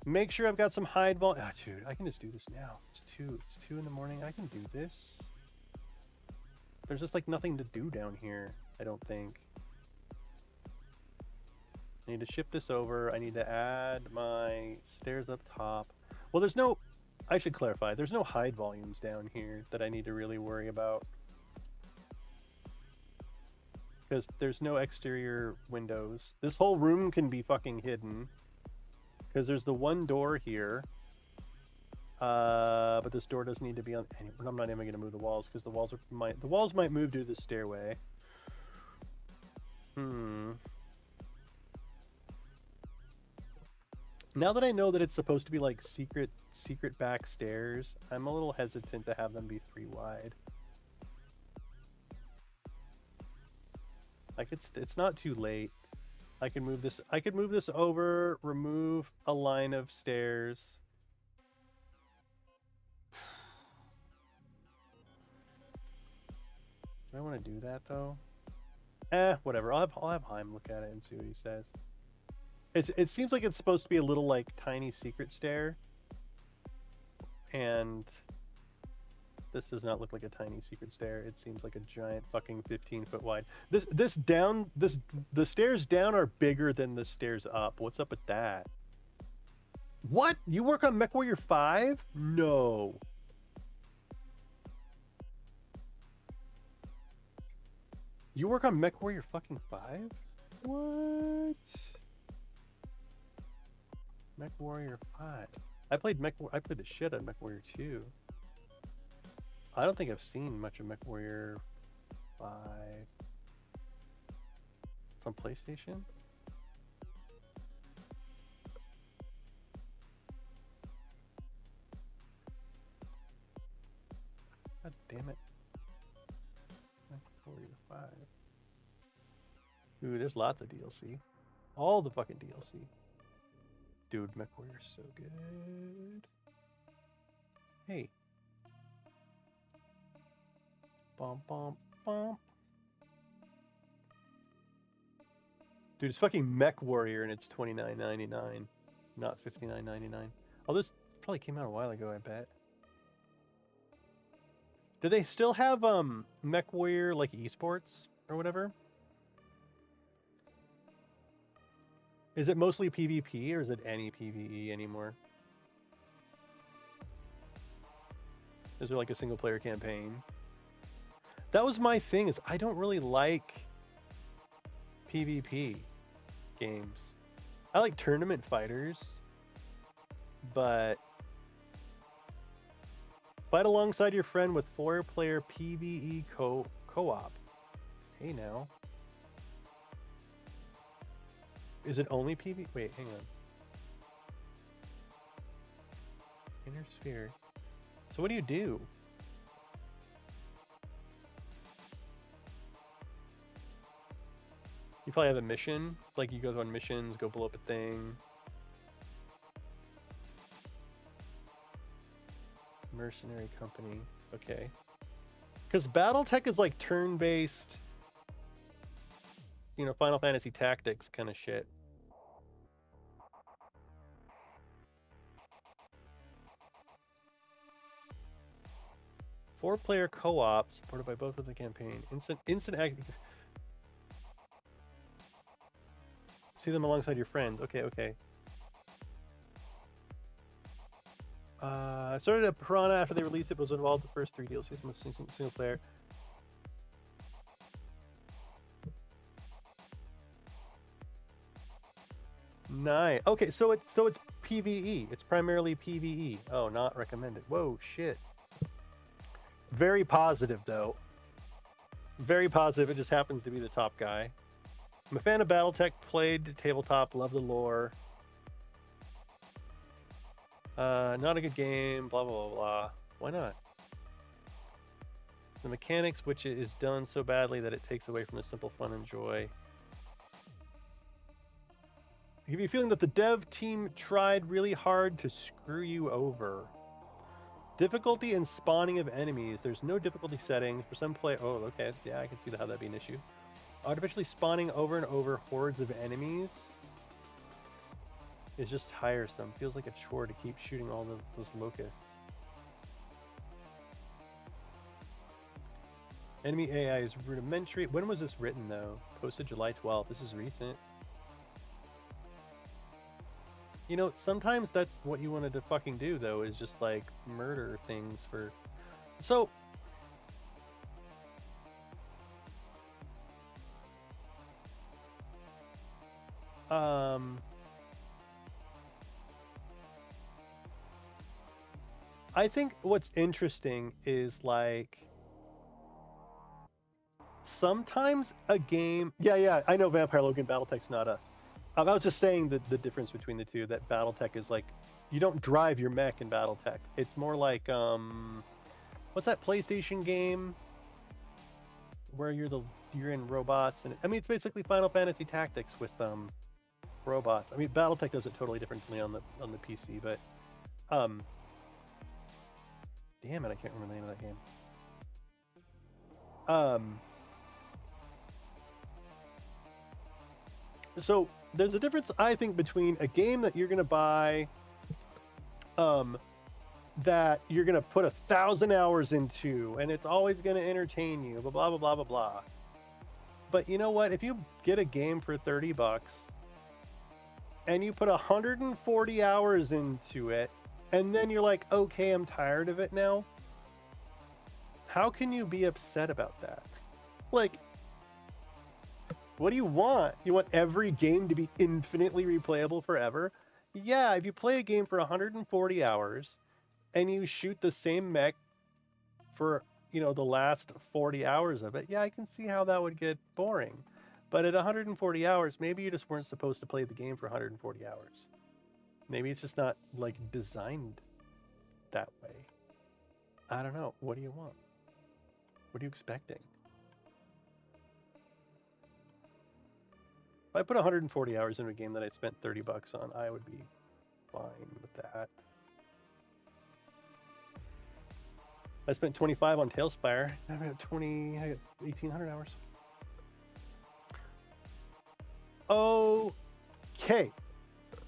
make sure I've got some hide vol. Ah, dude, I can just do this now. It's 2 in the morning. I can do this. There's just like nothing to do down here, I don't think. I need to shift this over. I need to add my stairs up top. Well, there's no, I should clarify, there's no hide volumes down here that I need to really worry about. Because there's no exterior windows. This whole room can be fucking hidden. Because there's the one door here. But this door doesn't need to be on. I'm not even going to move the walls because the walls might move due to the stairway. Now that I know that it's supposed to be like secret back stairs, I'm a little hesitant to have them be 3 wide. Like it's not too late. I can move this over, remove a line of stairs. Do I want to do that though? Whatever. I'll have Haim look at it and see what he says. It seems like it's supposed to be a little like tiny secret stair, and this does not look like a tiny secret stair. It seems like a giant fucking 15-foot wide. The stairs down are bigger than the stairs up. What's up with that? What? You work on MechWarrior 5? No. You work on MechWarrior fucking 5? What? MechWarrior 5. I played the shit out of MechWarrior 2. I don't think I've seen much of MechWarrior 5. It's on PlayStation? God damn it. MechWarrior 5. Ooh, there's lots of DLC. All the fucking DLC. Dude, MechWarrior's so good. Hey. Bum, bum, bum. Dude, it's fucking MechWarrior and it's $29.99, not $59.99. Oh, this probably came out a while ago, I bet. Do they still have MechWarrior like esports or whatever? Is it mostly PvP or is it any PvE anymore? Is there like a single player campaign? That was my thing, is I don't really like PvP games. I like tournament fighters, but fight alongside your friend with 4-player PvE co-op. Hey now. Is it only PvE? Wait, hang on. Inner sphere. So what do you do? You probably have a mission. It's like you go on missions, go blow up a thing. Mercenary company. Okay. Because Battletech is like turn-based, you know, Final Fantasy Tactics kind of shit. Four-player co-op supported by both of the campaign. Instant active. See them alongside your friends. Okay, okay. I started at Piranha after they released it, but was involved in the first 3 DLCs from a single player. Nice. Okay, so it's PvE. It's primarily PvE. Oh, not recommended. Whoa, shit. Very positive, though. Very positive. It just happens to be the top guy. I'm a fan of BattleTech. Played tabletop. Love the lore. Not a good game. Blah blah blah blah. Why not? The mechanics, which is done so badly that it takes away from the simple fun and joy. You have a feeling that the dev team tried really hard to screw you over. Difficulty and spawning of enemies. There's no difficulty settings. For some play... Oh, okay. Yeah, I can see how that'd be an issue. Artificially spawning over and over hordes of enemies is just tiresome. Feels like a chore to keep shooting all those locusts. Enemy AI is rudimentary. When was this written, though? Posted July 12th. This is recent. You know, sometimes that's what you wanted to fucking do, though, is just, like, murder things for... So... I think what's interesting is, like... Sometimes a game... Yeah, I know Vampire Logan, BattleTech's not us. I was just saying the difference between the two, that BattleTech is like, you don't drive your mech in BattleTech. It's more like, what's that PlayStation game where you're in robots, and I mean, it's basically Final Fantasy Tactics with robots. I mean, BattleTech does it totally differently on the PC, but damn it, I can't remember the name of that game. So there's a difference, I think, between a game that you're going to buy, that you're going to put 1,000 hours into, and it's always going to entertain you, blah, blah, blah, blah, blah. But you know what? If you get a game for $30 and you put 140 hours into it, and then you're like, okay, I'm tired of it now, how can you be upset about that? Like, what do you want? You want every game to be infinitely replayable forever? Yeah, if you play a game for 140 hours and you shoot the same mech for, you know, the last 40 hours of it, yeah, I can see how that would get boring. But at 140 hours, maybe you just weren't supposed to play the game for 140 hours. Maybe it's just not, like, designed that way. I don't know. What do you want? What are you expecting? If I put 140 hours into a game that I spent $30 on, I would be fine with that. I spent 25 on Talespire. I got 1,800 hours. Okay.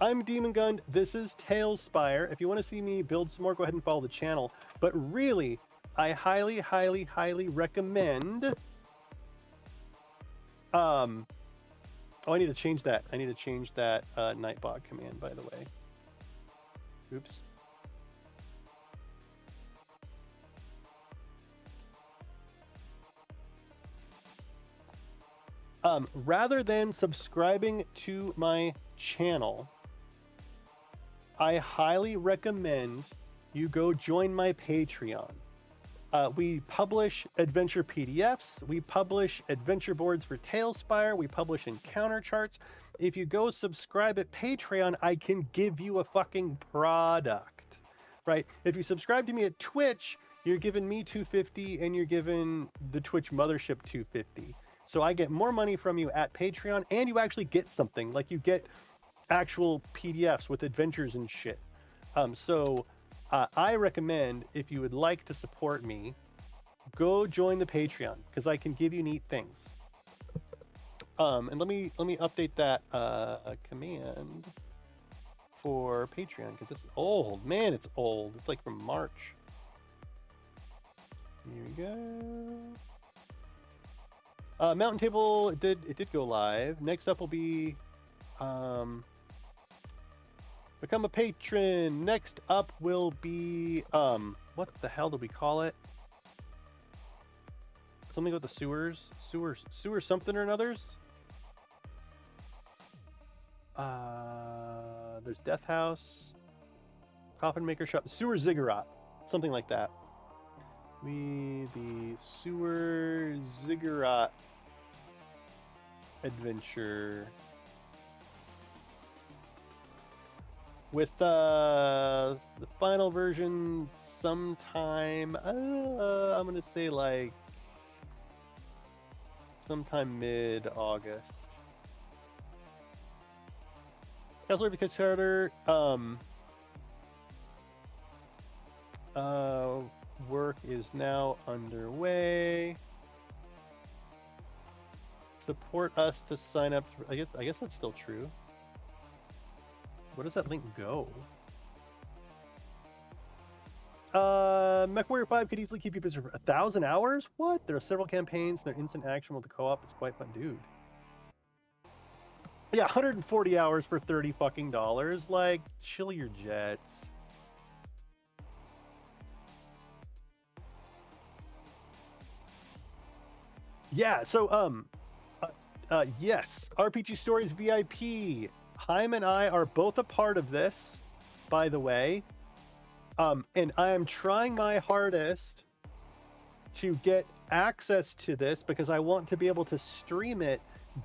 I'm Demon Gun. This is Talespire. If you want to see me build some more, go ahead and follow the channel. But really, I highly, highly, highly recommend... Oh, I need to change that. I need to change that Nightbot command, by the way. Oops. Rather than subscribing to my channel, I highly recommend you go join my Patreon. We publish adventure PDFs, we publish adventure boards for Talespire, we publish encounter charts. If you go subscribe at Patreon, I can give you a fucking product, right? If you subscribe to me at Twitch, you're giving me $250 and you're giving the Twitch mothership $250. So I get more money from you at Patreon, and you actually get something, like you get actual PDFs with adventures and shit. I recommend, if you would like to support me, go join the Patreon, because I can give you neat things. And let me update that command for Patreon, because it's old. Man, it's old. It's like from March. Here we go. Mountain Table, it did go live. Next up will be become a patron. Next up will be what the hell do we call it? Something with the sewers. Sewer something or another's. There's Death House, Coffin Maker Shop, Sewer Ziggurat, something like that. We me the sewer ziggurat adventure with the final version sometime. I'm gonna say like sometime mid-August. Counselor because Charter. Work is now underway. Support us to sign up. I guess that's still true. Where does that link go? MechWarrior 5 could easily keep you busy for 1,000 hours? What? There are several campaigns, and they're instant action with the co-op. It's quite fun, dude. Yeah, 140 hours for $30 fucking dollars. Like, chill your jets. Yeah, so yes, RPG Stories VIP. Haim and I are both a part of this, by the way. And I am trying my hardest to get access to this because I want to be able to stream it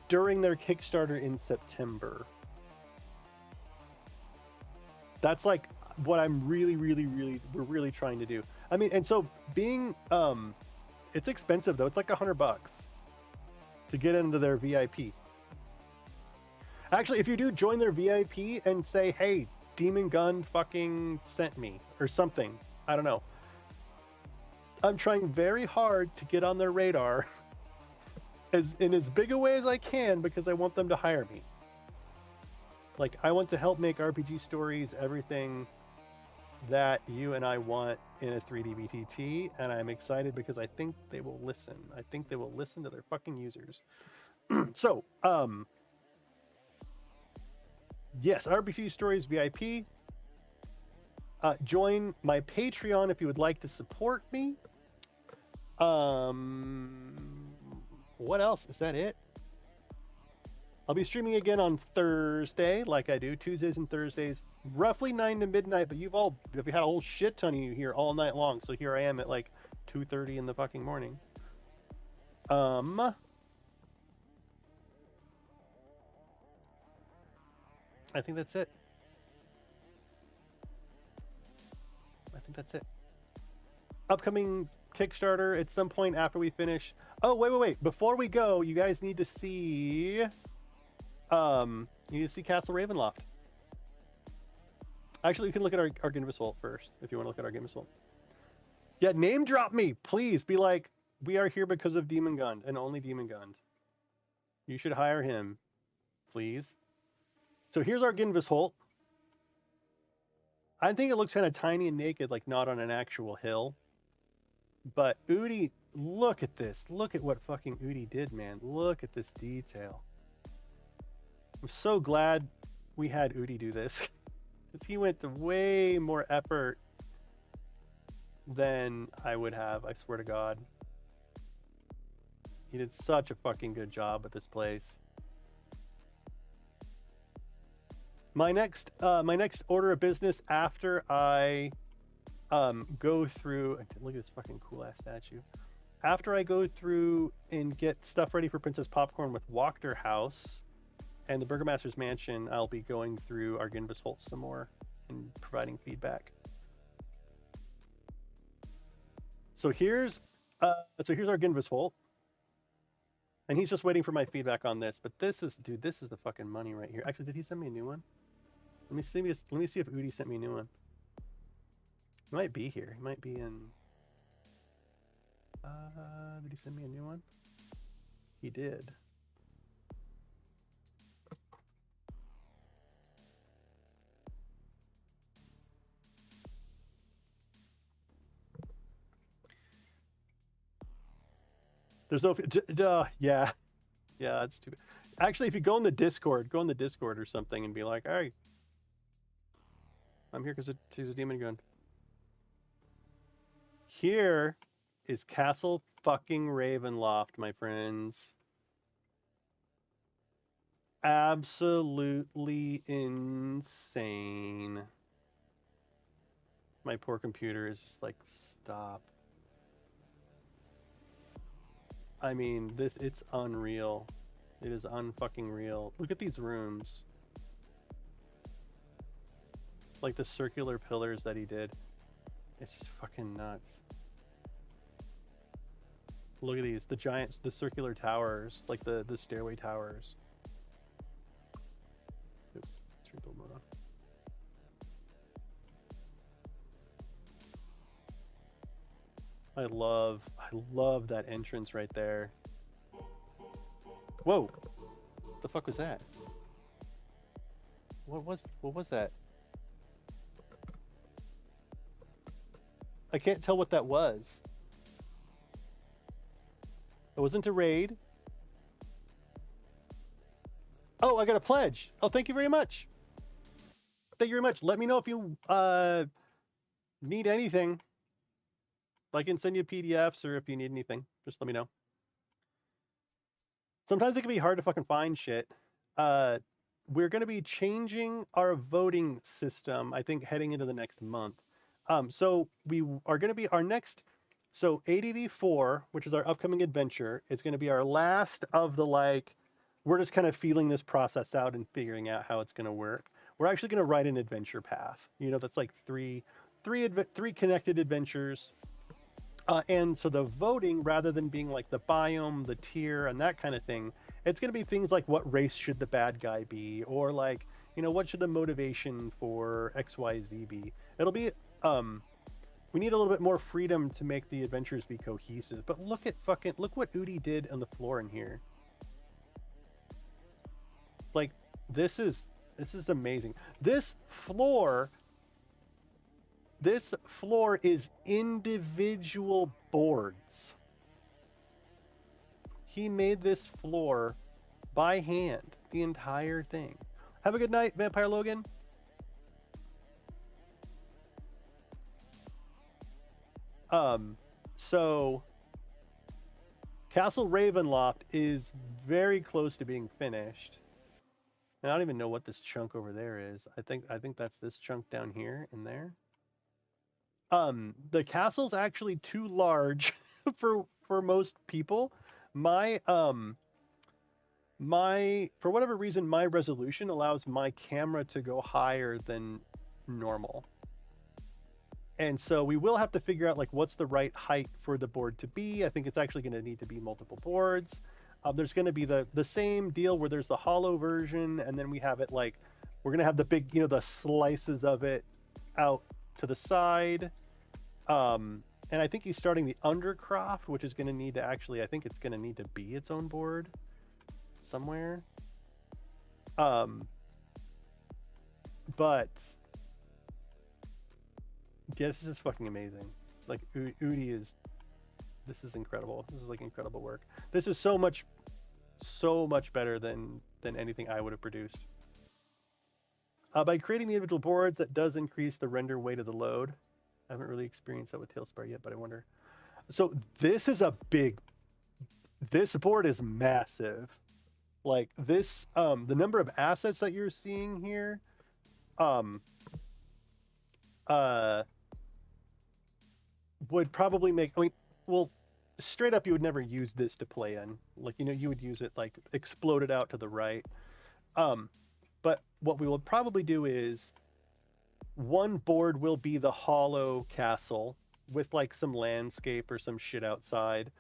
during their Kickstarter in September. That's like what I'm we're really trying to do. I mean, and so being, it's expensive though. It's like $100 to get into their VIP. Actually, if you do join their VIP and say, hey, Demon Gun fucking sent me or something, I don't know. I'm trying very hard to get on their radar in as big a way as I can because I want them to hire me. Like, I want to help make RPG Stories everything that you and I want in a 3D BTT, and I'm excited because I think they will listen. I think they will listen to their fucking users. So, yes, RPG Stories VIP. Join my Patreon if you would like to support me. What else? Is that it? I'll be streaming again on Thursday, like I do, Tuesdays and Thursdays, roughly 9 to midnight, but you've had a whole shit ton of you here all night long, so here I am at like 2:30 in the fucking morning. I think that's it. Upcoming Kickstarter at some point after we finish. Oh, wait. Before we go, you guys need to see... you need to see Castle Ravenloft. Actually, you can look at our Ginvis Vault first, if you want to look at our Ginvis Vault. Yeah, name drop me! Please, be like, we are here because of Demon Gun, and only Demon Gun. You should hire him, please. So here's our Ginvis Holt. I think it looks kind of tiny and naked, like not on an actual hill. But Udi, look at this. Look at what fucking Udi did, man. Look at this detail. I'm so glad we had Udi do this. Because he went to way more effort than I would have, I swear to God. He did such a fucking good job with this place. My next order of business after I go through, look at this fucking cool ass statue. After I go through and get stuff ready for Princess Popcorn with Wachterhaus and the Burgomaster's Mansion, I'll be going through our Ginvis Holt some more and providing feedback. So here's our Ginvis Holt. And he's just waiting for my feedback on this. But this is the fucking money right here. Actually, did he send me a new one? Let me see if Udi sent me a new one. He might be here. He might be in... did he send me a new one? He did. There's no... yeah. Yeah, it's too bad. Actually, if you go in the Discord or something and be like, hey, I'm here because he's a Demon Gun. Here is Castle fucking Ravenloft, my friends. Absolutely insane. My poor computer is just like, stop. I mean, it's unreal. It is unfucking real. Look at these rooms. Like the circular pillars that he did. It's just fucking nuts. Look at these, the circular towers, like the stairway towers. Oops, let's rebuild mode on. I love that entrance right there. Whoa, what the fuck was that? What was that? I can't tell what that was. It wasn't a raid. Oh, I got a pledge. Oh, thank you very much. Thank you very much. Let me know if you need anything. I can send you PDFs, or if you need anything, just let me know. Sometimes it can be hard to fucking find shit. We're going to be changing our voting system, I think, heading into the next month. So we are going to be our next. So ADV4, which is our upcoming adventure, is going to be our last of the we're just kind of feeling this process out and figuring out how it's going to work. We're actually going to write an adventure path. That's like three connected adventures. And so the voting, rather than being like the biome, the tier, and that kind of thing, it's going to be things like what race should the bad guy be, or what should the motivation for XYZ be. It'll be we need a little bit more freedom to make the adventures be cohesive. But look what Udi did on the floor in here. Like this is amazing. This floor is individual boards. He made this floor by hand, the entire thing. Have a good night, Vampire Logan. So Castle Ravenloft is very close to being finished. And I don't even know what this chunk over there is. I think that's this chunk down here and there. The castle's actually too large for most people. For whatever reason, my resolution allows my camera to go higher than normal. And so we will have to figure out what's the right height for the board to be. I think it's actually going to need to be multiple boards. There's going to be the same deal where there's the hollow version, and then we have it we're going to have the big, the slices of it out to the side. And I think he's starting the Undercroft, which is going to need to I think it's going to need to be its own board somewhere. But yeah, this is fucking amazing. Udi this is incredible. This is incredible work. This is so much better than anything I would have produced. By creating the individual boards, that does increase the render weight of the load. I haven't really experienced that with Talespire yet, but I wonder. So this board is massive. The number of assets that you're seeing here, would probably make, straight up, you would never use this to play in. You would use it exploded out to the right. But what we will probably do is one board will be the hollow castle with some landscape or some shit outside.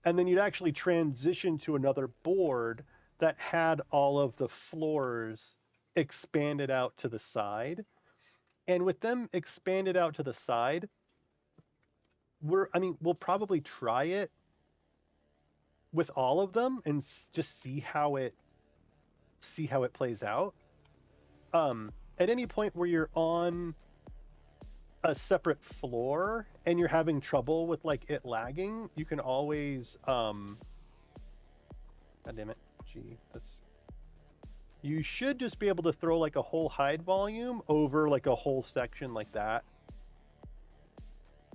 And then you'd actually transition to another board that had all of the floors expanded out to the side. And with them expanded out to the side, we'll probably try it with all of them and just see how it plays out. At any point where you're on a separate floor and you're having trouble with it lagging, you can always God damn it. You should just be able to throw a whole hide volume over a whole section like that.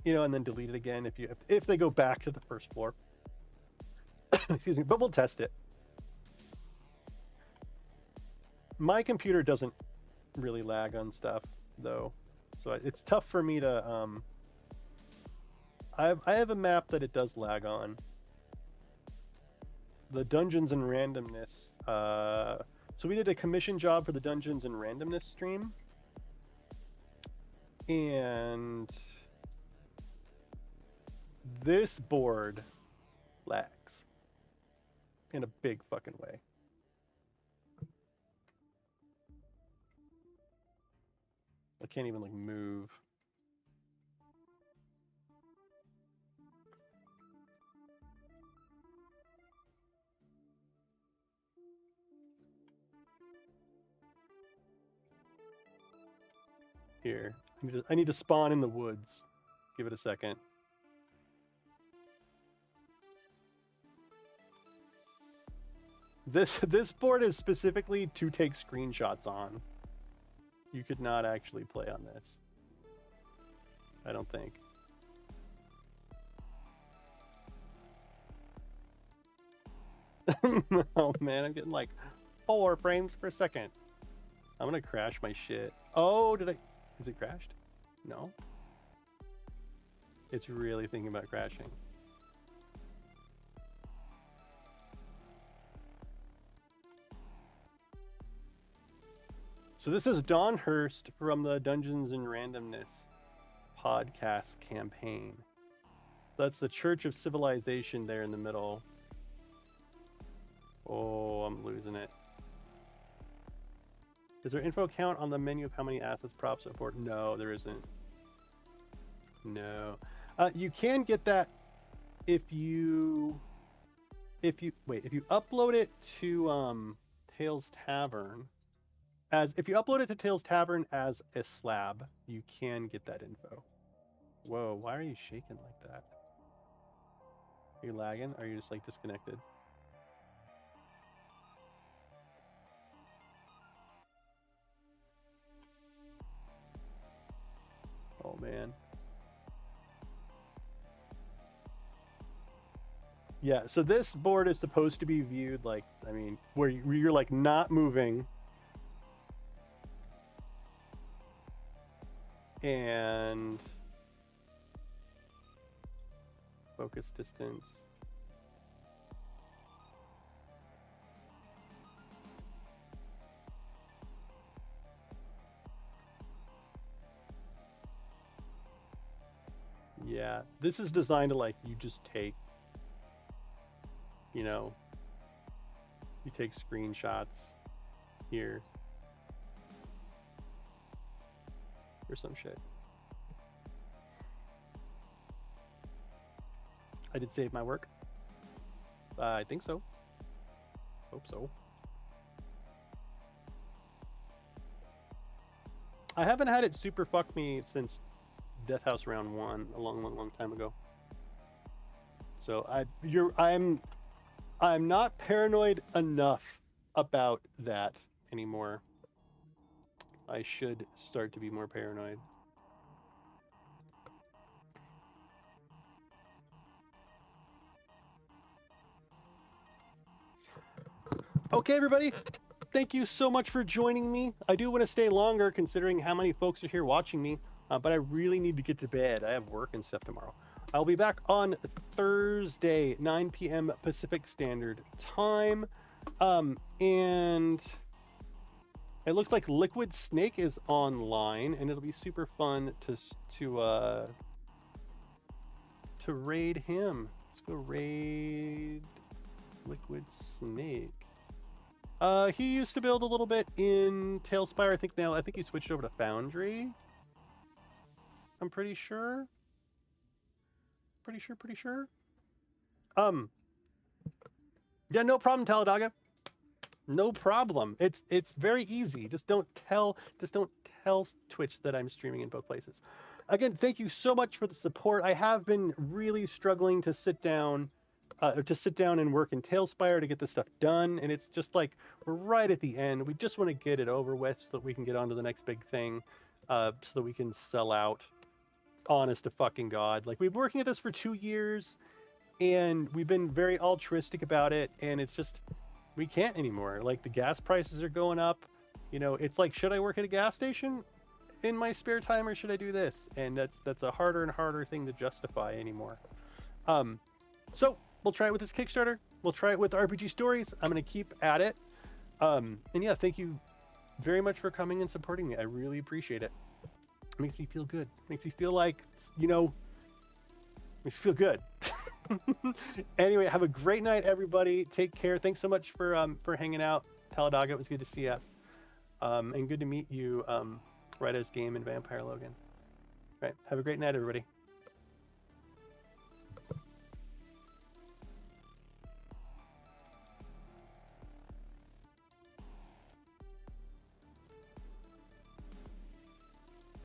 And then delete it again if they go back to the first floor. Excuse me, but we'll test it. My computer doesn't really lag on stuff though, so it's tough for me to I have a map that it does lag on. the Dungeons and Randomness. So we did a commission job for the Dungeons and Randomness stream, and this board lags in a big fucking way. I can't even like move. Here, I need to spawn in the woods. Give it a second. This board is specifically to take screenshots on. You could not actually play on this. I don't think. Oh man, I'm getting like 4 frames per second. I'm gonna crash my shit. Oh, did I? Is it crashed? No. It's really thinking about crashing. So this is Don Hurst from the Dungeons and Randomness podcast campaign. That's the Church of Civilization there in the middle. Oh, I'm losing it. Is there info count on the menu of how many assets, props, support? No, there isn't. No. You can get that if you upload it to Tales Tavern. If you upload it to Tales Tavern as a slab, you can get that info. Whoa, why are you shaking like that? Are you lagging? Or are you just like disconnected? Oh man. Yeah, so this board is supposed to be viewed like, I mean, where you're like not moving. And focus distance. Yeah, this is designed to like, you just take, you know, you take screenshots here. Or some shit. I did save my work. I think so. Hope so. I haven't had it super fuck me since Death House round 1 a long time ago. So I'm not paranoid enough about that anymore. I should start to be more paranoid. Okay, everybody. Thank you so much for joining me. I do want to stay longer considering how many folks are here watching me, but I really need to get to bed. I have work and stuff tomorrow. I'll be back on Thursday, 9 p.m. Pacific Standard Time. And it looks like Liquid Snake is online, and it'll be super fun to raid him. Let's go raid Liquid Snake. He used to build a little bit in Talespire. I think he switched over to Foundry. I'm pretty sure. Pretty sure. Yeah, no problem, Taladaga. No problem. It's very easy. Just don't tell Twitch that I'm streaming in both places. Again, thank you so much for the support. I have been really struggling to sit down and work in Talespire to get this stuff done, and it's just like we're right at the end. We just want to get it over with so that we can get on to the next big thing, so that we can sell out. Honest to fucking God, like we've been working at this for 2 years, and we've been very altruistic about it, and it's just we can't anymore. Like the gas prices are going up. You know, it's like, should I work at a gas station in my spare time or should I do this? And that's a harder and harder thing to justify anymore. So we'll try it with this Kickstarter. We'll try it with RPG stories. I'm gonna keep at it. And yeah, thank you very much for coming and supporting me. I really appreciate it. It makes me feel good. It makes me feel like, you know, makes me feel good. Anyway, have a great night, everybody. Take care. Thanks so much for hanging out. Taladaga, it was good to see you. And good to meet you, right as Game and Vampire Logan. Right. Have a great night, everybody.